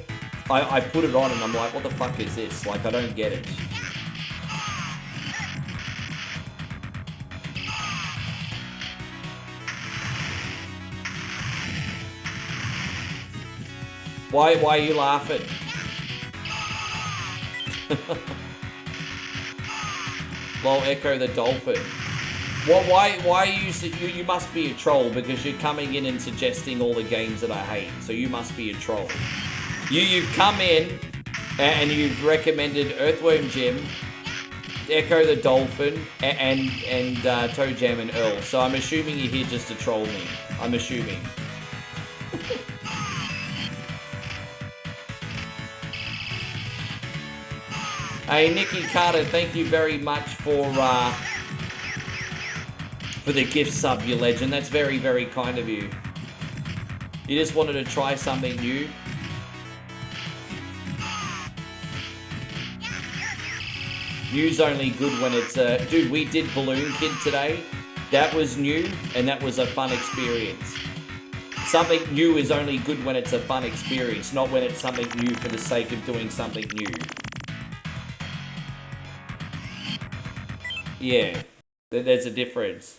Speaker 1: I put it on and I'm like, what the fuck is this? Like, I don't get it. Why are you laughing? Lol, Echo the Dolphin. Well, why are you must be a troll because you're coming in and suggesting all the games that I hate. So you must be a troll. You've come in and you've recommended Earthworm Jim, Echo the Dolphin, and Toe Jam and Earl. So I'm assuming you're here just to troll me. I'm assuming. Hey, Nikki Carter, thank you very much for the gift sub, you legend. That's very, very kind of you. You just wanted to try something new. New's only good when it's... dude, we did Balloon Kid today. That was new, and that was a fun experience. Something new is only good when it's a fun experience, not when it's something new for the sake of doing something new. Yeah, there's a difference.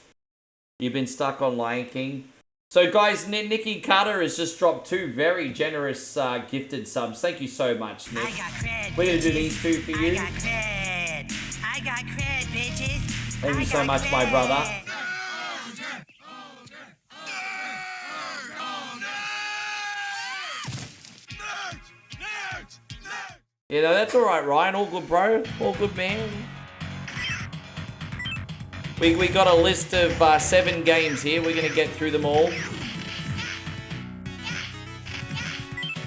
Speaker 1: You've been stuck on Lion King. So guys, Nikki Carter has just dropped 2 very generous gifted subs. Thank you so much, Nick.
Speaker 2: I got cred,
Speaker 1: We're going to do these 2 for you.
Speaker 2: I got cred, bitches.
Speaker 1: Thank you so much, my brother. Yeah, no, that's alright, Ryan. All good, bro. All good, man. We got a list of 7 games here. We're going to get through them all.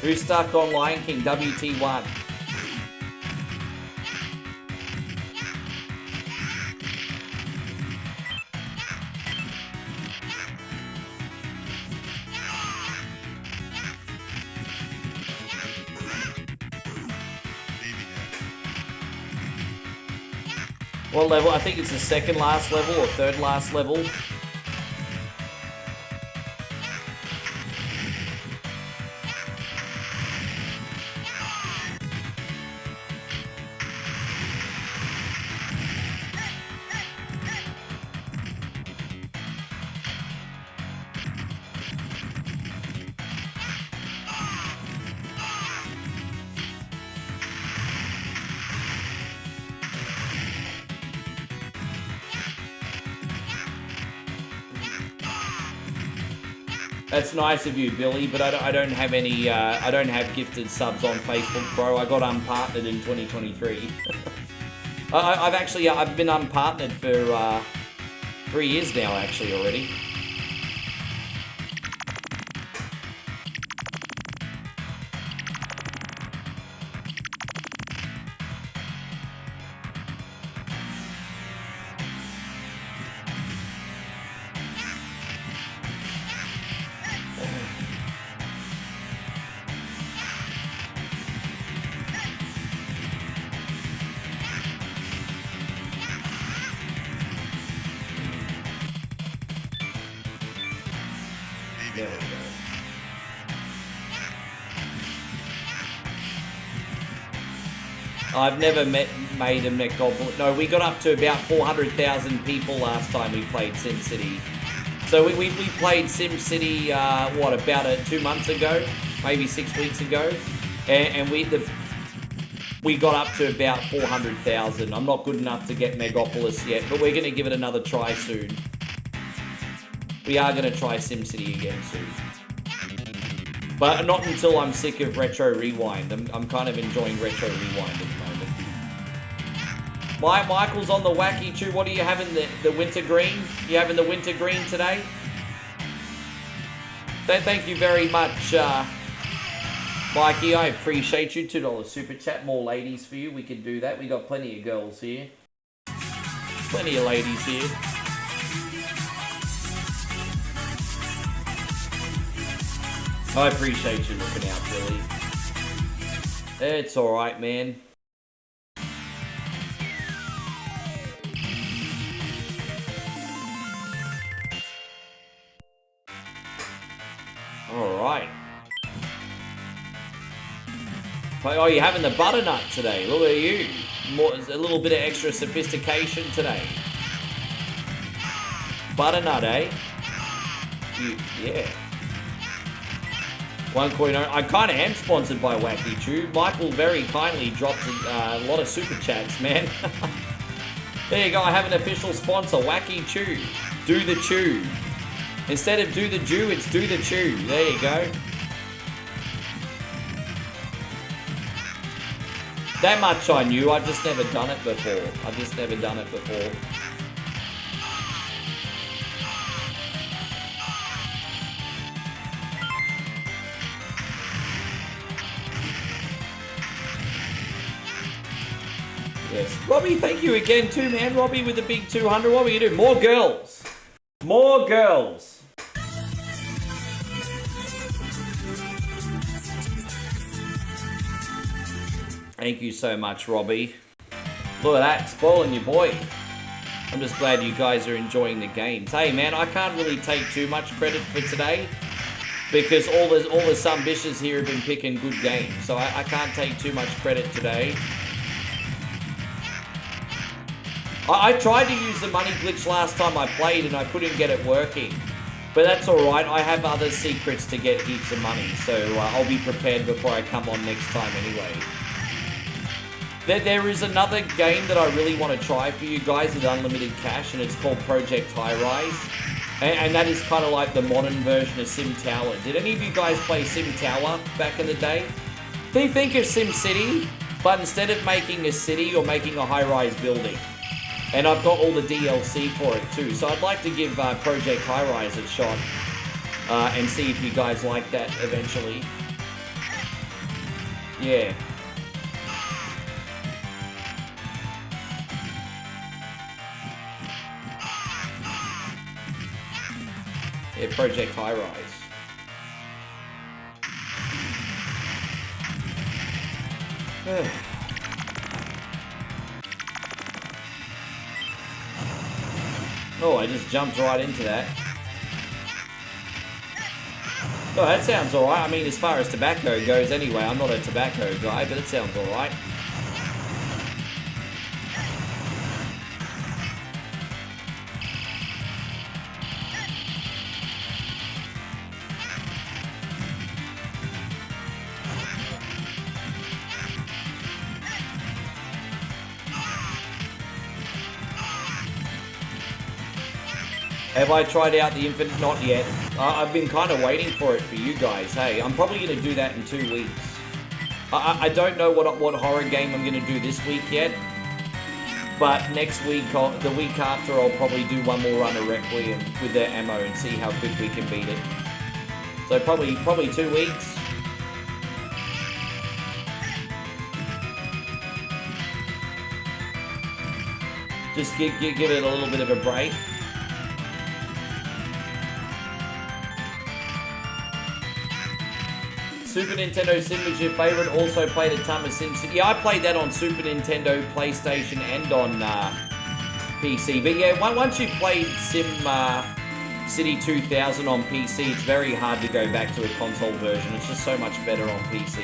Speaker 1: Who's stuck on Lion King? WT1. What level? I think it's the second last level or third last level. That's nice of you, Billy, but I don't have any, I don't have gifted subs on Facebook, bro. I got unpartnered in 2023. I've been unpartnered for 3 years now, actually, already. There we go. I've never made a Met Goblin. No, we got up to about 400,000 people last time we played SimCity. So we played SimCity, what, about 2 months ago? Maybe 6 weeks ago? And we got up to about 400,000. I'm not good enough to get Megapolis yet, but we're going to give it another try soon. We are going to try SimCity again soon. But not until I'm sick of Retro Rewind. I'm kind of enjoying Retro Rewind at the moment. Michael's on the Wacky Chew. What are you having? The winter green? You having the winter green today? Thank you very much, Mikey. I appreciate you. $2 super chat. More ladies for you. We can do that. We got plenty of girls here. Plenty of ladies here. I appreciate you looking out, Billy. It's alright, man. Alright. Oh, you're having the butternut today. Look at you. A little bit of extra sophistication today. Butternut, eh? Yeah. One coin. I kind of am sponsored by Wacky Chew. Michael very kindly drops a lot of super chats, man. There you go. I have an official sponsor, Wacky Chew. Do the chew. Instead of do the Jew, it's do the chew. There you go. That much I knew. I've just never done it before. Yes. Robbie, thank you again too, man. Robbie with the big 200. What are you doing? More girls. More girls. Thank you so much, Robbie. Look at that, spoiling your boy. I'm just glad you guys are enjoying the games. Hey, man, I can't really take too much credit for today because all the some bitches here have been picking good games, so I can't take too much credit today. I tried to use the money glitch last time I played and I couldn't get it working. But that's alright, I have other secrets to get heaps of money, so I'll be prepared before I come on next time anyway. There is another game that I really want to try for you guys with unlimited cash, and it's called Project High Rise. And that is kind of like the modern version of Sim Tower. Did any of you guys play Sim Tower back in the day? Think of Sim City, but instead of making a city, you're making a high-rise building. And I've got all the DLC for it too. So I'd like to give Project High Rise a shot and see if you guys like that eventually. Yeah. Yeah, Project High Rise. Oh, I just jumped right into that. Oh, that sounds alright. I mean, as far as tobacco goes anyway, I'm not a tobacco guy, but it sounds alright. Have I tried out the Infinite? Not yet. I've been kind of waiting for it for you guys. Hey, I'm probably going to do that in 2 weeks. I don't know what horror game I'm going to do this week yet. But next week, the week after, I'll probably do one more run of Requiem with their ammo and see how quick we can beat it. So probably 2 weeks. Just give it a little bit of a break. Super Nintendo Sim was your favorite. Also played a ton of Sim City. Yeah, I played that on Super Nintendo, PlayStation, and on PC. But yeah, once you've played Sim City 2000 on PC, it's very hard to go back to a console version. It's just so much better on PC.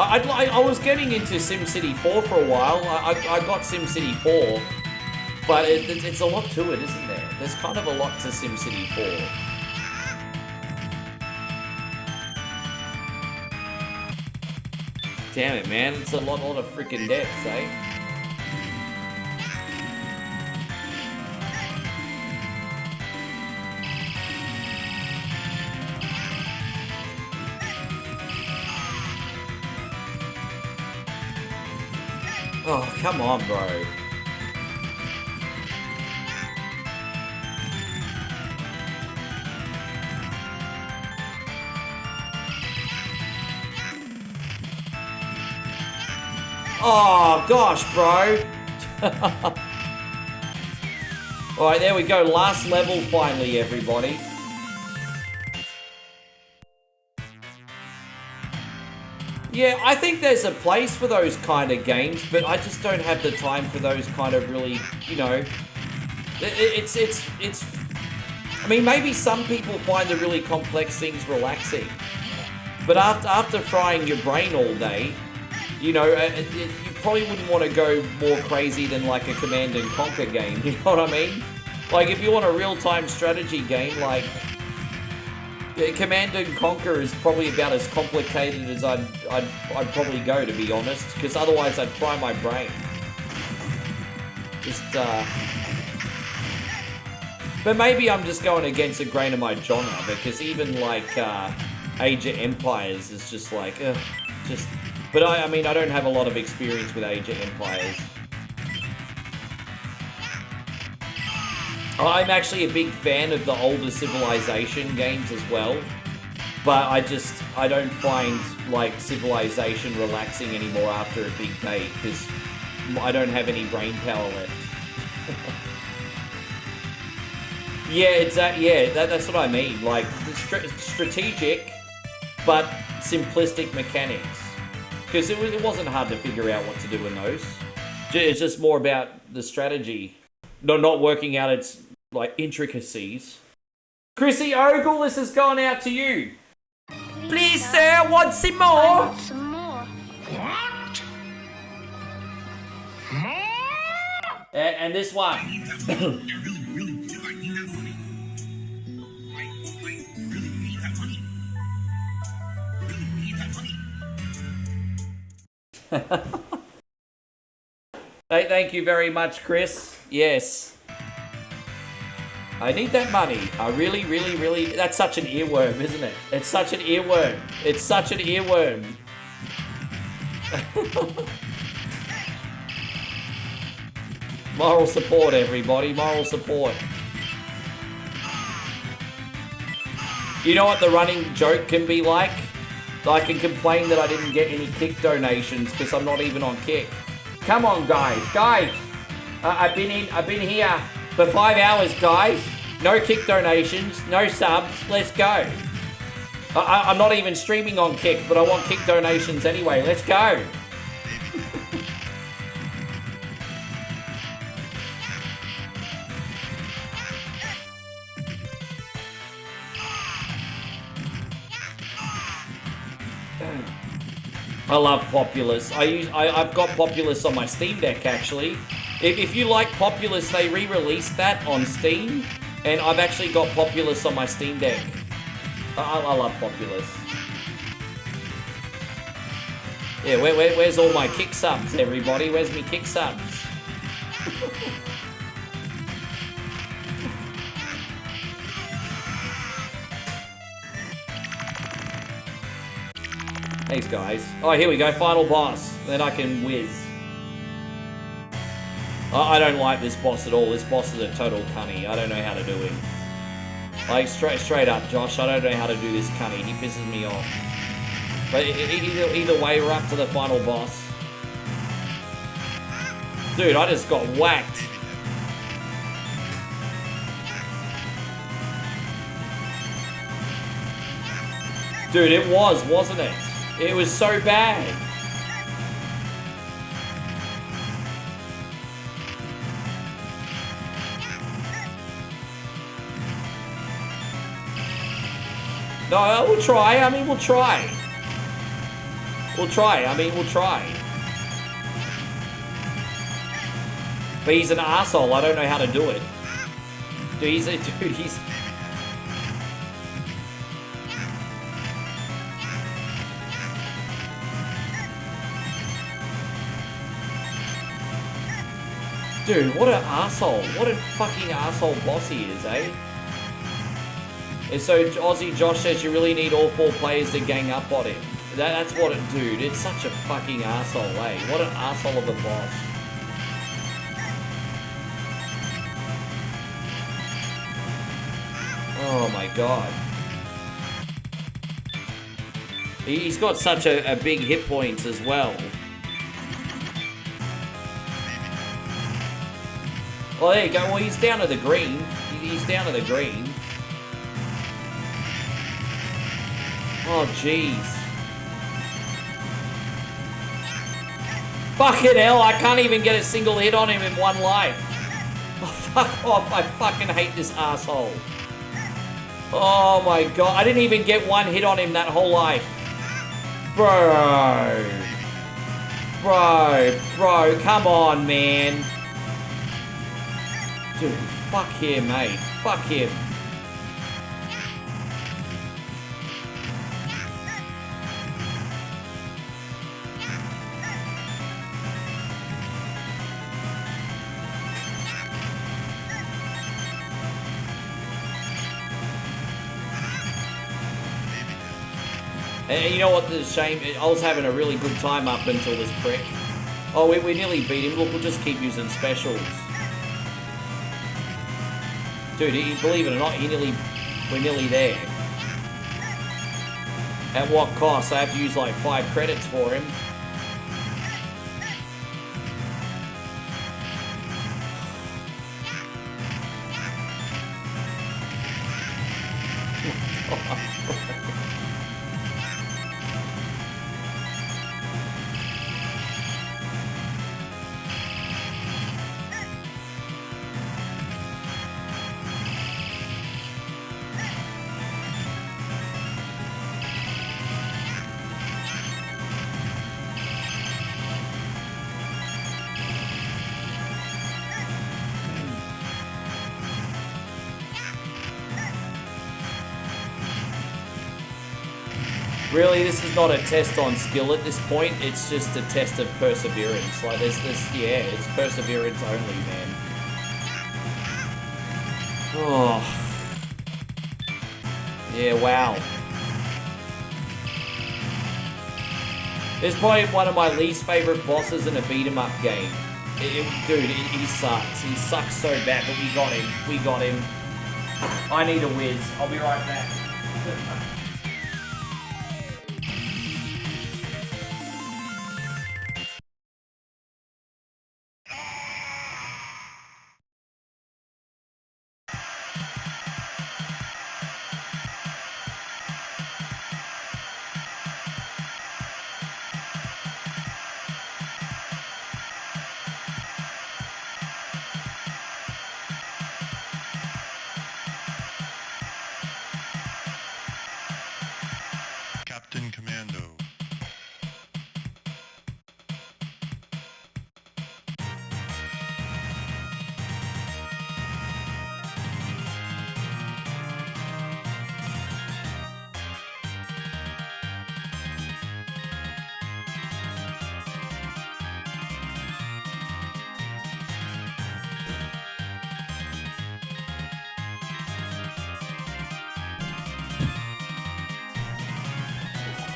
Speaker 1: I was getting into SimCity 4 for a while. I got SimCity 4, but it's a lot to it, isn't there? There's kind of a lot to SimCity 4. Damn it, man. It's a lot of freaking deaths, eh? Oh, come on, bro. Oh, gosh, bro. Alright, there we go. Last level finally, everybody. Yeah, I think there's a place for those kind of games, but I just don't have the time for those kind of really, you know... It's... I mean, maybe some people find the really complex things relaxing. But after frying your brain all day... You know, you probably wouldn't want to go more crazy than like a Command and Conquer game, you know what I mean? Like, if you want a real-time strategy game, like... Command and Conquer is probably about as complicated as I'd probably go, to be honest, because otherwise I'd fry my brain. Just, But maybe I'm just going against the grain of my genre, because even, like, Age of Empires is just like, just... But I mean, I don't have a lot of experience with Age of Empires. I'm actually a big fan of the older Civilization games as well. But I don't find, like, Civilization relaxing anymore after a big day, because I don't have any brain power left. Yeah, that's what I mean. Like, strategic, but simplistic mechanics. Because it wasn't hard to figure out what to do in those. It's just more about the strategy. Not working out its, like, intricacies. Chrissy Ogle, this has gone out to you. Please, sir, want some more?
Speaker 3: I want some more.
Speaker 4: What? More?
Speaker 1: And this one. Thank you very much, Chris. Yes. I need that money. I really... That's such an earworm, isn't it? It's such an earworm. It's such an earworm. Moral support, everybody. Moral support. You know what the running joke can be like? I can complain that I didn't get any Kick donations because I'm not even on Kick. Come on, guys. I've been here for 5 hours, guys. No Kick donations, no subs. Let's go. I'm not even streaming on Kick, but I want Kick donations anyway. Let's go. I love Populous. I've got Populous on my Steam Deck, actually. If you like Populous, they re-released that on Steam, and I've actually got Populous on my Steam Deck. I love Populous. Yeah, where's all my Kick subs, everybody? Where's me Kick subs? Thanks, guys. Oh, here we go. Final boss. Then I can whiz. I don't like this boss at all. This boss is a total cunny. I don't know how to do him. Like, straight up, Josh. I don't know how to do this cunny. He pisses me off. But either way, we're up to the final boss. Dude, I just got whacked. Dude, it was, wasn't it? It was so bad. No, we'll try. I mean, we'll try. We'll try. I mean, we'll try. But he's an asshole. I don't know how to do it. Dude, he's... Dude, what an asshole. What a fucking asshole boss he is, eh? And so Aussie Josh says you really need all 4 players to gang up on him. That's what it, dude. It's such a fucking asshole, eh? What an asshole of a boss. Oh my god. He's got such a big hit points as well. Oh, there you go. Well, he's down to the green. He's down to the green. Oh, jeez. Fucking hell, I can't even get a single hit on him in one life. Oh, fuck off. I fucking hate this asshole. Oh my god. I didn't even get one hit on him that whole life. Bro. Bro, come on, man. Dude, fuck him, mate. Fuck him. And you know what the shame? I was having a really good time up until this prick. Oh, we nearly beat him. Look, we'll just keep using specials. Dude, believe it or not, we're nearly there. At what cost? I have to use like 5 credits for him. Really, this is not a test on skill at this point. It's just a test of perseverance. Like, there's this, yeah, it's perseverance only, man. Oh. Yeah, wow. This is probably one of my least favorite bosses in a beat-em-up game. Dude, he sucks. He sucks so bad, but we got him. We got him. I need a whiz. I'll be right back.
Speaker 5: Captain Commando.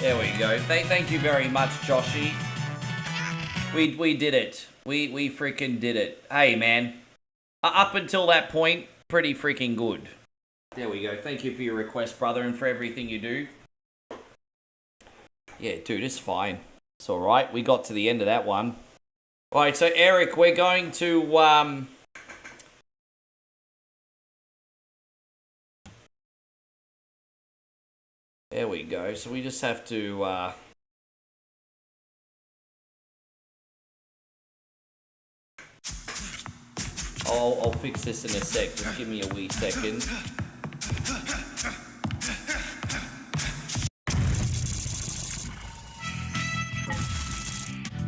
Speaker 1: There we go. Thank you very much, Joshy. We did it. We freaking did it. Hey, man. Up until that point, pretty freaking good. There we go. Thank you for your request, brother, and for everything you do. Yeah, dude, it's fine. It's alright. We got to the end of that one. Alright, so Eric, we're going to... There we go. So we just have to... I'll fix this in a sec. Just give me a wee second.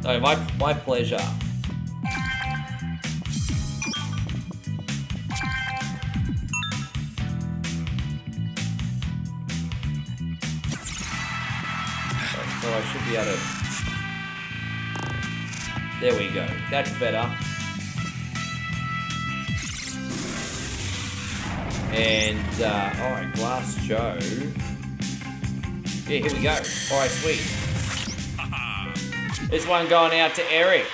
Speaker 1: No, my pleasure. So I should be able to... There we go. That's better. And, alright, Glass Joe. Yeah, here we go. Alright, sweet. This one going out to Eric.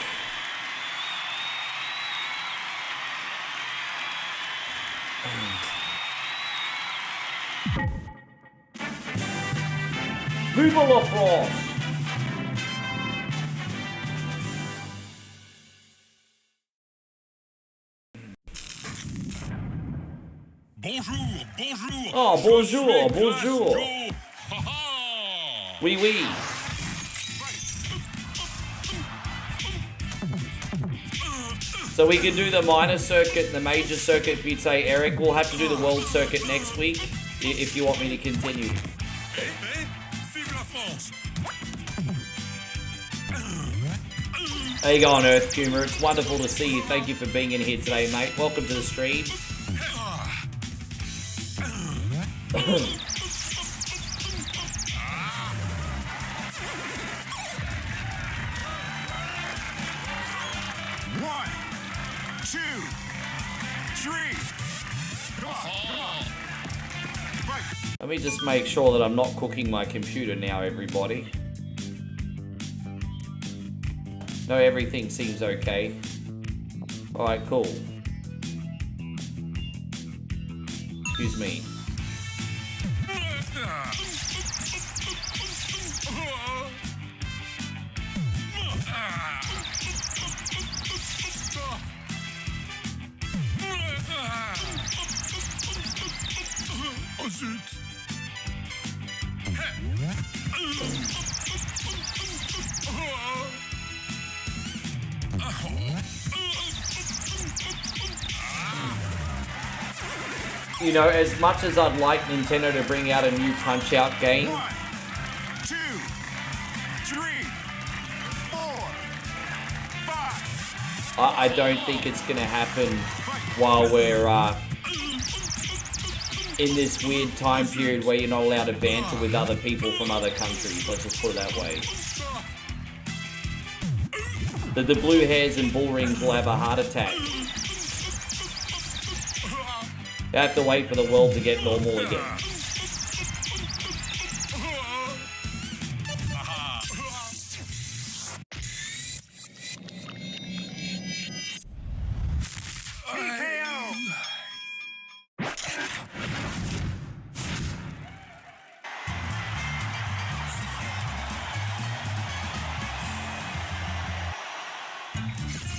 Speaker 1: Vive la France!
Speaker 5: Bonjour, bonjour.
Speaker 1: Oh, bonjour, bonjour. Oui, oui. So we can do the minor circuit and the major circuit if you'd say, Eric. We'll have to do the world circuit next week if you want me to continue. How you going, Earth Humor? It's wonderful to see you. Thank you for being in here today, mate. Welcome to the stream.
Speaker 5: One, two, three.
Speaker 1: Let me just make sure that I'm not cooking my computer now, everybody. No, everything seems okay. Alright, cool. Excuse me.
Speaker 5: Oh zut.
Speaker 1: You know, as much as I'd like Nintendo to bring out a new Punch-Out game,
Speaker 5: 1, 2, 3, 4, 5.
Speaker 1: I don't think it's gonna happen while we're in this weird time period where you're not allowed to banter with other people from other countries. Let's just put it that way. The blue hairs and bull rings will have a heart attack. You have to wait for the world to get normal again.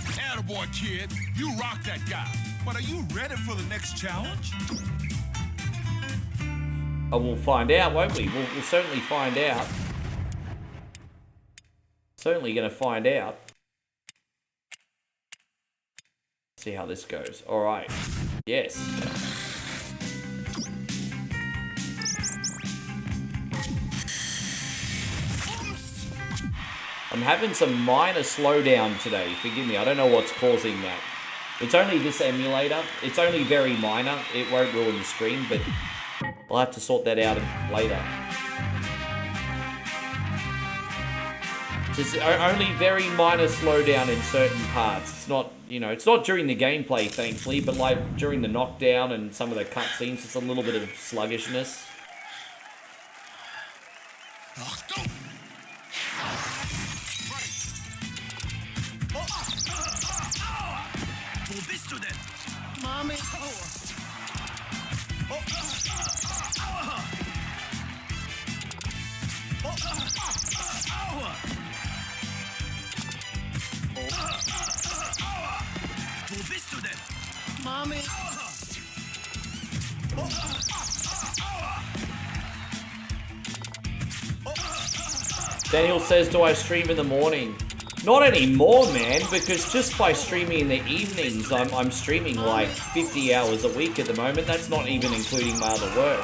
Speaker 5: Attaboy, kid. You rock that guy. But are you ready for the next challenge?
Speaker 1: Oh, we'll find out, won't we? We'll certainly find out. Certainly gonna find out. See how this goes. Alright. Yes. I'm having some minor slowdown today. Forgive me, I don't know what's causing that. It's only this emulator. It's only very minor. It won't ruin the stream, but I'll have to sort that out later. Just only very minor slowdown in certain parts. It's not, you know, it's not during the gameplay, thankfully, but like during the knockdown and some of the cutscenes, it's a little bit of sluggishness.
Speaker 5: Mommy. Mommy.
Speaker 1: Daniel says, do I stream in the morning? Not anymore, man, because just by streaming in the evenings, I'm streaming like 50 hours a week at the moment. That's not even including my other work.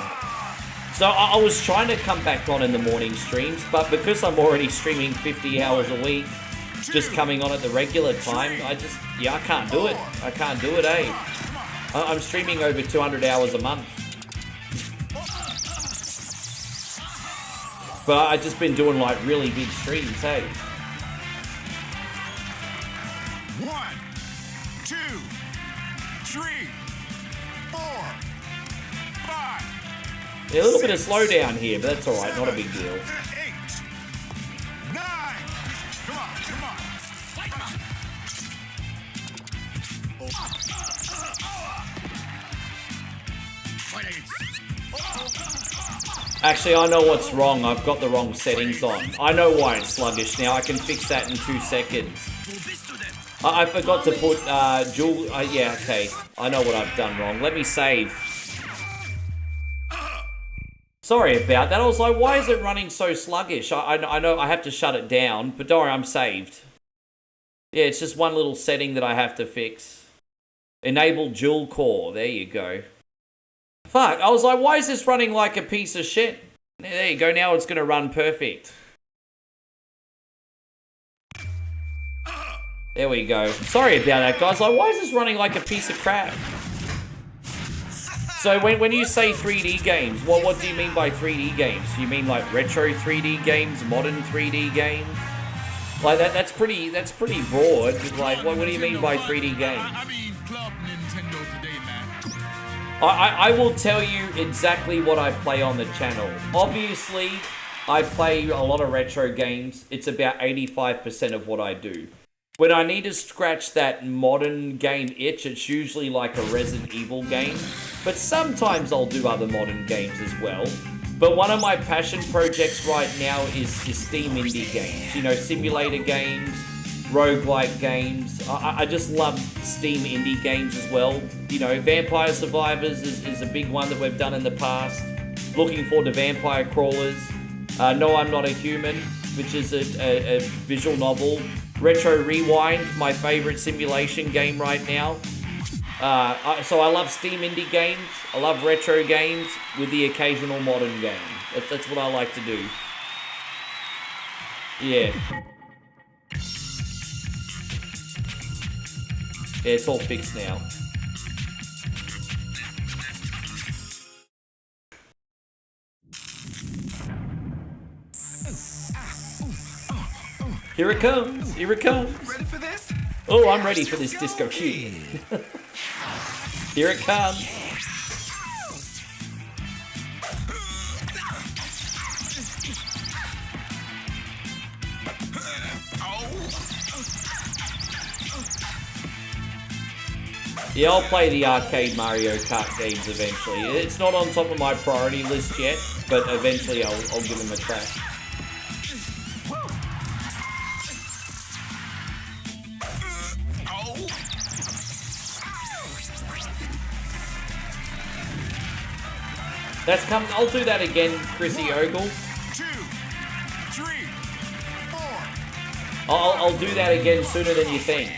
Speaker 1: So I was trying to come back on in the morning streams, but because I'm already streaming 50 hours a week, just coming on at the regular time, I can't do it. I can't do it, eh? I'm streaming over 200 hours a month. But I've just been doing like really big streams, hey?
Speaker 5: 1, 2, 3, 4, 5,
Speaker 1: Yeah, a little bit of slowdown here, but that's alright, not a big deal.
Speaker 5: 8, 9. Come on, come on.
Speaker 1: Actually, I know what's wrong. I've got the wrong settings on. I know why it's sluggish now. I can fix that in 2 seconds. I forgot to put dual... yeah, okay. I know what I've done wrong. Let me save. Sorry about that. I was like, why is it running so sluggish? I know I have to shut it down, but don't worry, I'm saved. Yeah, it's just one little setting that I have to fix. Enable dual core. There you go. Fuck, I was like, why is this running like a piece of shit? There you go, now it's going to run perfect. There we go. Sorry about that, guys. Like, why is this running like a piece of crap? So when you say 3D games, what do you mean by 3D games? Do you mean like retro 3D games, modern 3D games? Like that's pretty broad. Like what do you mean by 3D games?
Speaker 5: I mean Club Nintendo today, man.
Speaker 1: I will tell you exactly what I play on the channel. Obviously, I play a lot of retro games. It's about 85% of what I do. When I need to scratch that modern game itch, it's usually like a Resident Evil game. But sometimes I'll do other modern games as well. But one of my passion projects right now is Steam indie games. You know, simulator games, roguelike games. I just love Steam indie games as well. You know, Vampire Survivors is a big one that we've done in the past. Looking forward to Vampire Crawlers. No, I'm Not a Human, which is a visual novel. Retro Rewind, my favorite simulation game right now. So I love Steam indie games. I love retro games with the occasional modern game. That's what I like to do. Yeah. Yeah, it's all fixed now. Here it comes. Here it comes.
Speaker 5: Ready for this?
Speaker 1: Oh, I'm ready for this disco cue. Here it comes. Yeah, I'll play the arcade Mario Kart games eventually. It's not on top of my priority list yet, but eventually I'll give them a crack. That's coming. I'll do that again, Chrissy Ogle.
Speaker 5: 2, 3, 4.
Speaker 1: I'll do that again sooner than you think.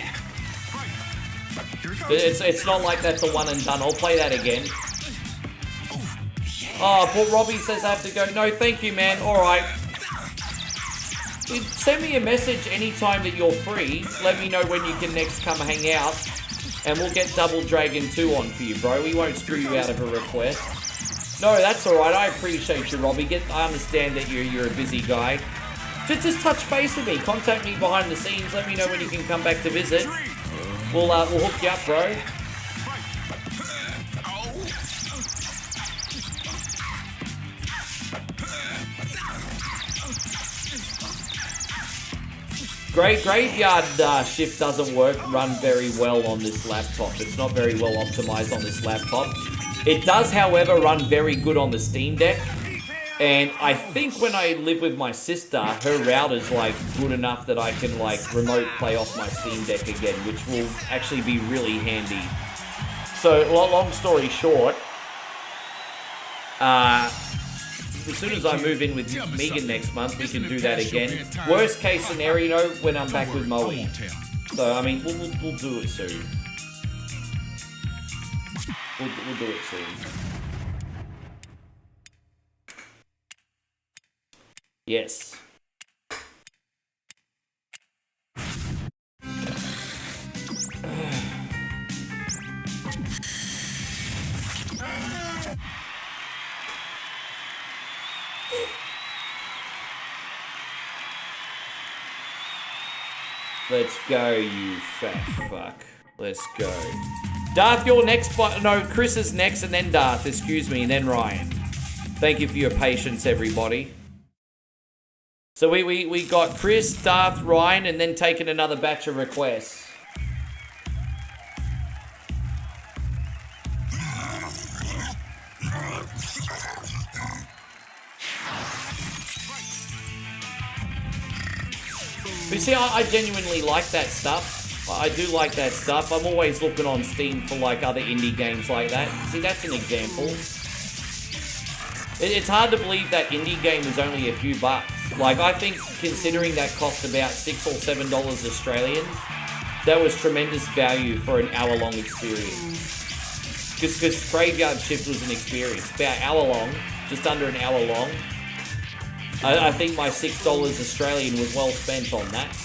Speaker 1: It's not like that's a one and done. I'll play that again. Oh, poor Robbie says I have to go. No, thank you, man. All right. Send me a message anytime that you're free. Let me know when you can next come hang out, and we'll get Double Dragon 2 on for you, bro. We won't screw you out of a request. No, that's all right. I appreciate you, Robbie. I understand that you're a busy guy. Just touch base with me. Contact me behind the scenes. Let me know when you can come back to visit. We'll hook you up, bro. Graveyard shift doesn't run very well on this laptop. It's not very well optimized on this laptop. It does, however, run very good on the Steam Deck. And I think when I live with my sister, her router's like good enough that I can like remote play off my Steam Deck again, which will actually be really handy. So, long story short, as soon as I move in with Megan next month, we can do that again. Worst case scenario, when I'm back with Moe. So, I mean, we'll do it soon. We'll do it soon. Yes. Let's go, you fat fuck. Let's go. Darth, you're next. No, Chris is next, and then Darth. Excuse me, and then Ryan. Thank you for your patience, everybody. So we got Chris, Darth, Ryan, and then taking another batch of requests. But see, I genuinely like that stuff. I do like that stuff. I'm always looking on Steam for like other indie games like that. See, that's an example. It's hard to believe that indie game is only a few bucks. Like, I think considering that cost about $6 or $7 Australian, that was tremendous value for an hour-long experience. Because Graveyard Shift was an experience, about an hour long, just under an hour long. I think my $6 Australian was well spent on that.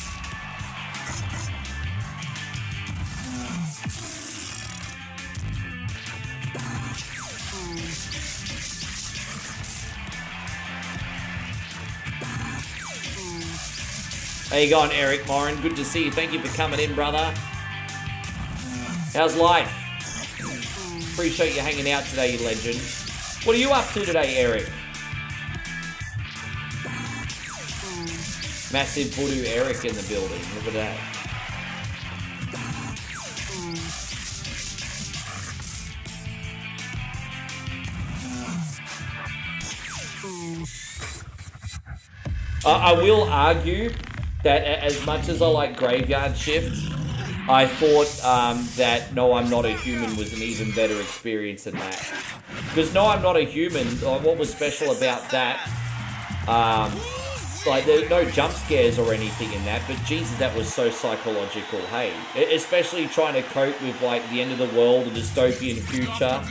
Speaker 1: How you going, Eric Moran? Good to see you. Thank you for coming in, brother. How's life? Appreciate you hanging out today, you legend. What are you up to today, Eric? Massive voodoo Eric in the building. Look at that. I will argue that as much as I like Graveyard Shift, I thought that No I'm Not a Human was an even better experience than that. Because No I'm Not a Human, what was special about that, like there's no jump scares or anything in that, but Jesus, that was so psychological, hey. Especially trying to cope with like the end of the world, a dystopian future.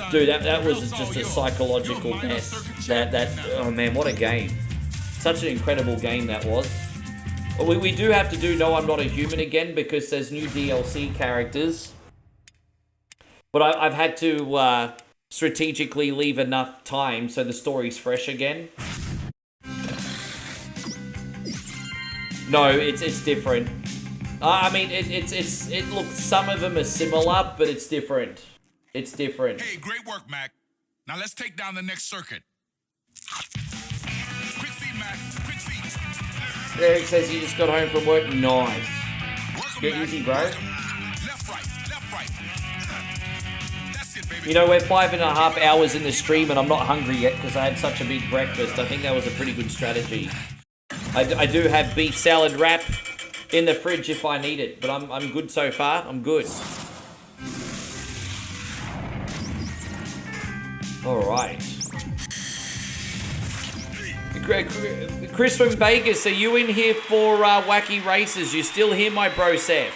Speaker 1: Dude, that was just a psychological mess. Oh man, what a game. Such an incredible game that was. We do have to do No I'm Not a Human again because there's new DLC characters. But I've had to strategically leave enough time so the story's fresh again. No, it's different. I mean, it looks, some of them are similar, but it's different. It's different.
Speaker 5: Hey, great work, Mac. Now let's take down the next circuit. Quick feet, Mac. Quick feet.
Speaker 1: Eric says he just got home from work. Nice. Get easy, bro.
Speaker 5: Left, right. That's it, baby.
Speaker 1: You know, we're 5.5 hours in the stream and I'm not hungry yet because I had such a big breakfast. I think that was a pretty good strategy. I do have beef salad wrap in the fridge if I need it, but I'm good so far. I'm good. All right. Chris from Vegas, are you in here for Wacky Races? You still here, my bro, Seth?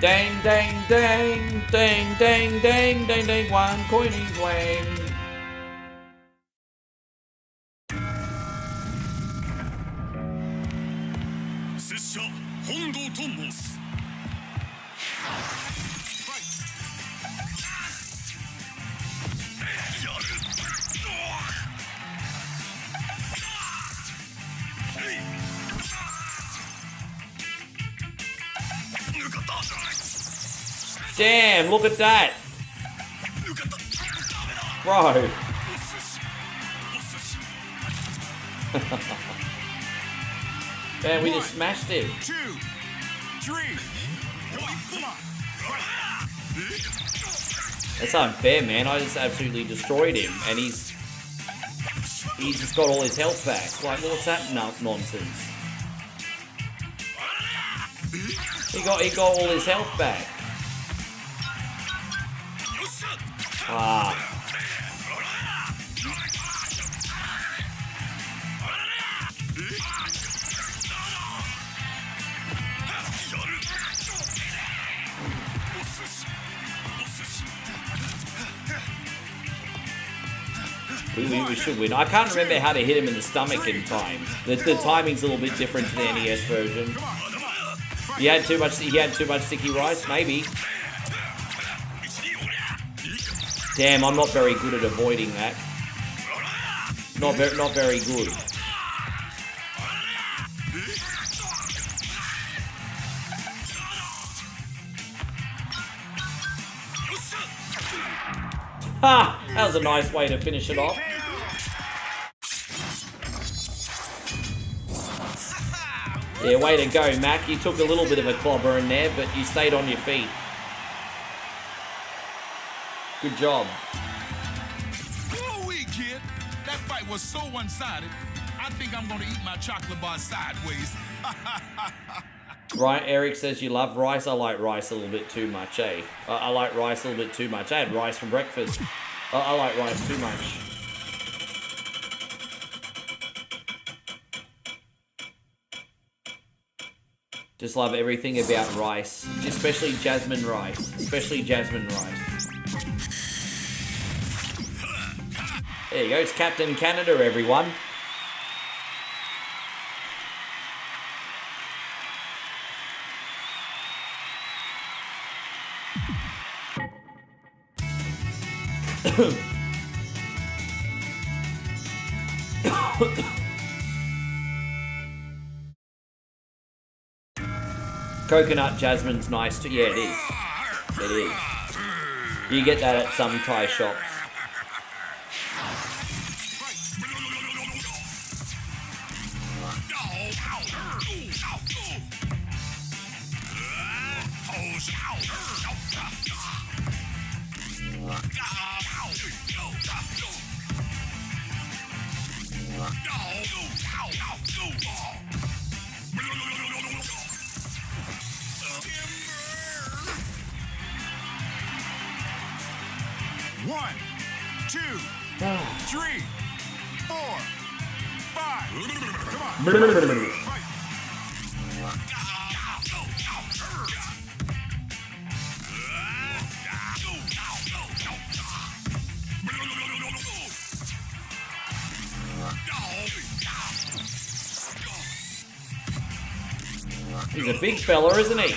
Speaker 1: Dang, dang, dang, dang, dang, dang, dang, dang, one coin is wang. Damn, look at that. Bro. Man, we just smashed him.
Speaker 5: 2, 3.
Speaker 1: That's unfair, man. I just absolutely destroyed him, and he's just got all his health back. Like, what's that nonsense? He got all his health back. Ah. We should win. I can't remember how to hit him in the stomach in time. The timing's a little bit different to the NES version. He had too much sticky rice, maybe. Damn, I'm not very good at avoiding that. Not very good. Ha! That was a nice way to finish it off. Yeah, way to go, Mac. You took a little bit of a clobber in there, but you stayed on your feet. Good job.
Speaker 5: Woo-wee, kid. That fight was so one-sided, I think I'm gonna eat my chocolate bar sideways.
Speaker 1: Right, Eric says you love rice. I like rice a little bit too much, eh? I like rice a little bit too much. I had rice for breakfast. I like rice too much. Just love everything about rice, especially jasmine rice. Especially jasmine rice. There you go, it's Captain Canada, everyone. Coconut jasmine's nice too. Yeah, it is. It is. You get that at some Thai shops.
Speaker 5: One, two, three, 4, 5. Come on. Fight.
Speaker 1: He's a big fella, isn't he?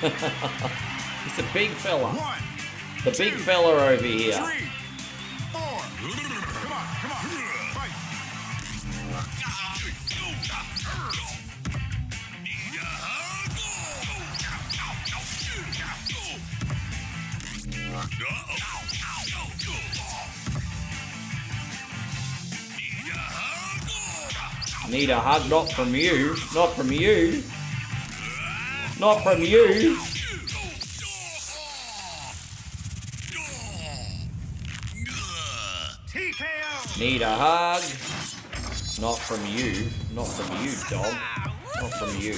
Speaker 1: He's a big fella. The big fella over here.
Speaker 5: 3, 4. Come on, come on. Fight.
Speaker 1: Need a hug, not from you. Not from you. Not from you. Need a hug. Not from you. Not from you, dog. Not from you.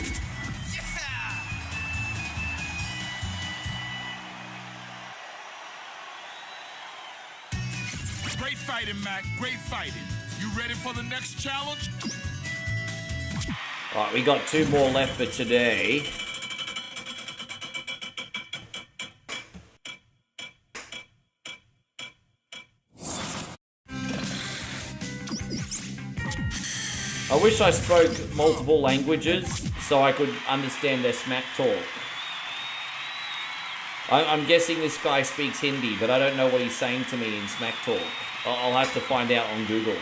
Speaker 5: Great fighting, Mac. Great fighting. You ready for the next challenge?
Speaker 1: Alright, we got 2 more left for today. I wish I spoke multiple languages so I could understand their smack talk. I'm guessing this guy speaks Hindi, but I don't know what he's saying to me in smack talk. I'll have to find out on Google.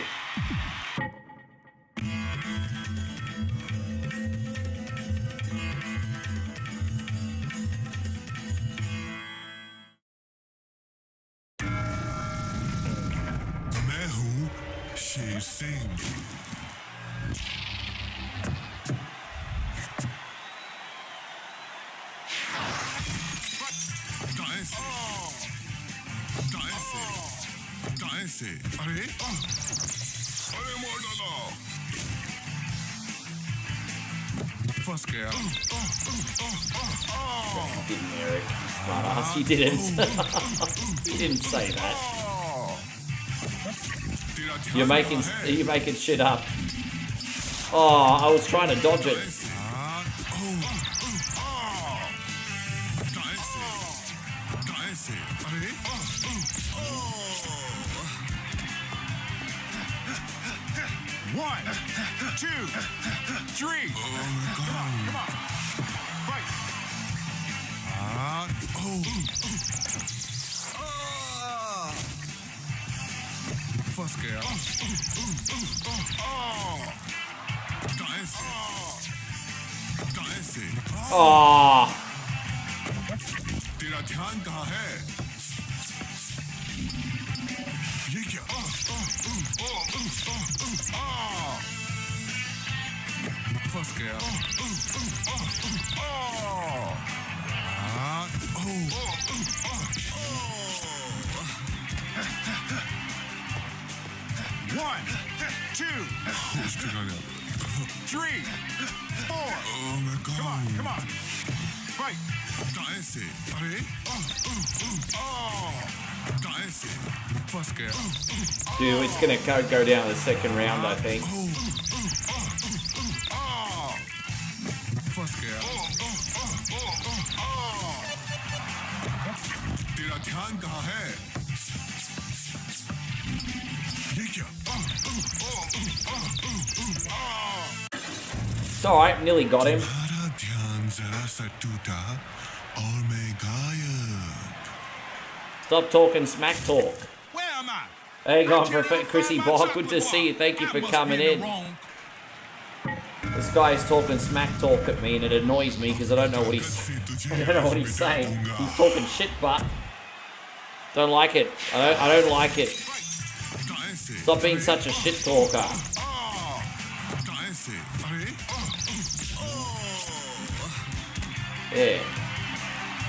Speaker 1: Didn't, Eric. Smart ass. You didn't. You didn't say that. You're making shit up. Oh, I was trying to dodge it.
Speaker 5: 1, 2, 3. Come on. Fight. First girl.
Speaker 1: Oh.
Speaker 5: तेरा ध्यान कहाँ है? ये क्या? First girl. 1, 2, 3, 4. Oh my God. Come on. Fight. दाएं से. अरे. दाएं से. First girl.
Speaker 1: Dude, it's gonna go down the second round, I think.
Speaker 5: First girl. तेरा ध्यान कहाँ है? ये क्या?
Speaker 1: It's alright, nearly got him.
Speaker 5: मेरा ध्यान जरा सा टूटा और मैं गायब.
Speaker 1: Stop talking smack talk.
Speaker 5: Where am I?
Speaker 1: Hey, go on, Chrissy Bog. Good to see you. Thank you for coming in. This guy is talking smack talk at me, and it annoys me because I don't know what he's saying. He's talking shit, but don't like it. I don't like it. Stop being such a shit talker.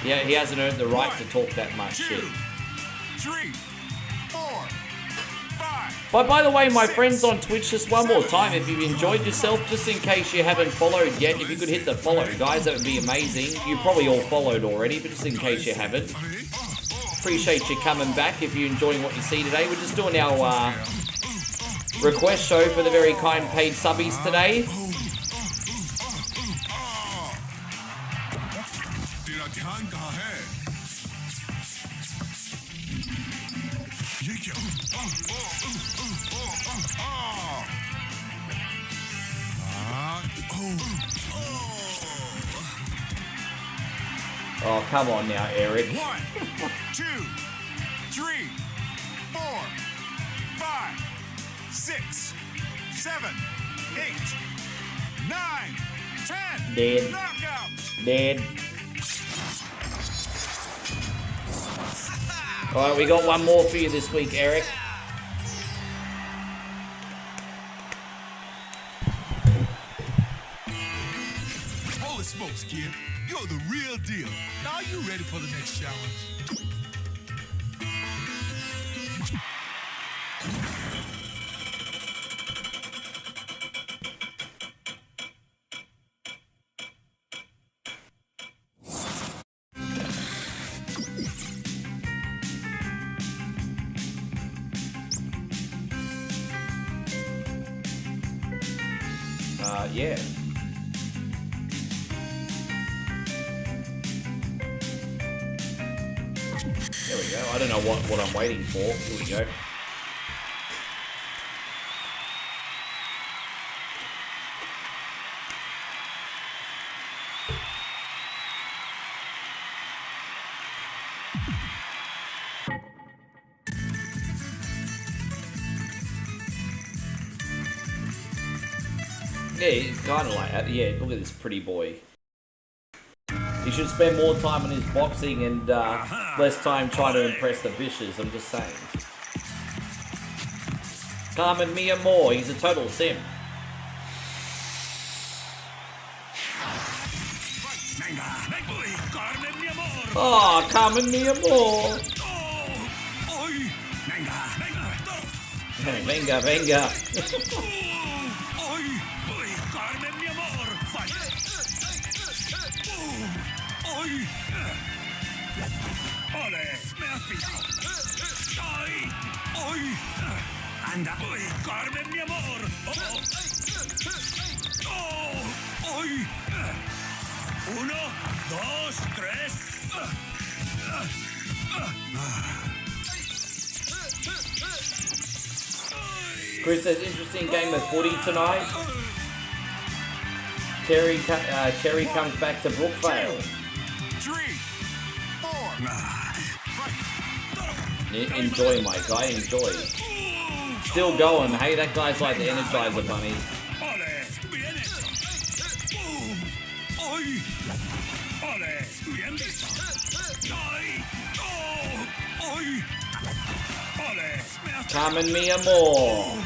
Speaker 1: Yeah, he hasn't earned the right to talk that much shit.
Speaker 5: 3, 4, 5.
Speaker 1: But by the way, my friends on Twitch, just one more time, if you've enjoyed yourself, just in case you haven't followed yet, if you could hit the follow, guys, that would be amazing. You probably all followed already, but just in case you haven't. Appreciate you coming back if you're enjoying what you see today. We're just doing our request show for the very kind paid subbies today. Oh, come on now, Eric.
Speaker 5: 1, 2, 3, 4, 5, 6, 7, 8, 9, 10.
Speaker 1: Dead.
Speaker 5: Knockout.
Speaker 1: Dead. Alright, we got one more for you this week, Eric.
Speaker 5: Holy smokes, kid. You're the real deal. Now are you ready for the next challenge?
Speaker 1: Yeah. There we go. I don't know what I'm waiting for. Here we go. Yeah, he's kind of like that. Yeah, look at this pretty boy. He should spend more time on his boxing and less time trying to impress the bitches, I'm just saying. Carmen Mia Moore, he's a total simp. Oh, Carmen Mia Moore. Venga, venga.
Speaker 5: Anda, Carmen, mi amor. Uno, dos, tres.
Speaker 1: Chris says, interesting game of footy tonight. Terry comes back to Brookvale.
Speaker 5: 3, 4.
Speaker 1: Enjoy, my guy, enjoy. Still going. Hey, that guy's like the Energizer Bunny. Carmen mi amor.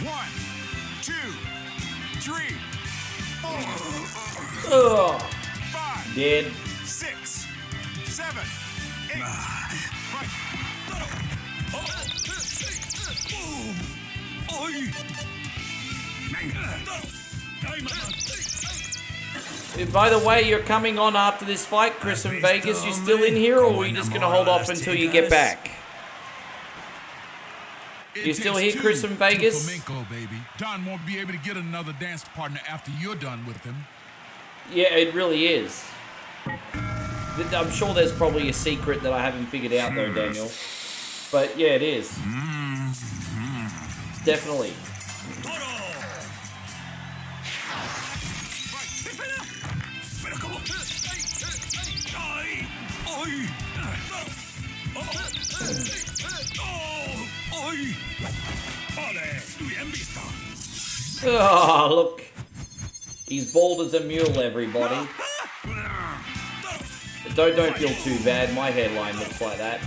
Speaker 5: One, 2, 3, 4,
Speaker 1: Ugh.
Speaker 5: 5,
Speaker 1: Dead.
Speaker 5: 6, 7, 8.
Speaker 1: By the way, you're coming on after this fight, Chris in Vegas. You still in here, or are you just going to hold off until you get back? You still here, Chris in Vegas?
Speaker 5: Flamenco, baby. Don won't be able to get another dance partner after you're done with him.
Speaker 1: Yeah, it really is. I'm sure there's probably a secret that I haven't figured out, though, Daniel. But yeah, it is. Definitely. Oh, look. He's bald as a mule, everybody. Don't feel too bad. My hairline looks like that.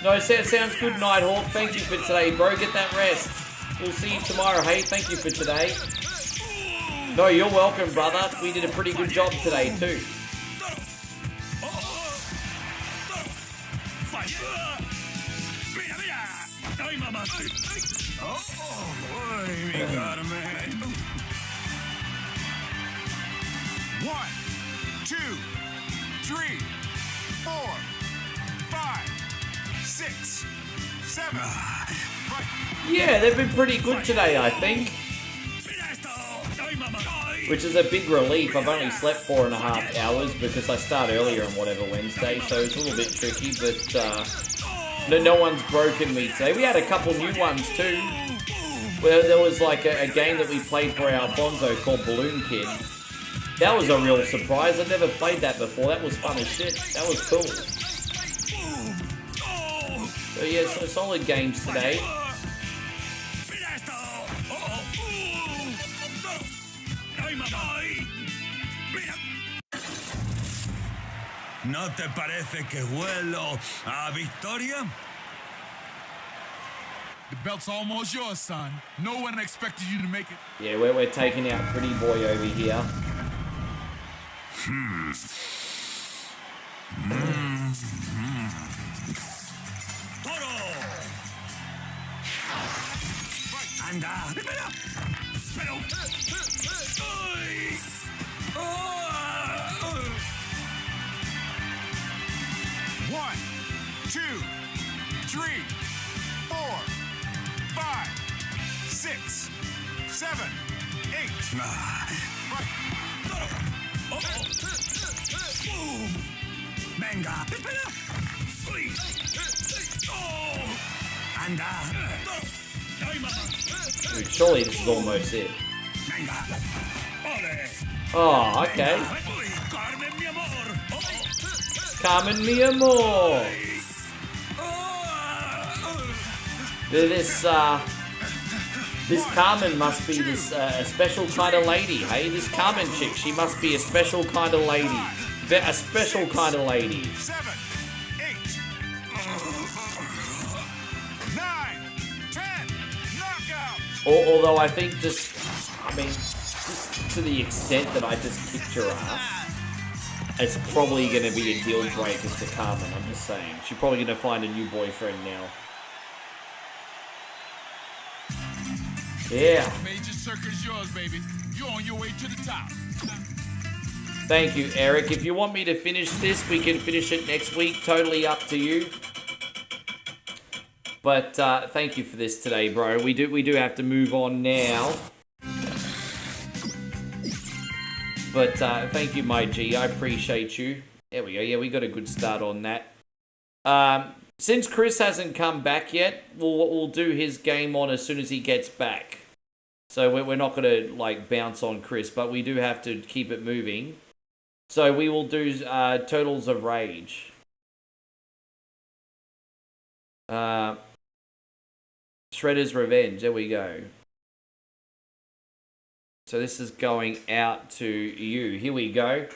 Speaker 1: No, sounds good, Nighthawk. Thank you for today, bro. Get that rest. We'll see you tomorrow. Hey, thank you for today. No, you're welcome, brother. We did a pretty good job today, too.
Speaker 5: One, 2, 3, 4, 5, 6, 7.
Speaker 1: Yeah, they've been pretty good today, I think. Which is a big relief. I've only slept 4.5 hours because I start earlier on whatever Wednesday, so it's a little bit tricky, but no one's broken me today. We had a couple new ones too. Where there was like a game that we played for our Bonzo called Balloon Kid. That was a real surprise. I'd never played that before. That was fun as shit. That was cool. So yeah, so solid games today.
Speaker 6: ¿No te parece que huelo a victoria?
Speaker 5: The belt's almost yours, son. No one expected you to make it.
Speaker 1: Yeah, we're taking out Pretty Boy over here.
Speaker 6: Anda. Espera. Pero.
Speaker 5: One, 2, 3, 4, 5, 6, 7, 8.
Speaker 6: Venga. Espera. Anda.
Speaker 1: Dude, surely this is almost it.
Speaker 6: Venga.
Speaker 1: Oh, okay. Carmen mi amor. This Carmen must be this a special kind of lady. Hey, this Carmen chick, she must be a special kind of lady. A special kind of lady.
Speaker 5: 7, 8, 9, 10. Knockout.
Speaker 1: Although I think just to the extent that I just kicked her ass, it's probably going to be a deal breaker to Carmen, I'm just saying. She's probably going to find a new boyfriend now. Yeah.
Speaker 5: Major circuit is yours, baby. You're on your way to the top.
Speaker 1: Thank you, Eric. If you want me to finish this, we can finish it next week. Totally up to you. But thank you for this today, bro. We do have to move on now. But thank you, my G. I appreciate you. There we go. Yeah, we got a good start on that. Since Chris hasn't come back yet, we'll do his game on as soon as he gets back. So we're not going to like bounce on Chris, but we do have to keep it moving. So we will do Turtles of Rage. Shredder's Revenge. There we go. So this is going out to you. Here we go.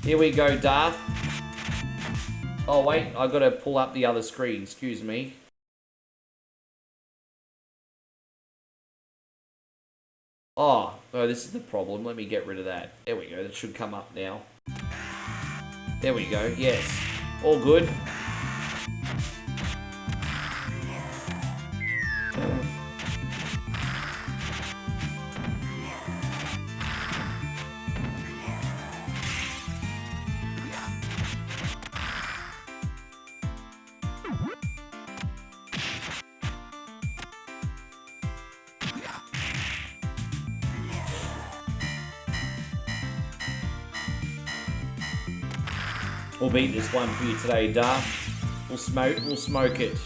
Speaker 1: Here we go, Darth. Oh, wait. I've got to pull up the other screen. Excuse me. Oh, this is the problem. Let me get rid of that. There we go. That should come up now. There we go. Yes. All good. We'll beat this one for you today, Darth. We'll smoke it.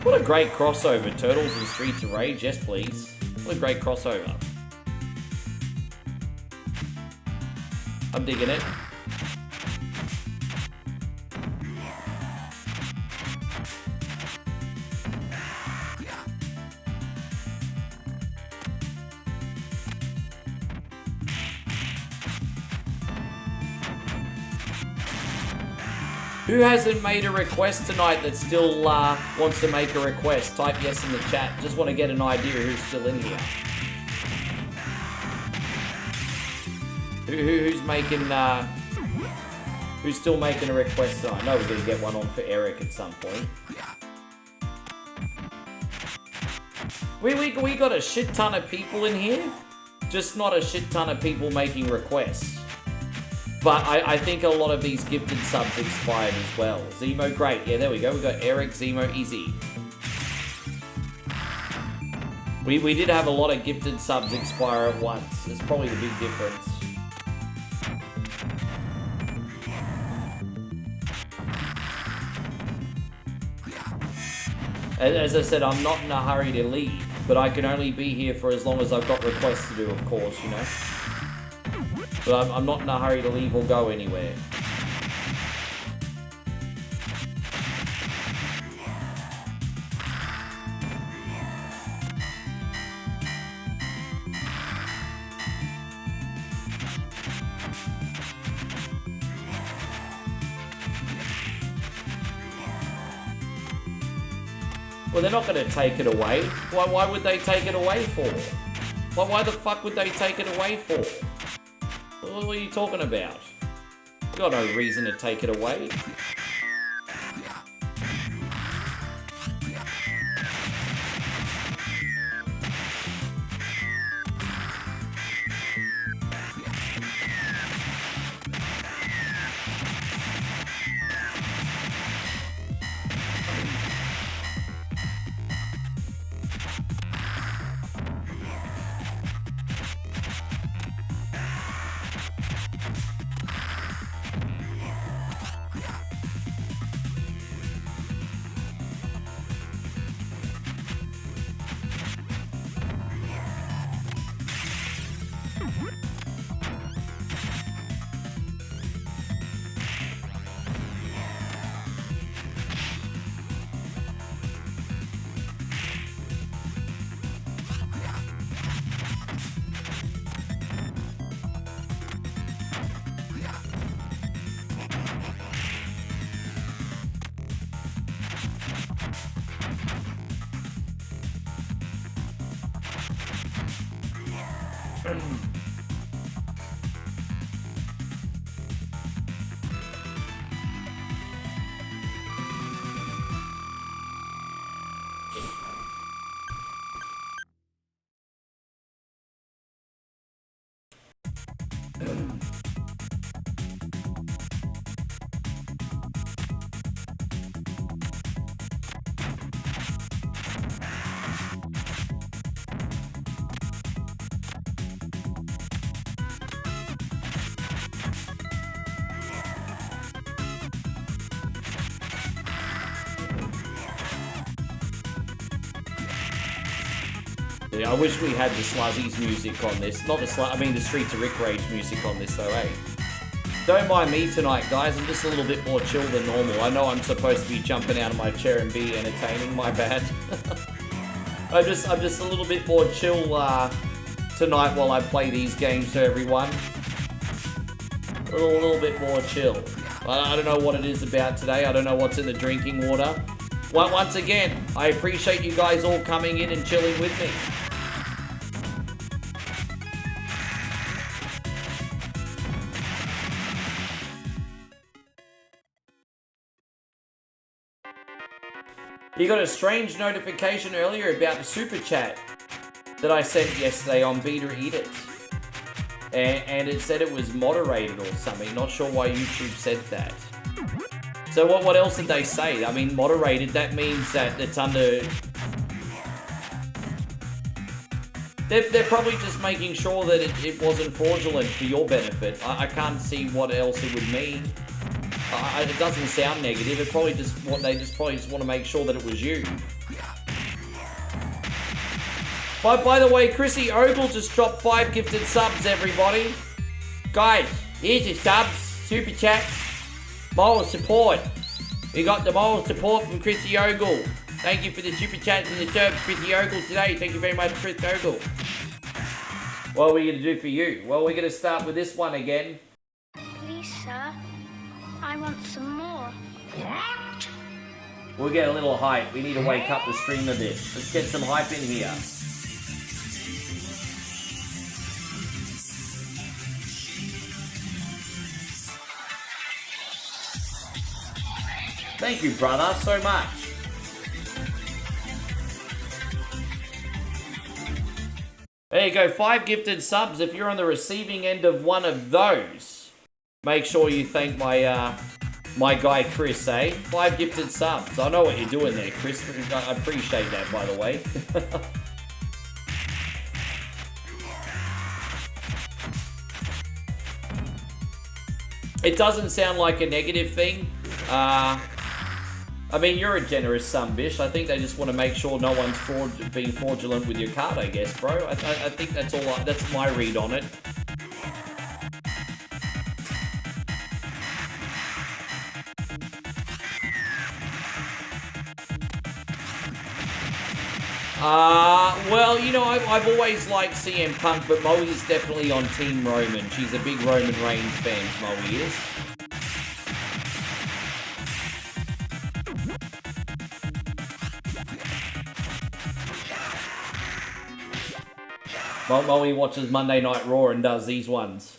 Speaker 1: What a great crossover, Turtles and Streets of Rage. Yes, please. What a great crossover. I'm digging it. Who hasn't made a request tonight that still wants to make a request? Type yes in the chat. Just want to get an idea who's still in here. Who's making who's still making a request tonight? I know we're gonna get one on for Eric at some point. We got a shit ton of people in here, just not a shit ton of people making requests. But I think a lot of these gifted subs expired as well. Zemo, great. Yeah, there we go. We got Eric, Zemo, easy. We did have a lot of gifted subs expire at once. It's probably the big difference. As I said, I'm not in a hurry to leave, but I can only be here for as long as I've got requests to do, of course, you know. But I'm not in a hurry to leave or go anywhere. Well, they're not going to take it away. Why would they take it away for? Why the fuck would they take it away for? What are you talking about? You got no reason to take it away. Yeah, I wish we had the Sluzzies music on this. Not the I mean the Streets of Rick Rage music on this though, eh? Don't mind me tonight, guys. I'm just a little bit more chill than normal. I know I'm supposed to be jumping out of my chair and be entertaining. My bad. I'm just a little bit more chill tonight while I play these games for everyone. A little bit more chill. I don't know what it is about today. I don't know what's in the drinking water. Once again, I appreciate you guys all coming in and chilling with me. You got a strange notification earlier about the super chat that I sent yesterday on Beta Eat It. And it said it was moderated or something. Not sure why YouTube said that. So what else did they say? I mean, moderated, that means that it's under... They're probably just making sure that it wasn't fraudulent for your benefit. I can't see what else it would mean. It doesn't sound negative. It probably just they probably just want to make sure that it was you. By the way, Chrissy Ogle just dropped 5 gifted subs, everybody. Guys, here's your subs, super chats, moral support. We got the moral support from Chrissy Ogle. Thank you for the super chats and the subs, Chrissy Ogle, today. Thank you very much, Chris Ogle. What are we going to do for you? Well, we're going to start with this one again.
Speaker 3: Please, sir. I want some more.
Speaker 4: What?
Speaker 1: We'll get a little hype. We need to wake up the stream a bit. Let's get some hype in here. Thank you, brother, so much. There you go, 5 gifted subs. If you're on the receiving end of one of those, make sure you thank my my guy Chris, eh? 5 gifted subs. I know what you're doing there, Chris. I appreciate that, by the way. It doesn't sound like a negative thing. I mean, you're a generous son, Bish. I think they just want to make sure no one's being fraudulent with your card, I guess, bro. I think that's all. That's my read on it. Well, you know, I've always liked CM Punk, but Moe is definitely on Team Roman. She's a big Roman Reigns fan, Moe is. Moe watches Monday Night Raw and does these ones.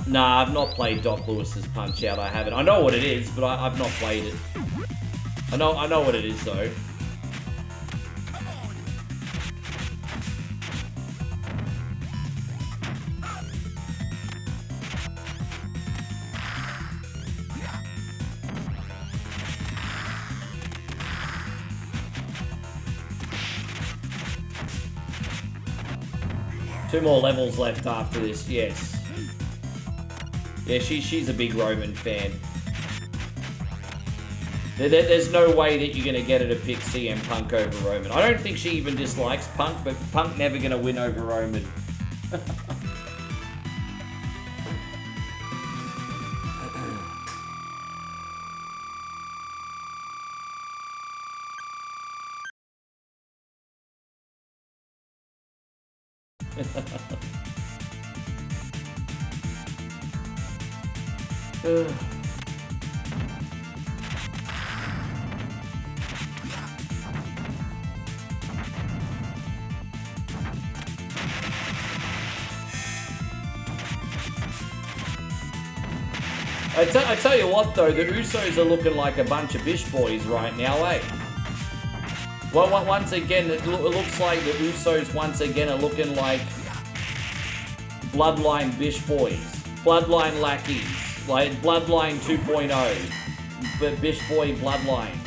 Speaker 1: Nah, I've not played Doc Lewis's Punch Out. I haven't. I know what it is, but I've not played it. I know what it is though. Two more levels left after this, yes. Yeah, she's a big Roman fan. There's no way that you're going to get her to pick CM Punk over Roman. I don't think she even dislikes Punk, but Punk never going to win over Roman. I tell you what though, the Usos are looking like a bunch of bish boys right now, eh? Well, once again, it looks like the Usos once again are looking like Bloodline bish boys. Bloodline lackeys. Like Bloodline 2.0. But bish boy Bloodline.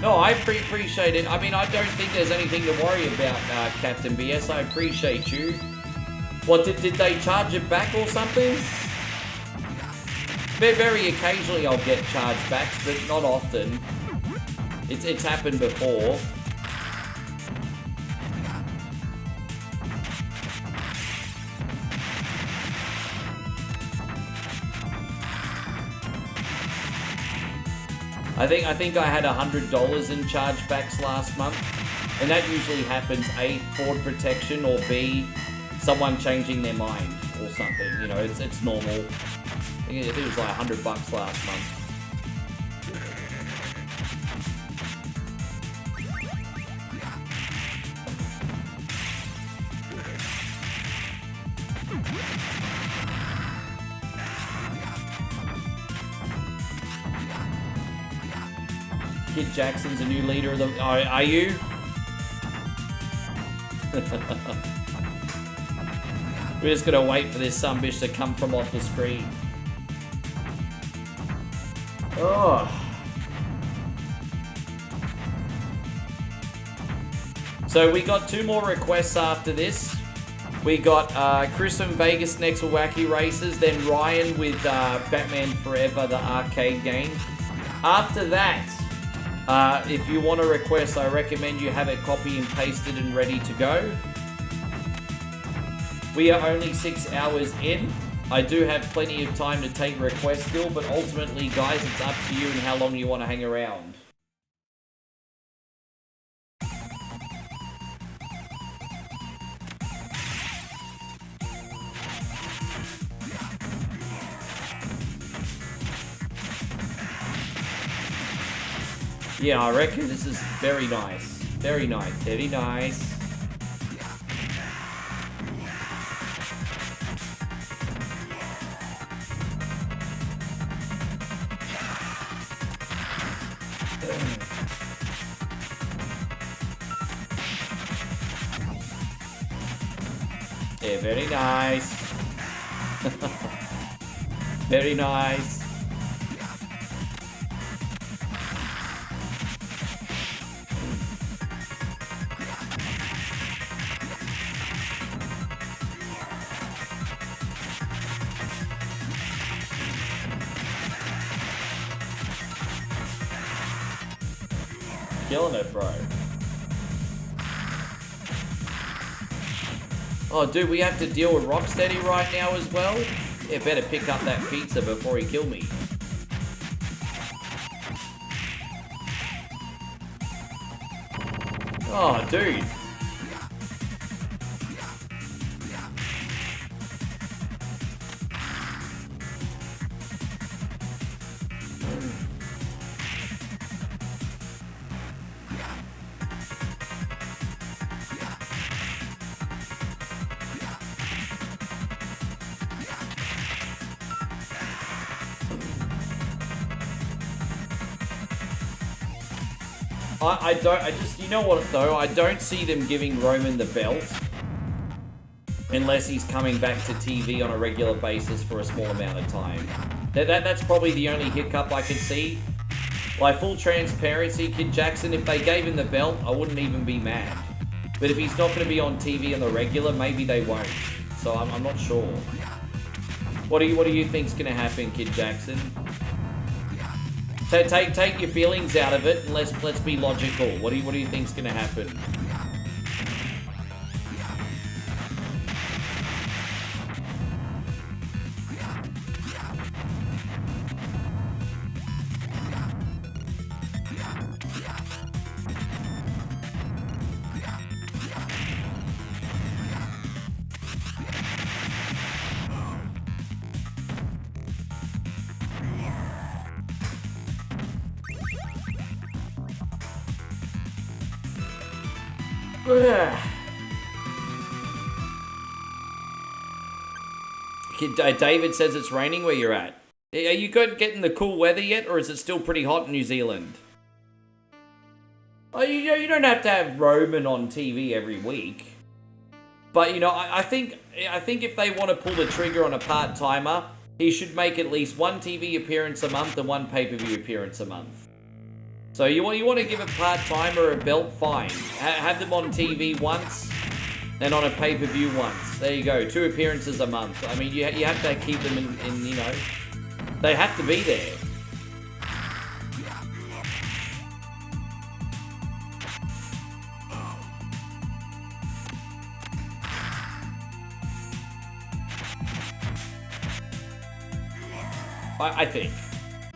Speaker 1: No, I appreciate it. I mean, I don't think there's anything to worry about, Captain BS. I appreciate you. What, did they charge it back or something? Very occasionally I'll get chargebacks, but not often. It's happened before. I think I had $100 in chargebacks last month, and that usually happens A, fraud protection, or B, someone changing their mind or something. You know, it's normal. I think it was like $100 last month. Kid Jackson's a new leader of the... Are you? We're just gonna wait for this sumbitch to come from off the screen. Oh. So we got 2 more requests after this. We got Chris from Vegas next with Wacky Races, then Ryan with Batman Forever, the arcade game. After that, if you want to request, I recommend you have it copy and pasted and ready to go. We are only 6 hours in. I do have plenty of time to take requests still, but ultimately, guys, it's up to you and how long you want to hang around. Yeah, I reckon this is very nice. Very nice. Very nice. Yeah, very nice. Very nice. Killing it, bro. Oh, dude, we have to deal with Rocksteady right now as well? Yeah, better pick up that pizza before he kill me. Oh, dude. You know what though, I don't see them giving Roman the belt unless he's coming back to TV on a regular basis for a small amount of time. That's probably the only hiccup I could see. Like, full transparency, Kid Jackson, if they gave him the belt, I wouldn't even be mad. But if he's not going to be on TV on the regular, maybe they won't. So I'm not sure. What do you think's going to happen, Kid Jackson? Take your feelings out of it and let's be logical. What do you think's gonna happen? David says it's raining where you're at. Are you getting the cool weather yet, or is it still pretty hot in New Zealand? Oh, you don't have to have Roman on TV every week. But, you know, I think if they want to pull the trigger on a part-timer, he should make at least one TV appearance a month and one pay-per-view appearance a month. So you want to give a part-timer a belt, fine. Have them on TV once, and on a pay-per-view once. There you go, 2 appearances a month. I mean, you have to keep them in, you know, they have to be there. I think.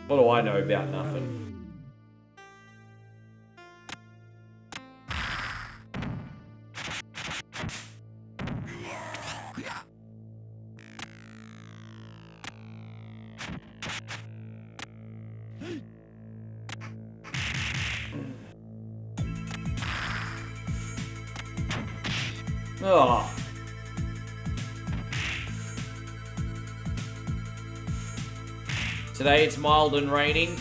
Speaker 1: What do I know about nothing? Oh. Today it's mild and raining.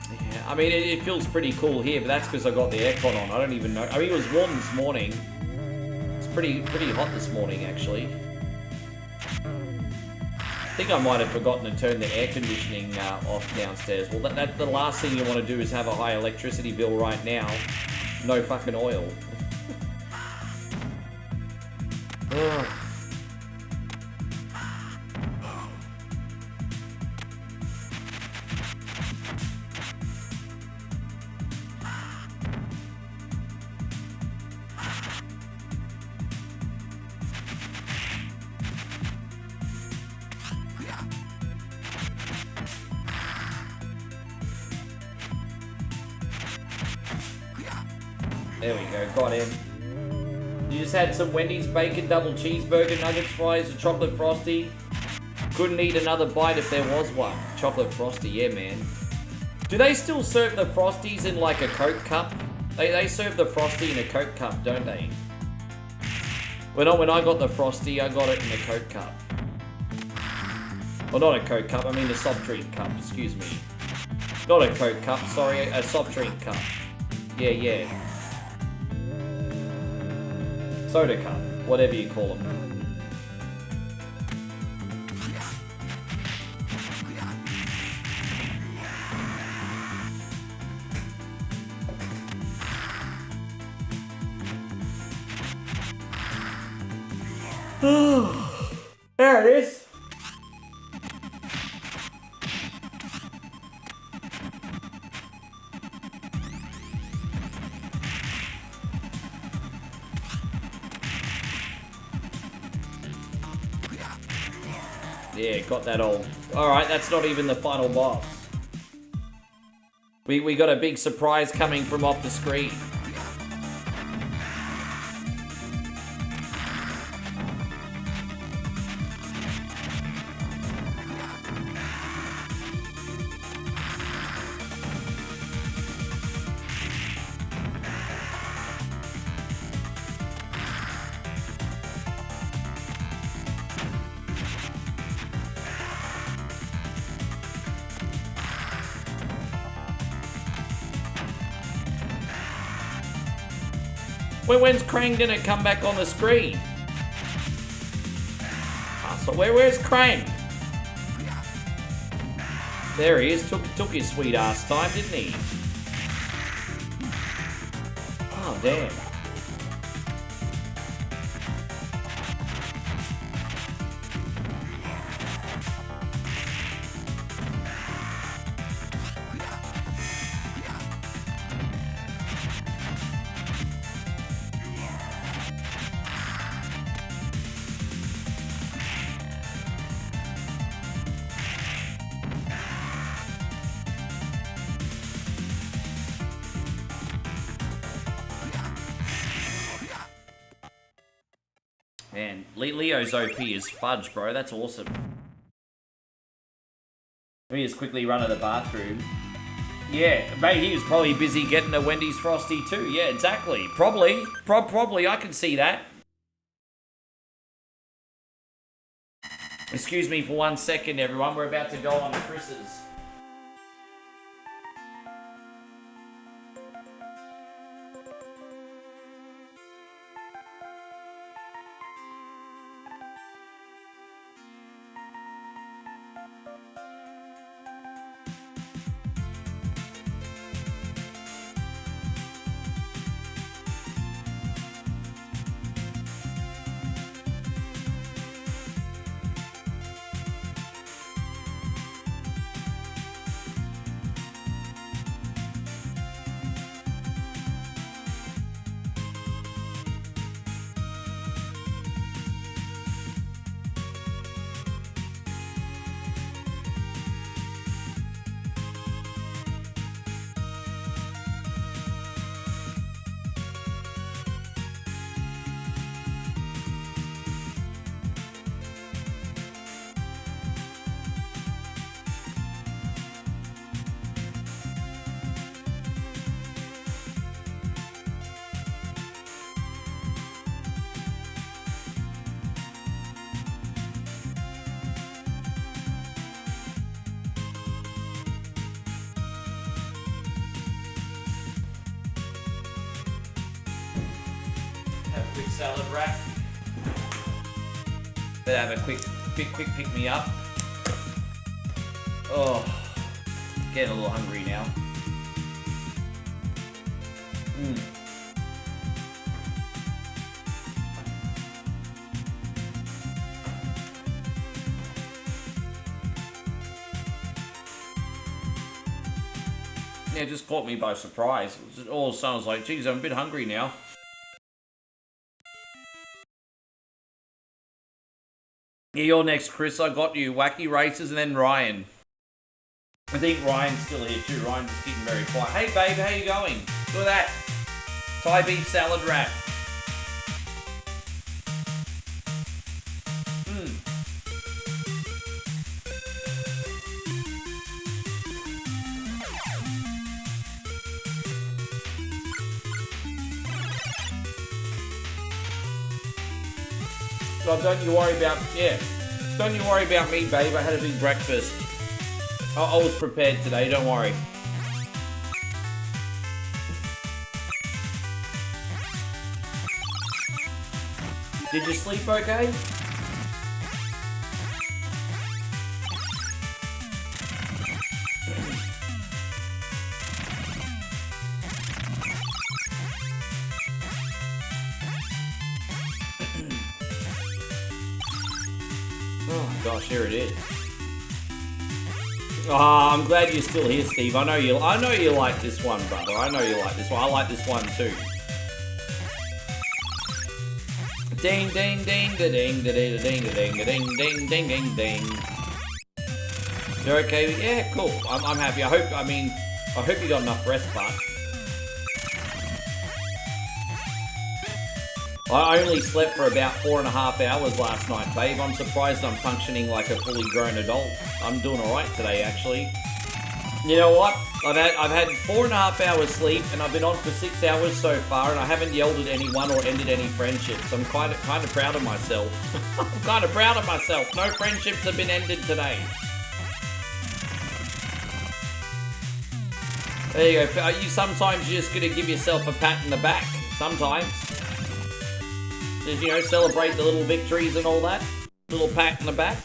Speaker 1: Yeah, I mean, it feels pretty cool here, but that's because I got the aircon on. I don't even know. I mean, it was warm this morning. It's pretty hot this morning, actually. I think I might have forgotten to turn the air conditioning off downstairs. Well, the last thing you want to do is have a high electricity bill right now. No fucking oil. Ugh. There we go, got him. You just had some Wendy's bacon, double cheeseburger, nuggets, fries, a chocolate frosty. Couldn't eat another bite if there was one. Chocolate frosty, yeah, man. Do they still serve the frosties in like a Coke cup? They serve the frosty in a Coke cup, don't they? When I got the frosty, I got it in a Coke cup. Well, not a Coke cup, I mean a soft drink cup, excuse me. Not a Coke cup, sorry, a soft drink cup. Yeah. Soda cup, whatever you call them. There it is. Yeah, got that all. Alright, that's not even the final boss. We got a big surprise coming from off the screen. When's Krang gonna come back on the screen? So where's Krang? There he is. Took his sweet ass time, didn't he? Oh damn. Man, Leo's OP is fudge, bro. That's awesome. Let me just quickly run to the bathroom. Yeah, mate, he was probably busy getting a Wendy's Frosty too. Yeah, exactly. Probably. Probably, I can see that. Excuse me for 1 second, everyone. We're about to go on to Chris's. Quick salad wrap. Better have a quick pick me up. Oh, getting a little hungry now. Yeah, it just caught me by surprise. It all sounds like, geez, I'm a bit hungry now. Yeah, you're next, Chris. I got you. Wacky Races and then Ryan. I think Ryan's still here too. Ryan's just keeping very quiet. Hey, babe, how you going? Look at that. Thai beef salad wrap. Oh, don't you worry about, don't you worry about me, babe. I had a big breakfast. I was prepared today, don't worry. Did you sleep okay? Oh gosh, here it is. Ah, I'm glad you're still here, Steve. I know you like this one, brother. I know you like this one. I like this one too. Ding ding ding da ding da ding da ding da ding da ding ding ding ding ding. You're okay? Yeah, cool. I'm happy. I hope you got enough rest, but I only slept for about 4.5 hours last night, babe. I'm surprised I'm functioning like a fully grown adult. I'm doing alright today, actually. You know what? I've had 4.5 hours sleep, and I've been on for 6 hours so far, and I haven't yelled at anyone or ended any friendships. I'm kind of proud of myself. I'm kind of proud of myself. No friendships have been ended today. There you go. Sometimes you're just gonna give yourself a pat in the back. Sometimes. Just, you know, celebrate the little victories and all that. Little pat in the back.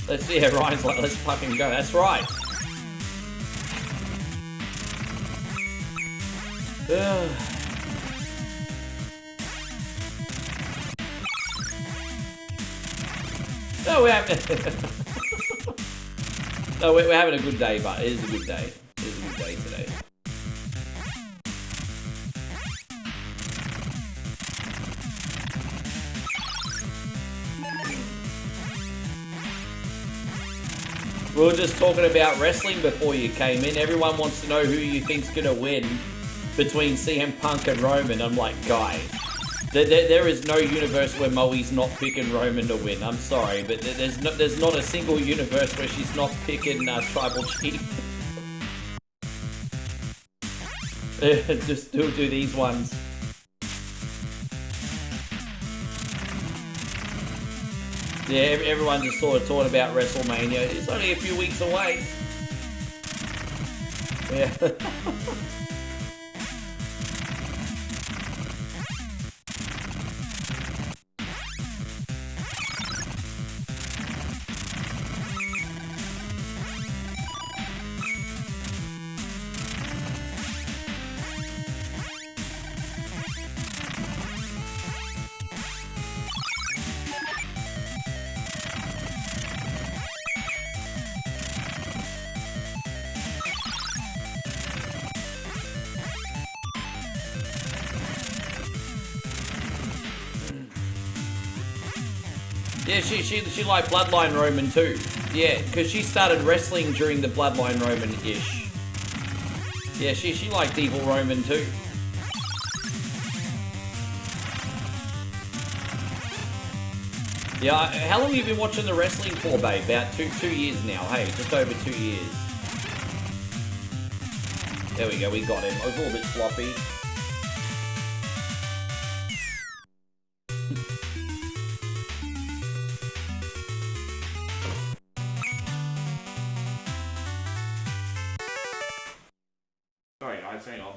Speaker 1: Let's see, Ryan's like, let's fucking go. That's right. No, we're having a good day, but it is a good day. It is a good day today. We were just talking about wrestling before you came in. Everyone wants to know who you think's gonna win between CM Punk and Roman. I'm like, guys, There is no universe where Moe's not picking Roman to win. I'm sorry, but there's not a single universe where she's not picking Tribal Chief. Just do these ones. Yeah, everyone just sort of talking about WrestleMania. It's only a few weeks away. Yeah. Yeah, she liked Bloodline Roman too. Yeah, because she started wrestling during the Bloodline Roman-ish. Yeah, she liked Evil Roman too. Yeah, how long have you been watching the wrestling for, babe? About two years now. Hey, just over 2 years. There we go, we got him. I was a little bit sloppy. Sorry guys, hang on.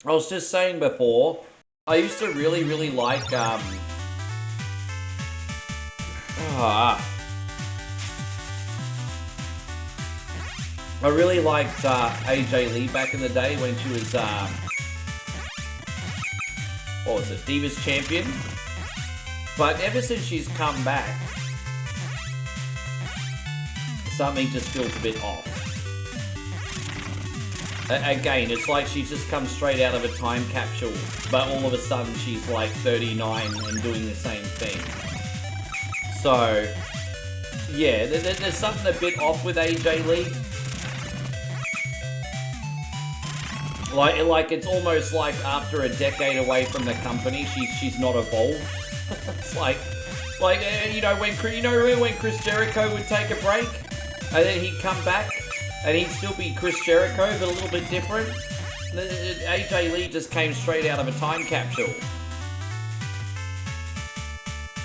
Speaker 1: I was just saying before, I used to really like, I really liked AJ Lee back in the day when she was, what was it, Divas Champion? But ever since she's come back, something just feels a bit off. Again, it's like she's just come straight out of a time capsule, but all of a sudden she's like 39 and doing the same thing. So, yeah, there's something a bit off with AJ Lee. Like it's almost like after a decade away from the company, she's not evolved. It's like you know when Chris Jericho would take a break, and then he'd come back. And he'd still be Chris Jericho, but a little bit different. AJ Lee just came straight out of a time capsule.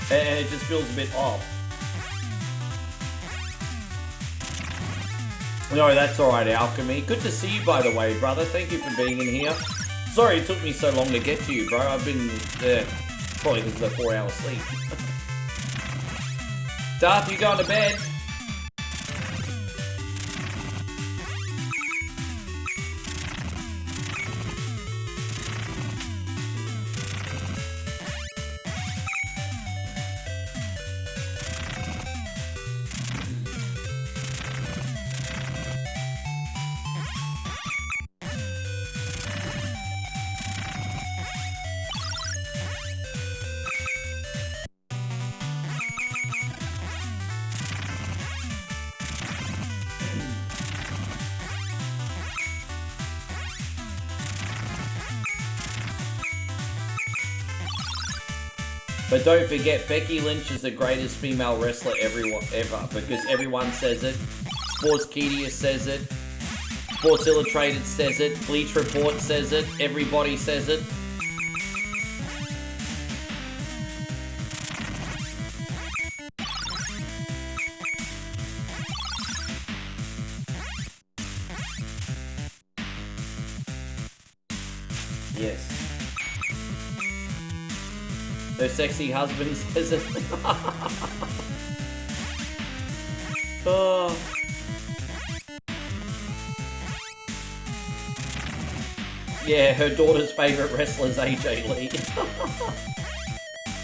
Speaker 1: And it just feels a bit off. No, that's alright, Alchemy. Good to see you, by the way, brother. Thank you for being in here. Sorry it took me so long to get to you, bro. I've been there probably because of the 4-hour sleep. Darth, you going to bed? But don't forget, Becky Lynch is the greatest female wrestler ever, because everyone says it. Sportskeeda says it. Sports Illustrated says it. Bleach Report says it. Everybody says it. Yes. Her sexy husband says it. Oh. Yeah, her daughter's favourite wrestler is AJ Lee.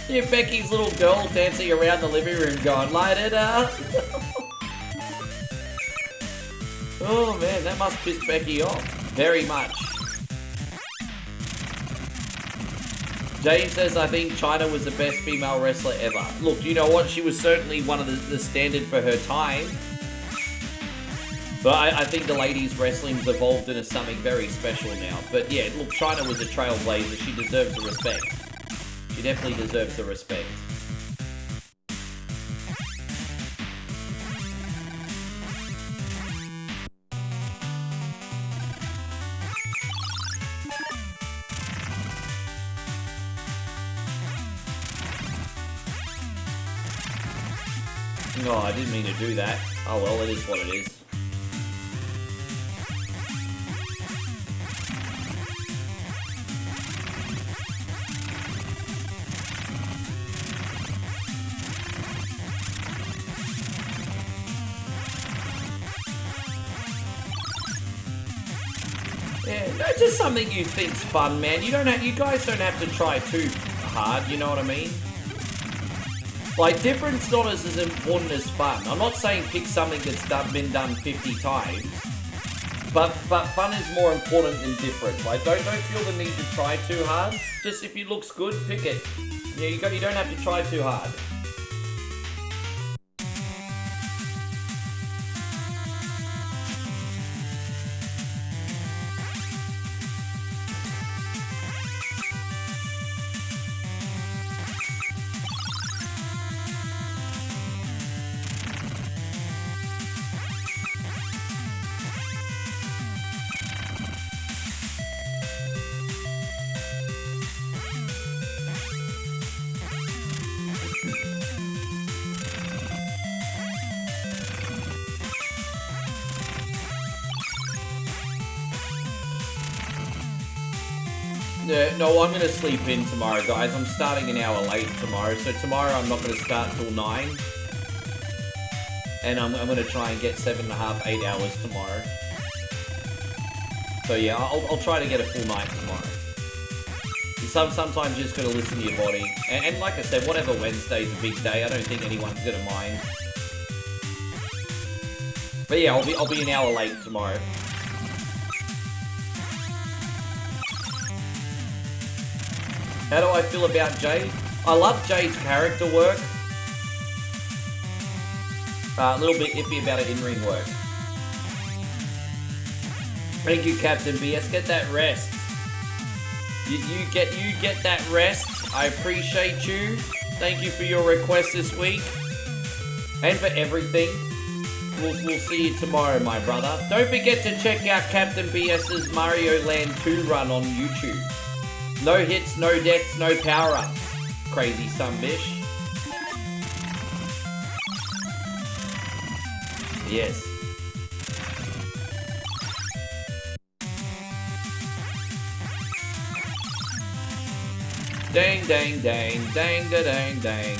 Speaker 1: Yeah, Becky's little girl dancing around the living room going, light it up. Oh man, that must piss Becky off. Very much. Jane says, I think Chyna was the best female wrestler ever. Look, you know what? She was certainly one of the standard for her time. But I think the ladies' wrestling's evolved into something very special now. But yeah, look, Chyna was a trailblazer. She deserves the respect. She definitely deserves the respect. No, I didn't mean to do that. Oh well, it is what it is. Yeah, that's just something you think's fun, man. You guys don't have to try too hard, you know what I mean? Like, difference not as important as fun. I'm not saying pick something that's been done 50 times, but fun is more important than different. Like, don't feel the need to try too hard. Just if it looks good, pick it. Yeah, you don't have to try too hard. Yeah, no, I'm going to sleep in tomorrow, guys. I'm starting an hour late tomorrow. So tomorrow I'm not going to start till 9. And I'm going to try and get 7.5, 8 hours tomorrow. So yeah, I'll try to get a full night tomorrow. Sometimes you just got to listen to your body. And like I said, whatever Wednesday's a big day, I don't think anyone's going to mind. But yeah, I'll be an hour late tomorrow. How do I feel about Jade? I love Jade's character work. A little bit iffy about her in-ring work. Thank you, Captain BS. Get that rest. You get that rest. I appreciate you. Thank you for your request this week. And for everything. We'll see you tomorrow, my brother. Don't forget to check out Captain BS's Mario Land 2 run on YouTube. No hits, no deaths, no power-ups. Crazy sunbish. Yes. Dang, dang, dang, dang, da, dang, dang.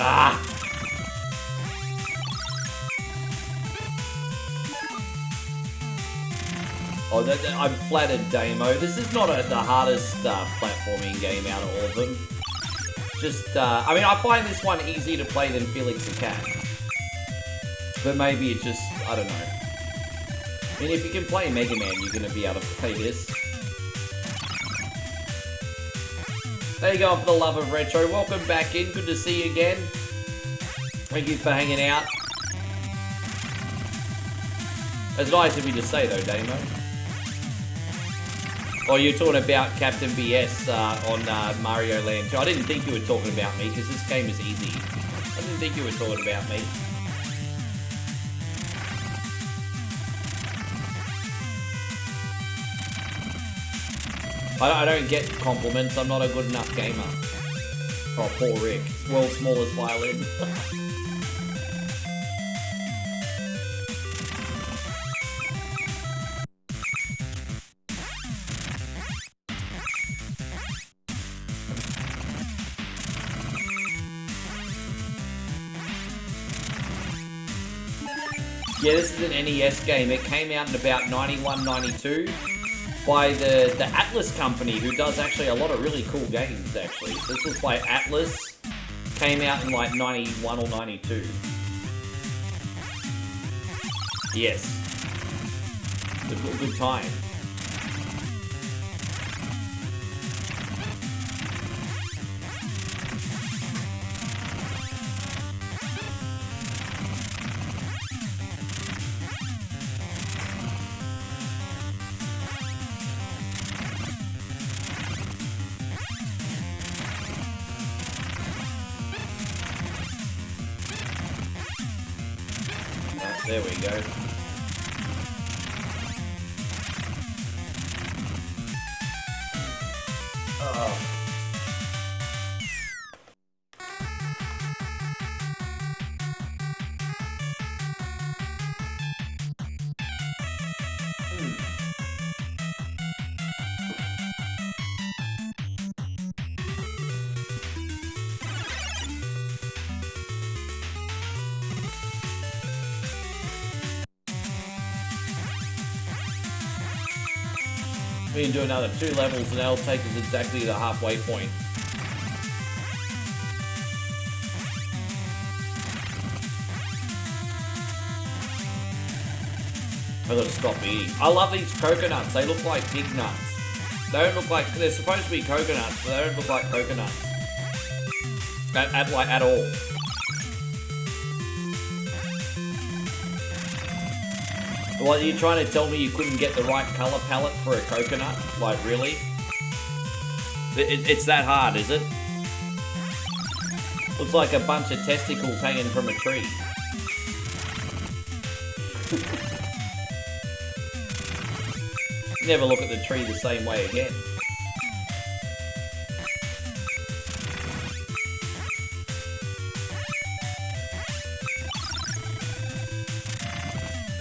Speaker 1: Ah! Oh, I'm flattered, Damo. This is not the hardest platforming game out of all of them. Just, I mean, I find this one easier to play than Felix the Cat. But maybe it just, I don't know. I mean, if you can play Mega Man, you're going to be able to play this. There you go, for the love of retro. Welcome back in. Good to see you again. Thank you for hanging out. It's nice of you to say, though, Damo. Oh, you're talking about Captain BS on Mario Land 2. I didn't think you were talking about me, because this game is easy. I didn't think you were talking about me. I don't get compliments. I'm not a good enough gamer. Oh, poor Rick. World's smallest violin. Yeah, this is an NES game. It came out in about 91, 92 by the Atlas company, who does actually a lot of really cool games, actually. So this was by Atlas. Came out in like 91 or 92. Yes. A good time. There we go. Oh. We can do another 2 levels and that'll take us exactly to the halfway point. I gotta stop eating. I love these coconuts. They look like pig nuts. They don't look like, they're supposed to be coconuts, but they don't look like coconuts. At all. What, are you trying to tell me you couldn't get the right color palette for a coconut? Like, really? It's that hard, is it? Looks like a bunch of testicles hanging from a tree. Never look at the tree the same way again.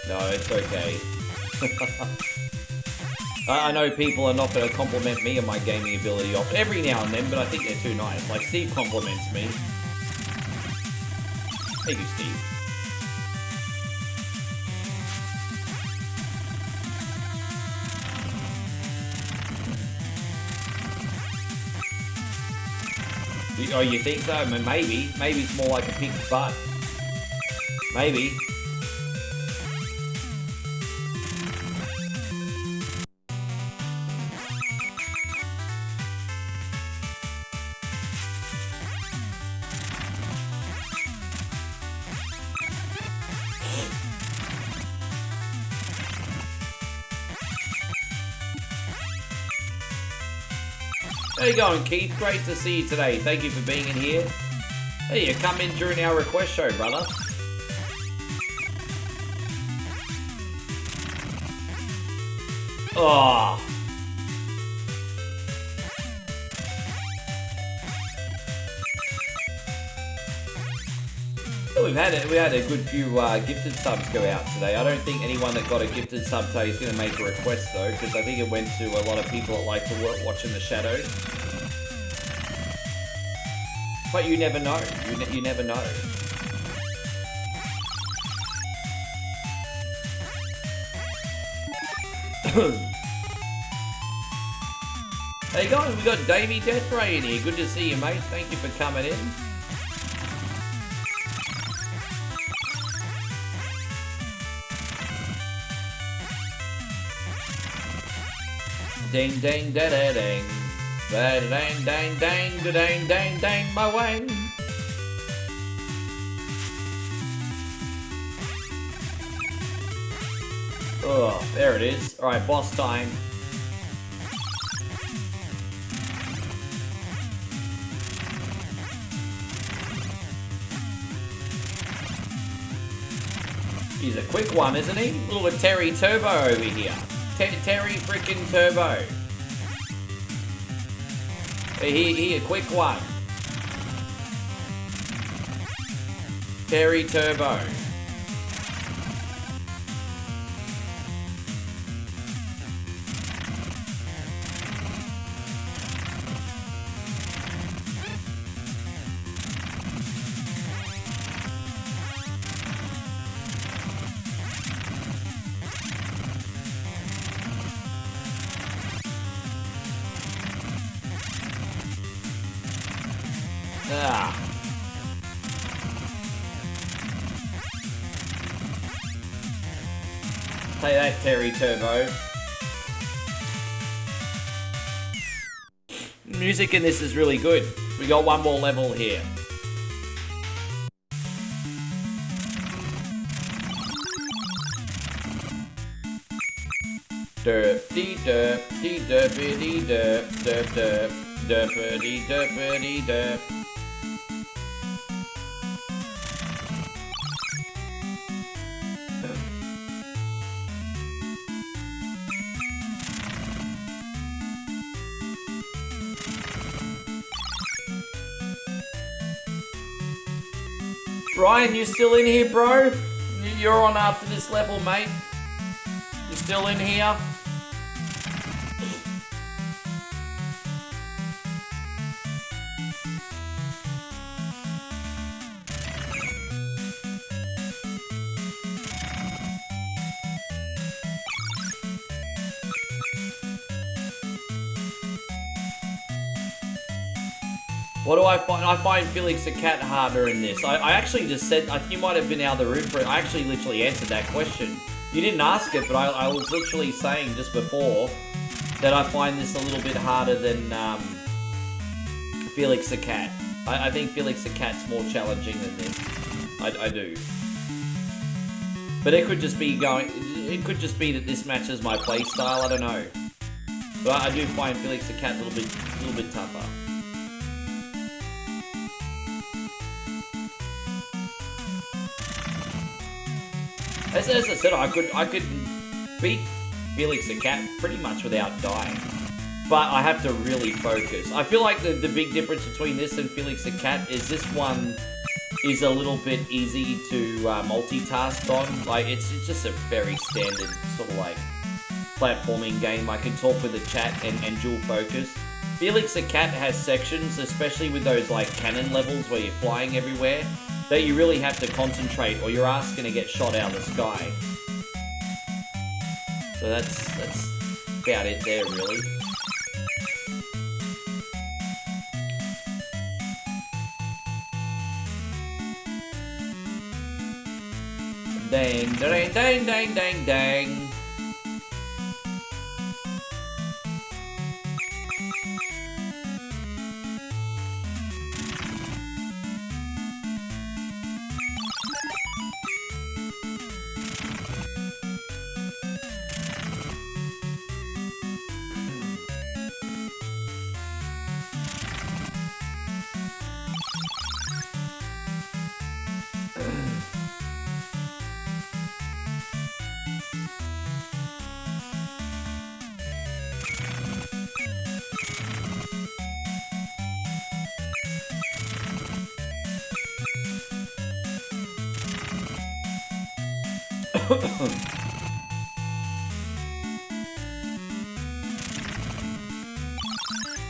Speaker 1: No, it's okay. I know people are not going to compliment me on my gaming ability every now and then, but I think they're too nice. Like, Steve compliments me. Thank you, Steve. Oh, you think so? I mean, maybe. Maybe it's more like a pig's butt. Maybe. How you going, Keith? Great to see you today. Thank you for being in here. Hey, you come in during our request show, brother. Oh. We had a good few gifted subs go out today. I don't think anyone that got a gifted sub today is going to make a request though, because I think it went to a lot of people that like to watch in the shadows. But you never know. You never know. How you going? We got Davey Deathray in here. Good to see you, mate. Thank you for coming in. Ding ding da da ding, da da dang dang dang da dang dang dang my wang. Oh, there it is. All right, boss time. He's a quick one, isn't he? Little Terry Turbo over here. Terry freaking Turbo. He a quick one. Terry Turbo. Take that, Terry Turbo. Music in this is really good. We got one more level here. Derp dee derp dee derp dee derp derp derp derp dee derp dee derp. Brian, you still in here, bro? You're on after this level, mate. You still in here? What do I find? I find Felix the Cat harder in this. I actually just said, I think you might have been out of the room for it. I actually literally answered that question. You didn't ask it, but I was literally saying just before that I find this a little bit harder than Felix the Cat. I think Felix the Cat's more challenging than this. I do. But it could just be it could just be that this matches my playstyle, I don't know. But I do find Felix the Cat a little bit tougher. As I said, I could beat Felix the Cat pretty much without dying. But I have to really focus. I feel like the big difference between this and Felix the Cat is this one is a little bit easy to multitask on. Like, it's just a very standard sort of like platforming game. I can talk with the chat and dual focus. Felix the Cat has sections, especially with those like cannon levels where you're flying everywhere, that you really have to concentrate or your ass gonna get shot out of the sky. So that's about it there, really. Dang, dang, dang, dang, dang, dang.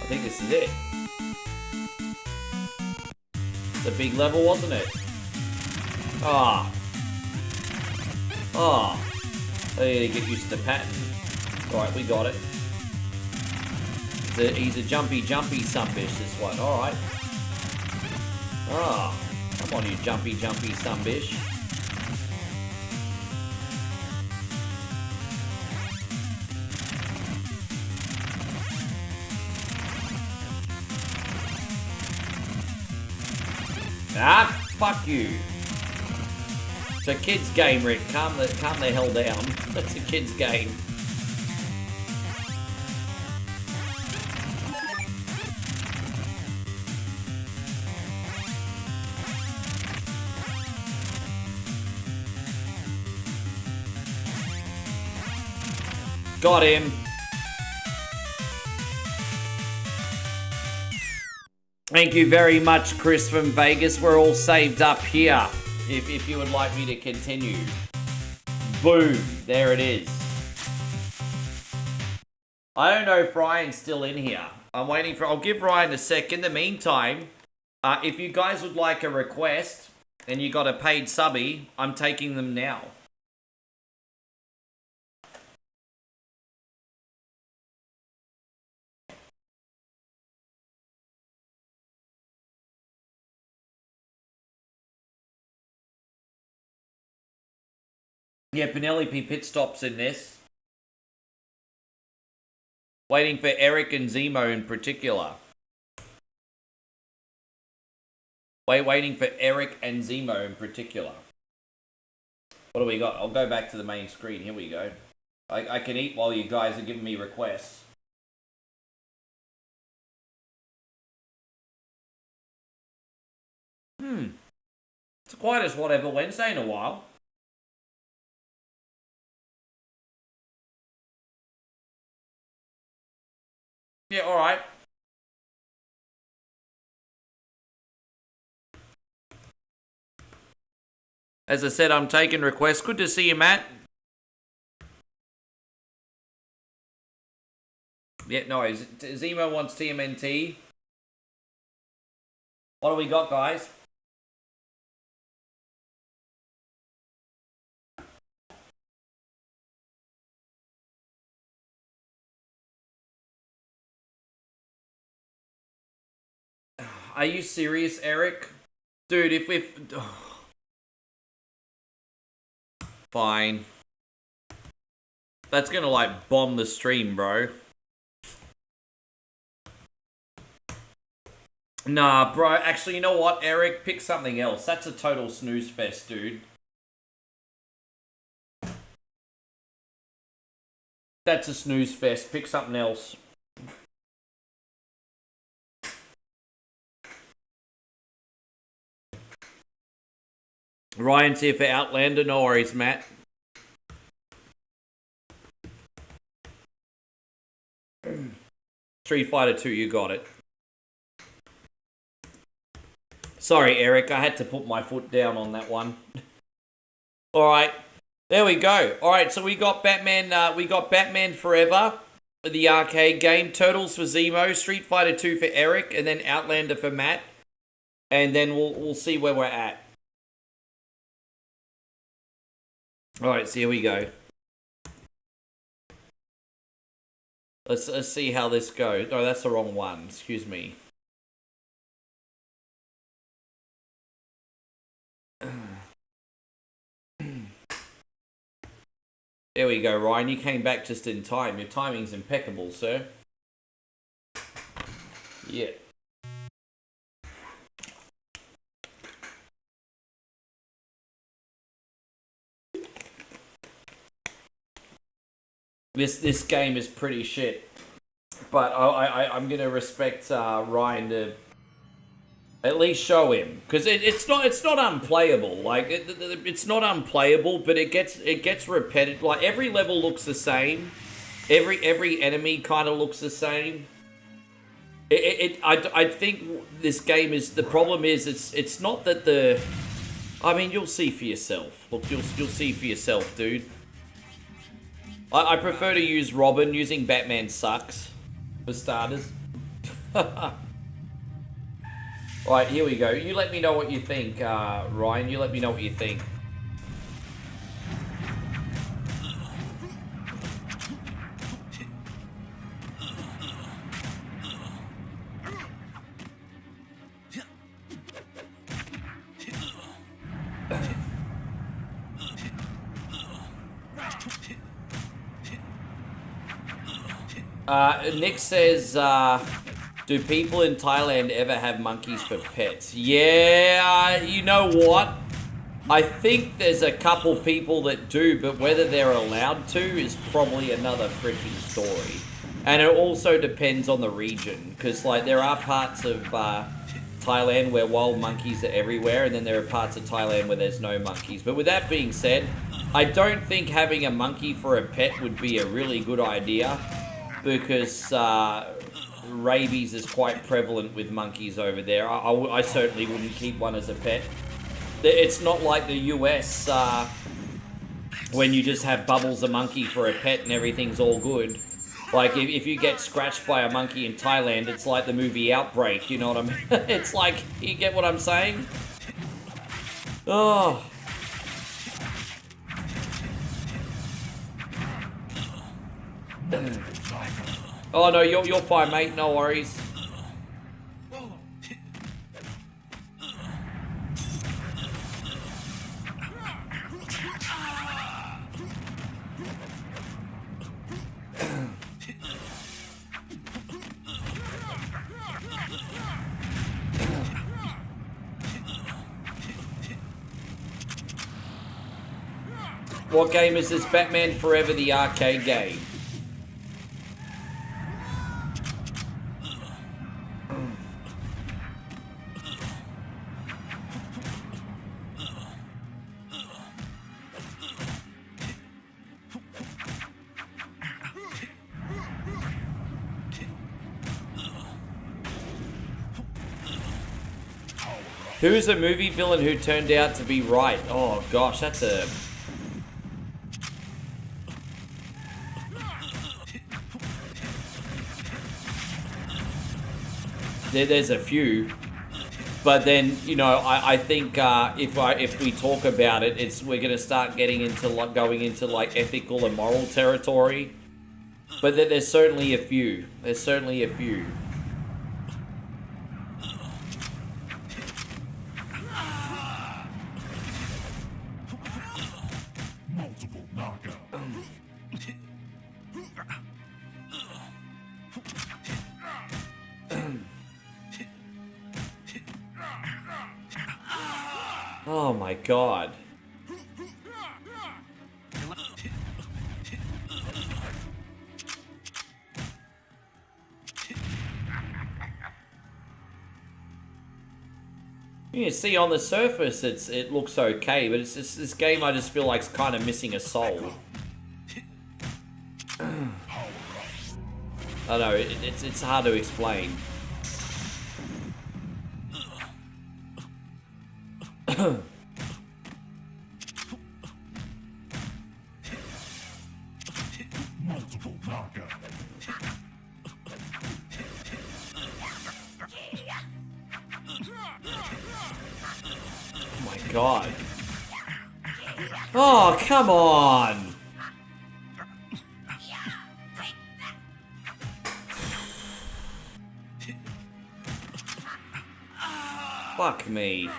Speaker 1: I think this is it. The big level, wasn't it? Ah. Ah. I need to get used to the pattern. Alright, we got it. He's a jumpy sunbish, this one. Alright. Ah. Come on, you jumpy sunbish. Ah, fuck you. It's a kid's game, Rick. Calm the hell down. That's a kid's game. Got him. Thank you very much, Chris from Vegas. We're all saved up here, if you would like me to continue. Boom. There it is. I don't know if Ryan's still in here. I'm waiting for... I'll give Ryan a sec. In the meantime, if you guys would like a request and you got a paid subby, I'm taking them now. Yeah, Penelope pit stops in this. Waiting for Eric and Zemo in particular. Waiting for Eric and Zemo in particular. What do we got? I'll go back to the main screen. Here we go. I can eat while you guys are giving me requests. It's the quietest whatever Wednesday in a while. Yeah, alright. As I said, I'm taking requests. Good to see you, Matt. Yeah, no, Zemo wants TMNT. What do we got, guys? Are you serious, Eric? Dude, if... Fine. That's gonna, like, bomb the stream, bro. Nah, bro. Actually, you know what, Eric? Pick something else. That's a total snooze fest, dude. That's a snooze fest. Pick something else. Ryan's here for Outlander. No worries, Matt. Street Fighter 2, you got it. Sorry, Eric. I had to put my foot down on that one. Alright. There we go. Alright, so we got Batman, we got Batman Forever, the arcade game, Turtles for Zemo, Street Fighter 2 for Eric, and then Outlander for Matt. And then we'll see where we're at. Alright, so here we go. Let's see how this goes. Oh, that's the wrong one. Excuse me. There we go, Ryan. You came back just in time. Your timing's impeccable, sir. Yeah. This game is pretty shit, but I'm gonna respect Ryan to at least show him, because it's not unplayable. Like it's not unplayable, but it gets repetitive. Like every level looks the same, every enemy kind of looks the same. I think this game is, the problem is it's not that the, I mean, you'll see for yourself. Look, you'll see for yourself, dude. I prefer to use Robin. Using Batman sucks, for starters. Alright, here we go. You let me know what you think, Ryan. You let me know what you think. Nick says, do people in Thailand ever have monkeys for pets? Yeah, you know what? I think there's a couple people that do, but whether they're allowed to is probably another freaking story. And it also depends on the region, because like there are parts of Thailand where wild monkeys are everywhere, and then there are parts of Thailand where there's no monkeys. But with that being said, I don't think having a monkey for a pet would be a really good idea, because rabies is quite prevalent with monkeys over there. I certainly wouldn't keep one as a pet. It's not like the US, when you just have Bubbles a monkey for a pet and everything's all good. Like, if you get scratched by a monkey in Thailand, it's like the movie Outbreak, you know what I mean? It's like, you get what I'm saying? Oh. Oh no, you're fine, mate. No worries. What game is this? Batman Forever, the arcade game. Who's a movie villain who turned out to be right? Oh gosh, that's a... There's a few, but then, you know, I think if we talk about it, we're gonna start getting into going into like ethical and moral territory. But there's certainly a few. There's certainly a few. Oh my god. You see, on the surface, it looks okay, but it's just, this game I just feel like it's kind of missing a soul. I don't know, it's hard to explain.
Speaker 6: Multiple knockout.
Speaker 1: Oh my god. Oh, come on! Fuck me.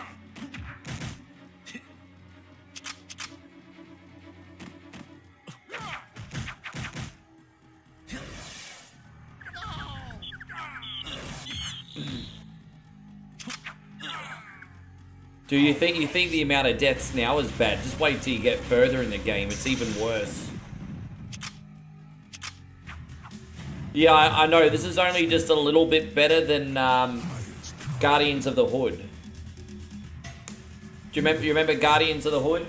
Speaker 1: Do you think the amount of deaths now is bad? Just wait till you get further in the game, it's even worse. Yeah, I know, this is only just a little bit better than Guardians of the Hood. Do you remember Guardians of the Hood?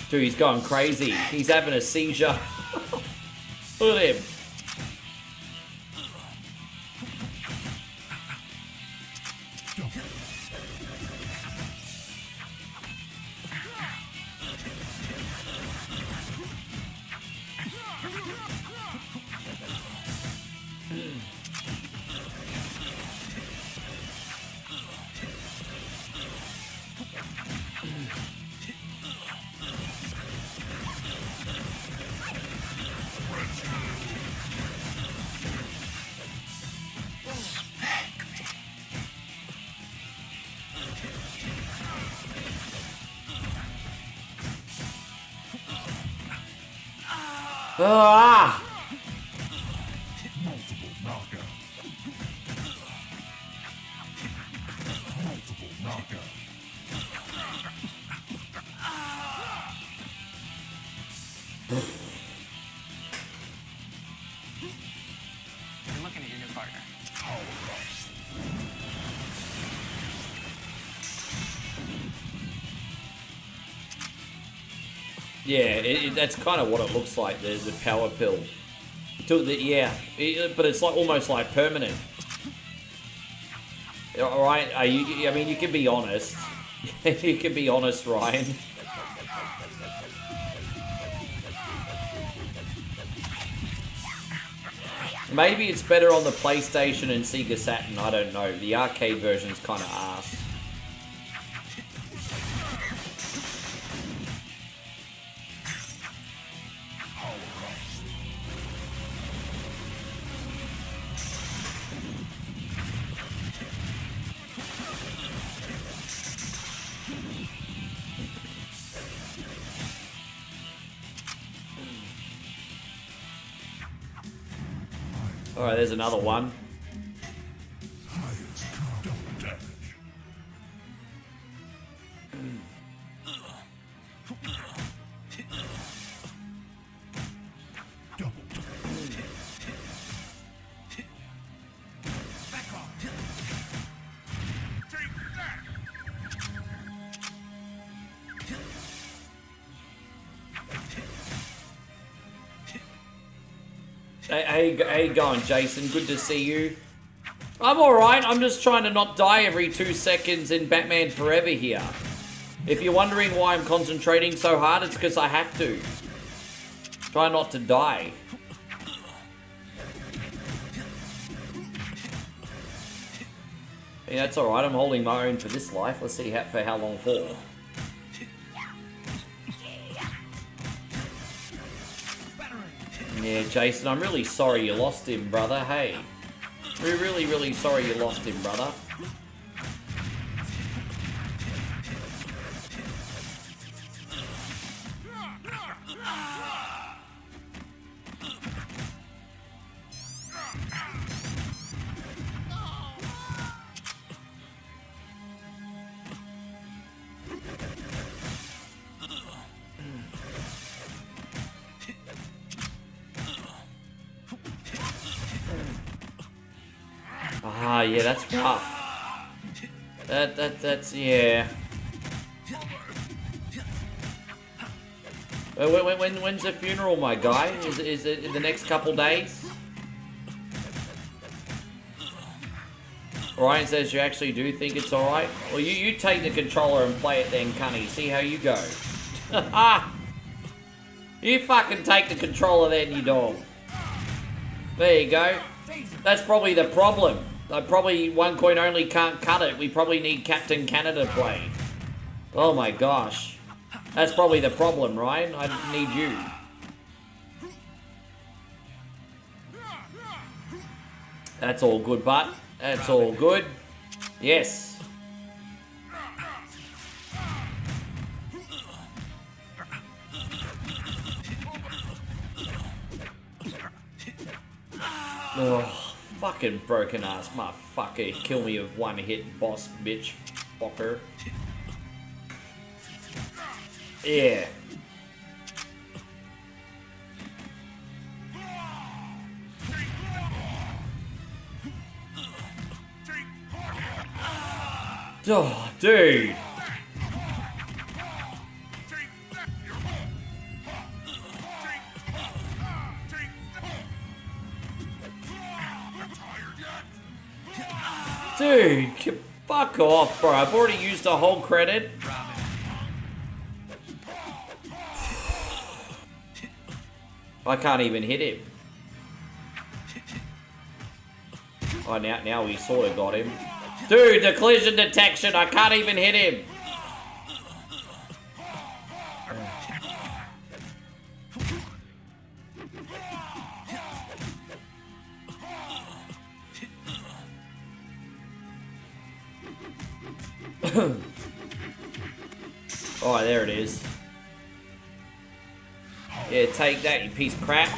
Speaker 1: Dude, he's going crazy. He's having a seizure. Look at him. Ah!
Speaker 6: Multiple knockout. Multiple knockout.
Speaker 7: You're looking at your new partner.
Speaker 1: Yeah, that's kind of what it looks like, the power pill. Yeah, but it's like almost like permanent. Alright, I mean, you can be honest. You can be honest, Ryan. Maybe it's better on the PlayStation and Sega Saturn, I don't know. The arcade version's kind of arse. Alright, there's another one.
Speaker 6: Double damage. Double damage.
Speaker 5: Back off. Take that.
Speaker 1: Hey, going, Jason? Good to see you. I'm alright. I'm just trying to not die every 2 seconds in Batman Forever here. If you're wondering why I'm concentrating so hard, it's because I have to. Try not to die. Yeah, that's alright. I'm holding my own for this life. Let's see for how long for. Yeah, Jason, I'm really sorry you lost him, brother. Hey. We're really, really sorry you lost him, brother. Ah, yeah, that's rough. That's, yeah. When's the funeral, my guy? Is it in the next couple days? Ryan says you actually do think it's alright. Well, you take the controller and play it then, Cunny. See how you go. You fucking take the controller then, you dog. There you go. That's probably the problem. Probably One Coin Only can't cut it. We probably need Captain Canada play. Oh my gosh. That's probably the problem, Ryan. I need you. That's all good, but that's all good. Yes. Oh, fucking broken ass motherfucker. Kill me with one hit, boss bitch. Fucker. Yeah. Oh, dude. Dude, fuck off, bro. I've already used a whole credit. I can't even hit him. Oh, now we sort of got him. Dude, the collision detection. I can't even hit him. Oh, there it is. Yeah, take that, you piece of crap.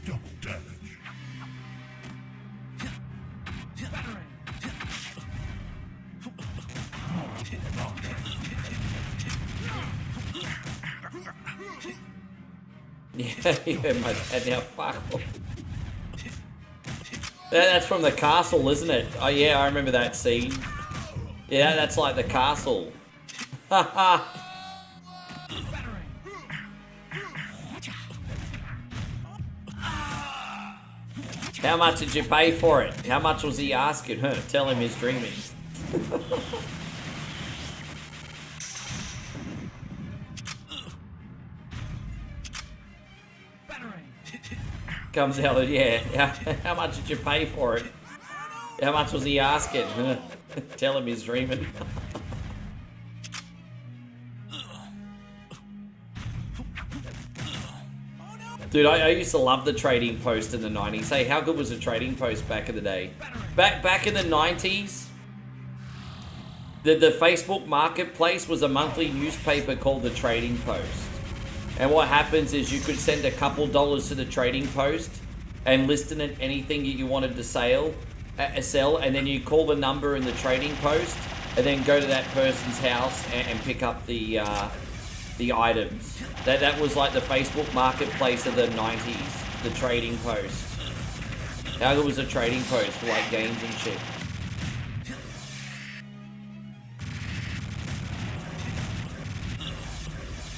Speaker 6: Double damage.
Speaker 1: Yeah, my dad now, fuck off. That's from the castle, isn't it? Oh yeah, I remember that scene. Yeah, that's like the castle. Haha. How much did you pay for it? How much was he asking? Huh, tell him he's dreaming. Comes out, yeah. How much did you pay for it? How much was he asking? Tell him he's dreaming. Dude, I used to love the trading post in the 90s. Hey, how good was the trading post back in the day? Back in the 90s, the Facebook Marketplace was a monthly newspaper called the Trading Post. And what happens is you could send a couple dollars to the Trading Post and list in it anything that you wanted to sell, and then you call the number in the Trading Post, and then go to that person's house and pick up the items. That was like the Facebook Marketplace of the 90s, the Trading Post. How good was a Trading Post for like games and shit?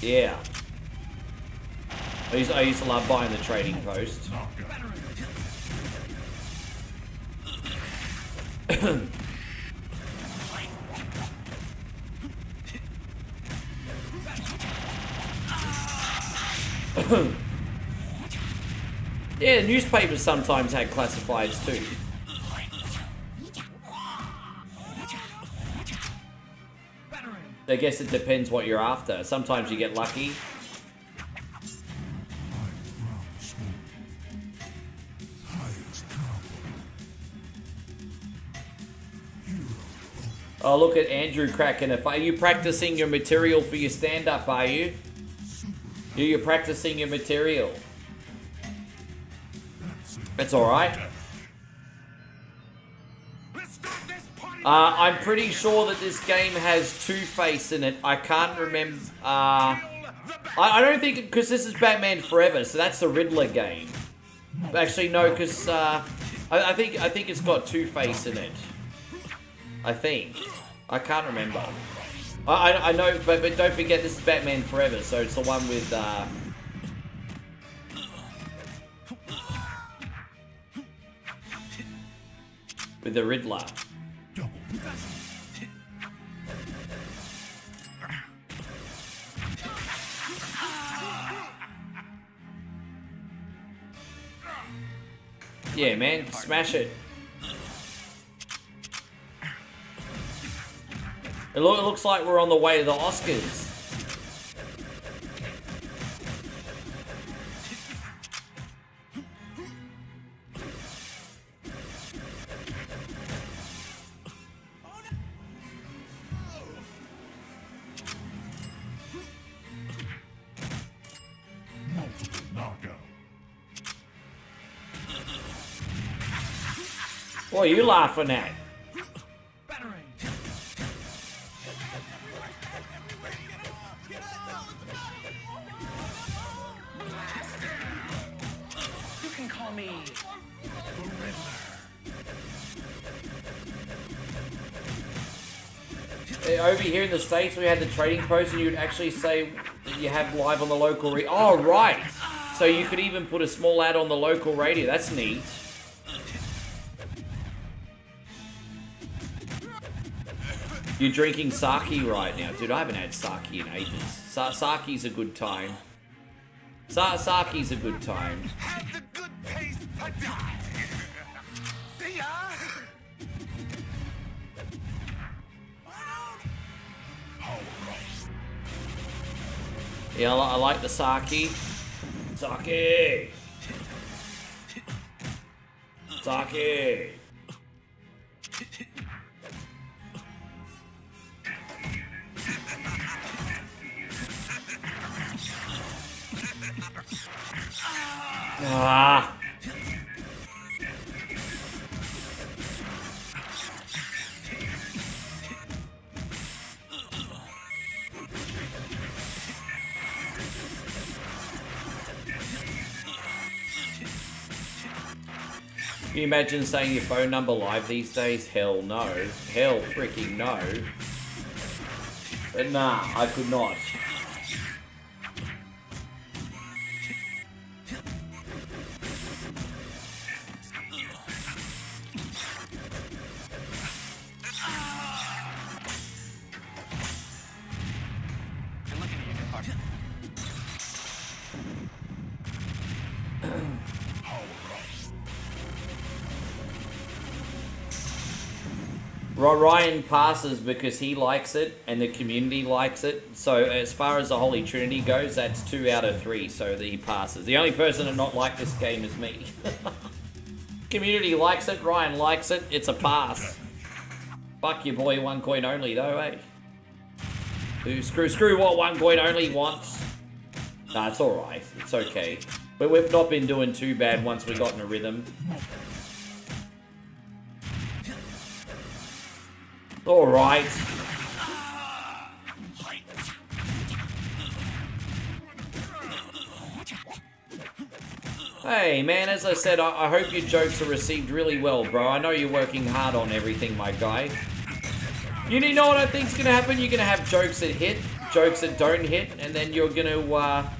Speaker 1: Yeah. I used to love buying the Trading Post. Yeah, newspapers sometimes had classifieds too. I guess it depends what you're after. Sometimes you get lucky. Oh, look at Andrew cracking it. Are you practicing your material for your stand-up, are you? You're practicing your material. That's alright. I'm pretty sure that this game has Two-Face in it. I can't remember. I don't think, because this is Batman Forever, so that's the Riddler game. Actually, no, because I think it's got Two-Face in it. I think. I can't remember. I know, but don't forget this is Batman Forever, so it's the one with the Riddler. Yeah, man, smash it. It looks like we're on the way to the Oscars.
Speaker 6: Multiple knockout.
Speaker 1: What are you laughing at? Over here in the States, we had the Trading Post, and you would actually say that you have live on the local radio. Oh, right. So you could even put a small ad on the local radio. That's neat. You're drinking sake right now. Dude, I haven't had sake in ages. Sake's a good time. Sake's a good time.
Speaker 5: Have the good taste for die. See ya.
Speaker 1: Yeah, I like the sake. Sake! Sake! Ah! Can you imagine saying your phone number live these days? Hell no. Hell freaking no. But nah, I could not. Ryan passes because he likes it and the community likes it. So as far as the Holy Trinity goes, that's 2 out of 3, so that he passes. The only person to not like this game is me. Community likes it, Ryan likes it, it's a pass. Fuck your boy, 1 coin only though, eh? Screw what 1 coin only wants. Nah, it's alright, it's okay. But we've not been doing too bad once we got in a rhythm. Alright. Hey man, as I said, I hope your jokes are received really well, bro. I know you're working hard on everything, my guy. You know what I think's gonna happen? You're gonna have jokes that hit, jokes that don't hit, and then you're gonna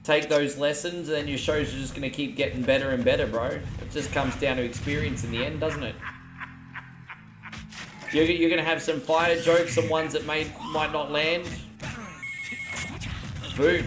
Speaker 1: take those lessons, and your shows are just gonna keep getting better and better, bro. It just comes down to experience in the end, doesn't it? You're gonna have some fire jokes, some ones that might not land. Boom.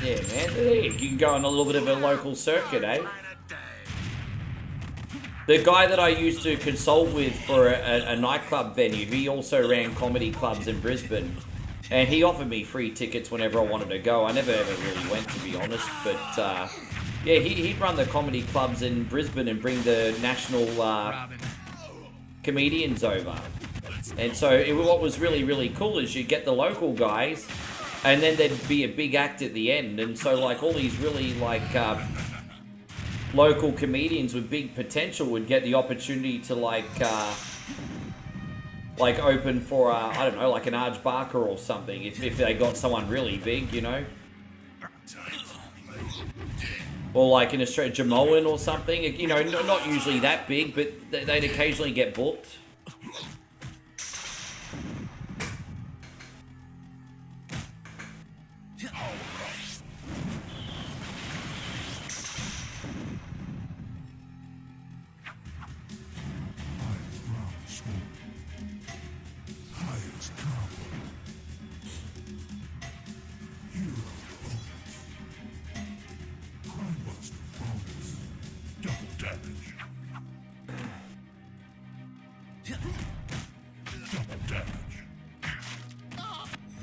Speaker 1: Yeah, man, you can go on a little bit of a local circuit, eh? The guy that I used to consult with for a nightclub venue, he also ran comedy clubs in Brisbane. And he offered me free tickets whenever I wanted to go. I never ever really went, to be honest. But, yeah, he'd run the comedy clubs in Brisbane and bring the national comedians over. And so what was really, really cool is you'd get the local guys, and then there'd be a big act at the end. And so, like, all these really, like, local comedians with big potential would get the opportunity to, like open for, I don't know, like an Arj Barker or something, if they got someone really big, you know? Or like in Australia, Jamoan or something, you know, not usually that big, but they'd occasionally get booked.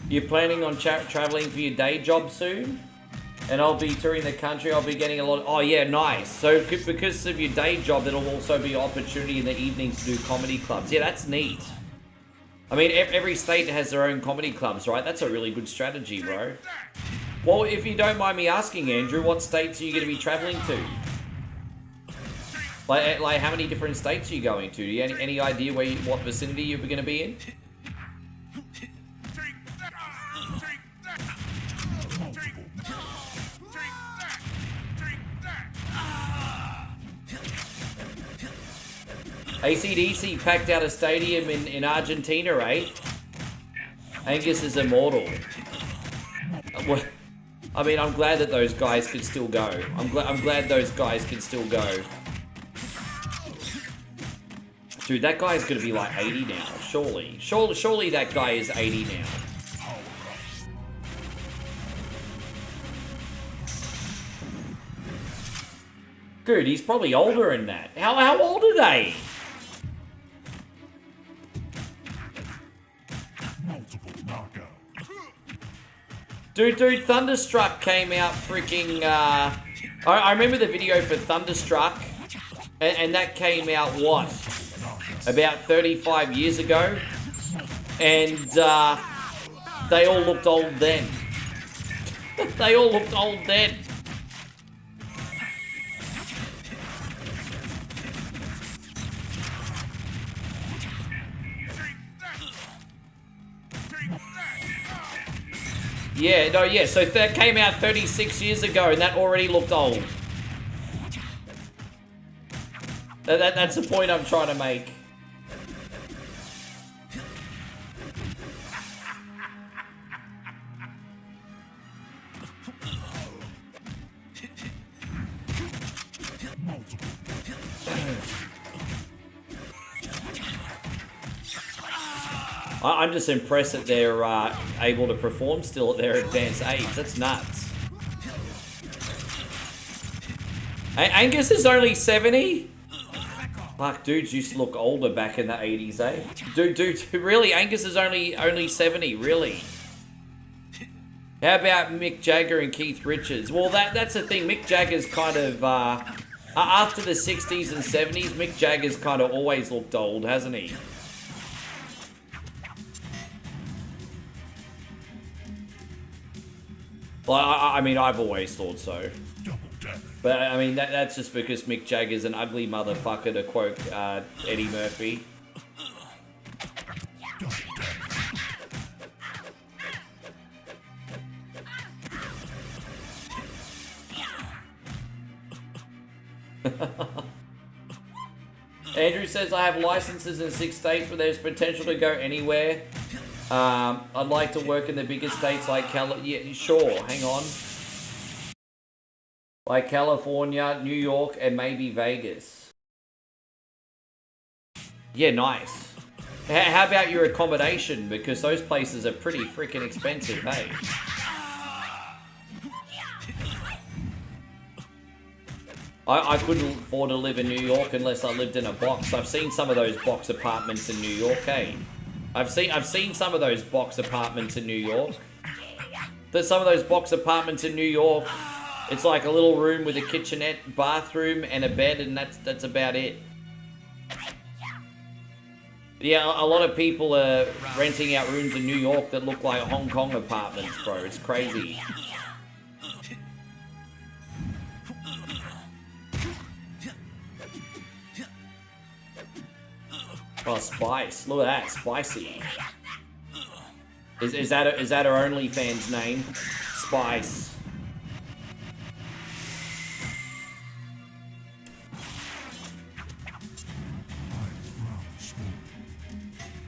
Speaker 1: You're planning on traveling for your day job soon? And I'll be touring the country, I'll be getting a lot of, oh yeah, nice. So because of your day job, there'll also be opportunity in the evenings to do comedy clubs. Yeah, that's neat. I mean, every state has their own comedy clubs, right? That's a really good strategy, bro. Well, if you don't mind me asking, Andrew, what states are you going to be traveling to? Like how many different states are you going to? Do you have any idea what vicinity you're going to be in? AC/DC packed out a stadium in Argentina, eh? Angus is immortal. I mean, I'm glad that those guys could still go. I'm glad those guys can still go. Dude, that guy's gonna be like 80 now, surely. Surely that guy is 80 now. Dude, he's probably older than that. How old are they? Dude, Thunderstruck came out freaking, I remember the video for Thunderstruck, and that came out, what, about 35 years ago? And, they all looked old then. They all looked old then. Yeah, no, yeah, so that came out 36 years ago and that already looked old. That's the point I'm trying to make. I'm just impressed that they're able to perform still at their advanced age. That's nuts. Angus is only 70? Fuck, dudes used to look older back in the 80s, eh? Dude, really? Angus is only 70, really? How about Mick Jagger and Keith Richards? Well, that's the thing. Mick Jagger's kind of, after the 60s and 70s, Mick Jagger's kind of always looked old, hasn't he? Well, I mean, I've always thought so. But, I mean, that's just because Mick Jagger's an ugly motherfucker, to quote Eddie Murphy. Andrew says, I have licenses in 6 states, but there's potential to go anywhere. I'd like to work in the bigger states like yeah, sure, hang on. Like California, New York, and maybe Vegas. Yeah, nice. How about your accommodation? Because those places are pretty freaking expensive, hey? I couldn't afford to live in New York unless I lived in a box. I've seen some of those box apartments in New York, hey? I've seen some of those box apartments in New York. There's some of those box apartments in New York. It's like a little room with a kitchenette, bathroom, and a bed, and that's about it. Yeah, a lot of people are renting out rooms in New York that look like Hong Kong apartments, bro. It's crazy. Oh, spice! Look at that, spicy. Is that her OnlyFans name? Spice.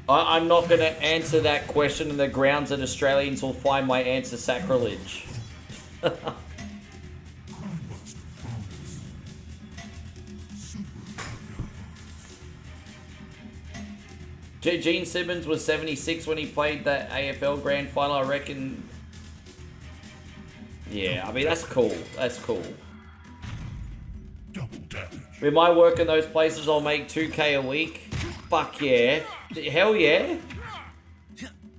Speaker 1: I'm not going to answer that question on the grounds that Australians will find my answer sacrilege. Gene Simmons was 76 when he played that AFL Grand Final, I reckon. Yeah, I mean, that's cool. That's cool. With my work in those places, I'll make 2K a week. Fuck yeah. Hell yeah.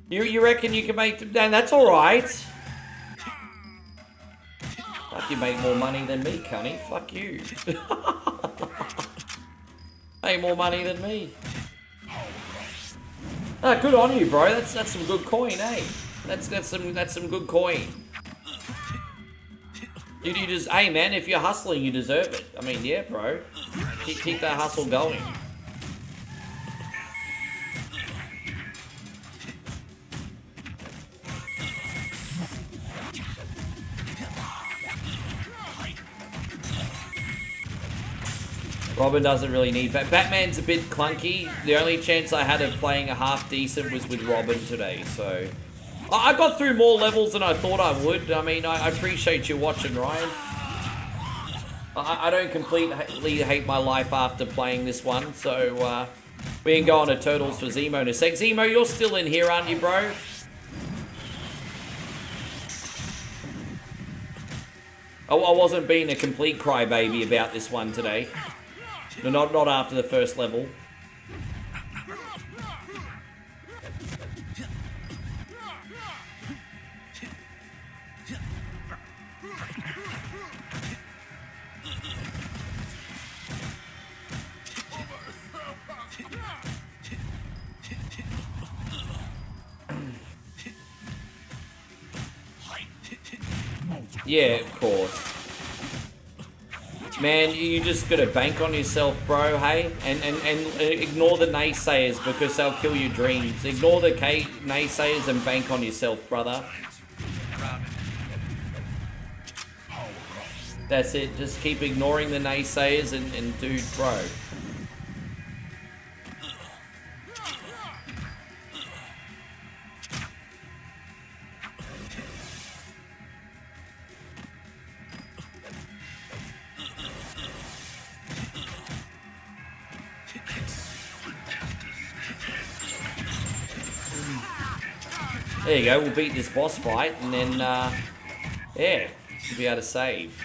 Speaker 1: You reckon you can make... Dan, that's alright. Fuck, you make more money than me, cunny. Fuck you. Make more money than me. Ah, good on you, bro. That's some good coin, eh? That's some good coin. You just, hey man, if you're hustling, you deserve it. I mean, yeah, bro. Keep that hustle going. Robin doesn't really need... Batman's a bit clunky. The only chance I had of playing a half decent was with Robin today, so... I got through more levels than I thought I would. I mean, I appreciate you watching, Ryan. I don't completely hate my life after playing this one, so... we can go on to Turtles for Zemo in a sec. Zemo, you're still in here, aren't you, bro? I wasn't being a complete crybaby about this one today. No, not after the first level. Yeah, of course. Man, you just gotta bank on yourself, bro, hey? And ignore the naysayers because they'll kill your dreams. Ignore the naysayers and bank on yourself, brother. That's it. Just keep ignoring the naysayers and dude, bro. There you go, we'll beat this boss fight, and then, yeah, we'll be able to save.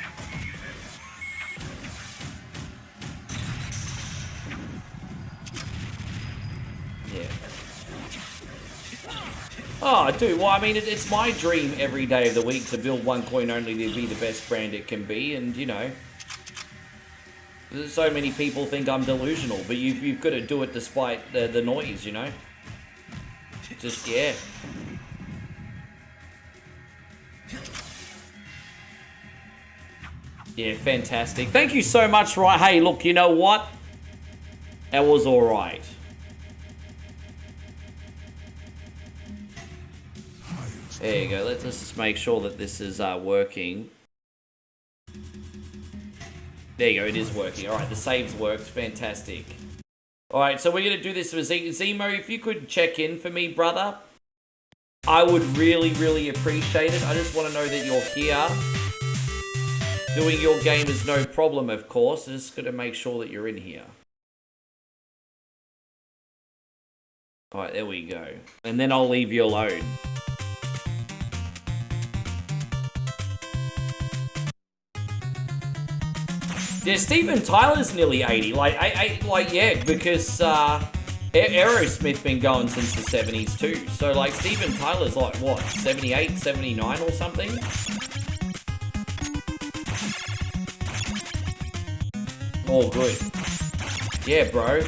Speaker 1: Yeah. Oh, dude, well, I mean, it's my dream every day of the week to build one coin only to be the best brand it can be, and, you know, so many people think I'm delusional, but you've got to do it despite the noise, you know? Just, yeah. Yeah, fantastic. Thank you so much, right? Hey, look, you know what? That was alright. There you go. Let's just make sure that this is working. There you go. It is working. All right, the saves worked. Fantastic. All right, so we're going to do this for Zemo. If you could check in for me, brother, I would really, really appreciate it. I just want to know that you're here. Doing your game is no problem, of course. I just got to make sure that you're in here. All right, there we go. And then I'll leave you alone. Yeah, Steven Tyler's nearly 80. Like, yeah, because Aerosmith been going since the 70s too. So, like, Steven Tyler's like, what, 78, 79 or something? All good. Yeah, bro.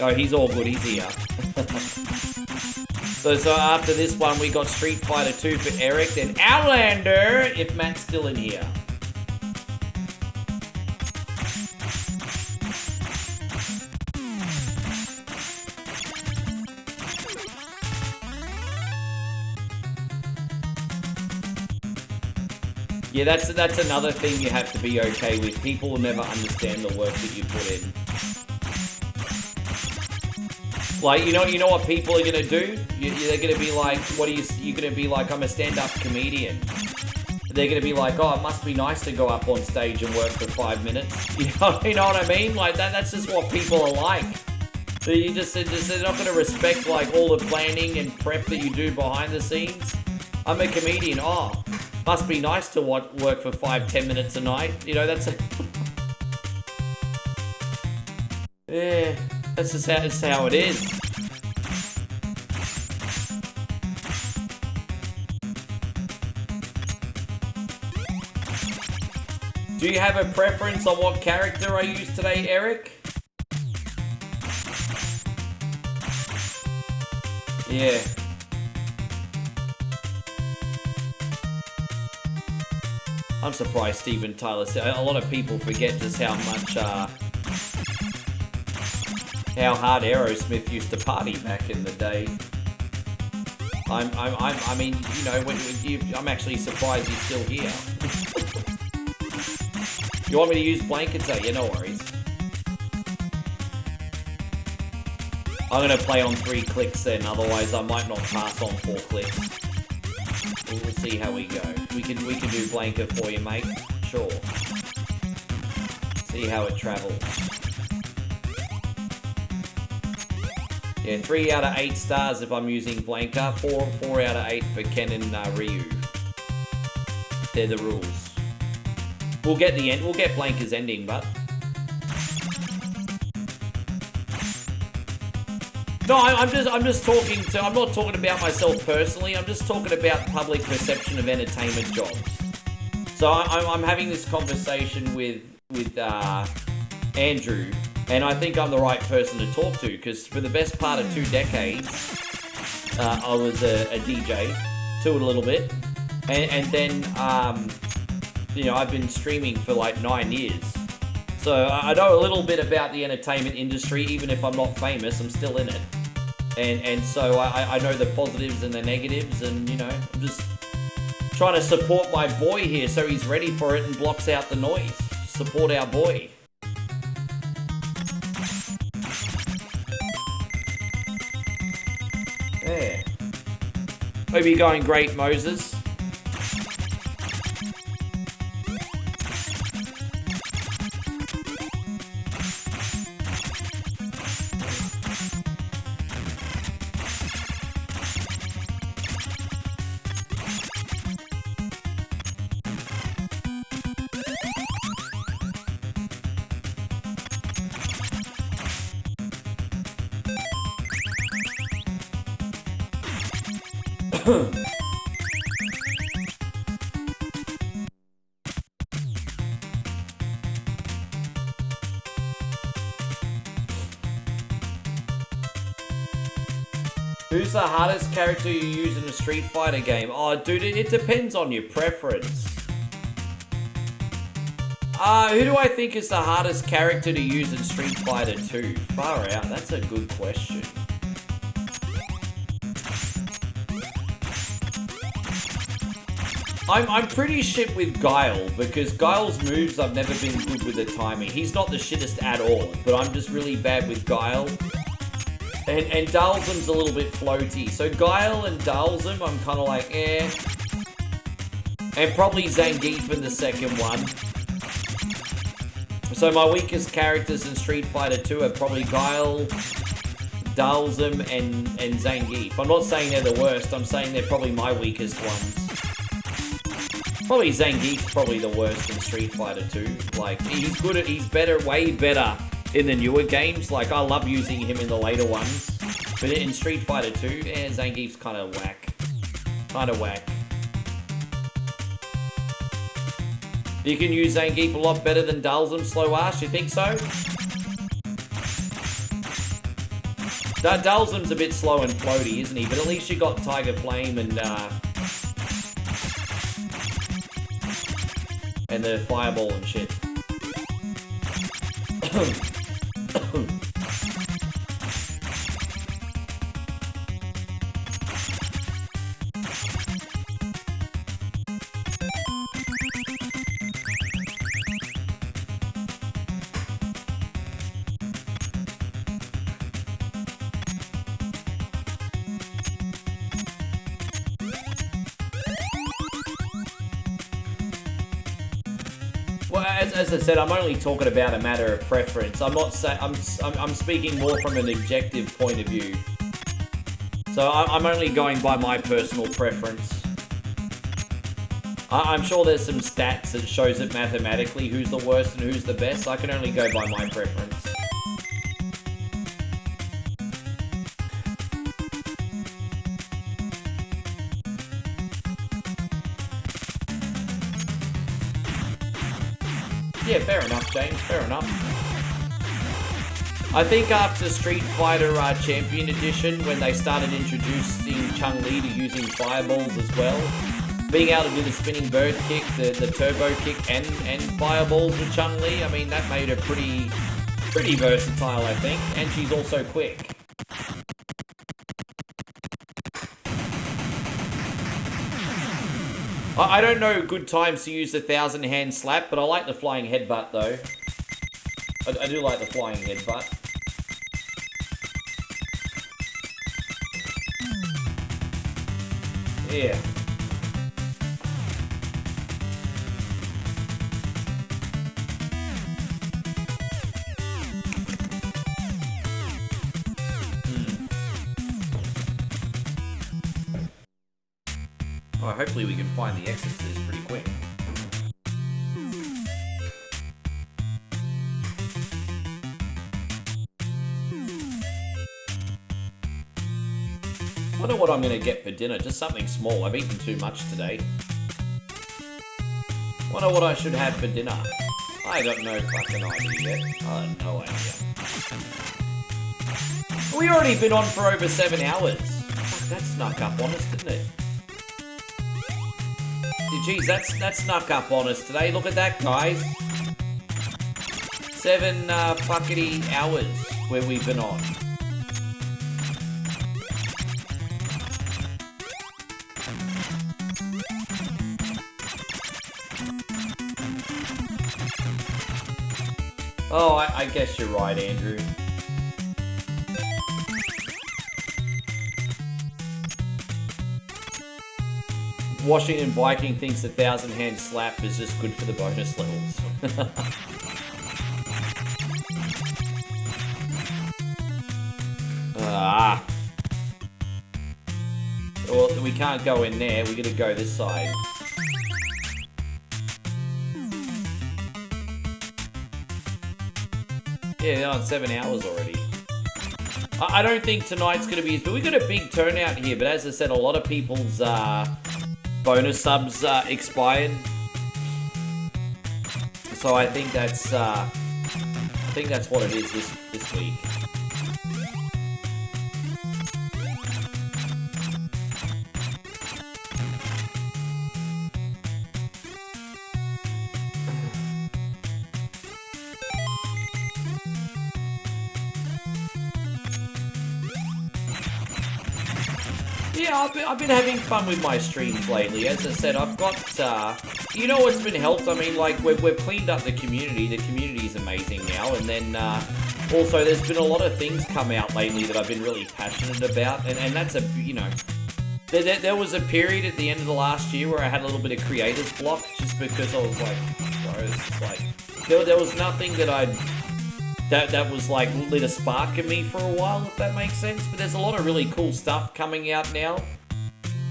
Speaker 1: Oh, he's all good. He's here. So after this one, we got Street Fighter 2 for Eric, then Outlander, if Matt's still in here. Yeah, that's another thing you have to be okay with. People will never understand the work that you put in. Like, you know what people are gonna do? They're gonna be like, you're gonna be like, I'm a stand-up comedian. They're gonna be like, oh, it must be nice to go up on stage and work for 5 minutes. You know what I mean? Like, that's just what people are like. So they're not gonna respect, like, all the planning and prep that you do behind the scenes. I'm a comedian. Oh, must be nice to work for 5-10 minutes a night. You know, that's a... Yeah, that's just how it is. Do you have a preference on what character I use today, Eric? Yeah. I'm surprised Steven Tyler said. A lot of people forget just how much, how hard Aerosmith used to party back in the day. I mean, you know, I'm actually surprised he's still here. You want me to use blankets? Oh, yeah, no worries. I'm gonna play on 3 clicks then, otherwise I might not pass on 4 clicks. We'll see how we go. We can do blanket for you, mate. Sure. See how it travels. Yeah, 3 out of 8 stars if I'm using Blanca. 4 out of 8 for Ken and Ryu. They're the rules. We'll get the end. We'll get Blanca's ending, but no, I'm just talking to. I'm not talking about myself personally. I'm just talking about public perception of entertainment jobs. So I'm having this conversation with Andrew, and I think I'm the right person to talk to because for the best part of 2 decades, I was a DJ, toured a little bit, and then you know, I've been streaming for like 9 years. So I know a little bit about the entertainment industry, even if I'm not famous, I'm still in it. And so I know the positives and the negatives, and you know, I'm just trying to support my boy here so he's ready for it and blocks out the noise. Support our boy. There. Hope you're going great, Moses. Who's the hardest character you use in a Street Fighter game? Oh, dude, it depends on your preference. Who do I think is the hardest character to use in Street Fighter 2? Far out, that's a good question. I'm pretty shit with Guile, because Guile's moves I've never been good with the timing. He's not the shittest at all, but I'm just really bad with Guile. And Dalsum's a little bit floaty. So Guile and Dalsum, I'm kind of like, eh. And probably Zangief in the second one. So my weakest characters in Street Fighter 2 are probably Guile, Dalsum, and Zangief. I'm not saying they're the worst, I'm saying they're probably my weakest ones. Probably Zangief's probably the worst in Street Fighter 2. Like, he's better, way better in the newer games. Like, I love using him in the later ones. But in Street Fighter 2, Zangief's kind of whack. You can use Zangief a lot better than Dalsum, Slow Ash, you think so? Dalsum's a bit slow and floaty, isn't he? But at least you got Tiger Flame and the Fireball and shit. As I said, I'm only talking about a matter of preference. I'm not saying I'm speaking more from an objective point of view. So I'm only going by my personal preference. I'm sure there's some stats that shows it mathematically who's the worst and who's the best. I can only go by my preference. Yeah, fair enough, James, fair enough. I think after Street Fighter Champion Edition, when they started introducing Chun-Li to using fireballs as well, being able to do the spinning bird kick, the turbo kick, and fireballs with Chun-Li, I mean, that made her pretty versatile, I think, and she's also quick. I don't know good times to use the 1,000-hand slap, but I like the flying headbutt, though. I do like the flying headbutt. Yeah. Oh, hopefully we can find the exit to this pretty quick. I wonder what I'm going to get for dinner. Just something small. I've eaten too much today. Wonder what I should have for dinner. I got no fucking idea yet. I have no idea. We already been on for over 7 hours. Fuck, that snuck up on us, didn't it? Geez, that snuck up on us today. Look at that, guys. 7 fuckity hours where we've been on. Oh, I guess you're right, Andrew. Washington Viking thinks the 1,000-hand slap is just good for the bonus levels. Well, we can't go in there. We gotta go this side. Yeah, they're on 7 hours already. I don't think tonight's going to be... But we got a big turnout here, but as I said, a lot of people's bonus subs expired. So I think that's what it is this week. Yeah, I've been having fun with my streams lately. As I said, I've got, you know what's been helped? I mean, like, we've cleaned up the community. The community's amazing now. And then, also, there's been a lot of things come out lately that I've been really passionate about. And that's you know, there was a period at the end of the last year where I had a little bit of creator's block just because I was like, bro, this is like, there was nothing that was like lit a spark in me for a while, if that makes sense. But there's a lot of really cool stuff coming out now.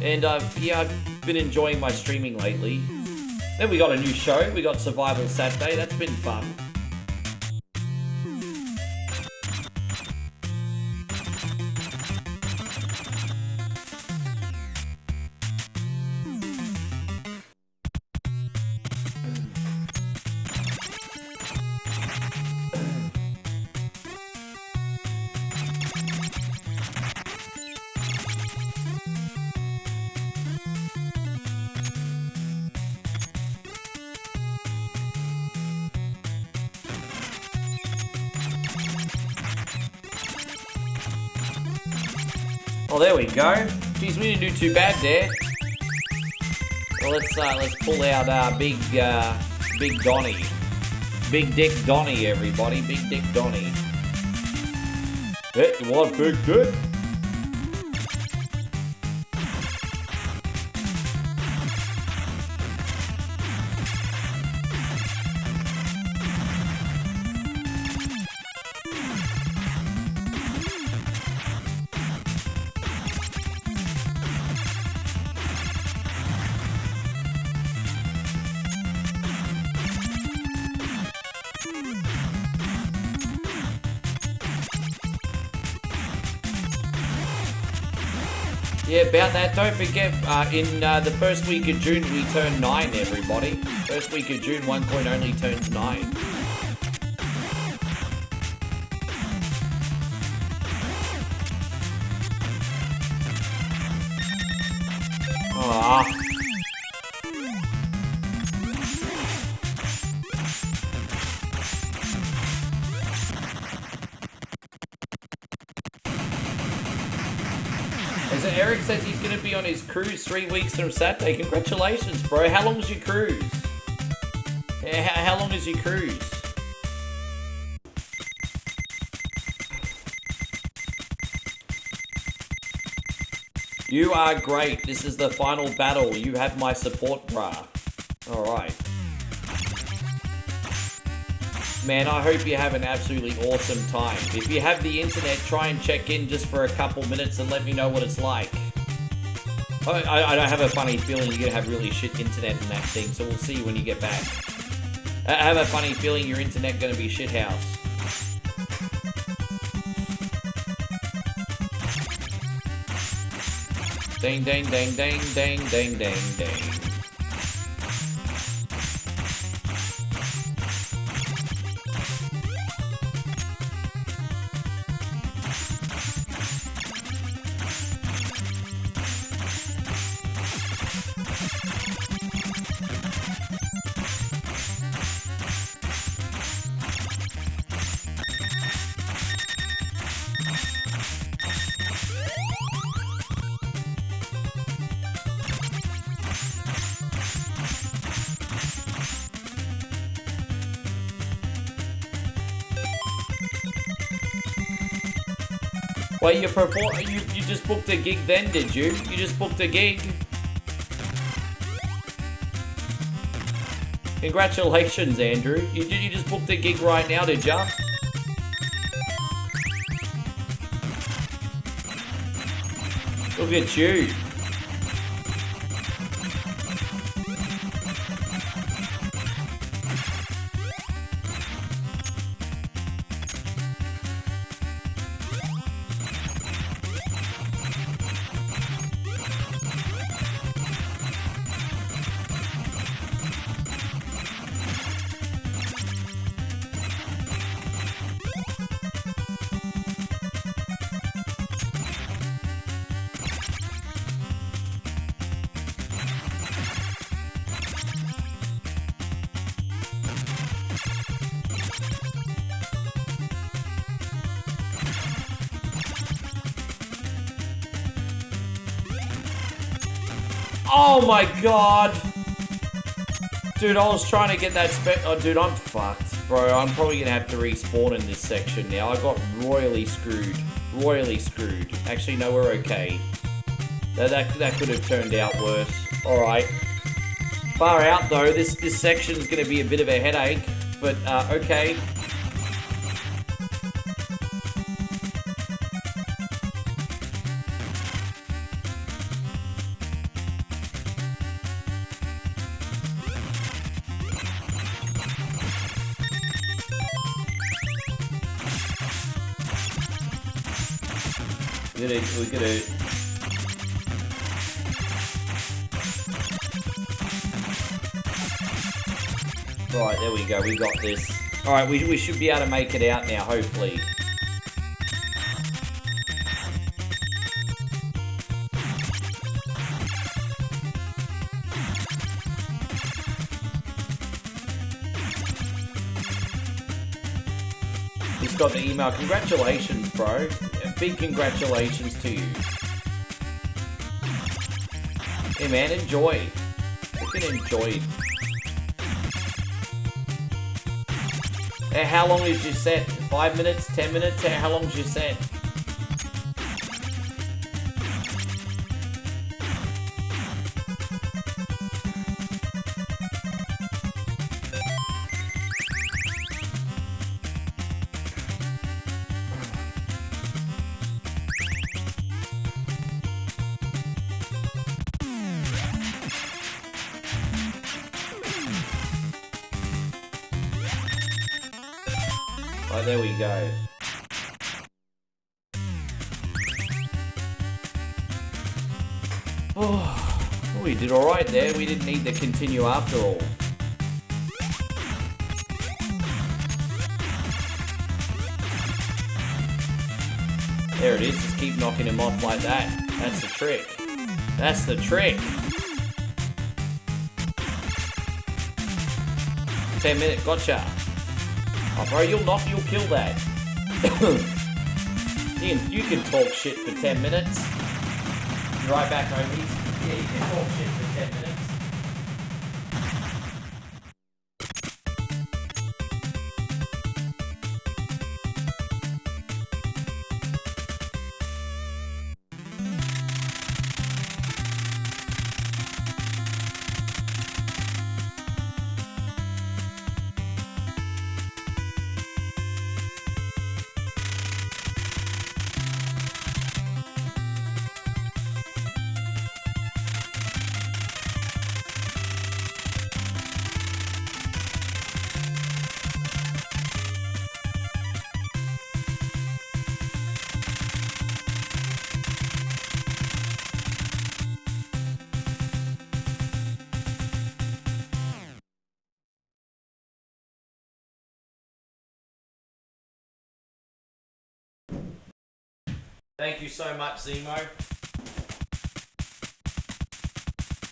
Speaker 1: And yeah, I've been enjoying my streaming lately. Then we got a new show. We got Survival Saturday. That's been fun. Oh, there we go. Jeez, we didn't do too bad there. Well, let's pull out big Donnie, Big Dick Donnie, everybody, Big Dick Donnie. Hey, you want Big Dick? Yeah, about that. Don't forget, in the first week of June, we turn 9, everybody. First week of June, 1 point only turns 9. Aww. Eric says he's going to be on his cruise 3 weeks from Saturday. Congratulations, bro. How long was your cruise? How long is your cruise? You are great. This is the final battle. You have my support, brah. Alright. Man, I hope you have an absolutely awesome time. If you have the internet, try and check in just for a couple minutes and let me know what it's like. I don't have a funny feeling you're going to have really shit internet in that thing, so we'll see when you get back. I have a funny feeling your internet going to be shit house. Ding, ding, ding, ding, ding, ding, ding, ding. Wait, you just booked a gig then, did you? You just booked a gig? Congratulations, Andrew. You just booked a gig right now, did ya? Look at you. Oh my god! Dude, I was trying to get that oh, dude, I'm fucked, bro. I'm probably gonna have to respawn in this section now. I got royally screwed. Royally screwed. Actually, no, we're okay. That could have turned out worse. Alright. Far out, though. This section's gonna be a bit of a headache. But, okay. We're gonna... Right, there we go, we got this. Alright, we should be able to make it out now, hopefully. Just got the email. Congratulations, bro. Big congratulations to you. Hey man, enjoy. Fucking enjoy. Hey, how long is your set? 5 minutes? 10 minutes? Hey, how long's your set? Right, there we go. Oh, we did alright there. We didn't need to continue after all. There it is. Just keep knocking him off like that. That's the trick. That's the trick. 10-minute gotcha. Oh, bro, you'll kill that. Ian, you can talk shit for 10 minutes. Be right back, homies. Yeah, you can talk shit for 10 minutes. Thank you so much, Zemo.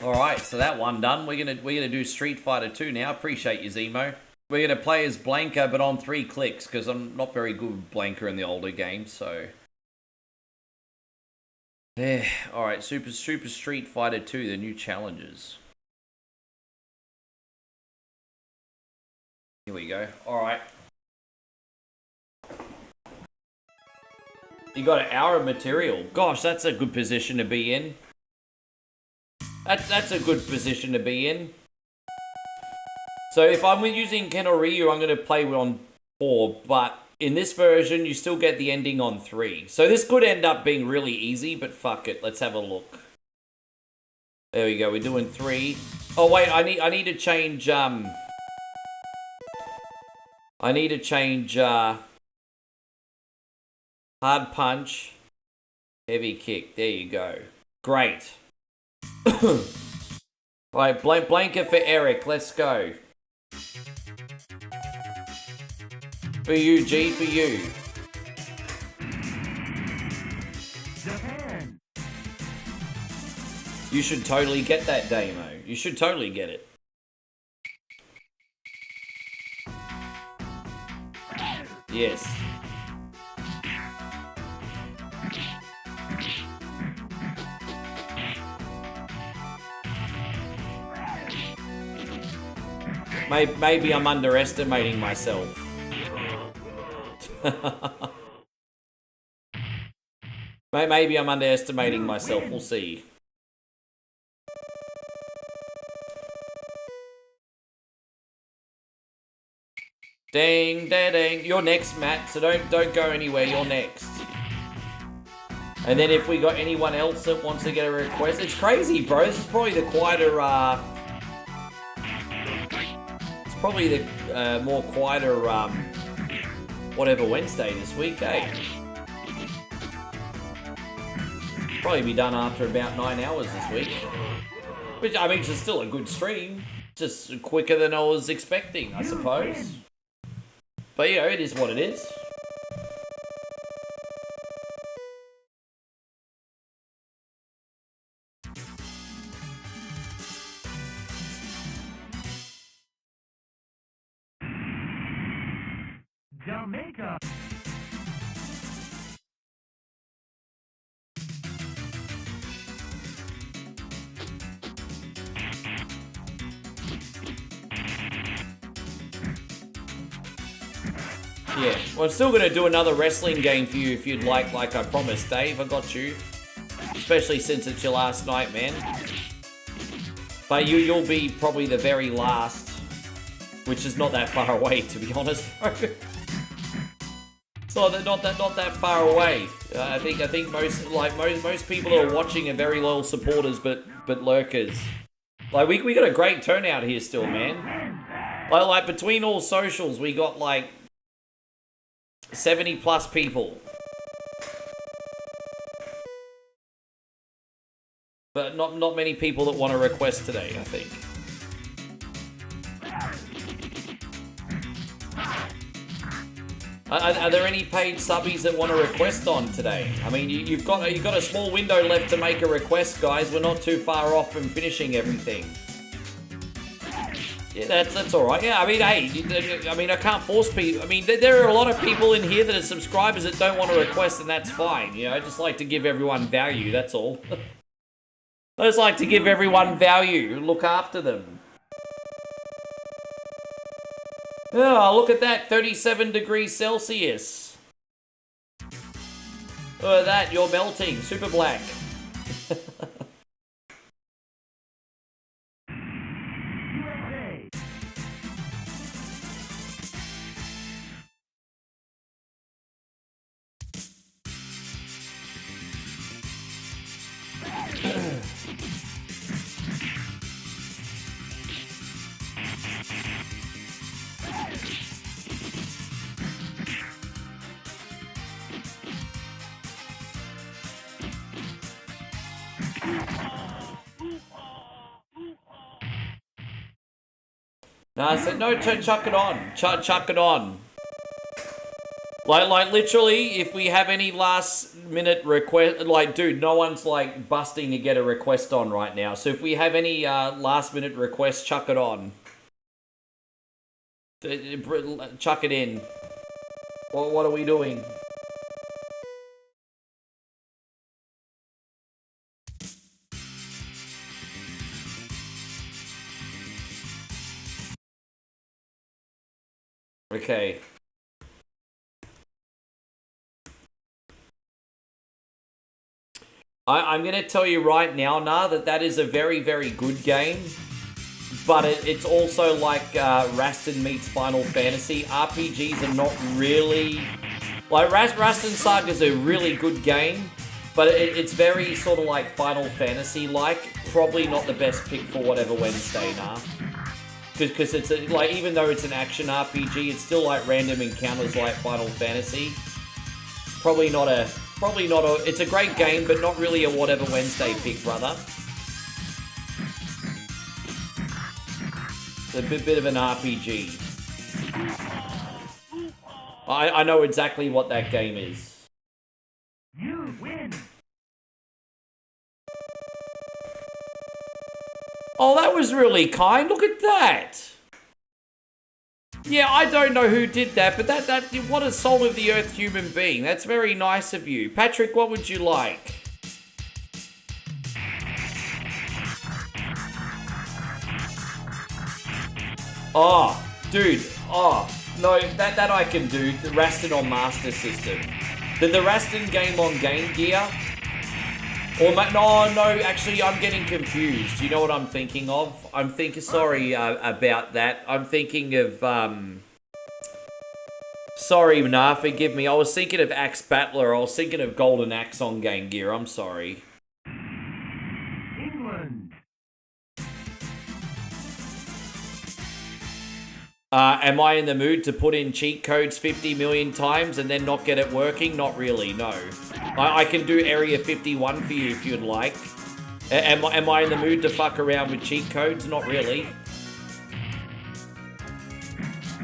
Speaker 1: Alright, so that one done. We're gonna do Street Fighter 2 now. Appreciate you, Zemo. We're gonna play as Blanka, but on 3 clicks, because I'm not very good with Blanka in the older games, so. There. Alright, Super Street Fighter 2, the new challenges. Here we go. Alright. You got an hour of material. Gosh, that's a good position to be in. That's a good position to be in. So if I'm using Ken or Ryu, I'm going to play on 4, but in this version, you still get the ending on 3. So this could end up being really easy, but fuck it. Let's have a look. There we go. We're doing 3. Oh wait, I need to change. I need to change. Hard punch, heavy kick. There you go. Great. Right, blanket for Eric. Let's go. For you, G, for you.
Speaker 6: Japan.
Speaker 1: You should totally get that demo. You should totally get it. Yes. Maybe I'm underestimating myself. Maybe I'm underestimating myself. We'll see. Ding, ding, ding. You're next, Matt. So don't go anywhere. You're next. And then if we got anyone else that wants to get a request, it's crazy, bro. This is probably the quieter. It's probably the more quieter. Whatever Wednesday this week, eh? Probably be done after about 9 hours this week. Which, I mean, it's still a good stream. Just quicker than I was expecting, I suppose. But, you know, it is what it is.
Speaker 6: Jamaica.
Speaker 1: Yeah, well, I'm still going to do another wrestling game for you if you'd like I promised, Dave. I got you. Especially since it's your last night, man. But you'll be probably the very last, which is not that far away, to be honest, bro. It's not that far away. I think most people who are watching are very loyal supporters, but lurkers. Like we got a great turnout here still, man. Like between all socials, we got like 70 plus people. But not many people that want to request today, I think. Are there any paid subbies that want to request on today? I mean, you've got a small window left to make a request, guys. We're not too far off from finishing everything. Yeah, that's all right. Yeah, I mean, hey, I can't force people. I mean, there are a lot of people in here that are subscribers that don't want to request, and that's fine. You know, I just like to give everyone value. That's all. I just like to give everyone value, look after them. Oh, look at that, 37 degrees Celsius. Look at that, you're melting, super black. No, I said, no, chuck it on. Chuck it on. Like literally, if we have any last minute request, like, dude, no one's like busting to get a request on right now. So if we have any last minute requests, chuck it on. Chuck it in. What are we doing? Okay. I'm going to tell you right now, that is a very, very good game. But it's also like Rastin meets Final Fantasy. RPGs are not really... Like, Rastin Saga is a really good game, but it's very sort of like Final Fantasy-like. Probably not the best pick for whatever Wednesday, nah. Because it's like, even though it's an action RPG, it's still like random encounters like Final Fantasy. Probably not a. It's a great game, but not really a whatever Wednesday pick, brother. It's a bit of an RPG. I know exactly what that game is.
Speaker 6: You win.
Speaker 1: Oh, that was really kind. Look at that. Yeah, I don't know who did that, but that what a soul of the earth human being. That's very nice of you. Patrick, what would you like? Oh, dude. Oh, no, that I can do. The Raston on Master System. The Raston game on Game Gear. Or no, actually, I'm getting confused. You know what I'm thinking of? Sorry about that. I'm thinking of, sorry, nah, forgive me. I was thinking of Axe Battler. I was thinking of Golden Axe on Game Gear. I'm sorry.
Speaker 6: England.
Speaker 1: Am I in the mood to put in cheat codes 50 million times and then not get it working? Not really, no. I can do Area 51 for you if you'd like. Am I in the mood to fuck around with cheat codes? Not really.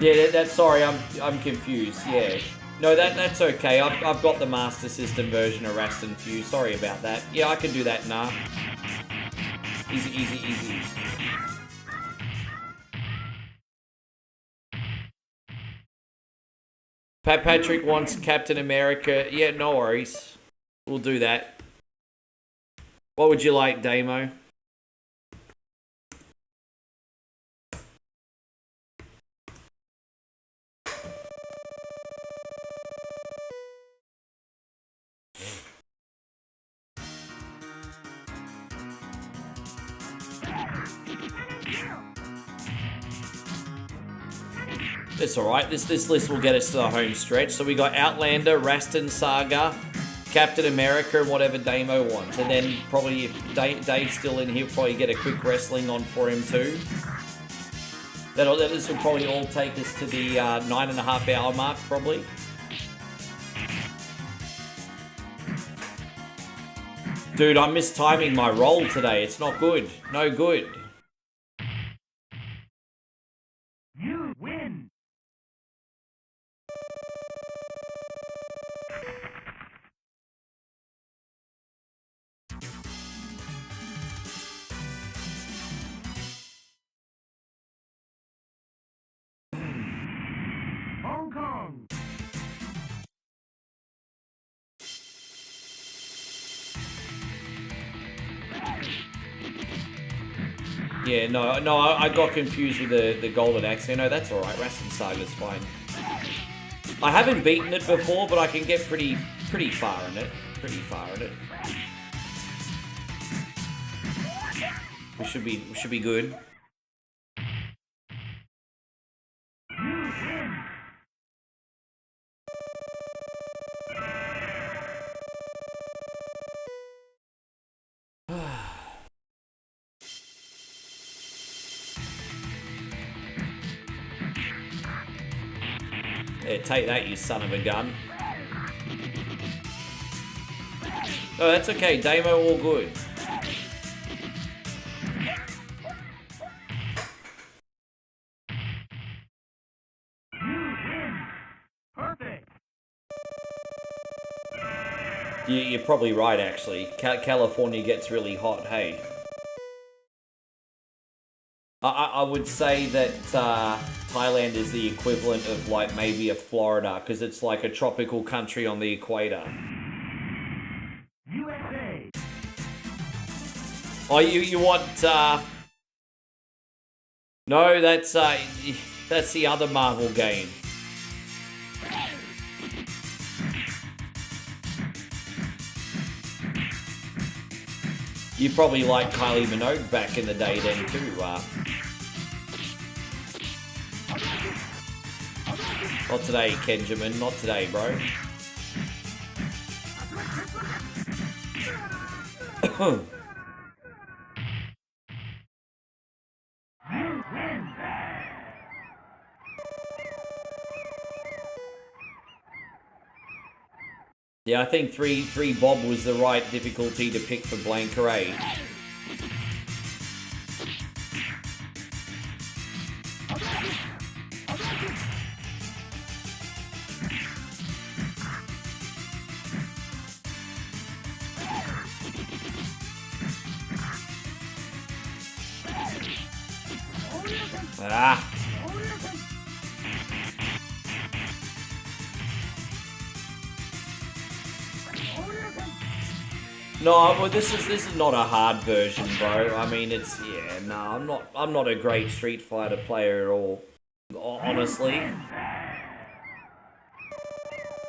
Speaker 1: Yeah, that's sorry, I'm confused. Yeah, no, that's okay. I've got the Master System version of Raston for you. Sorry about that. Yeah, I can do that. Nah, easy. Patrick wants Captain America. Yeah, no worries. We'll do that. What would you like, Damo? It's alright, this list will get us to the home stretch. So we got Outlander, Raston Saga, Captain America, and whatever Damo wants. And then probably if Dave's still in, he'll probably get a quick wrestling on for him too. This will probably all take us to the 9.5 hour mark, probably. Dude, I'm mistiming my roll today. It's not good. No good.
Speaker 6: You win. Hong Kong.
Speaker 1: Yeah, no, I got confused with the Golden Axe. No, that's alright. Raston Saga's fine. I haven't beaten it before, but I can get pretty far in it. We should be good. Yeah, take that, you son of a gun. Oh, that's okay. Damo, all good.
Speaker 6: Perfect.
Speaker 1: You're probably right, actually. California gets really hot, hey. I would say that Thailand is the equivalent of like maybe a Florida, because it's like a tropical country on the equator.
Speaker 6: USA.
Speaker 1: Oh, you want no, that's the other Marvel game. You probably liked Kylie Minogue back in the day then too. Not today, Kenjamin. Not today, bro. Yeah, I think 3 Bob was the right difficulty to pick for Blancaray. Ah. No, well, this is not a hard version, bro. I mean, it's yeah, no, I'm not a great Street Fighter player at all, honestly.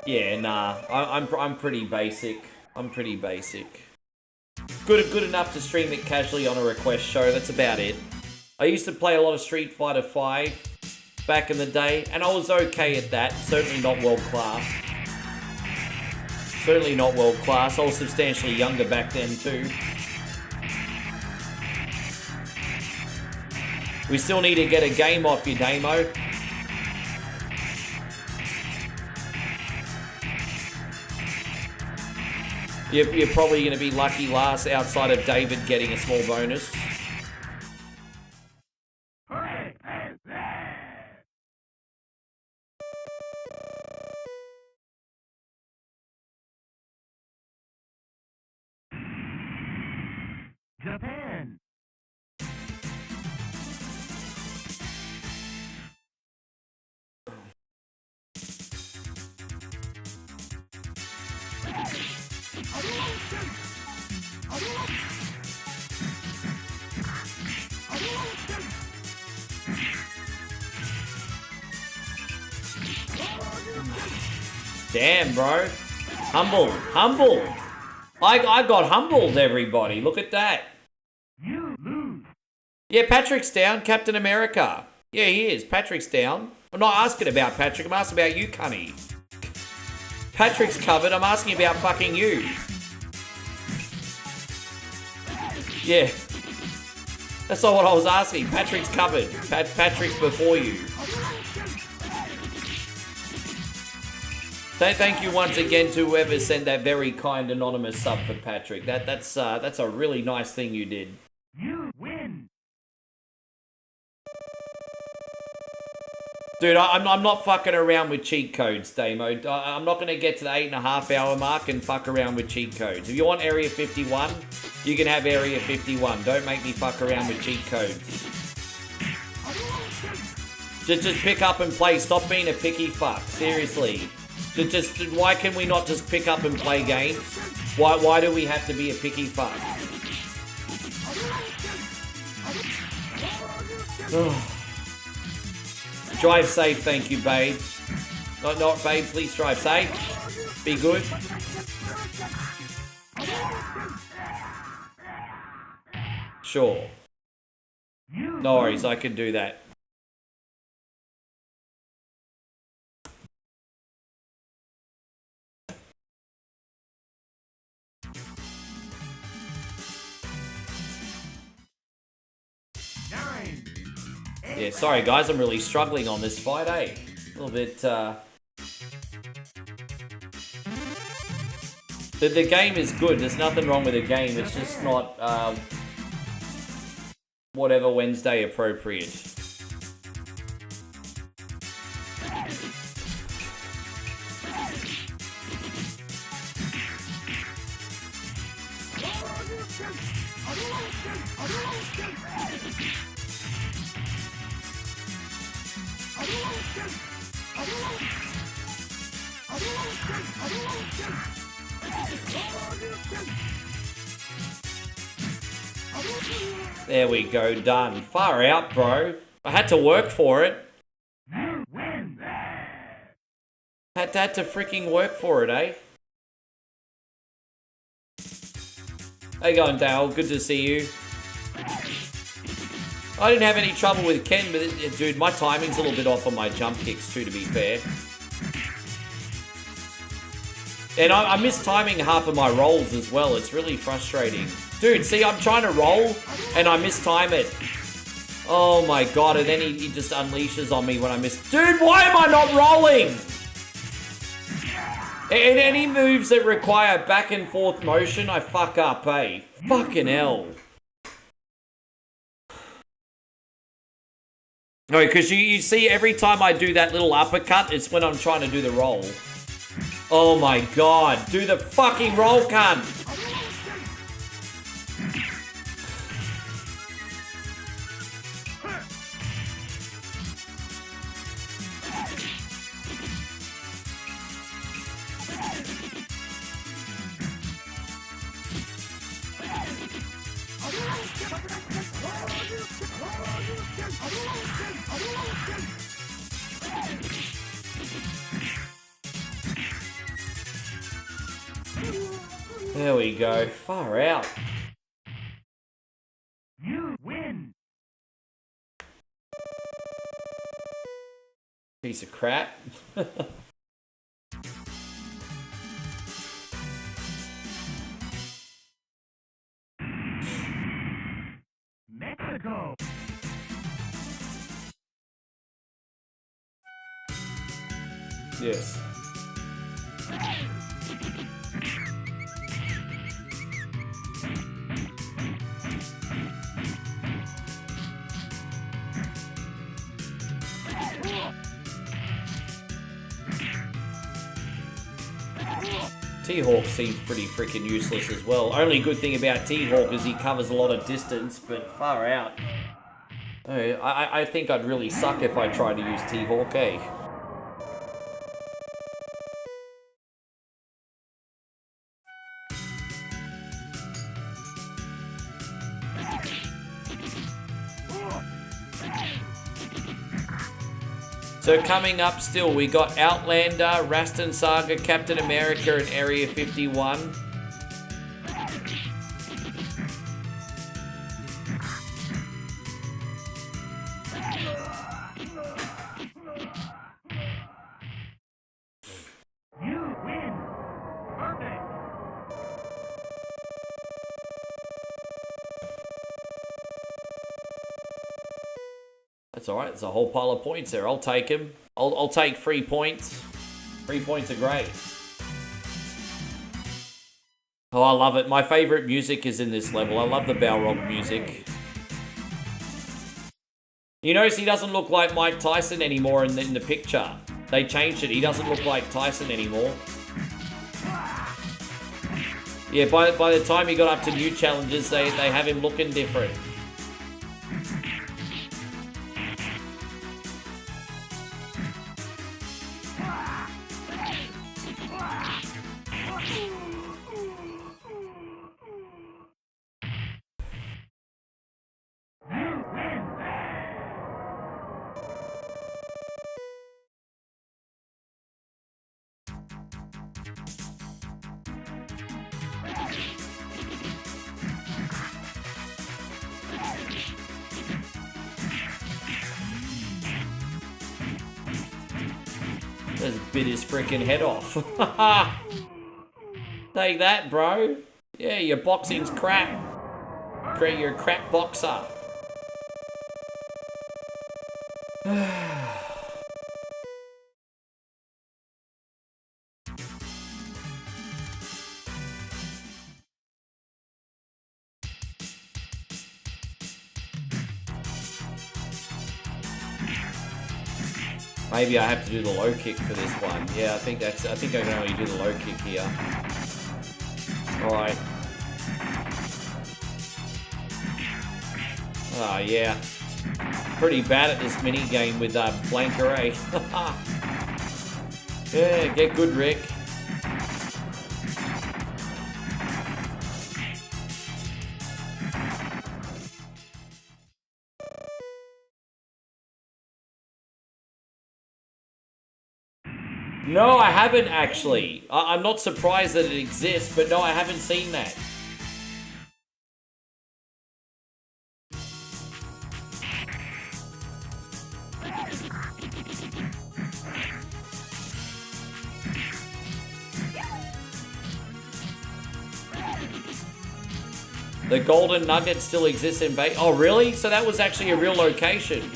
Speaker 1: Yeah, nah, I'm pretty basic. I'm pretty basic. Good enough to stream it casually on a request show. That's about it. I used to play a lot of Street Fighter 5 back in the day, and I was okay at that. Certainly not world class. Certainly not world class. I was substantially younger back then too. We still need to get a game off you, Damo. You're probably going to be lucky last outside of David getting a small bonus.
Speaker 6: Japan.
Speaker 1: Damn, bro. Humbled. I got humbled, everybody. Look at that.
Speaker 6: You lose.
Speaker 1: Yeah, Patrick's down. Captain America. Yeah, he is. Patrick's down. I'm not asking about Patrick. I'm asking about you, cunny. Patrick's covered. I'm asking about fucking you. Yeah. That's not what I was asking. Patrick's covered. Patrick's before you. Thank you once again to whoever sent that very kind anonymous sub for Patrick. That's a really nice thing you did.
Speaker 6: You win.
Speaker 1: Dude, I'm not fucking around with cheat codes, Damo. I'm not going to get to the 8.5 hour mark and fuck around with cheat codes. If you want Area 51, you can have Area 51. Don't make me fuck around with cheat codes. Just pick up and play. Stop being a picky fuck. Seriously. Why can we not just pick up and play games? Why do we have to be a picky fuck? Drive safe, thank you, babe. Not babe, please drive safe. Be good. Sure. No worries, I can do that. Yeah, sorry guys, I'm really struggling on this fight, eh? A little bit, The game is good, there's nothing wrong with the game, it's just not, whatever Wednesday appropriate. There we go, done. Far out, bro. I had to work for it.
Speaker 6: You win.
Speaker 1: Had to freaking work for it, eh? How you going, Dale? Good to see you. I didn't have any trouble with Ken, but dude, my timing's a little bit off on my jump kicks too, to be fair. And I miss timing half of my rolls as well. It's really frustrating. Dude, see, I'm trying to roll, and I mistime it. Oh my god, and then he just unleashes on me when I miss... Dude, why am I not rolling? And any moves that require back and forth motion, I fuck up, eh? Fucking hell. No, because you see, every time I do that little uppercut, it's when I'm trying to do the roll. Oh my god, do the fucking roll, cunt! There we go. Far out.
Speaker 6: You win.
Speaker 1: Piece of crap.
Speaker 6: Mexico.
Speaker 1: Yes. T-Hawk seems pretty freaking useless as well. Only good thing about T-Hawk is he covers a lot of distance, but far out. I think I'd really suck if I tried to use T-Hawk, eh? So coming up still, we got Outlander, Rastan Saga, Captain America, and Area 51.
Speaker 6: You win. Perfect.
Speaker 1: That's alright, there's a whole pile of points there. I'll take him. I'll take 3 points. 3 points are great. Oh, I love it. My favourite music is in this level. I love the Balrog music. You notice he doesn't look like Mike Tyson anymore in the picture. They changed it. He doesn't look like Tyson anymore. Yeah, by the time he got up to new challenges, they have him looking different. Just bit his freaking head off. Take that, bro. Yeah, your boxing's crap. You're a crap boxer. Maybe I have to do the low kick for this one. Yeah, I think I can only do the low kick here. Alright. Oh, yeah. Pretty bad at this mini game with Blanca, eh? Yeah, get good, Rick. No, I haven't actually. I'm not surprised that it exists, but no, I haven't seen that. The Golden Nugget still exists in Bay. Oh, really? So that was actually a real location.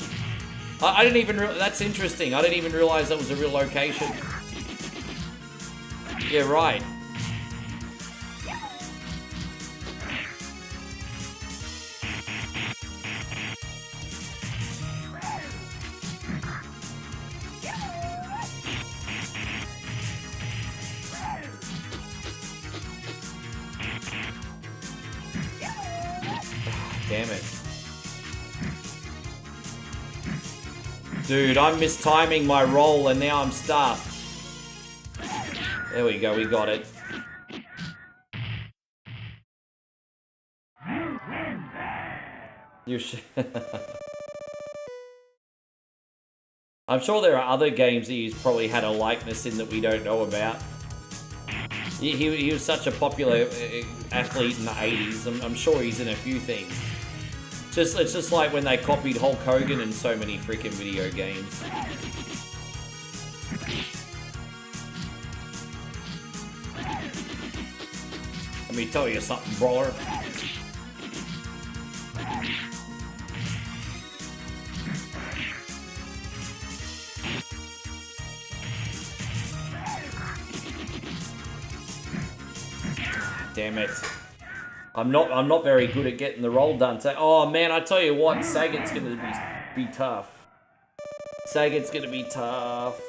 Speaker 1: I didn't even. That's interesting. I didn't even realize that was a real location. Yeah, right. Damn it. Dude, I'm mistiming my roll and now I'm stuffed. There we go, we got it.
Speaker 6: You win.
Speaker 1: You I'm sure there are other games that he's probably had a likeness in that we don't know about. He was such a popular athlete in the 80s. I'm sure he's in a few things. It's just like when they copied Hulk Hogan in so many freaking video games. Let me tell you something, brother. Damn it. I'm not very good at getting the roll done. Oh man, I tell you what, Saget's gonna be tough. Saget's gonna be tough.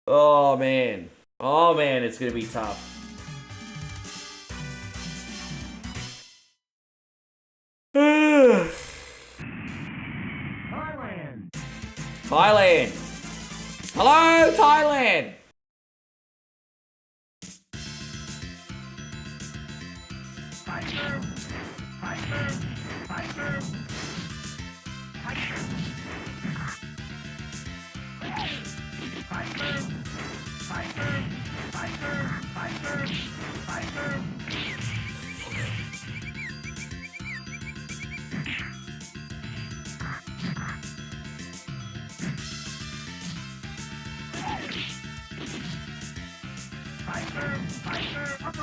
Speaker 1: Oh man. Oh man, it's gonna be tough.
Speaker 6: Thailand.
Speaker 1: Thailand. Hello, Thailand.
Speaker 6: Tiger. Tiger. Tiger. Tiger. Tiger. Tiger. Tiger. Tiger. Tiger.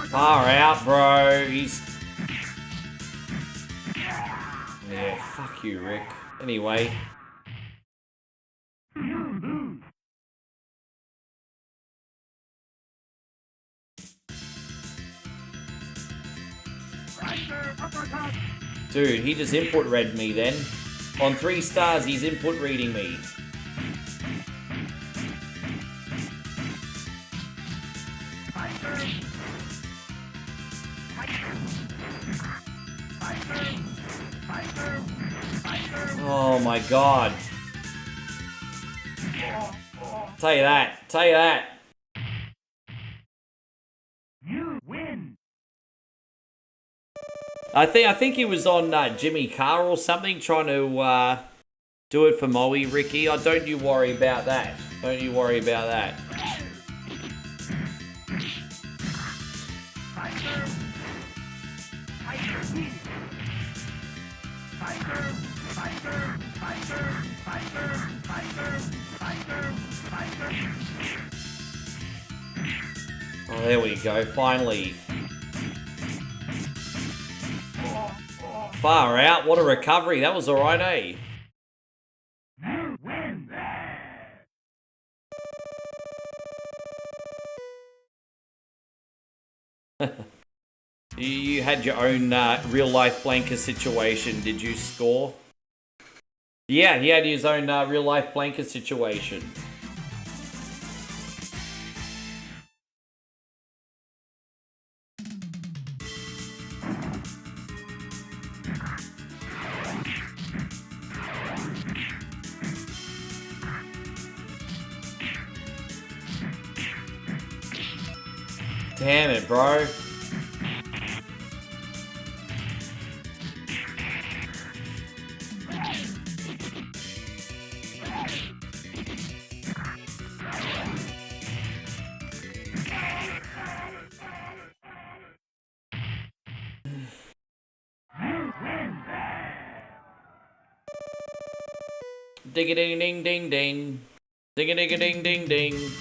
Speaker 1: Far out, bro. He's... Yeah, fuck you, Rick. Anyway. Dude, he just input read me then. On 3 stars, he's input reading me. Oh my god. Tell you that. Tell you that.
Speaker 6: You win.
Speaker 1: I think he was on Jimmy Carr or something, trying to do it for Moe, Ricky. Oh, don't you worry about that. Don't you worry about that. Oh, there we go, finally. Far out, what a recovery. That was alright, eh?
Speaker 6: You win that.
Speaker 1: You had your own real-life Blanca situation. Did you score? Yeah, he had his own real-life Blanca situation. Damn it, bro. Ding-a-ding-ding-ding-ding. Ding-a-ding-a-ding-ding-ding.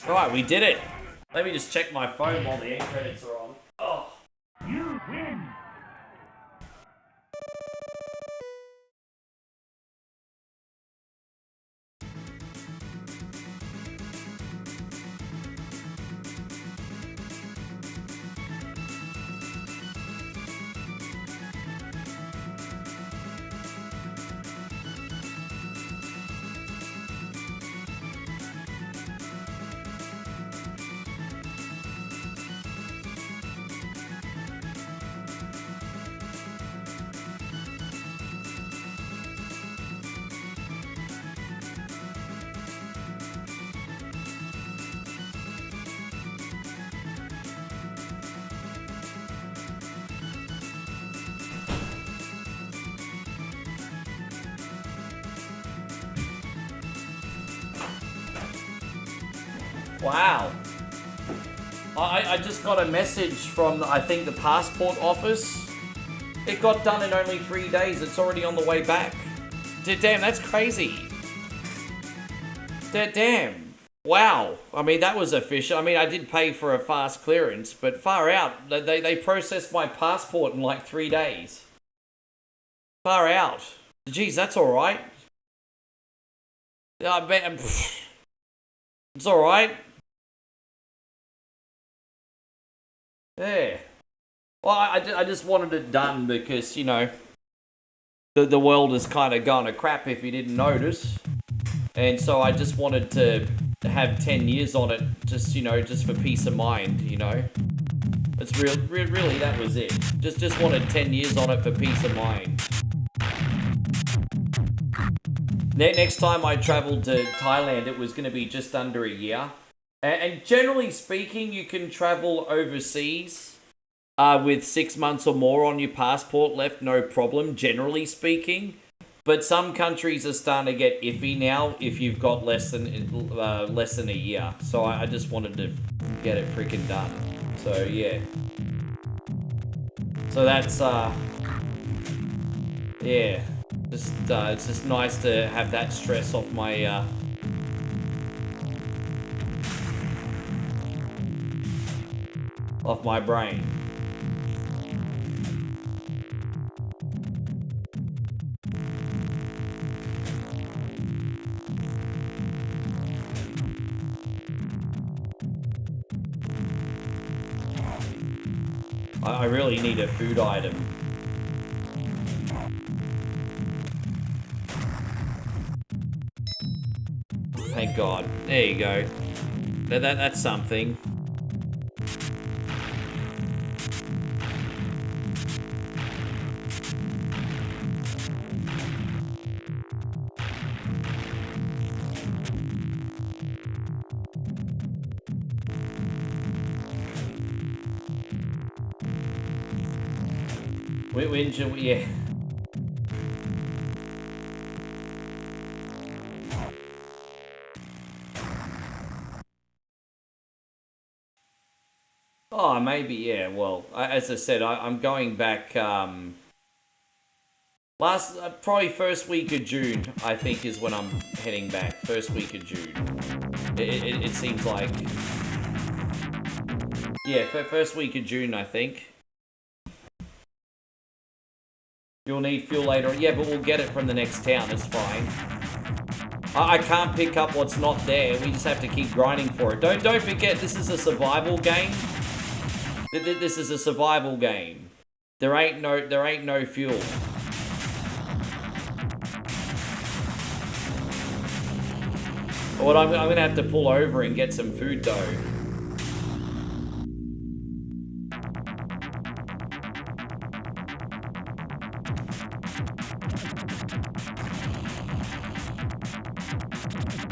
Speaker 1: Right, we did it. Let me just check my phone while the end credits are on. Oh.
Speaker 6: You win.
Speaker 1: Wow. I just got a message from, I think, the passport office. It got done in only 3 days. It's already on the way back. Damn, that's crazy. Damn. Wow. I mean, that was official. I mean, I did pay for a fast clearance, but far out. They processed my passport in like 3 days. Far out. Jeez, that's alright. It's alright. Yeah. Well, I just wanted it done because, you know, the world is kind of gone to crap if you didn't notice. And so I just wanted to have 10 years on it, just, you know, just for peace of mind, you know. It's really, that was it. Just wanted 10 years on it for peace of mind. Next time I traveled to Thailand, it was going to be just under a year. And generally speaking, you can travel overseas with 6 months or more on your passport left, no problem, generally speaking. But some countries are starting to get iffy now if you've got less than a year. So I just wanted to get it freaking done. So yeah. So that's yeah. It's just nice to have that stress off my brain. I really need a food item. Thank God. There you go. That's something. Yeah. Oh, maybe, yeah. Well, as I said, I'm going back, probably first week of June, I think, is when I'm heading back. First week of June. It seems like... Yeah, first week of June, I think. You'll need fuel later on. Yeah, but we'll get it from the next town. It's fine. I can't pick up what's not there. We just have to keep grinding for it. Don't forget, this is a survival game. This is a survival game. There ain't no fuel. But I'm gonna have to pull over and get some food though.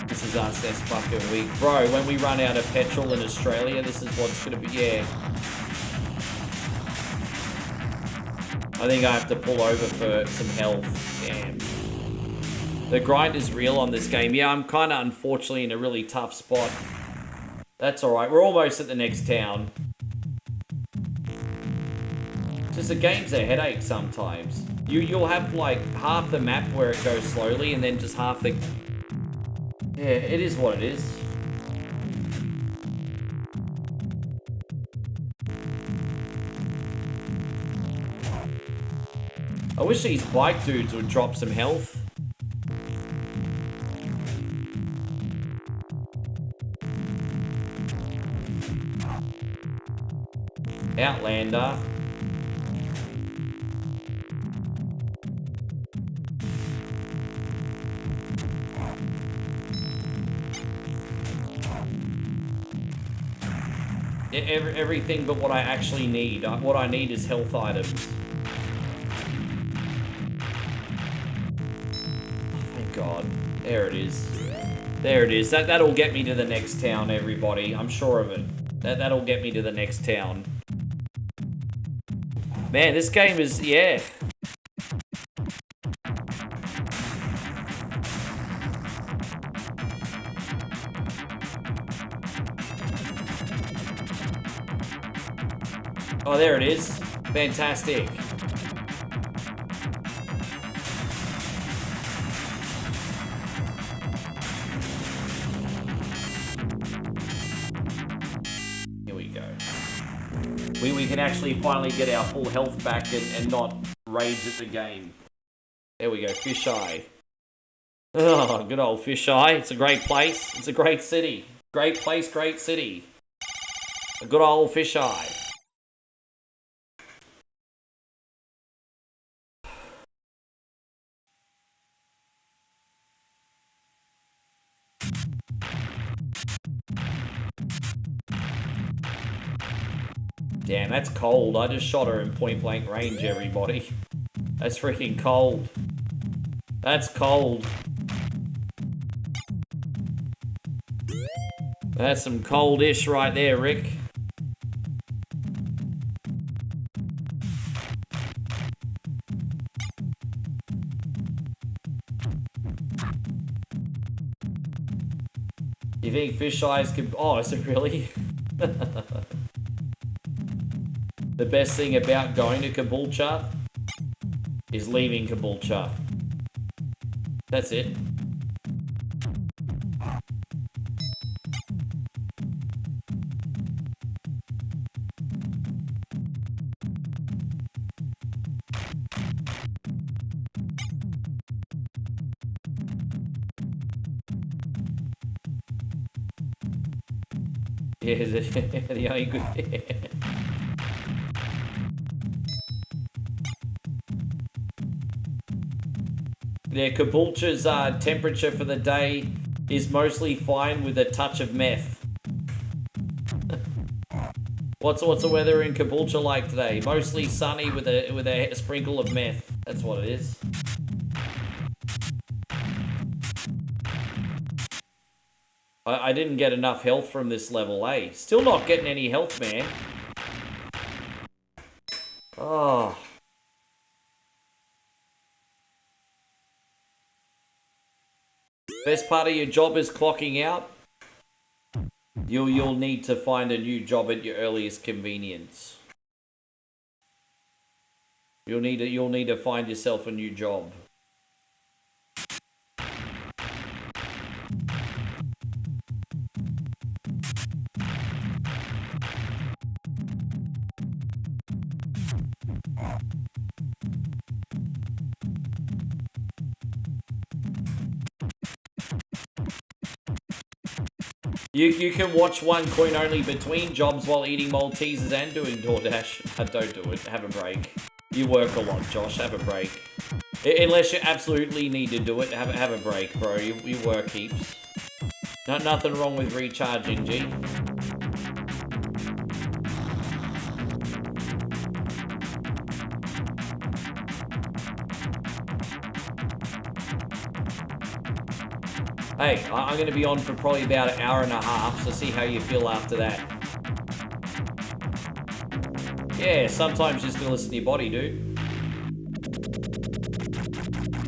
Speaker 1: This is us, that's fucking weak. Bro, when we run out of petrol in Australia, this is what's gonna be, yeah. I think I have to pull over for some health. Damn. The grind is real on this game. Yeah, I'm kind of unfortunately in a really tough spot. That's alright. We're almost at the next town. Just the game's a headache sometimes. You'll have like half the map where it goes slowly and then just half the... Yeah, it is what it is. I wish these bike dudes would drop some health. Outlander. Everything but what I actually need. What I need is health items. God, there it is. There it is. That'll get me to the next town, everybody. I'm sure of it. That'll get me to the next town. Man, this game is, yeah. Oh, there it is. Fantastic. Here we go. We can actually finally get our full health back and not rage at the game. There we go, Fisheye. Oh, good old Fisheye. It's a great place. It's a great city. Great place, great city. A good old Fisheye. Damn, that's cold. I just shot her in point blank range, everybody. That's freaking cold. That's cold. That's some cold-ish right there, Rick. You think fish eyes could... Oh, is it really? The best thing about going to Caboolture is leaving Caboolture. That's it. Yeah, the only good... Yeah, Caboolture's temperature for the day is mostly fine with a touch of meth. What's the weather in Caboolture like today? Mostly sunny with a sprinkle of meth. That's what it is. I didn't get enough health from this level, eh? Still not getting any health, man. Oh. Best part of your job is clocking out. You'll need to find a new job at your earliest convenience. You'll need to find yourself a new job. You can watch one coin only between jobs while eating Maltesers and doing DoorDash. Don't do it. Have a break. You work a lot, Josh. Have a break. Unless you absolutely need to do it, have a break, bro. You work heaps. Nothing wrong with recharging, G. Hey, I'm going to be on for probably about an hour and a half, so see how you feel after that. Yeah, sometimes just going to listen to your body, dude.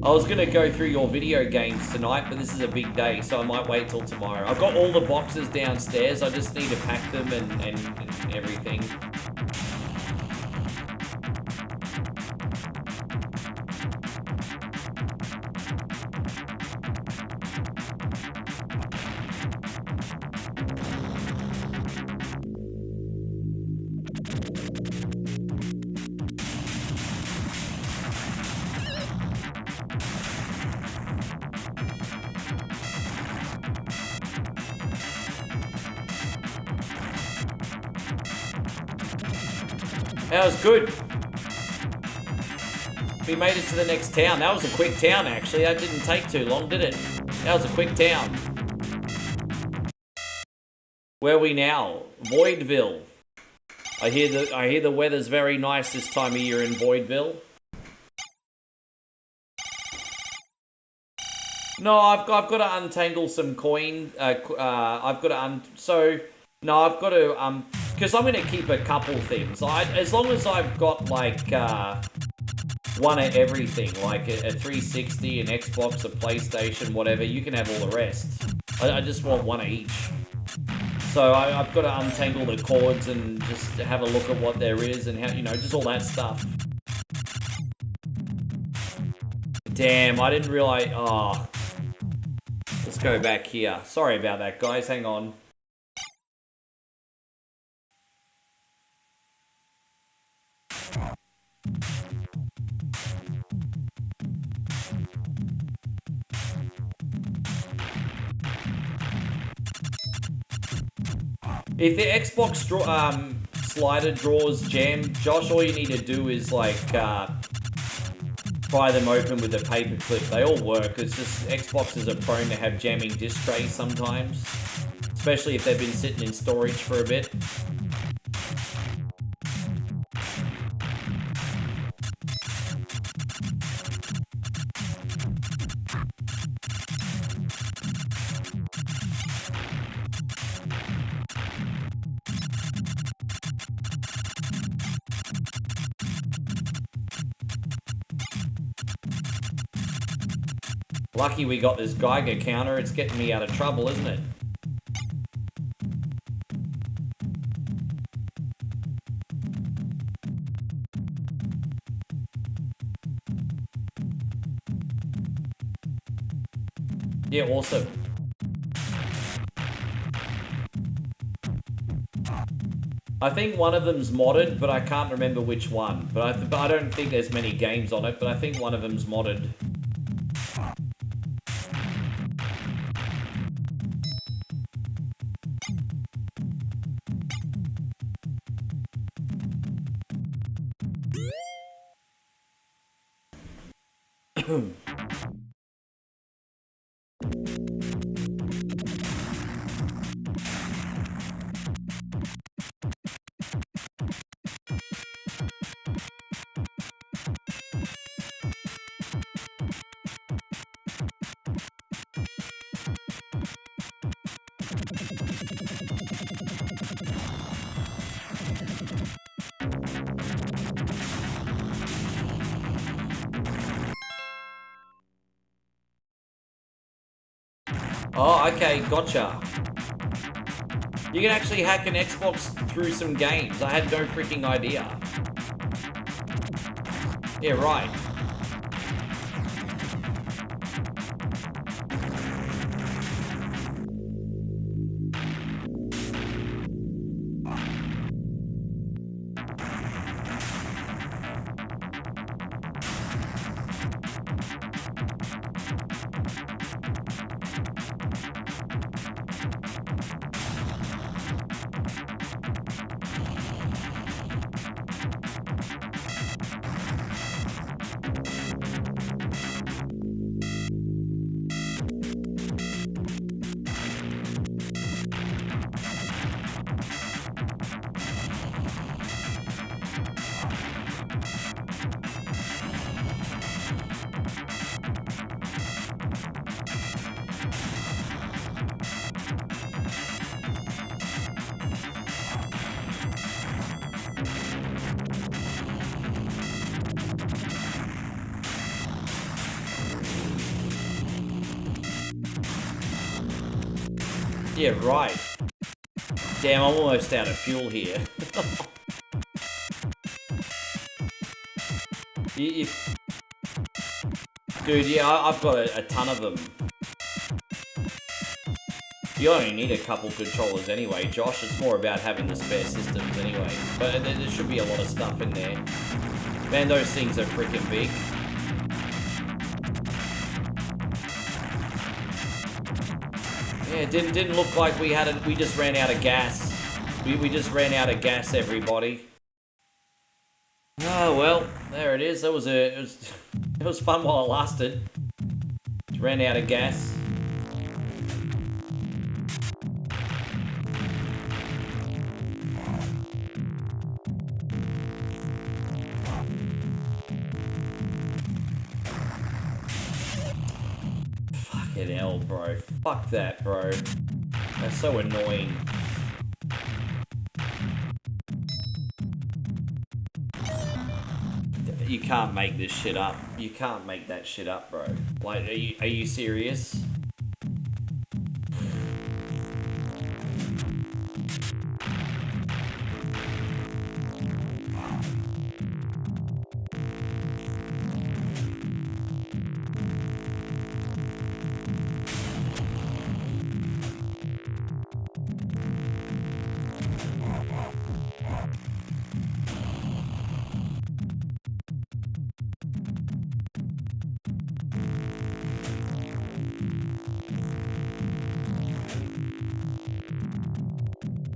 Speaker 1: I was going to go through your video games tonight, but this is a big day, so I might wait till tomorrow. I've got all the boxes downstairs, I just need to pack them and everything. That was good. We made it to the next town. That was a quick town, actually. That didn't take too long, did it? That was a quick town. Where are we now? Voidville. I hear the weather's very nice this time of year in Voidville. No, I've got to untangle some coin. I've got to because I'm going to keep a couple things. As long as I've got, like, one of everything, like a 360, an Xbox, a PlayStation, whatever, you can have all the rest. I just want one of each. So I've got to untangle the cords and just have a look at what there is and how, you know, just all that stuff. Damn, I didn't realize. Oh, let's go back here. Sorry about that, guys. Hang on. If the Xbox slider drawers jam, Josh, all you need to do is like pry them open with a paper clip. They all work. It's just Xboxes are prone to have jamming disc trays sometimes, especially if they've been sitting in storage for a bit. Lucky we got this Geiger counter, it's getting me out of trouble, isn't it? Yeah, awesome. I think one of them's modded, but I can't remember which one. But I don't think there's many games on it, but I think one of them's modded. Oh, okay, gotcha. You can actually hack an Xbox through some games. I had no freaking idea. Yeah, right. Yeah, right. Damn, I'm almost out of fuel here. Dude, yeah, I've got a ton of them. You only need a couple controllers anyway, Josh. It's more about having the spare systems anyway. But there should be a lot of stuff in there. Man, those things are freaking big. Yeah, it didn't look like we just ran out of gas. We just ran out of gas, everybody. Oh well, there it is. It was fun while it lasted. Just ran out of gas. Fucking hell, bro. Fuck that, bro. That's so annoying. You can't make this shit up. You can't make that shit up, bro. Like, are you serious?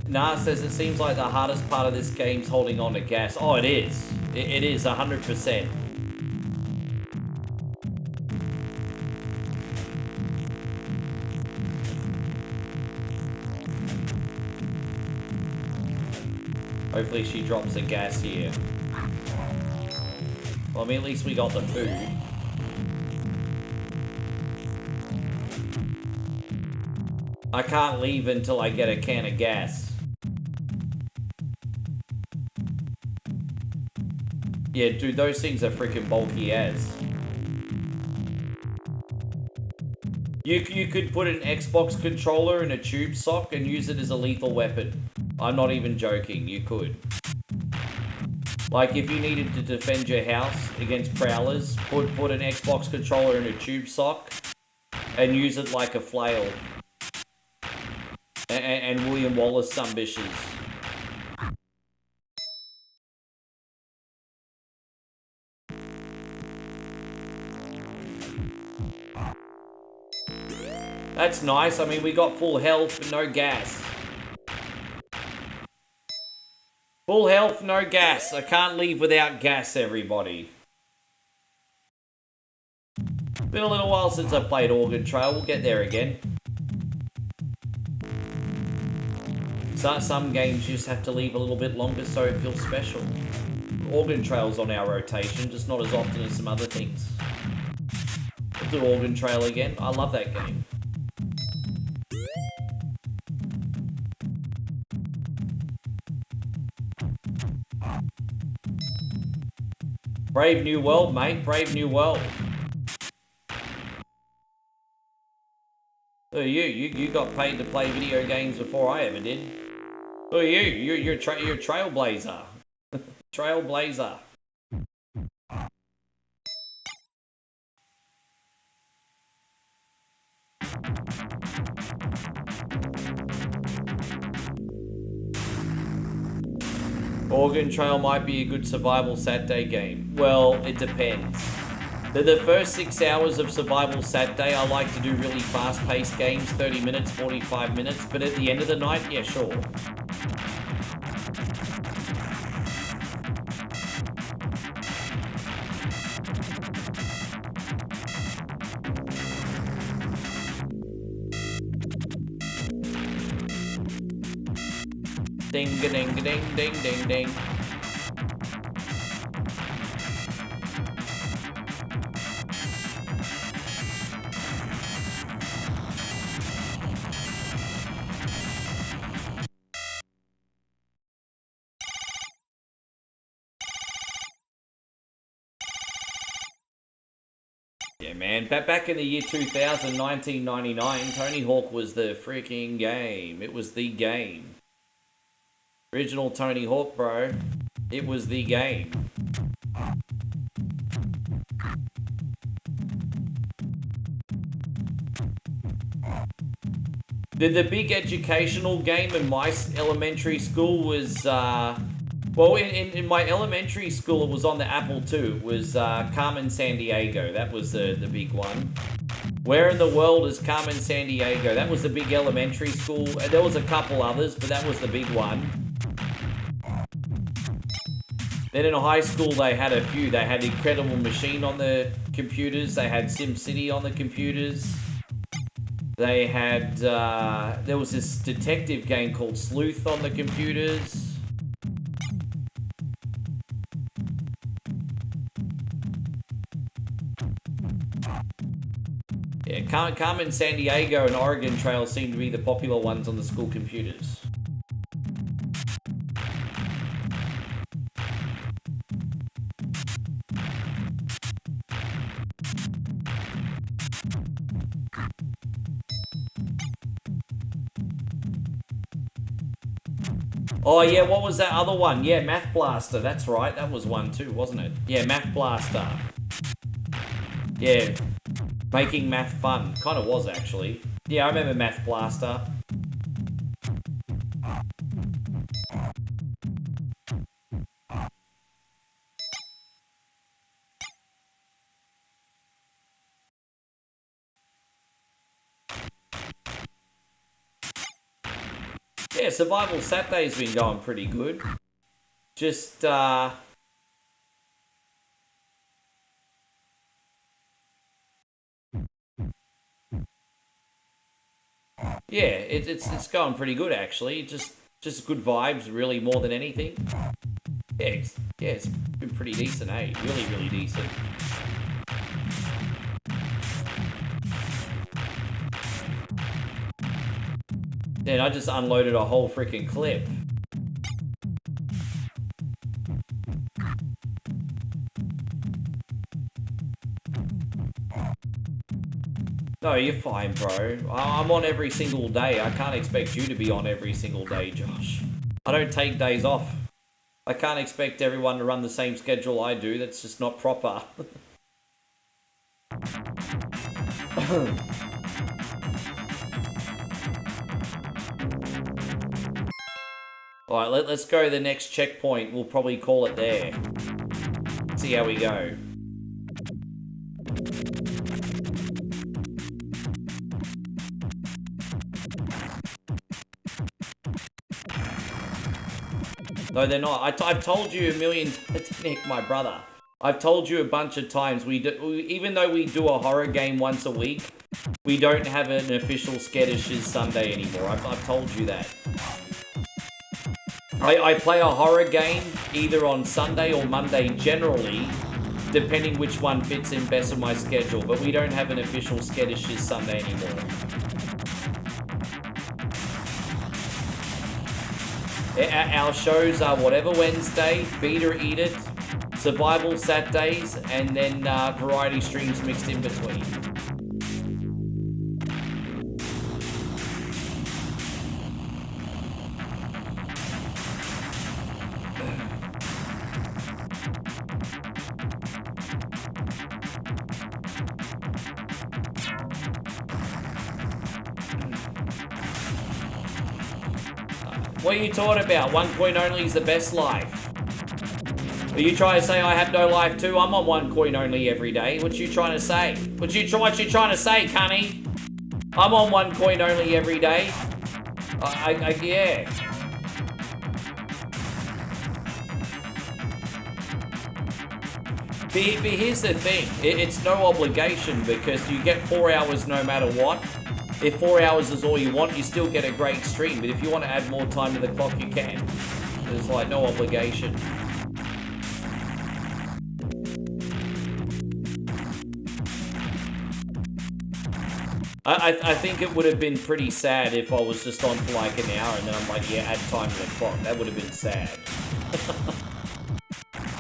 Speaker 1: Nah says it seems like the hardest part of this game's holding on to gas. Oh, it is. It is 100%. Hopefully she drops the gas here. Well, I mean, at least we got the food. I can't leave until I get a can of gas. Yeah, dude, those things are freaking bulky as. You could put an Xbox controller in a tube sock and use it as a lethal weapon. I'm not even joking, you could. Like, if you needed to defend your house against prowlers, put an Xbox controller in a tube sock and use it like a flail. And William Wallace some bitches. That's nice. I mean, we got full health, but no gas. Full health, no gas. I can't leave without gas, everybody. Been a little while since I played Organ Trail. We'll get there again. Some games you just have to leave a little bit longer so it feels special. Organ Trail's on our rotation, just not as often as some other things. We'll do Organ Trail again. I love that game. Brave New World, mate. Brave New World. Oh, you got paid to play video games before I ever did. Oh, you're a trailblazer. Trailblazer. Organ Trail might be a good survival Saturday game. Well, it depends. The first 6 hours of survival Saturday, I like to do really fast-paced games, 30 minutes, 45 minutes, but at the end of the night, yeah, sure. Ding-a-ding-a-ding-ding-ding-ding. Yeah, man. Back in the year 2000, 1999, Tony Hawk was the freaking game. It was the game. Original Tony Hawk, bro. It was the game. The big educational game in my elementary school was, well, in my elementary school, it was on the Apple II. It was Carmen Sandiego. That was the big one. Where in the world is Carmen Sandiego? That was the big elementary school. There was a couple others, but that was the big one. Then in high school, they had a few. They had Incredible Machine on the computers. They had SimCity on the computers. They had, there was this detective game called Sleuth on the computers. Yeah, Carmen Sandiego and Oregon Trail seem to be the popular ones on the school computers. Oh yeah, what was that other one? Yeah, Math Blaster, that's right. That was one too, wasn't it? Yeah, Math Blaster. Yeah, making math fun. Kind of was, actually. Yeah, I remember Math Blaster. Yeah, Yeah, Survival Saturday's been going pretty good. Just, yeah, it's going pretty good actually. Just good vibes, really, more than anything. Yeah, it's been pretty decent, eh? Really, really decent. Then I just unloaded a whole freaking clip. No, you're fine, bro. I'm on every single day. I can't expect you to be on every single day, Josh. I don't take days off. I can't expect everyone to run the same schedule I do. That's just not proper. Alright, let's go to the next checkpoint. We'll probably call it there. See how we go. No, they're not. I've told you a million times, Nick, my brother. I've told you a bunch of times. Even though we do a horror game once a week, we don't have an official Skettishes Sunday anymore. I've told you that. I play a horror game either on Sunday or Monday generally, depending which one fits in best with my schedule, but we don't have an official Skettishes Sunday anymore. Our shows are Whatever Wednesday, Beat or Eat It, Survival Saturdays, and then variety streams mixed in between. What are you talking about? One coin only is the best life. Are you trying to say I have no life too? I'm on one coin only every day. What you trying to say? What you trying to say, Cunny? I'm on one coin only every day. Yeah. But here's the thing. It's no obligation because you get 4 hours no matter what. If 4 hours is all you want, you still get a great stream. But if you want to add more time to the clock, you can. There's like no obligation. I think it would have been pretty sad if I was just on for like an hour and then I'm like, yeah, add time to the clock. That would have been sad.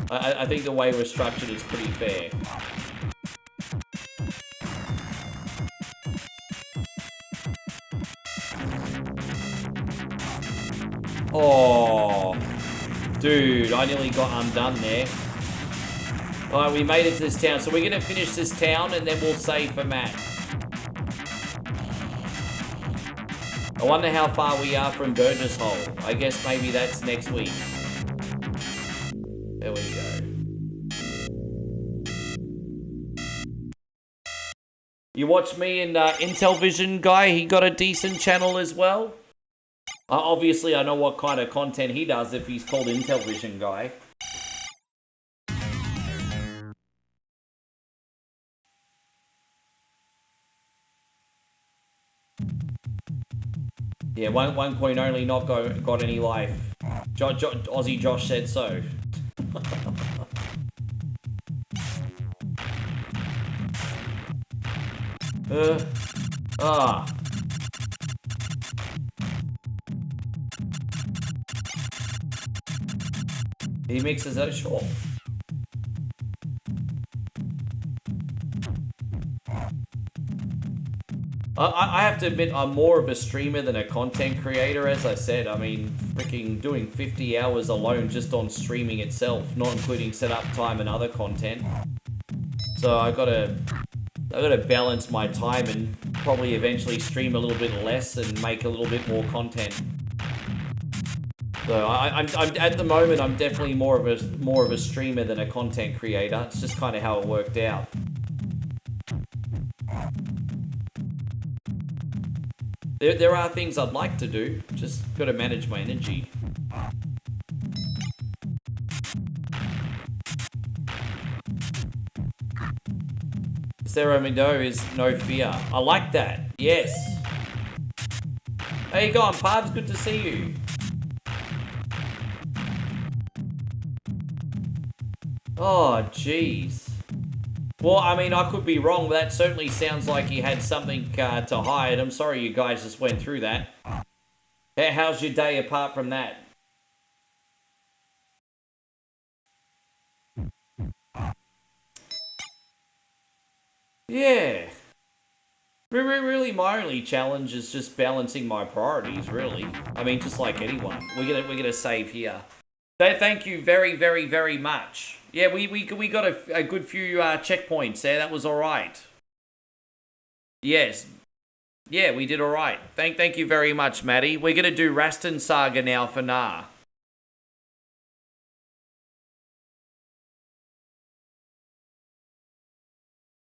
Speaker 1: I think the way we're structured is pretty fair. Oh, dude, I nearly got undone there. Alright, we made it to this town. So we're going to finish this town and then we'll save for Matt. I wonder how far we are from Burgess Hole. I guess maybe that's next week. There we go. You watch me and Intellivision guy, he got a decent channel as well. Obviously, I know what kind of content he does if he's called Intellivision guy. Yeah, one coin only, not got any life. Aussie Josh said so. He mixes it, sure. I have to admit, I'm more of a streamer than a content creator, as I said. I mean, freaking doing 50 hours alone just on streaming itself, not including setup time and other content. So I gotta balance my time and probably eventually stream a little bit less and make a little bit more content. So I'm at the moment, I'm definitely more of a streamer than a content creator. It's just kind of how it worked out. There are things I'd like to do. Just got to manage my energy. Sarah Mido is no fear. I like that. Yes. How you going, Pubs? Good to see you. Oh, jeez. Well, I mean, I could be wrong, but that certainly sounds like he had something to hide. I'm sorry you guys just went through that. How's your day apart from that? Yeah. Really, my only challenge is just balancing my priorities, really. I mean, just like anyone. We're gonna save here. Thank you very, very, very much. Yeah, we got a good few checkpoints there. That was all right. Yes. Yeah, we did all right. Thank you very much, Maddie. We're gonna do Rastan Saga now for Nah.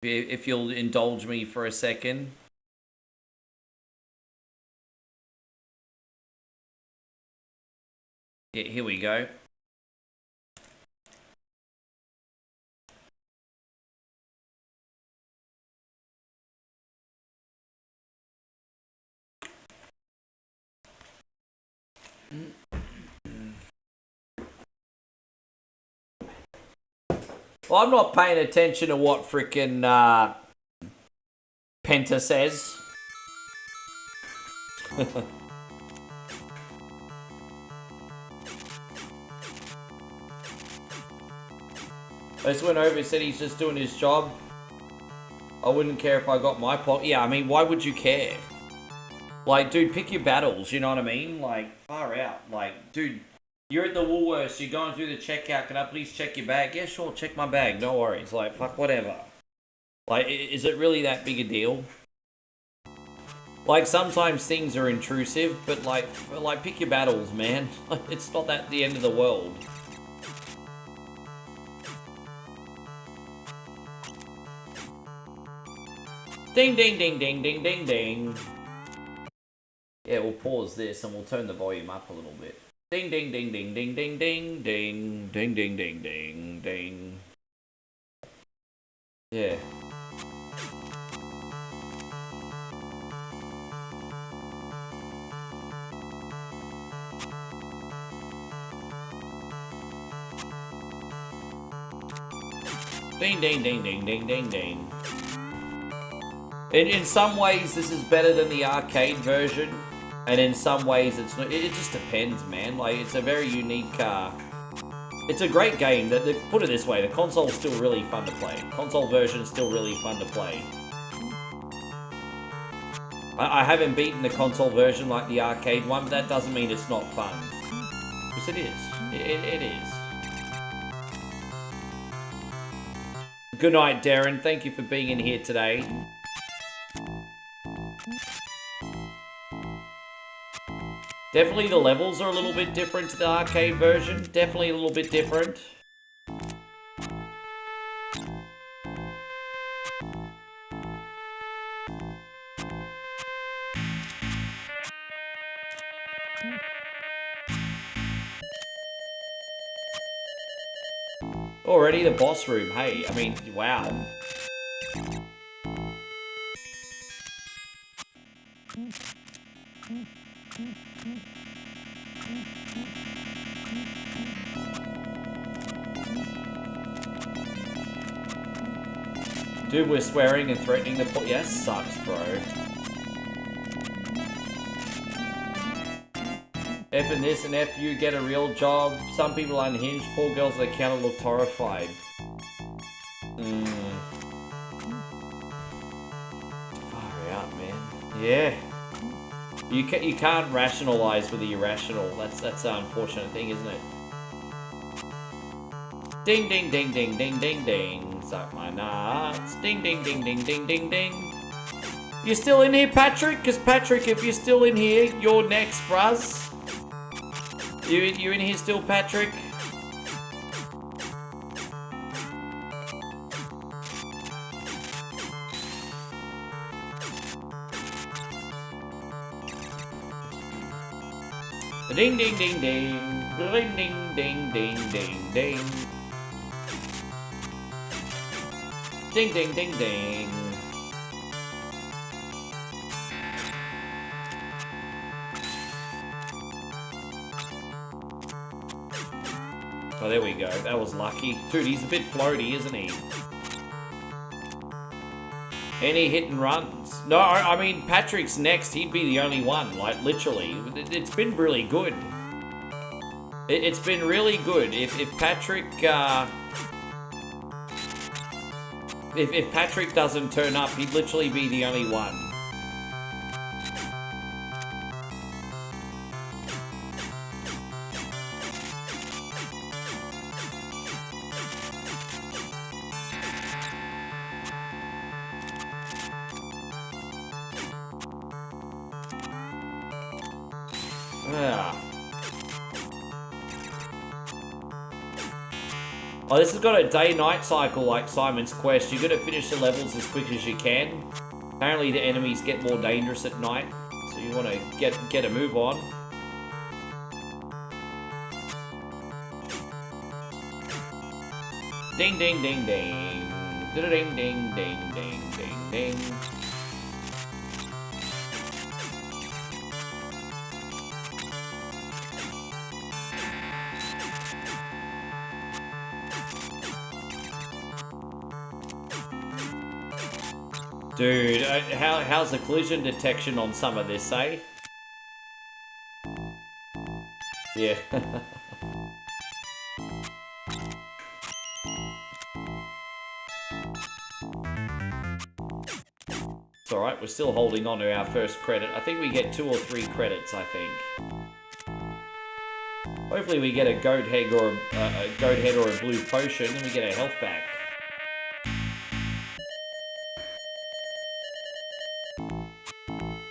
Speaker 1: If you'll indulge me for a second. Yeah, here we go. Well, I'm not paying attention to what frickin' Penta says. I just went over and said he's just doing his job. I wouldn't care if I got my pot. Yeah, I mean, why would you care? Like, dude, pick your battles, you know what I mean? Like, far out. Like, dude, you're at the Woolworths, you're going through the checkout, can I please check your bag? Yeah, sure, check my bag, no worries. Like, fuck, whatever. Like, is it really that big a deal? Like, sometimes things are intrusive, but like pick your battles, man. It's not that the end of the world. Ding, ding, ding, ding, ding, ding, ding. Yeah, we'll pause this and we'll turn the volume up a little bit. Ding, ding, ding, ding, ding, ding, ding, ding, ding, ding, ding, ding, ding. Yeah. Ding, ding, ding, ding, ding, ding, ding. In some ways, this is better than the arcade version, and in some ways, it's not. It just depends, man. Like, it's a very unique. It's a great game. Put it this way, the console's still really fun to play. Console version's still really fun to play. I haven't beaten the console version like the arcade one, but that doesn't mean it's not fun. Because it is. It is. Good night, Darren. Thank you for being in here today. Definitely the levels are a little bit different to the arcade version. Definitely a little bit different. Already the boss room. Hey, I mean, wow. Dude, we're swearing and threatening the put. Yeah, sucks, bro. F and this and F you get a real job. Some people are unhinged. Poor girls at the counter look horrified. Far out, man. Yeah. You can't rationalize with the irrational. That's the unfortunate thing, isn't it? Ding ding ding ding ding ding ding. Suck my nuts. Ding ding ding ding ding ding ding. You still in here, Patrick? Because Patrick, if you're still in here, you're next, bruz. You in here still, Patrick? Ding ding ding ding. Ding ding ding ding ding ding. Ding ding ding ding. Oh, there we go. That was lucky. Dude, he's a bit floaty, isn't he? Any hit and runs? No, I mean, Patrick's next. He'd be the only one, like, literally. It's been really good. It's been really good. If Patrick, if Patrick doesn't turn up, he'd literally be the only one. Oh, this has got a day-night cycle like Simon's Quest. You gotta finish the levels as quick as you can. Apparently the enemies get more dangerous at night, so you wanna get a move on. Ding ding ding ding. Ding ding ding ding ding ding. Dude, how's the collision detection on some of this, eh? Yeah. It's alright, we're still holding on to our first credit. I think we get 2 or 3 credits, I think. Hopefully we get a goat head or a blue potion, and we get our health back.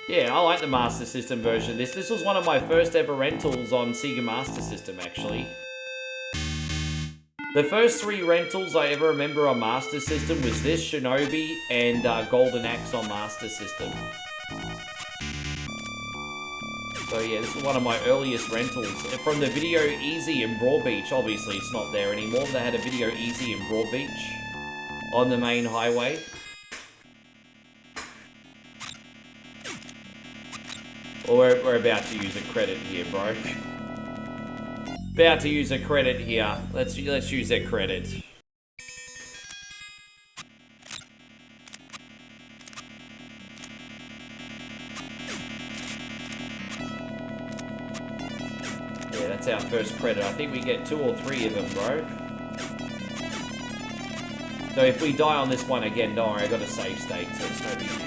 Speaker 1: Yeah, I like the Master System version of this. This was one of my first ever rentals on Sega Master System, actually. The first 3 rentals I ever remember on Master System was this, Shinobi, and Golden Axe on Master System. So yeah, this is one of my earliest rentals. From the Video Easy in Broadbeach, obviously it's not there anymore. They had a Video Easy in Broadbeach on the main highway. Well, we're about to use a credit here, bro. About to use a credit here. Let's use that credit. Yeah, that's our first credit. I think we get 2 or 3 of them, bro. So if we die on this one again, don't worry, I got a save state, so it's no big deal.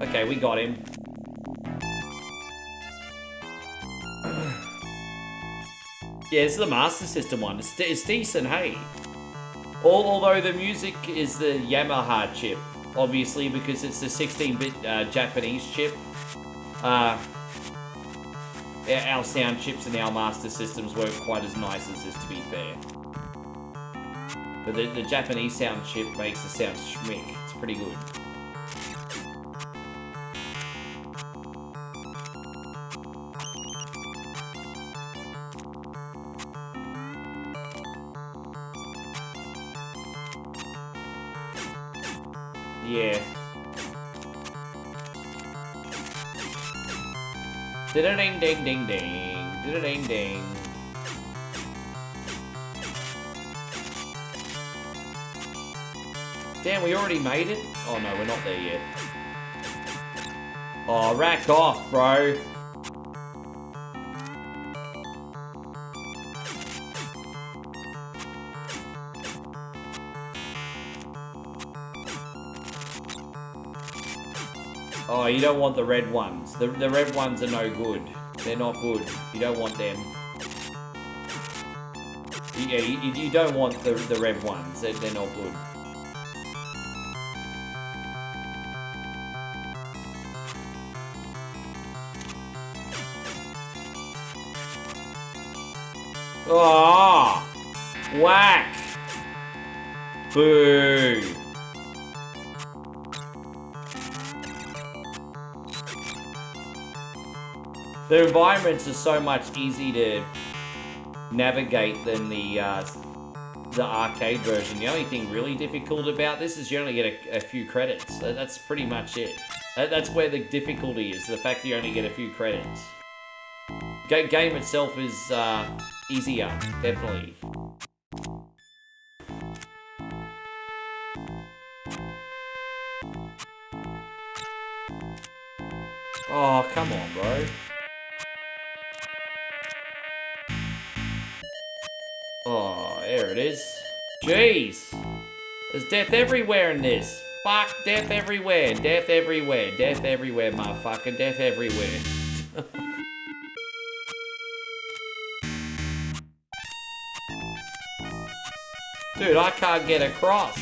Speaker 1: Okay, we got him. Yeah, this is the Master System one. It's decent, hey? Although the music is the Yamaha chip, obviously, because it's the 16-bit Japanese chip. Our sound chips and our Master Systems weren't quite as nice as this, to be fair. But the Japanese sound chip makes the sound schmick. It's pretty good. Yeah. Ding ding ding ding. Ding ding. Damn, we already made it? Oh no, we're not there yet. Oh, rack off, bro. Oh, you don't want the red ones. The red ones are no good. They're not good. You don't want them. Yeah, you don't want the red ones. They're not good. Oh! Whack! Boo! The environments are so much easier to navigate than the arcade version. The only thing really difficult about this is you only get a few credits. That's pretty much it. That's where the difficulty is, the fact that you only get a few credits. Game itself is easier, definitely. Oh, come on, bro. Oh, there it is. Jeez. There's death everywhere in this. Fuck, death everywhere. Death everywhere. Death everywhere, motherfucker. Death everywhere. Dude, I can't get across.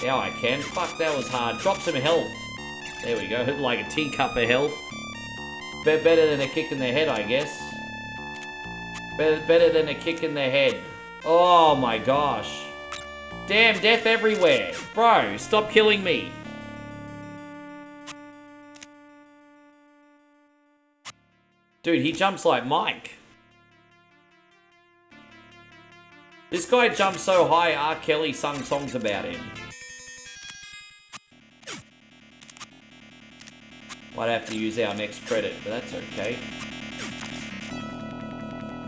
Speaker 1: Now I can. Fuck, that was hard. Drop some health. There we go. Like a teacup of health. Better than a kick in the head, I guess. Better than a kick in the head. Oh my gosh. Damn, death everywhere. Bro, stop killing me. Dude, he jumps like Mike. This guy jumps so high, R. Kelly sung songs about him. Might have to use our next credit, but that's okay.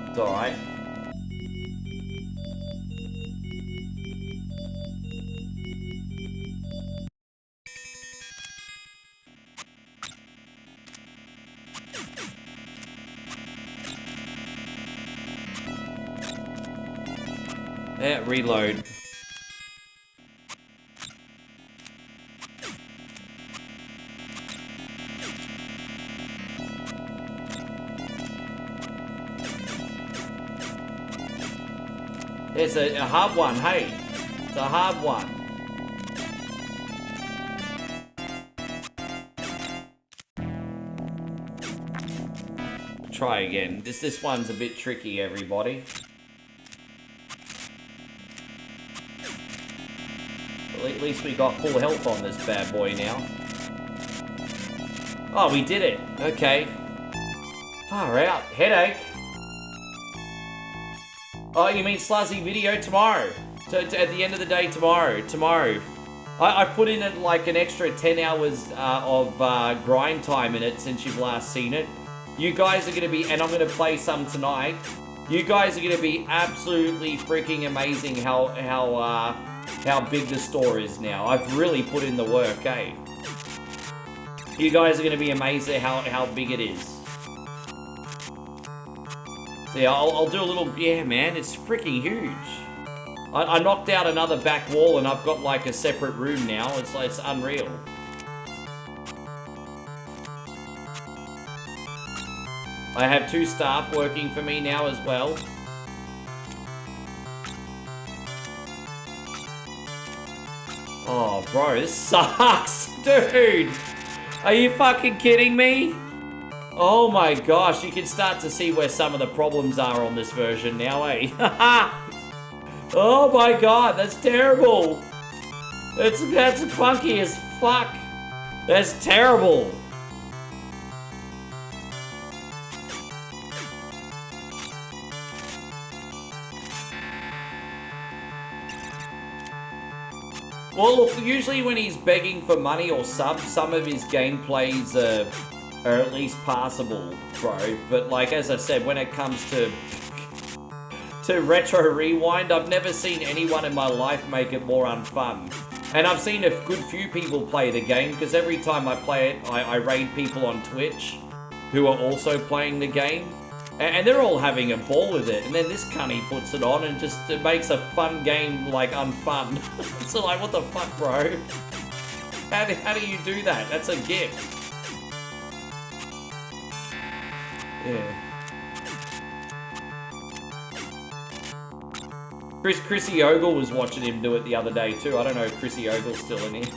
Speaker 1: It's alright. Yeah, reload. It's a hard one, hey. It's a hard one. Try again. This one's a bit tricky, everybody. At least we got full health on this bad boy now. Oh, we did it. Okay. Far out. Headache. Oh, you mean Sluzzy video tomorrow? At the end of the day tomorrow. I put in like an extra 10 hours of grind time in it since you've last seen it. You guys are going to be, and I'm going to play some tonight. You guys are going to be absolutely freaking amazing how big the store is now. I've really put in the work, eh? You guys are going to be amazed at how big it is. So yeah, I'll do a little... Yeah, man, it's freaking huge. I knocked out another back wall and I've got like a separate room now. It's unreal. I have 2 staff working for me now as well. Oh, bro, this sucks, dude. Are you fucking kidding me? Oh my gosh, you can start to see where some of the problems are on this version now, eh? Oh my god, that's terrible. That's clunky as fuck. That's terrible. Well, look, usually when he's begging for money or subs, some of his gameplays are at least passable, bro. But like, as I said, when it comes to Retro Rewind, I've never seen anyone in my life make it more unfun. And I've seen a good few people play the game, because every time I play it, I raid people on Twitch who are also playing the game. And they're all having a ball with it. And then this cunny puts it on and just it makes a fun game, like, unfun. So, like, what the fuck, bro? How do you do that? That's a gift. Yeah. Chrissy Ogle was watching him do it the other day, too. I don't know if Chrissy Ogle's still in here.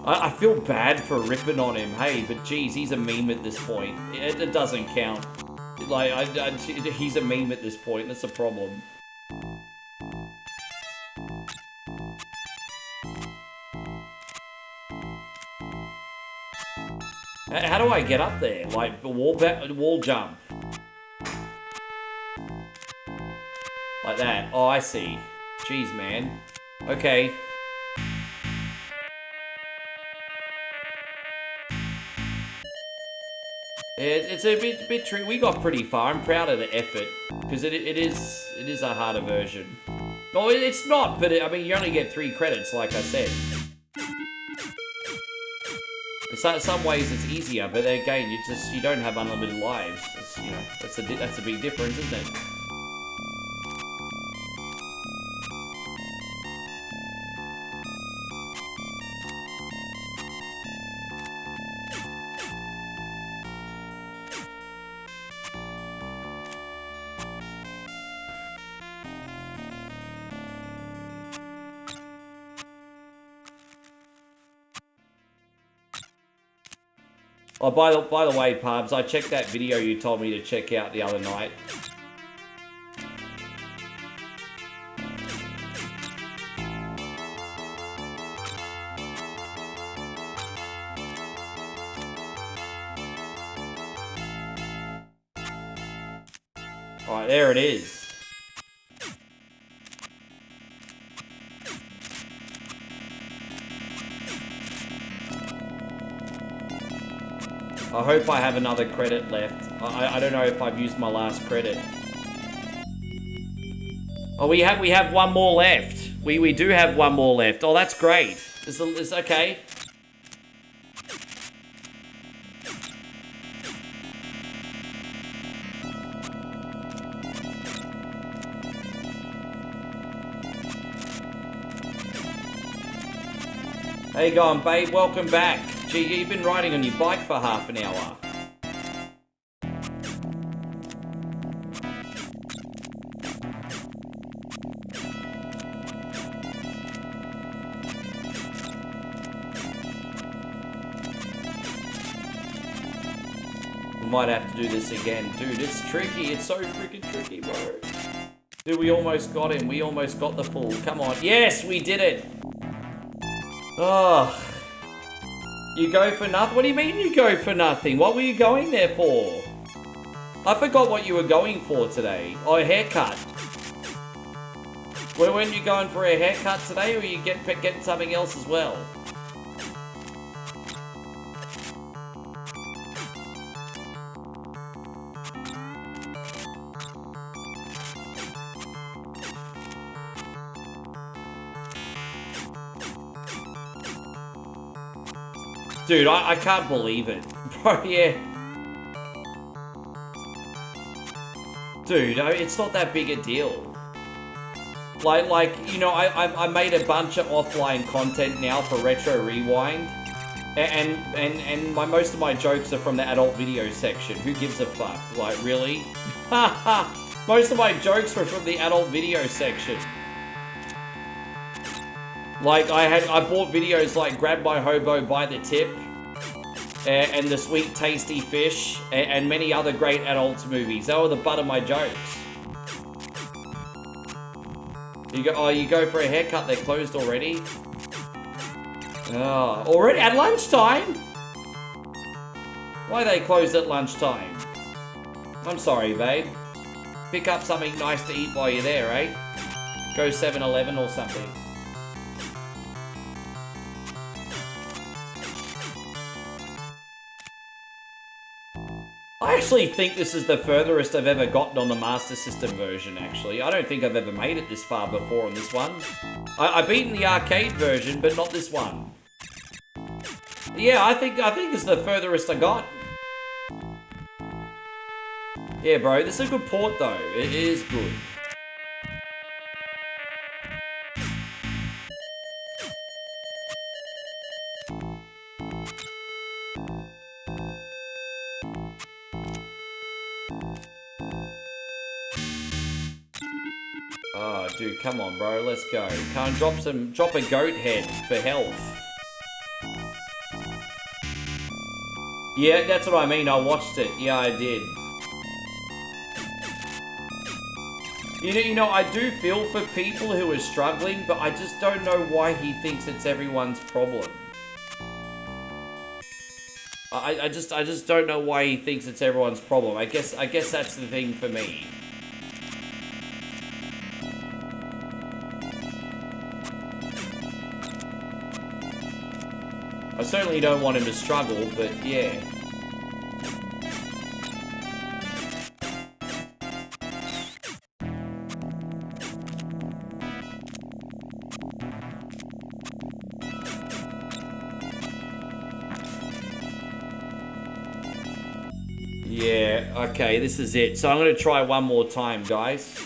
Speaker 1: I feel bad for ripping on him, hey, but geez, he's a meme at this point. It doesn't count. Like, he's a meme at this point, that's a problem. How do I get up there? Like, wall jump. Like that. Oh, I see. Jeez, man. Okay. It's a bit tricky. We got pretty far. I'm proud of the effort because it is a harder version. No, it's not. But I mean, you only get 3 credits, like I said. In some ways, it's easier, but again, you don't have unlimited lives. It's, you know, that's a big difference, isn't it? Oh, by the way, Pubs, I checked that video you told me to check out the other night. Alright, there it is. I hope I have another credit left. I don't know if I've used my last credit. Oh, we have one more left. We do have one more left. Oh, that's great. It's okay. How you going, babe? Welcome back. Gee, you've been riding on your bike for half an hour. We might have to do this again. Dude, it's tricky. It's so freaking tricky, bro. Dude, we almost got him. We almost got the full. Come on. Yes, we did it. Oh. You go for nothing? What do you mean you go for nothing? What were you going there for? I forgot what you were going for today. Oh, a haircut. Well, weren't you going for a haircut today, or you getting something else as well? Dude, I can't believe it. Bro, yeah. Dude, it's not that big a deal. Like you know, I made a bunch of offline content now for Retro Rewind. And most of my jokes are from the adult video section. Who gives a fuck? Like, really? Most of my jokes were from the adult video section. Like, I bought videos like Grab My Hobo by the Tip, and The Sweet Tasty Fish, and many other great adults movies. They were the butt of my jokes. You go for a haircut, they're closed already? Oh, already? At lunchtime? Why are they closed at lunchtime? I'm sorry, babe. Pick up something nice to eat while you're there, eh? Go 7-Eleven or something. I actually think this is the furthest I've ever gotten on the Master System version, actually. I don't think I've ever made it this far before on this one. I've beaten the arcade version, but not this one. Yeah, I think this is the furthest I got. Yeah, bro, this is a good port, though. It is good. Oh, dude, come on, bro. Let's go. Can't drop a goat head for health. Yeah, that's what I mean. I watched it. Yeah, I did. You know, I do feel for people who are struggling, but I just don't know why he thinks it's everyone's problem. I just don't know why he thinks it's everyone's problem. I guess that's the thing for me. I certainly don't want him to struggle, but yeah. Yeah, okay, this is it. So I'm going to try one more time, guys.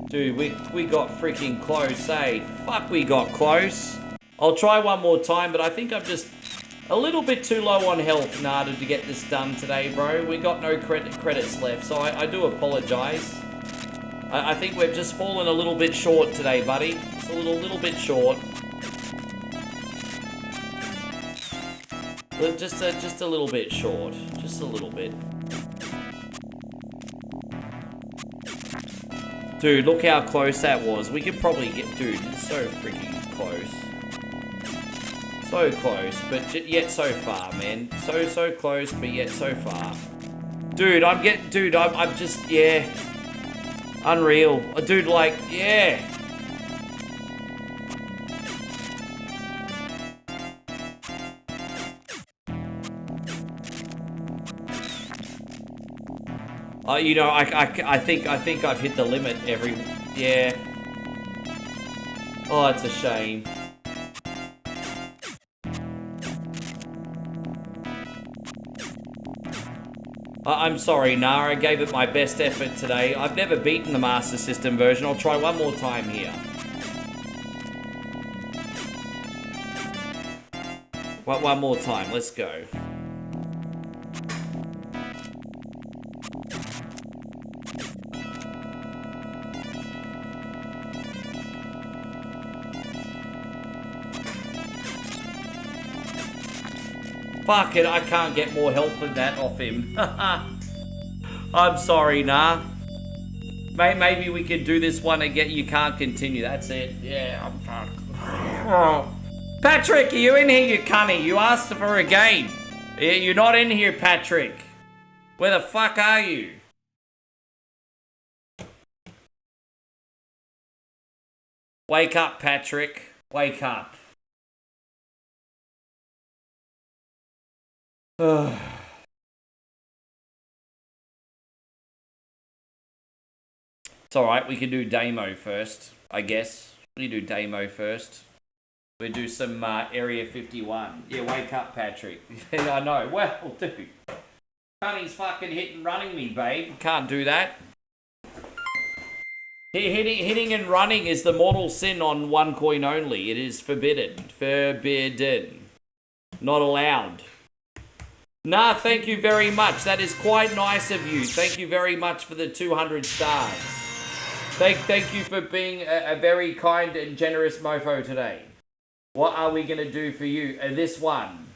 Speaker 1: Dude, we got freaking close, eh? Fuck, we got close. I'll try one more time, but I think I'm just a little bit too low on health, Nada, to get this done today, bro. We got no credits left, so I do apologize. I think we've just fallen a little bit short today, buddy. Just a little bit short. Just a little bit short. Just a little bit. Dude, look how close that was. We could probably get... Dude, it's so freaking close. So close, but yet so far, man. So close, but yet so far. Dude, I'm just... Yeah. Unreal. Dude, like, yeah. You know, I think I've hit the limit yeah. Oh, it's a shame. I'm sorry, Nara. I gave it my best effort today. I've never beaten the Master System version. I'll try one more time here. One more time. Let's go. Fuck it, I can't get more help than that off him. I'm sorry, nah. Maybe we could do this one again. You can't continue, that's it. Yeah, I'm can't. Oh. Patrick, are you in here, you cunny? You asked for a game. Yeah, you're not in here, Patrick. Where the fuck are you? Wake up, Patrick. Wake up. It's alright, we can do demo first, I guess. We do demo first. We'll do some Area 51. Yeah, wake up, Patrick. I know. Well, dude. Honey's fucking hitting running me, babe. Can't do that. Hitting and running is the mortal sin on one coin only. It is forbidden. Forbidden. Not allowed. Nah, thank you very much. That is quite nice of you. Thank you very much for the 200 stars. Thank you for being a very kind and generous mofo today. What are we going to do for you? This one.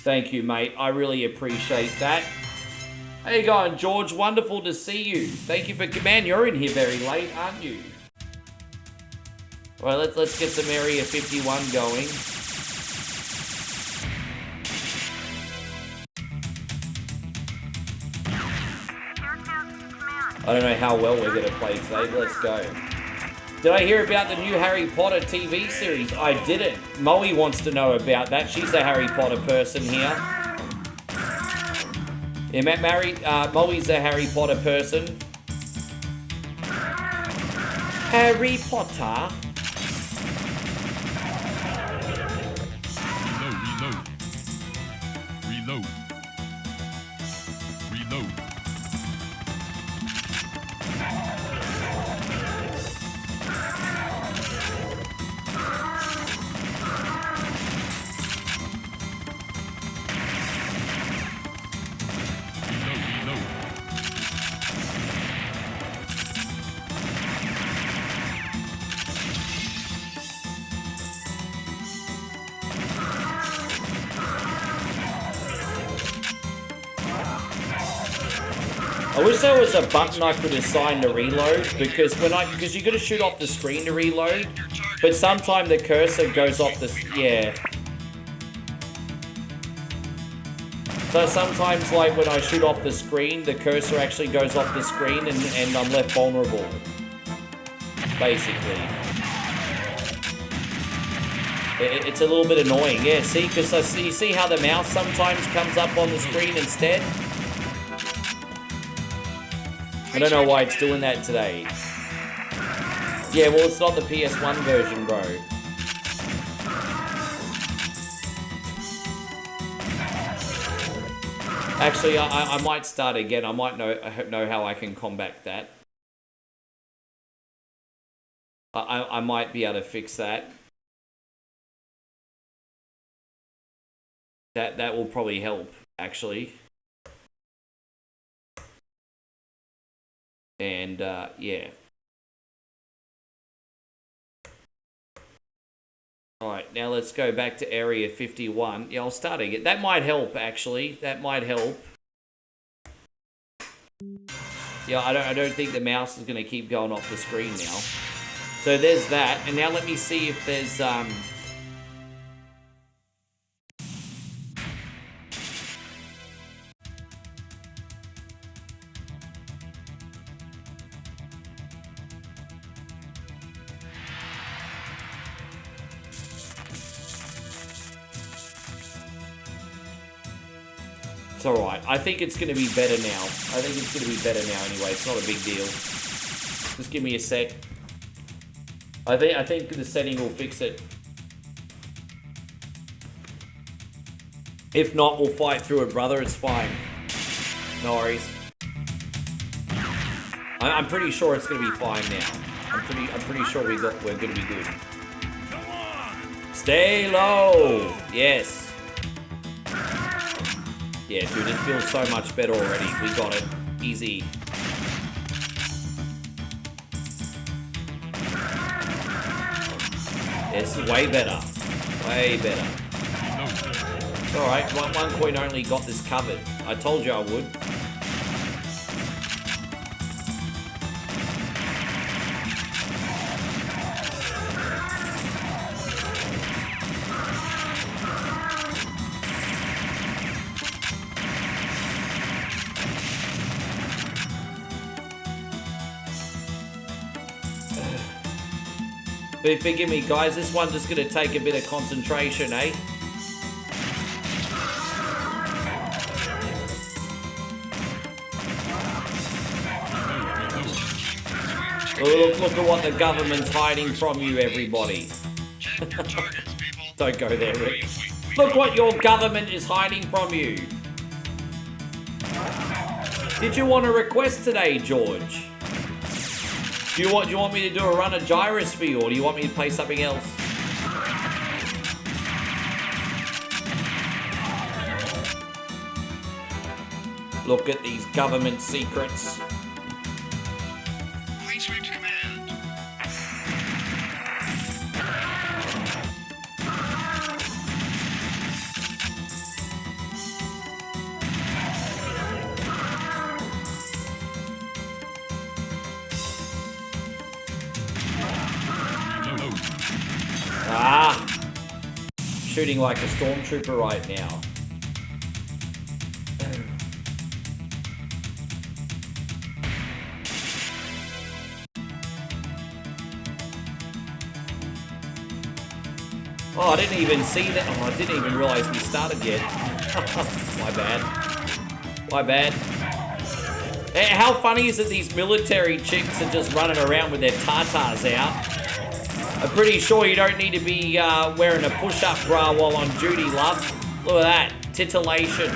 Speaker 1: Thank you, mate. I really appreciate that. How you going, George? Wonderful to see you. Thank you for... Man, you're in here very late, aren't you? All right, let's get some Area 51 going. I don't know how well we're going to play today, but let's go. Did I hear about the new Harry Potter TV series? I didn't. Moe wants to know about that. She's a Harry Potter person here. Yeah, Moe's a Harry Potter person. Harry Potter?
Speaker 5: Reload.
Speaker 1: I wish there was a button I could assign to reload, because because you got to shoot off the screen to reload, but sometimes the cursor goes off the yeah. So sometimes, like when I shoot off the screen, the cursor actually goes off the screen, and I'm left vulnerable. Basically, it's a little bit annoying. Yeah, see, because you see how the mouse sometimes comes up on the screen instead. I don't know why it's doing that today. Yeah, well, it's not the PS1 version, bro. Actually, I might start again. I might know how I can combat that. I might be able to fix that. That will probably help, actually. And, yeah. Alright, now let's go back to Area 51. Yeah, I'll start again. That might help, actually. That might help. Yeah, I don't think the mouse is going to keep going off the screen now. So there's that. And now let me see if there's, It's alright. I think it's going to be better now. I think it's going to be better now anyway. It's not a big deal. Just give me a sec. I think the setting will fix it. If not, we'll fight through it, brother. It's fine. No worries. I'm pretty sure it's going to be fine now. I'm pretty sure we're going to be good. Stay low. Yes. Yeah, dude, it feels so much better already. We got it. Easy. This is way better. Way better. It's alright, one coin only got this covered. I told you I would. But forgive me, guys, this one's just going to take a bit of concentration, eh? Look at what the government's hiding from you, everybody. Don't go there, Rick. Look what your government is hiding from you. Did you want a request today, George? Do you want me to do a run of Gyrus for you, or do you want me to play something else? Look at these government secrets.
Speaker 5: Please reach command.
Speaker 1: Ah! Shooting like a stormtrooper right now. Oh, I didn't even see that. Oh, I didn't even realize we started yet. My bad. My bad. How funny is it these military chicks are just running around with their tartars out? I'm pretty sure you don't need to be wearing a push-up bra while on duty, love. Look at that. Titillation.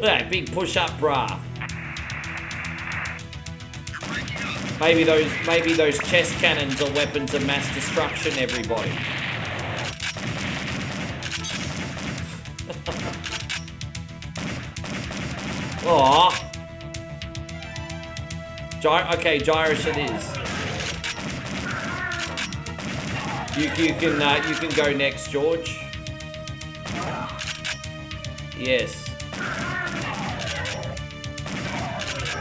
Speaker 1: Look at that big push-up bra. Maybe those chest cannons are weapons of mass destruction, everybody. Aww. Okay, Gyrus it is. You can go next, George. Yes.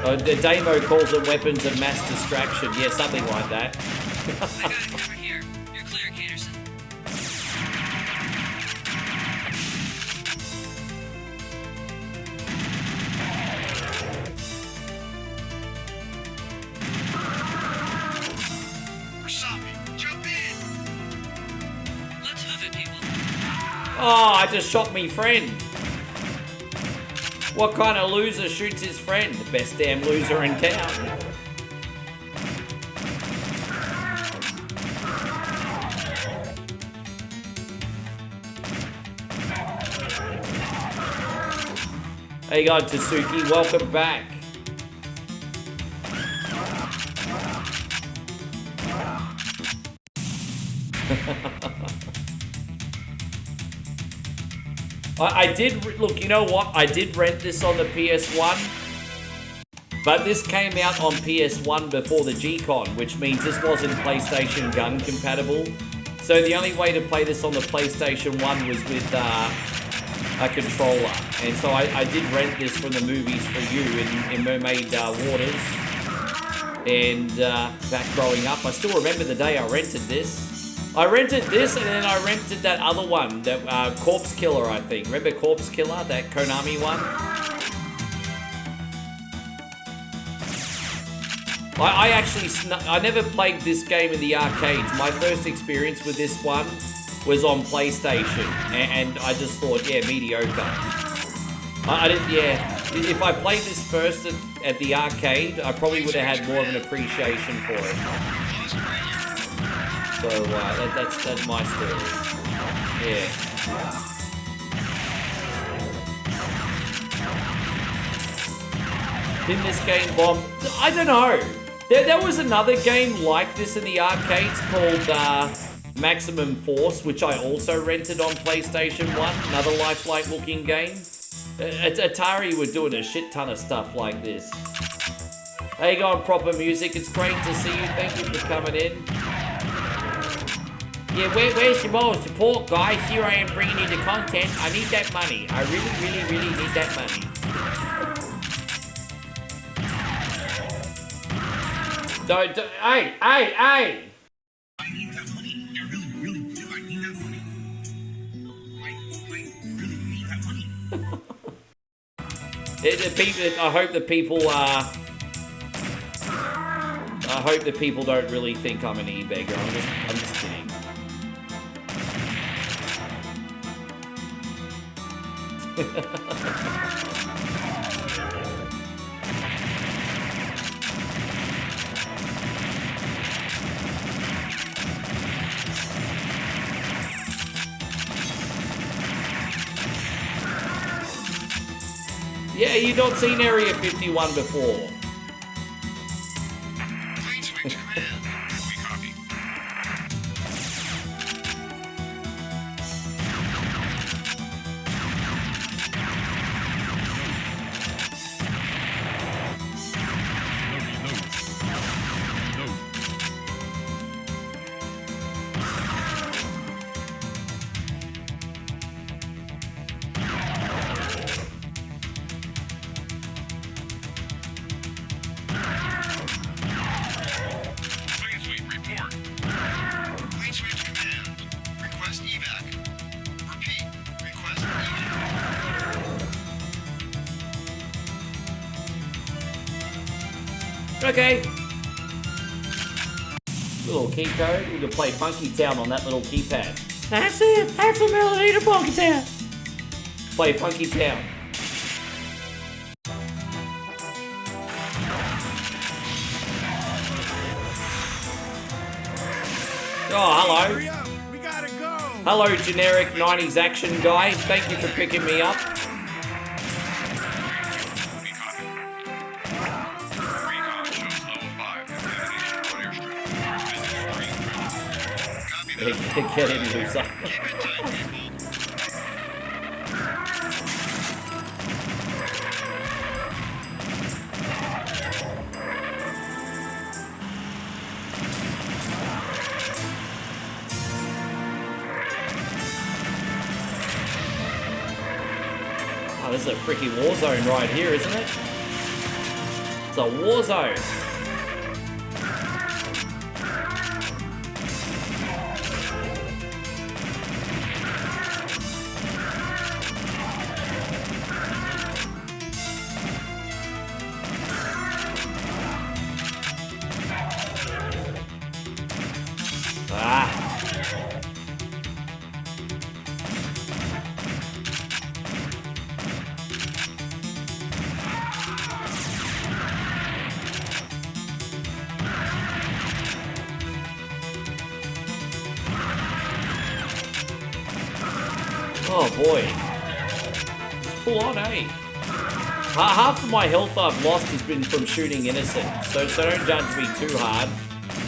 Speaker 1: The Damo calls it weapons of mass distraction. Yeah, something like that.
Speaker 7: I got it over here. You're clear, Caterson.
Speaker 5: Wasabi, jump in.
Speaker 7: Let's move it, people.
Speaker 1: Oh, I just shot me friend. What kind of loser shoots his friend? The best damn loser in town. Hey, God, Tsuki, welcome back. I did, look, you know what? I did rent this on the PS1, but this came out on PS1 before the G-Con, which means this wasn't PlayStation Gun compatible. So the only way to play this on the PlayStation 1 was with a controller. And so I did rent this from the Movies for You in Mermaid Waters. And back growing up, I still remember the day I rented this. I rented this, and then I rented that other one, that Corpse Killer, I think. Remember Corpse Killer, that Konami one? I actually, I never played this game in the arcades. My first experience with this one was on PlayStation, and I just thought, yeah, mediocre. I didn't, yeah. If I played this first at the arcade, I probably would have had more of an appreciation for it. So that's my story. Yeah. Didn't this game bomb? I don't know. There was another game like this in the arcades called Maximum Force, which I also rented on PlayStation 1. Another lifelike looking game. Atari were doing a shit ton of stuff like this. Hey, you going Proper Music? It's great to see you. Thank you for coming in. Yeah, where's your moral support, guys? Here I am bringing you the content. I need that money. I really, really, really need that money. Don't, hey!
Speaker 5: I need that money. I really, really do. I need that money. I really need that money.
Speaker 1: I hope the people don't really think I'm an e-beggar. I'm just kidding. Yeah, you've not seen Area 51 before.
Speaker 5: Plain switch command. We copy.
Speaker 1: Okay. Little key code. We can play Funky Town on that little keypad. That's it. That's the melody to Funky Town. Play Funky Town. Oh, hello.
Speaker 5: Hurry up. We gotta go.
Speaker 1: Hello, generic 90s action guy. Thank you for picking me up. Get in, loser. Oh, this is a freaking war zone right here, isn't it? It's a war zone. Oh boy. It's full on, eh? Half of my health I've lost has been from shooting innocents, so don't judge me too hard.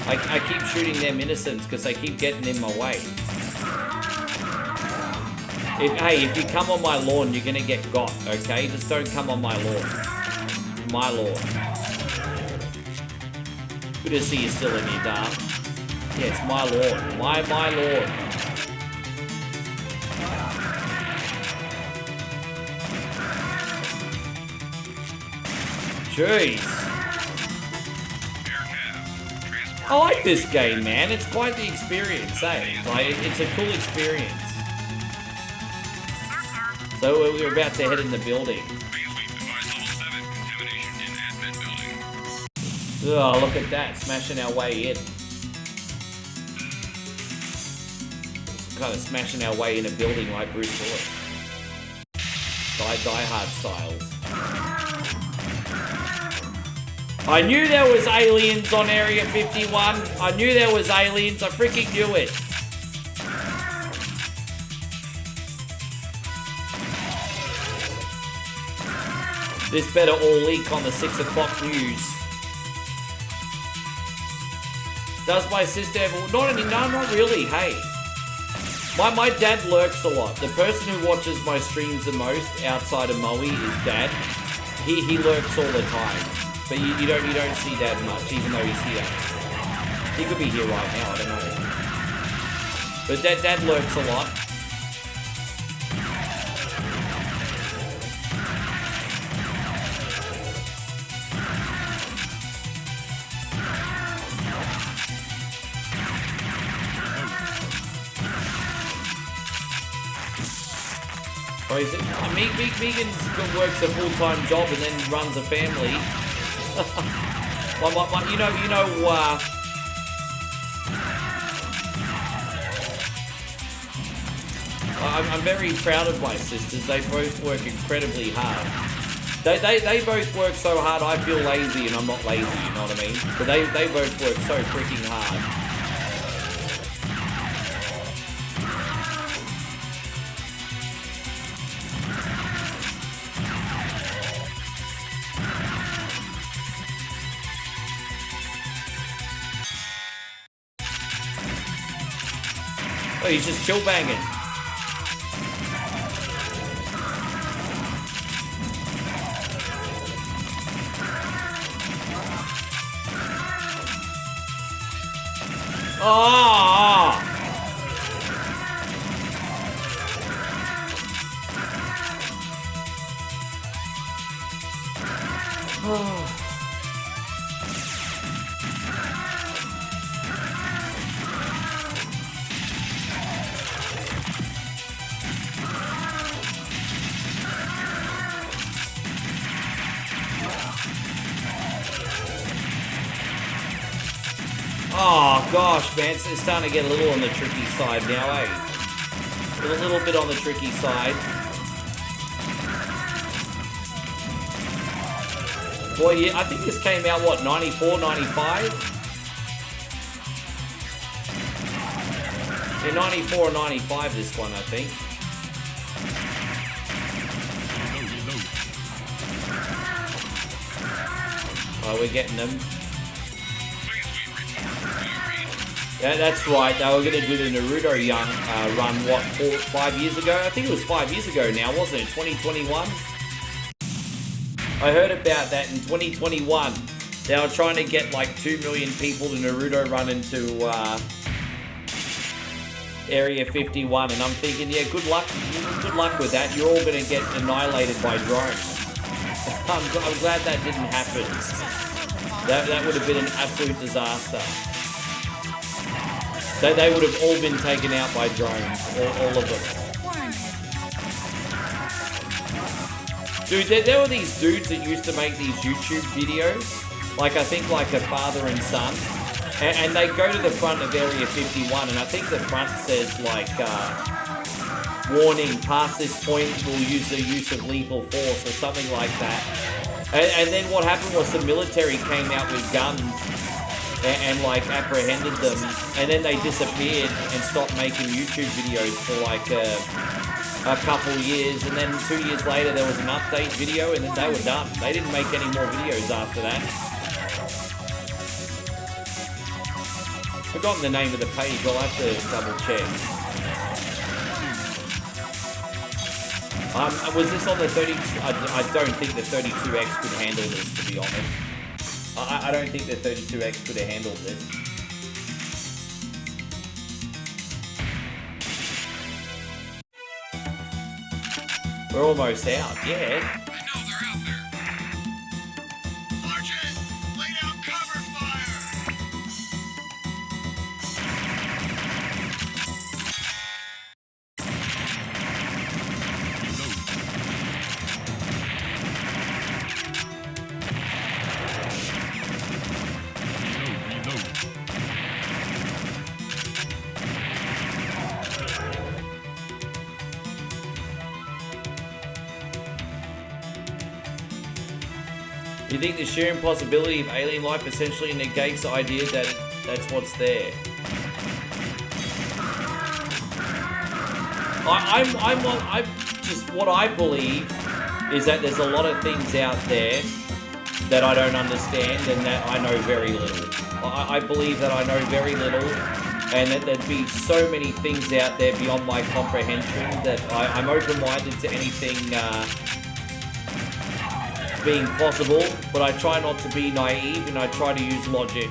Speaker 1: I keep shooting them innocents because they keep getting in my way. If you come on my lawn, you're gonna get got, okay? Just don't come on my lawn. My lawn. Good to see you still in here, dark. Yeah, it's my lawn. My lawn. Jeez. I like this game, man. It's quite the experience, eh? Like, it's a cool experience. So we're about to head in the building. Oh, look at that. Smashing our way in. Kind of smashing our way in a building like Bruce Willis. Die Hard styles. I knew there was aliens on Area 51. I knew there was aliens. I freaking knew it. This better all leak on the 6 o'clock news. Does my sister ever... No, not really, hey. My dad lurks a lot. The person who watches my streams the most outside of Moe is Dad. He lurks all the time. But you don't see Dad much, even though he's here. He could be here right now, I don't know. But Dad lurks a lot. Oh, is it? Megan works a full-time job and then runs a family. I'm very proud of my sisters. They both work incredibly hard. They both work so hard I feel lazy and I'm not lazy, you know what I mean? But they both work so freaking hard. Oh, he's just chill banging. Oh! Oh gosh, man, it's starting to get a little on the tricky side now, eh? A little bit on the tricky side. Boy, yeah, I think this came out, what, 94, 95? Yeah, 94 or 95, this one, I think. Oh, we're getting them. Yeah, that's right. They were going to do the Naruto run, what, 5 years ago? I think it was 5 years ago now, wasn't it? 2021? I heard about that in 2021. They were trying to get like 2 million people to Naruto run into Area 51, and I'm thinking, yeah, good luck with that. You're all going to get annihilated by drones. I'm glad that didn't happen. That would have been an absolute disaster. They would have all been taken out by drones, all of them. Dude, there were these dudes that used to make these YouTube videos, like I think like a father and son, and they go to the front of Area 51, and I think the front says like, warning, past this point we'll use the use of lethal force or something like that. And then what happened was the military came out with guns and like apprehended them, and then they disappeared and stopped making YouTube videos for like a couple years, and then 2 years later there was an update video, and then they were done. They didn't make any more videos after that. Forgotten the name of the page, I'll have to double check. Was this on the 32? I don't think the 32X could handle this, to be honest. I don't think the 32X could have handled this. We're almost out, yeah.
Speaker 5: I know they're out there. Sergeant, lay down cover fire.
Speaker 1: You think the sheer impossibility of alien life essentially negates the idea that that's what's there? I'm just what I believe is that there's a lot of things out there that I don't understand and that I know very little. I believe that I know very little, and that there'd be so many things out there beyond my comprehension that I'm open-minded to anything being possible, but I try not to be naive and I try to use logic.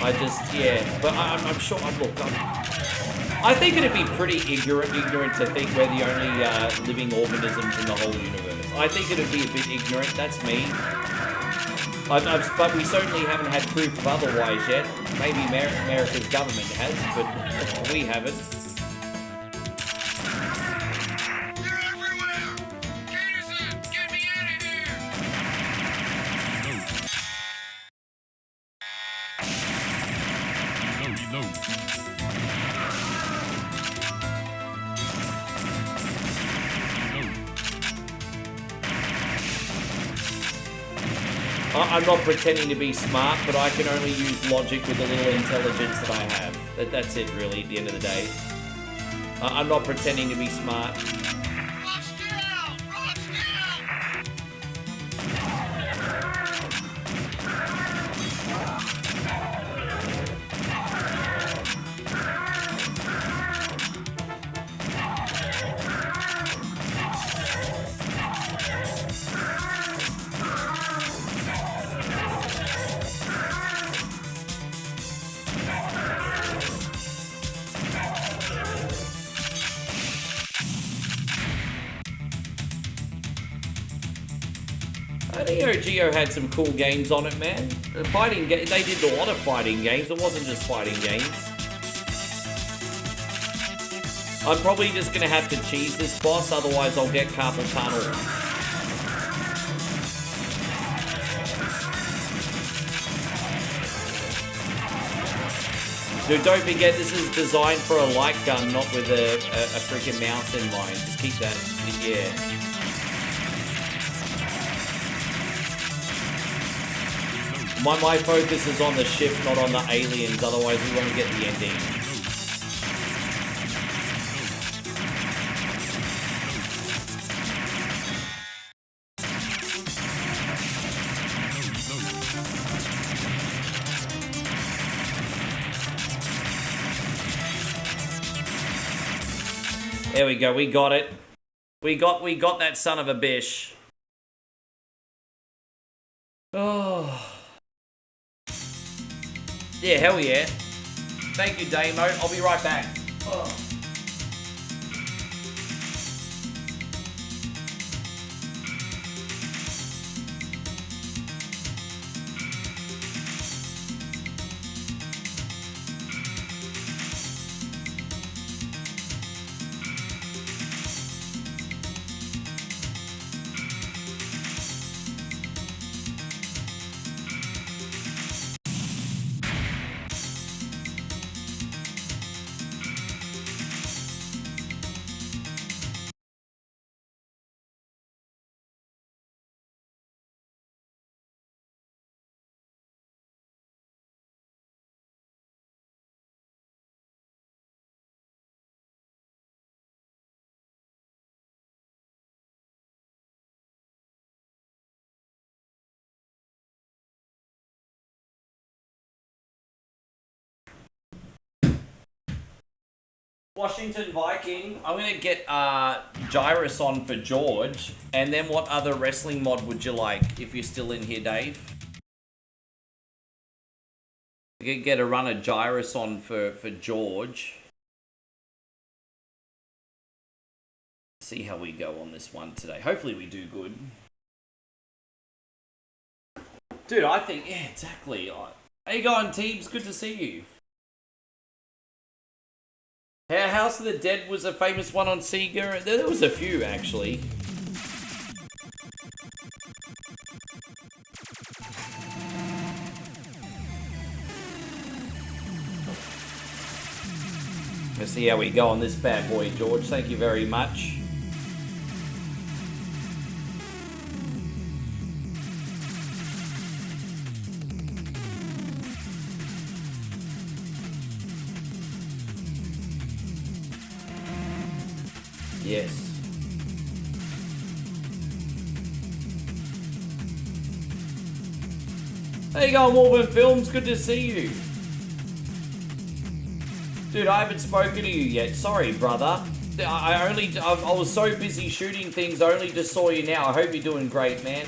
Speaker 1: I just, yeah, but I'm sure, I think it'd be pretty ignorant to think we're the only living organisms in the whole universe. I think it'd be a bit ignorant, that's me. But we certainly haven't had proof of otherwise yet. Maybe America's government has, but we haven't. I'm not pretending to be smart, but I can only use logic with the little intelligence that I have. That's it, really, at the end of the day. I'm not pretending to be smart. Neo Geo had some cool games on it, man. They did a lot of fighting games. It wasn't just fighting games. I'm probably just gonna have to cheese this boss, otherwise I'll get carpal tunnel. Dude, don't forget this is designed for a light gun, not with a freaking mouse in mind. Just keep that, yeah. My focus is on the ship, not on the aliens, otherwise we won't get the ending. There we go, we got it. We got that son of a bish. Oh. Yeah, hell yeah. Thank you, Damo. I'll be right back. Oh. Washington Viking. I'm gonna get Gyrus on for George, and then what other wrestling mod would you like if you're still in here, Dave? Get a run of Gyrus on for George. See how we go on this one today. Hopefully we do good. Dude, I think, yeah, exactly. How you going, teams? Good to see you. House of the Dead was a famous one on Sega. There was a few, actually. Let's see how we go on this bad boy, George. Thank you very much. Yes. There you go, Wolven Films. Good to see you. Dude, I haven't spoken to you yet. Sorry, brother. I was so busy shooting things, I only just saw you now. I hope you're doing great, man.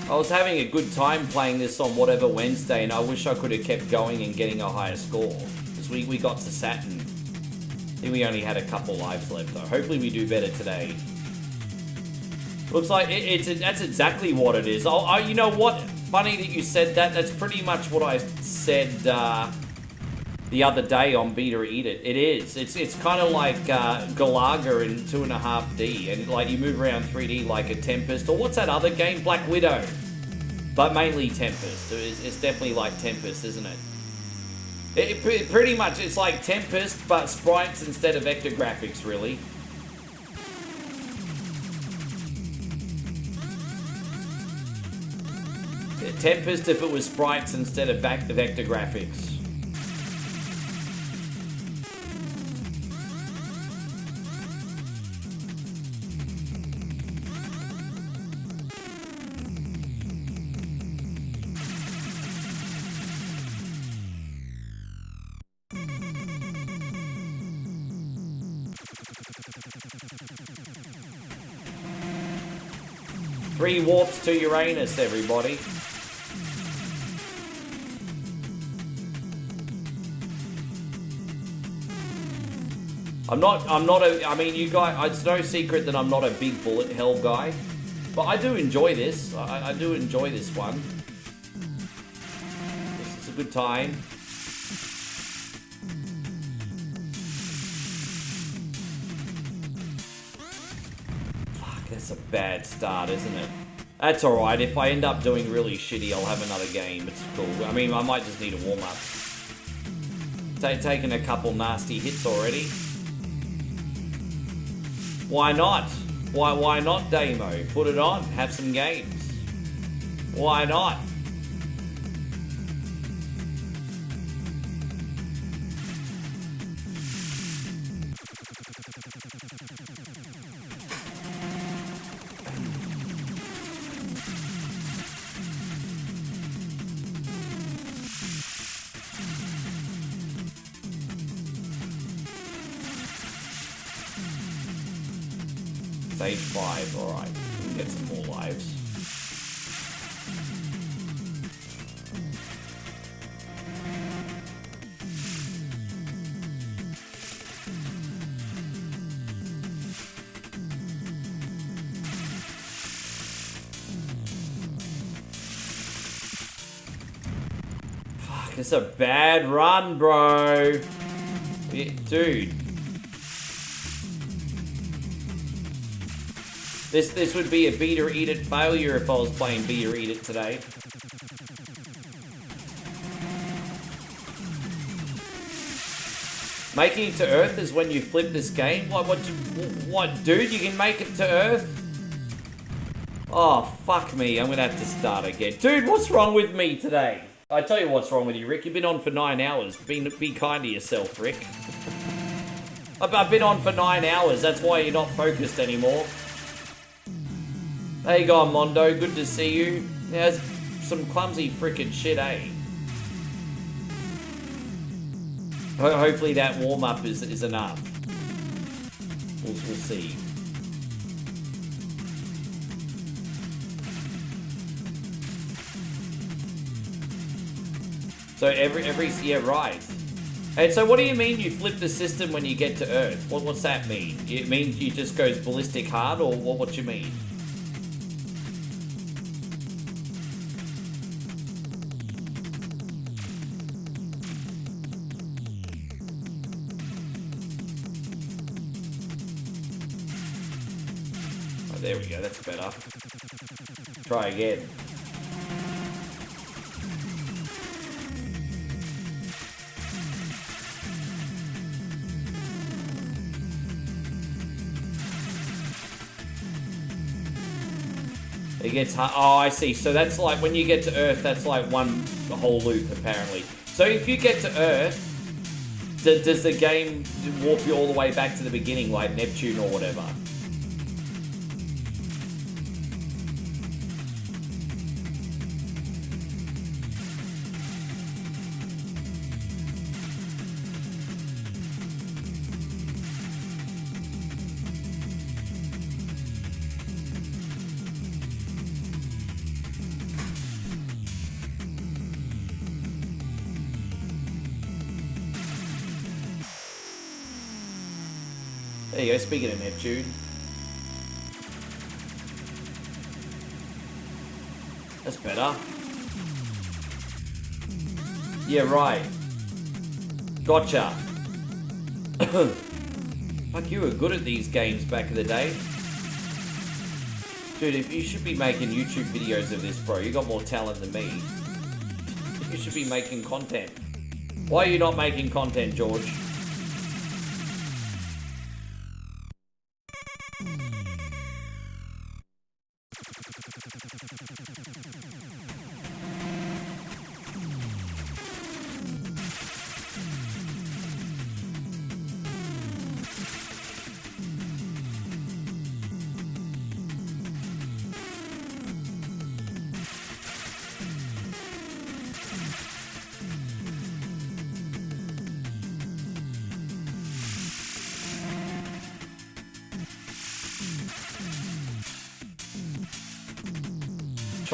Speaker 1: I was having a good time playing this on whatever Wednesday, and I wish I could have kept going and getting a higher score. Because we got to Saturn. I think we only had a couple lives left, though. Hopefully we do better today. Looks like that's exactly what it is. You know what? Funny that you said that. That's pretty much what I said the other day on Beta Eat It. It is. It's kind of like Galaga in 2.5D, and like you move around 3D like a Tempest, or what's that other game? Black Widow. But mainly Tempest. It's definitely like Tempest, isn't it? It pretty much, it's like Tempest, but sprites instead of vector graphics, really. Tempest if it was sprites instead of vector graphics. Three warps to Uranus, everybody. I mean, you guys, it's no secret that I'm not a big bullet hell guy, but I do enjoy this. I do enjoy this one. This is a good time. Fuck, that's a bad start, isn't it? That's alright. If I end up doing really shitty, I'll have another game. It's cool. I mean, I might just need a warm-up. Taking a couple nasty hits already. Why not? Why not, Damo? Put it on. Have some games. Why not? Stage 5, alright. We can get some more lives. Fuck, it's a bad run, bro. Dude. This would be a Beta Eat It failure if I was playing Beta Eat It today. Making it to Earth is when you flip this game? What, dude? You can make it to Earth? Oh, fuck me. I'm gonna have to start again. Dude, what's wrong with me today? I tell you what's wrong with you, Rick. You've been on for 9 hours. Be kind to yourself, Rick. I've been on for 9 hours. That's why you're not focused anymore. There you go, Mondo. Good to see you. There's some clumsy frickin' shit, eh? Hopefully that warm-up is enough. We'll see. So yeah, right. And so what do you mean you flip the system when you get to Earth? What's that mean? It means you just goes ballistic hard, or what you mean? Oh, there we go, that's better. Try again. It gets hard. Oh, I see. So that's like when you get to Earth, that's like the whole loop, apparently. So if you get to Earth, does the game warp you all the way back to the beginning, like Neptune or whatever? There you go, speaking of Neptune. That's better. Yeah, right. Gotcha. Fuck, you were good at these games back in the day. Dude, if you should be making YouTube videos of this, bro. You got more talent than me. You should be making content. Why are you not making content, George?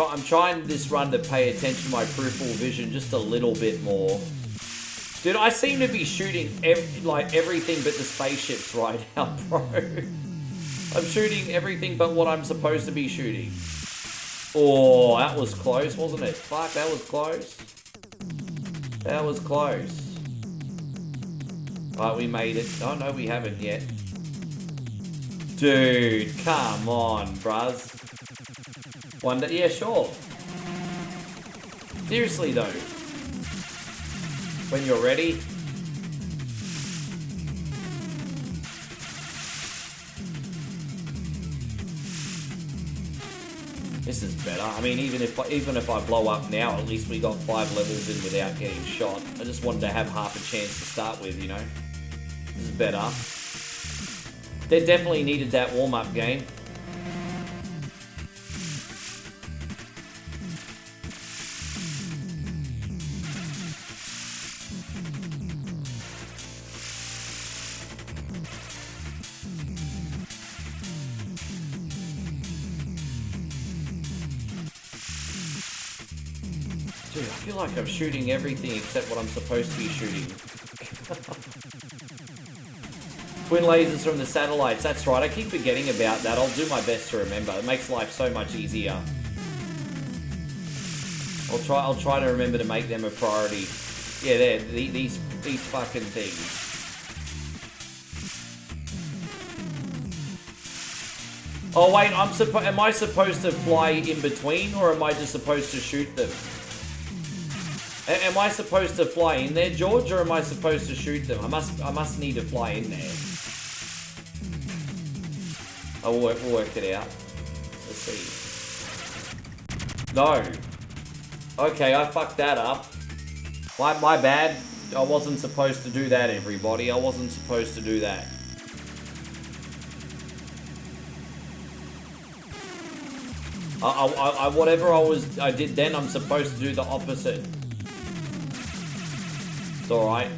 Speaker 1: I'm trying this run to pay attention to my peripheral vision just a little bit more. Dude, I seem to be shooting everything but the spaceships right now, bro. I'm shooting everything but what I'm supposed to be shooting. Oh, that was close, wasn't it? Fuck, that was close. That was close. Right, we made it. Oh, no, we haven't yet. Dude, come on, bruz. One day, yeah, sure. Seriously though, when you're ready. This is better. I mean, even if I blow up now, at least we got 5 levels in without getting shot. I just wanted to have half a chance to start with, you know. This is better. They definitely needed that warm-up game. Dude, I feel like I'm shooting everything except what I'm supposed to be shooting. Twin lasers from the satellites, that's right. I keep forgetting about that. I'll do my best to remember. It makes life so much easier. I'll try to remember to make them a priority. Yeah, there, these fucking things. Oh wait, am I supposed to fly in between, or am I just supposed to shoot them? Am I supposed to fly in there, George, or am I supposed to shoot them? I must need to fly in there. We'll work it out. Let's see. No. Okay, I fucked that up. My bad. I wasn't supposed to do that, everybody. I wasn't supposed to do that. Whatever I did then, I'm supposed to do the opposite. It's alright.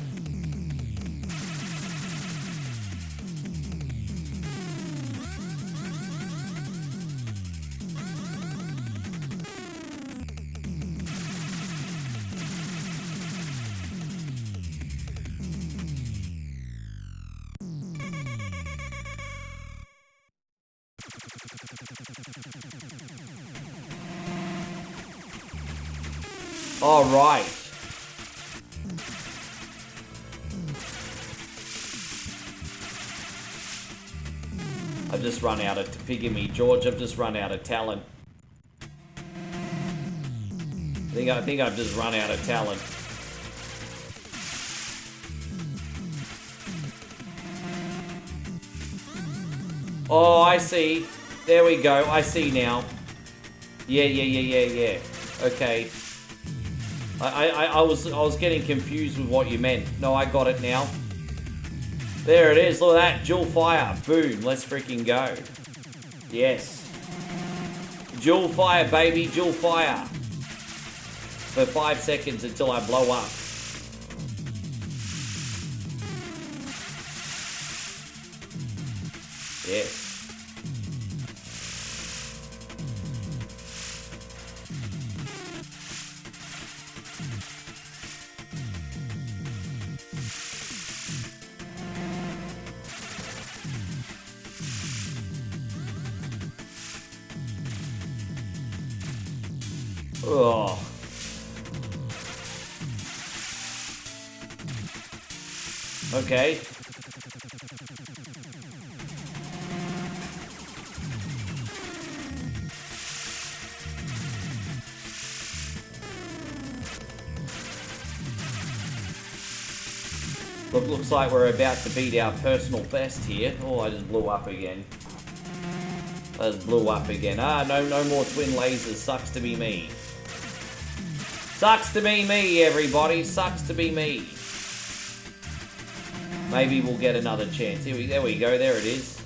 Speaker 1: All right. I've just run out of, forgive me, George, I've just run out of talent. I think I've just run out of talent. Oh, I see. There we go. I see now. Yeah. Okay. I was getting confused with what you meant. No, I got it now. There it is. Look at that. Dual fire. Boom. Let's freaking go. Yes. Dual fire, baby. Dual fire. For 5 seconds until I blow up. Yes. Oh. Okay. Looks like we're about to beat our personal best here. Oh, I just blew up again. I just blew up again. Ah, no more twin lasers. Sucks to be me. Sucks to be me, everybody. Sucks to be me. Maybe we'll get another chance. There we go. There it is.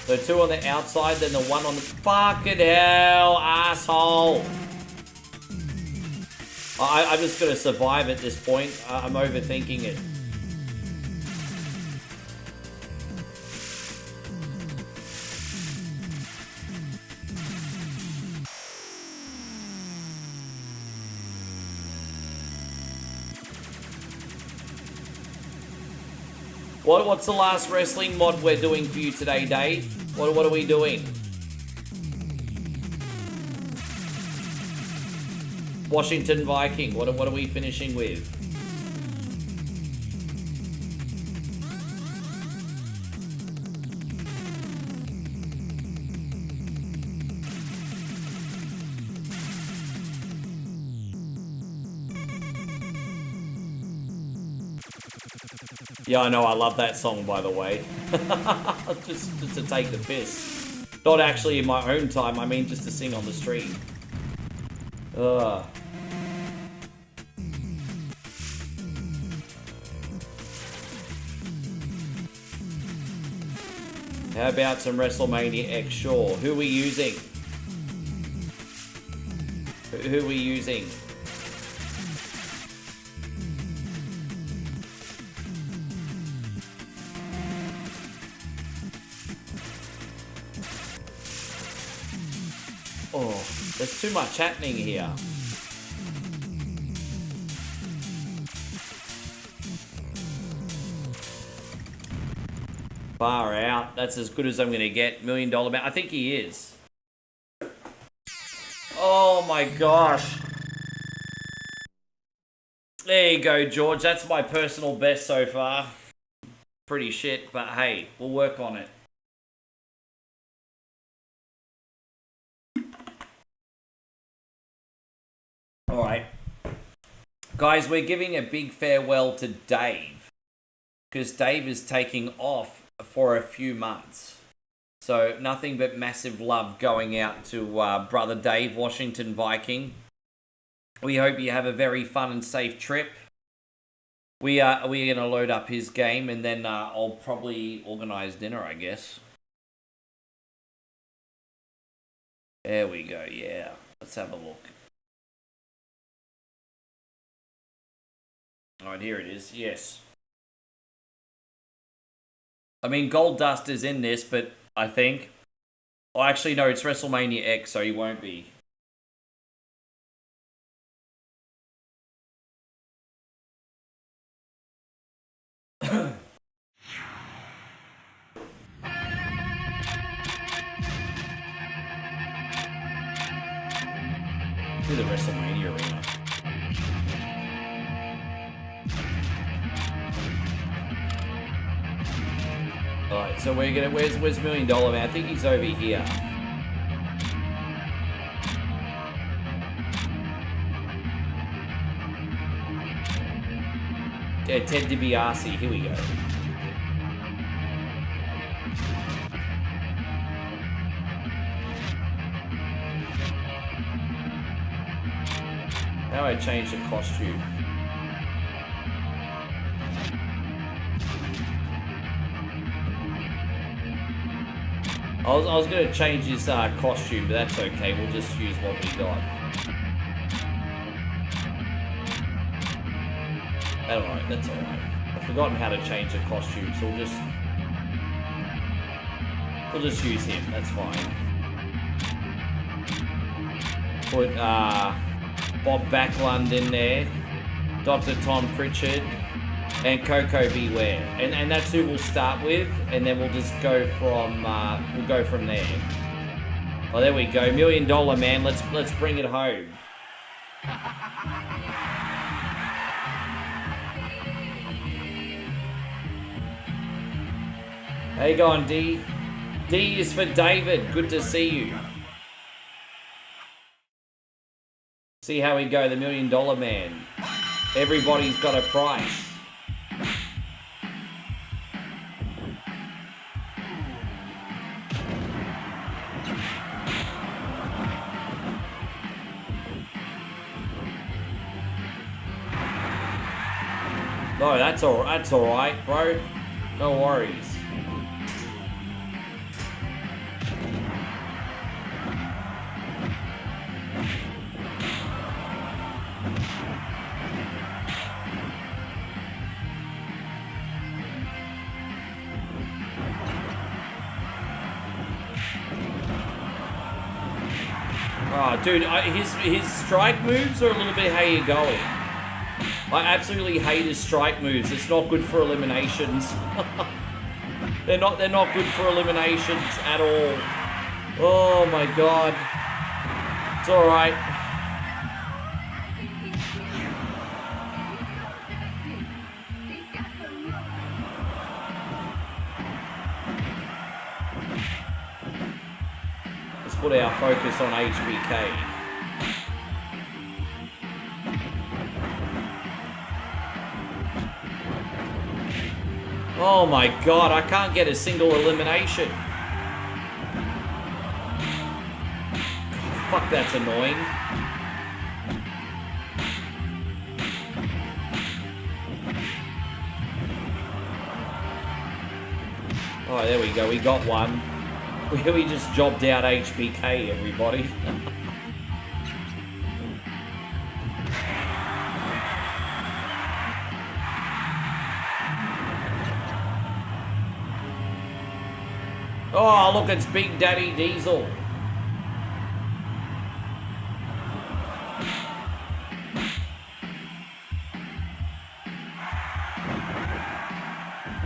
Speaker 1: So 2 on the outside, then the 1 on the... Fucking hell, asshole. I'm just going to survive at this point. I'm overthinking it. What's the last wrestling mod we're doing for you today, Dave? What are we doing? Washington Viking. What are we finishing with? Yeah, I know, I love that song, by the way. just to take the piss. Not actually in my own time, I mean just to sing on the stream. Ugh. How about some WrestleMania X? Sure. Who are we using? Who are we using? Oh, there's too much happening here. Far out. That's as good as I'm going to get. $1 million man. I think he is. Oh my gosh. There you go, George. That's my personal best so far. Pretty shit, but hey, we'll work on it. Alright. Guys, we're giving a big farewell to Dave. Because Dave is taking off for a few months. So nothing but massive love going out to brother Dave, Washington Viking. We hope you have a very fun and safe trip. We're going to load up his game, and then I'll probably organise dinner, I guess. There we go, yeah. Let's have a look. Alright, here it is, yes. I mean, Gold Dust is in this, but I think... Oh, actually, no, it's WrestleMania X, so he won't be. To the WrestleMania arena. Alright, so we're gonna where's $1 Million Man? I think he's over here. Yeah, Ted DiBiase, here we go. Now I change the costume. I was going to change his costume, but that's okay. We'll just use what we got. Alright, that's alright. I've forgotten how to change the costume, so we'll just use him. That's fine. Put Bob Backlund in there, Dr. Tom Pritchard, and Coco Beware, and that's who we'll start with, and then we'll just go from there. Oh, there we go, $1 Million Man. Let's bring it home. How you going, D? D is for David. Good to see you. See how we go, the $1 Million Man. Everybody's got a price. No, that's all right, bro. No worries. Oh, dude, his strike moves are a little bit how you going. I absolutely hate his strike moves. It's not good for eliminations. they're not good for eliminations at all. Oh my god. It's alright. Let's put our focus on HBK. Oh my god, I can't get a single elimination. Fuck, that's annoying. Oh, there we go, we got one. We just jobbed out HBK, everybody. Oh, look, it's Big Daddy Diesel.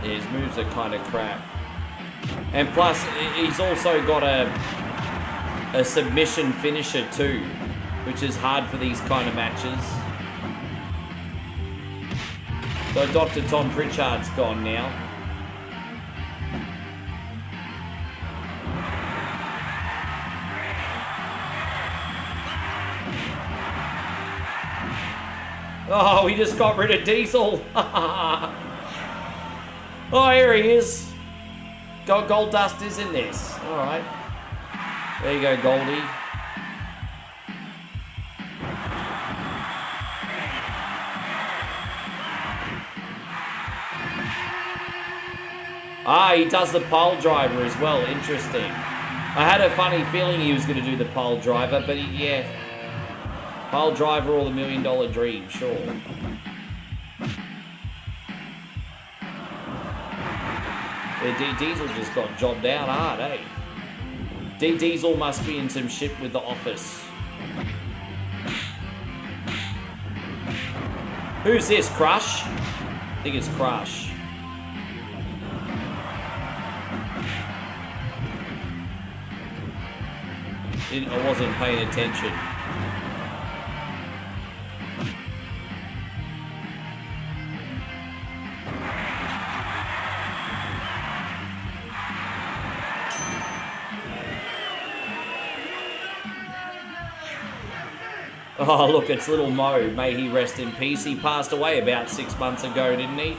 Speaker 1: Yeah, his moves are kind of crap. And plus, he's also got a submission finisher too, which is hard for these kind of matches. So Dr. Tom Pritchard's gone now. Oh, we just got rid of Diesel. Oh, here he is. Gold dust is in this. All right. There you go, Goldie. Ah, he does the pile driver as well. Interesting. I had a funny feeling he was going to do the pile driver, but yeah. Pile driver or the $1 Million Dream, sure. Diesel just got jobbed out hard, eh? Diesel must be in some shit with the office. Who's this, Crush? I think it's Crush. I wasn't paying attention. Oh, look, it's little Mo. May he rest in peace. He passed away about 6 months ago, didn't he?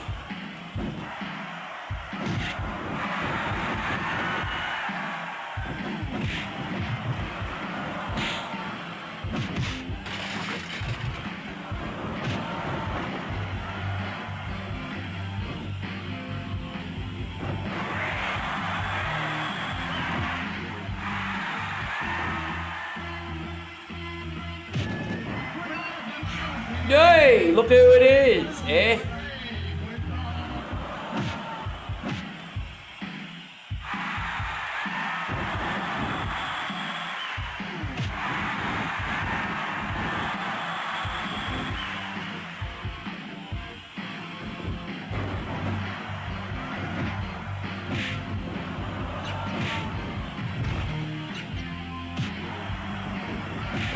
Speaker 1: Yay! Look who it is, eh?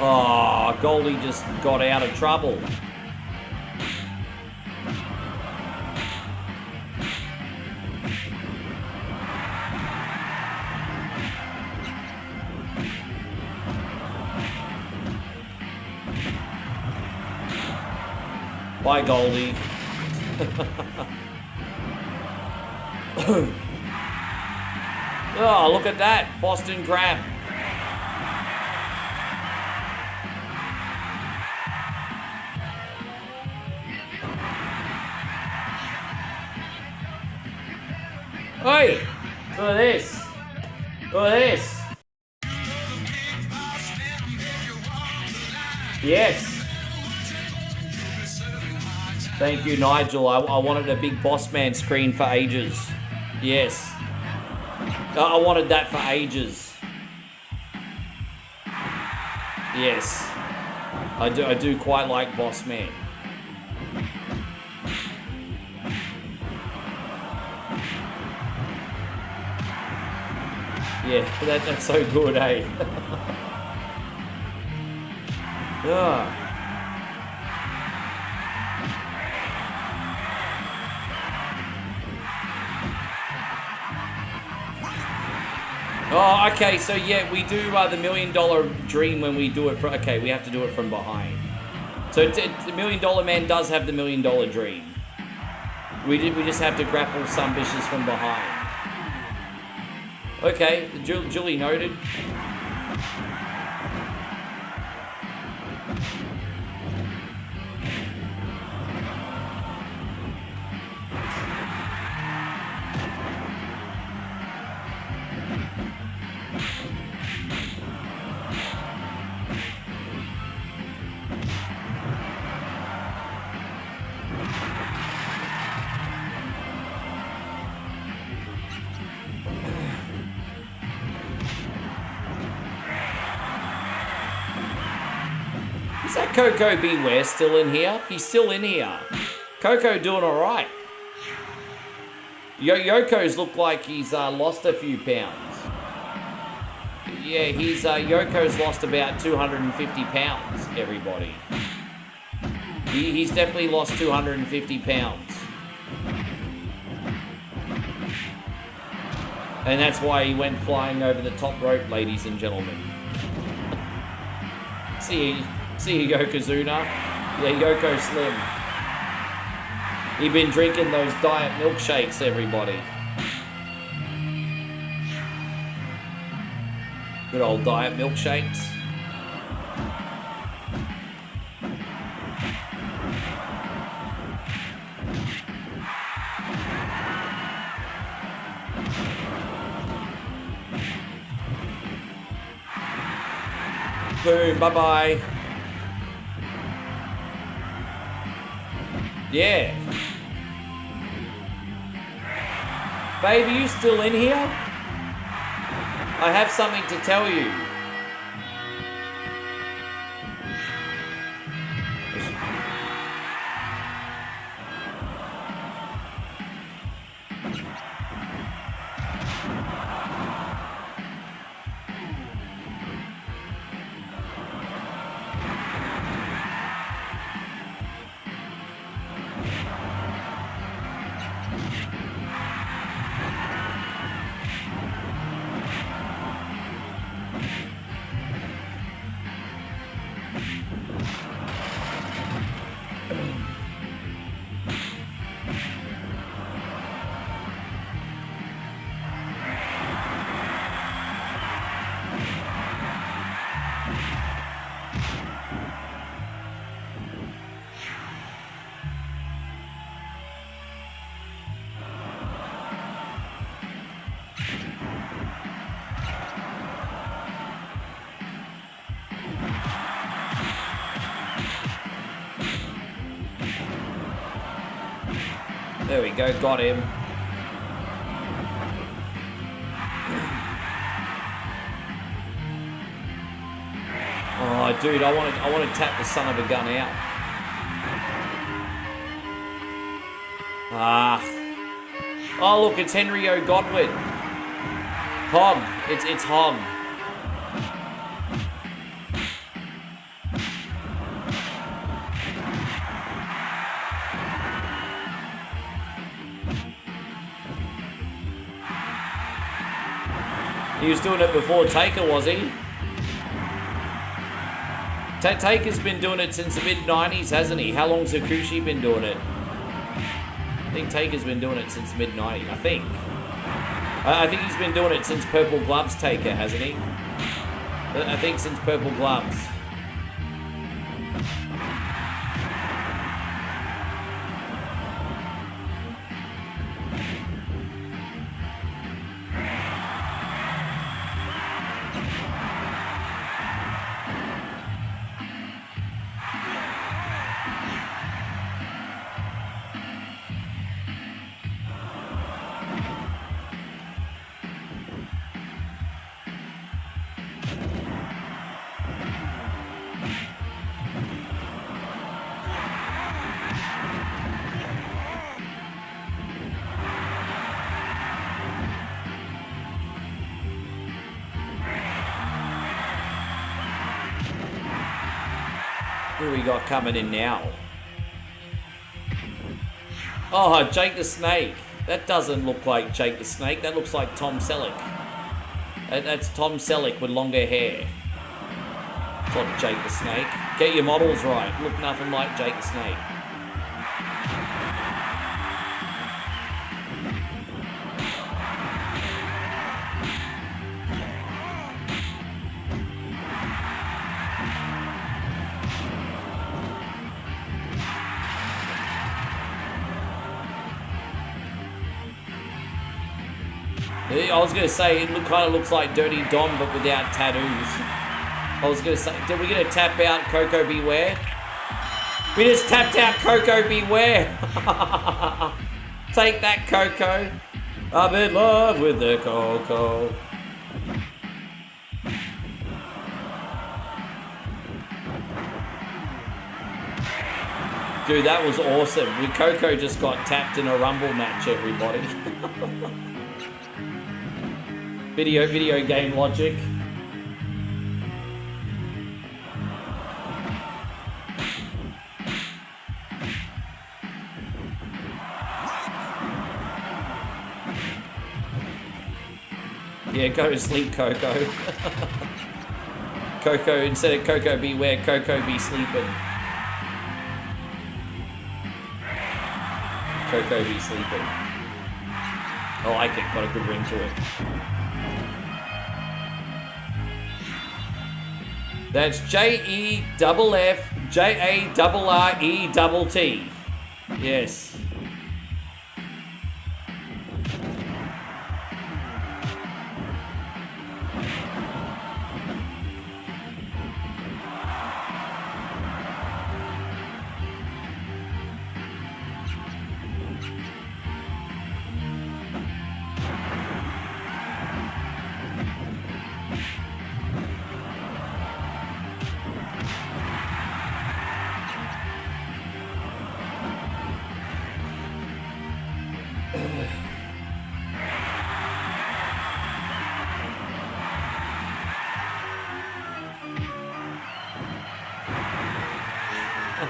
Speaker 1: Oh, Goldie just got out of trouble. Bye, Goldie. Oh, look at that. Boston Crab. Hey, look at this. Look at this. Yes. Thank you, Nigel. I wanted a big Boss Man screen for ages. Yes. I wanted that for ages. Yes. I do quite like Boss Man. Yeah, that's so good, eh? Yeah. Oh, okay, so yeah, we do the $1 Million Dream when we do it from... Okay, we have to do it from behind. So the $1 Million Man does have the $1 Million Dream. We just have to grapple some bitches from behind. Okay, duly noted. Is that Coco Beware still in here? He's still in here. Coco doing all right. Yoko's look like he's lost a few pounds. Yeah, Yoko's lost about 250 pounds, everybody. He's definitely lost 250 pounds. And that's why he went flying over the top rope, ladies and gentlemen. See you, Yokozuna. Yeah, Yoko Slim. You've been drinking those diet milkshakes, everybody. Good old diet milkshakes. Boom, bye-bye. Yeah. Babe, are you still in here? I have something to tell you. There we go, got him. Oh, dude, I want to tap the son of a gun out. Ah. Oh, look, it's Henry O. Godwin. Hog. It's Hog. He was doing it before Taker, was he? Taker's been doing it since the mid-90s, hasn't he? How long's Hakushi been doing it? I think Taker's been doing it since the mid-90s, I think. I think he's been doing it since Purple Gloves Taker, hasn't he? I think since Purple Gloves. Who we got coming in now? Oh, Jake the Snake. That doesn't look like Jake the Snake. That looks like Tom Selleck. That's Tom Selleck with longer hair. It's not Jake the Snake. Get your models right. Look nothing like Jake the Snake. I was going to say, it kind of looks like Dirty Dom, but without tattoos. I was going to say, did we get a tap out Coco Beware? We just tapped out Coco Beware. Take that, Coco. I'm in love with the Coco. Dude, that was awesome. Coco just got tapped in a Rumble match, everybody. Video game logic. Yeah, go to sleep, Coco. Coco, instead of Coco Beware, Coco be sleeping. Coco be sleeping. I like it, got a good ring to it. That's JEFFJARRETT. Yes.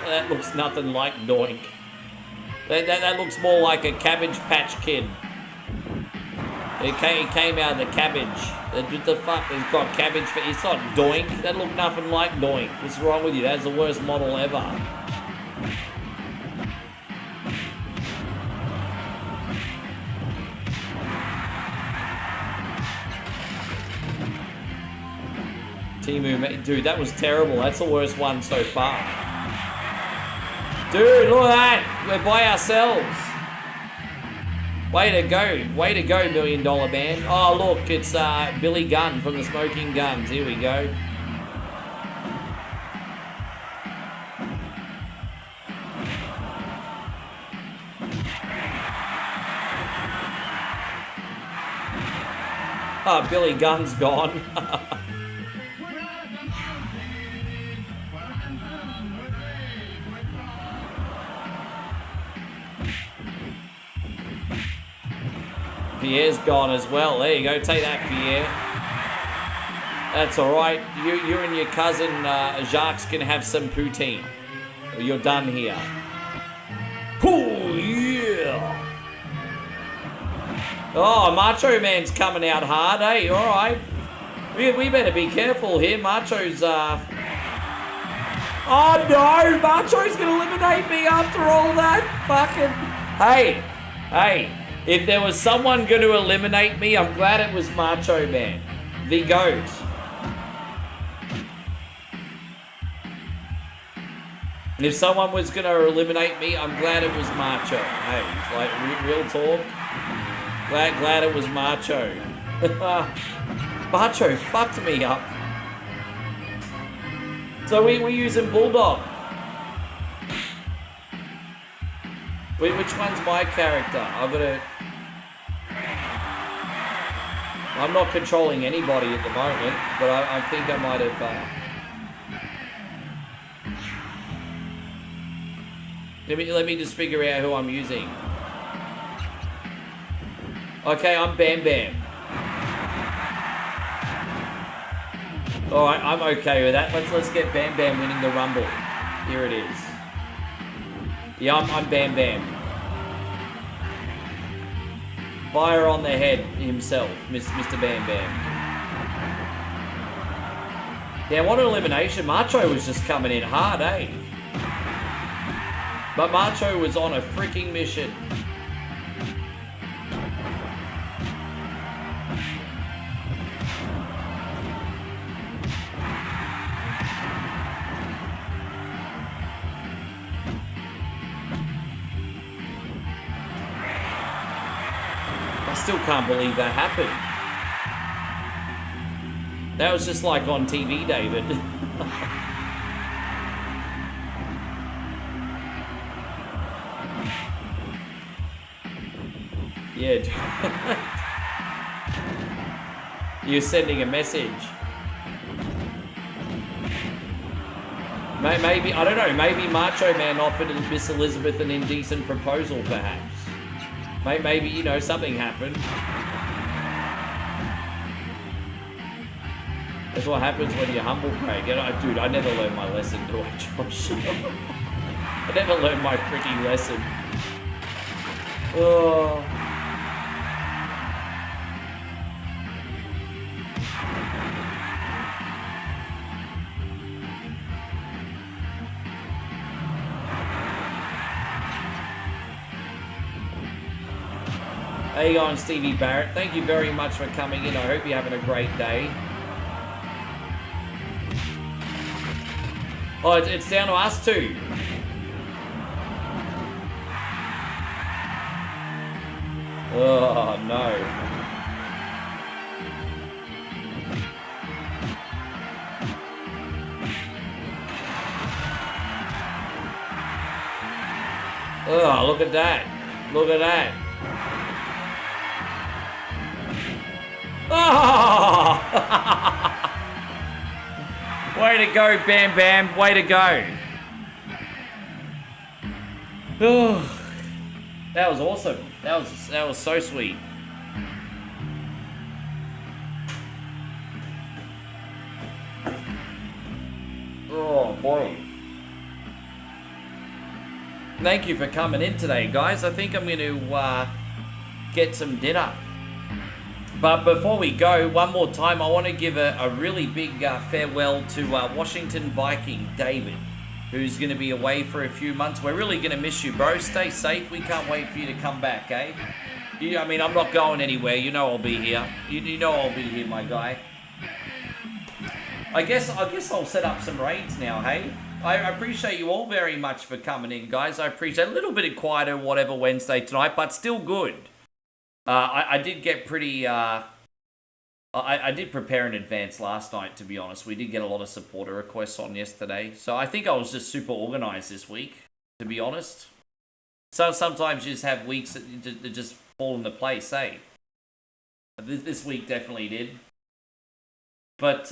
Speaker 1: That looks nothing like Doink. That looks more like a Cabbage Patch Kid. It came out of the cabbage. What the fuck? It's got cabbage for. It's not Doink. That looked nothing like Doink. What's wrong with you? That's the worst model ever. Timu, dude, that was terrible. That's the worst one so far. Dude, look at that. We're by ourselves. Way to go, $1 million man. Oh, look, it's Billy Gunn from the Smoking Guns. Here we go. Oh, Billy Gunn's gone. Pierre's gone as well. There you go. Take that, Pierre. That's all right. You and your cousin Jacques can have some poutine. You're done here. Oh, yeah. Oh, Macho Man's coming out hard, eh? All right. We better be careful here. Macho's... Oh, no! Macho's going to eliminate me after all that. Fucking... Hey. If there was someone going to eliminate me, I'm glad it was Macho Man. The GOAT. If someone was going to eliminate me, I'm glad it was Macho. Hey, like, real talk. Glad it was Macho. Macho fucked me up. So we're using Bulldog. Wait, which one's my character? I'm not controlling anybody at the moment, but I think I might have... Let me just figure out who I'm using. Okay, I'm Bam Bam. Alright, I'm okay with that. Let's get Bam Bam winning the Rumble. Here it is. Yeah, I'm Bam Bam. Fire on the head himself, Mr. Bam Bam. Damn, what an elimination. Macho was just coming in hard, eh? But Macho was on a freaking mission. I still can't believe that happened. That was just like on TV, David. Yeah. You're sending a message. Maybe, I don't know, maybe Macho Man offered Miss Elizabeth an indecent proposal, perhaps. Maybe, you know, something happened. That's what happens when you're humble, Craig. You know, dude, I never learned my lesson, do I, Josh? I never learned my freaking lesson. Oh. How you going, Stevie Barrett? Thank you very much for coming in. I hope you're having a great day. Oh, it's down to us two. Oh, no. Oh, look at that. Look at that. Oh! Way to go, Bam Bam. Way to go. Oh, that was awesome. That was so sweet. Oh, boy. Thank you for coming in today, guys. I think I'm going to get some dinner. But before we go, one more time, I want to give a really big farewell to Washington Viking David, who's going to be away for a few months. We're really going to miss you, bro. Stay safe. We can't wait for you to come back, eh? I mean, I'm not going anywhere. You know I'll be here. You know I'll be here, my guy. I guess I'll set up some raids now, hey? I appreciate you all very much for coming in, guys. I appreciate a little bit quieter, whatever, Wednesday tonight, but still good. I did get pretty... I did prepare in advance last night, to be honest. We did get a lot of supporter requests on yesterday. So I think I was just super organized this week, to be honest. So sometimes you just have weeks that just fall into place, eh? This week definitely did. But,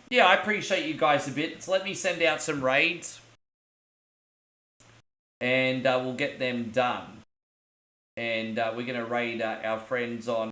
Speaker 1: yeah, I appreciate you guys a bit. So let me send out some raids. And we'll get them done. And we're going to raid our friends on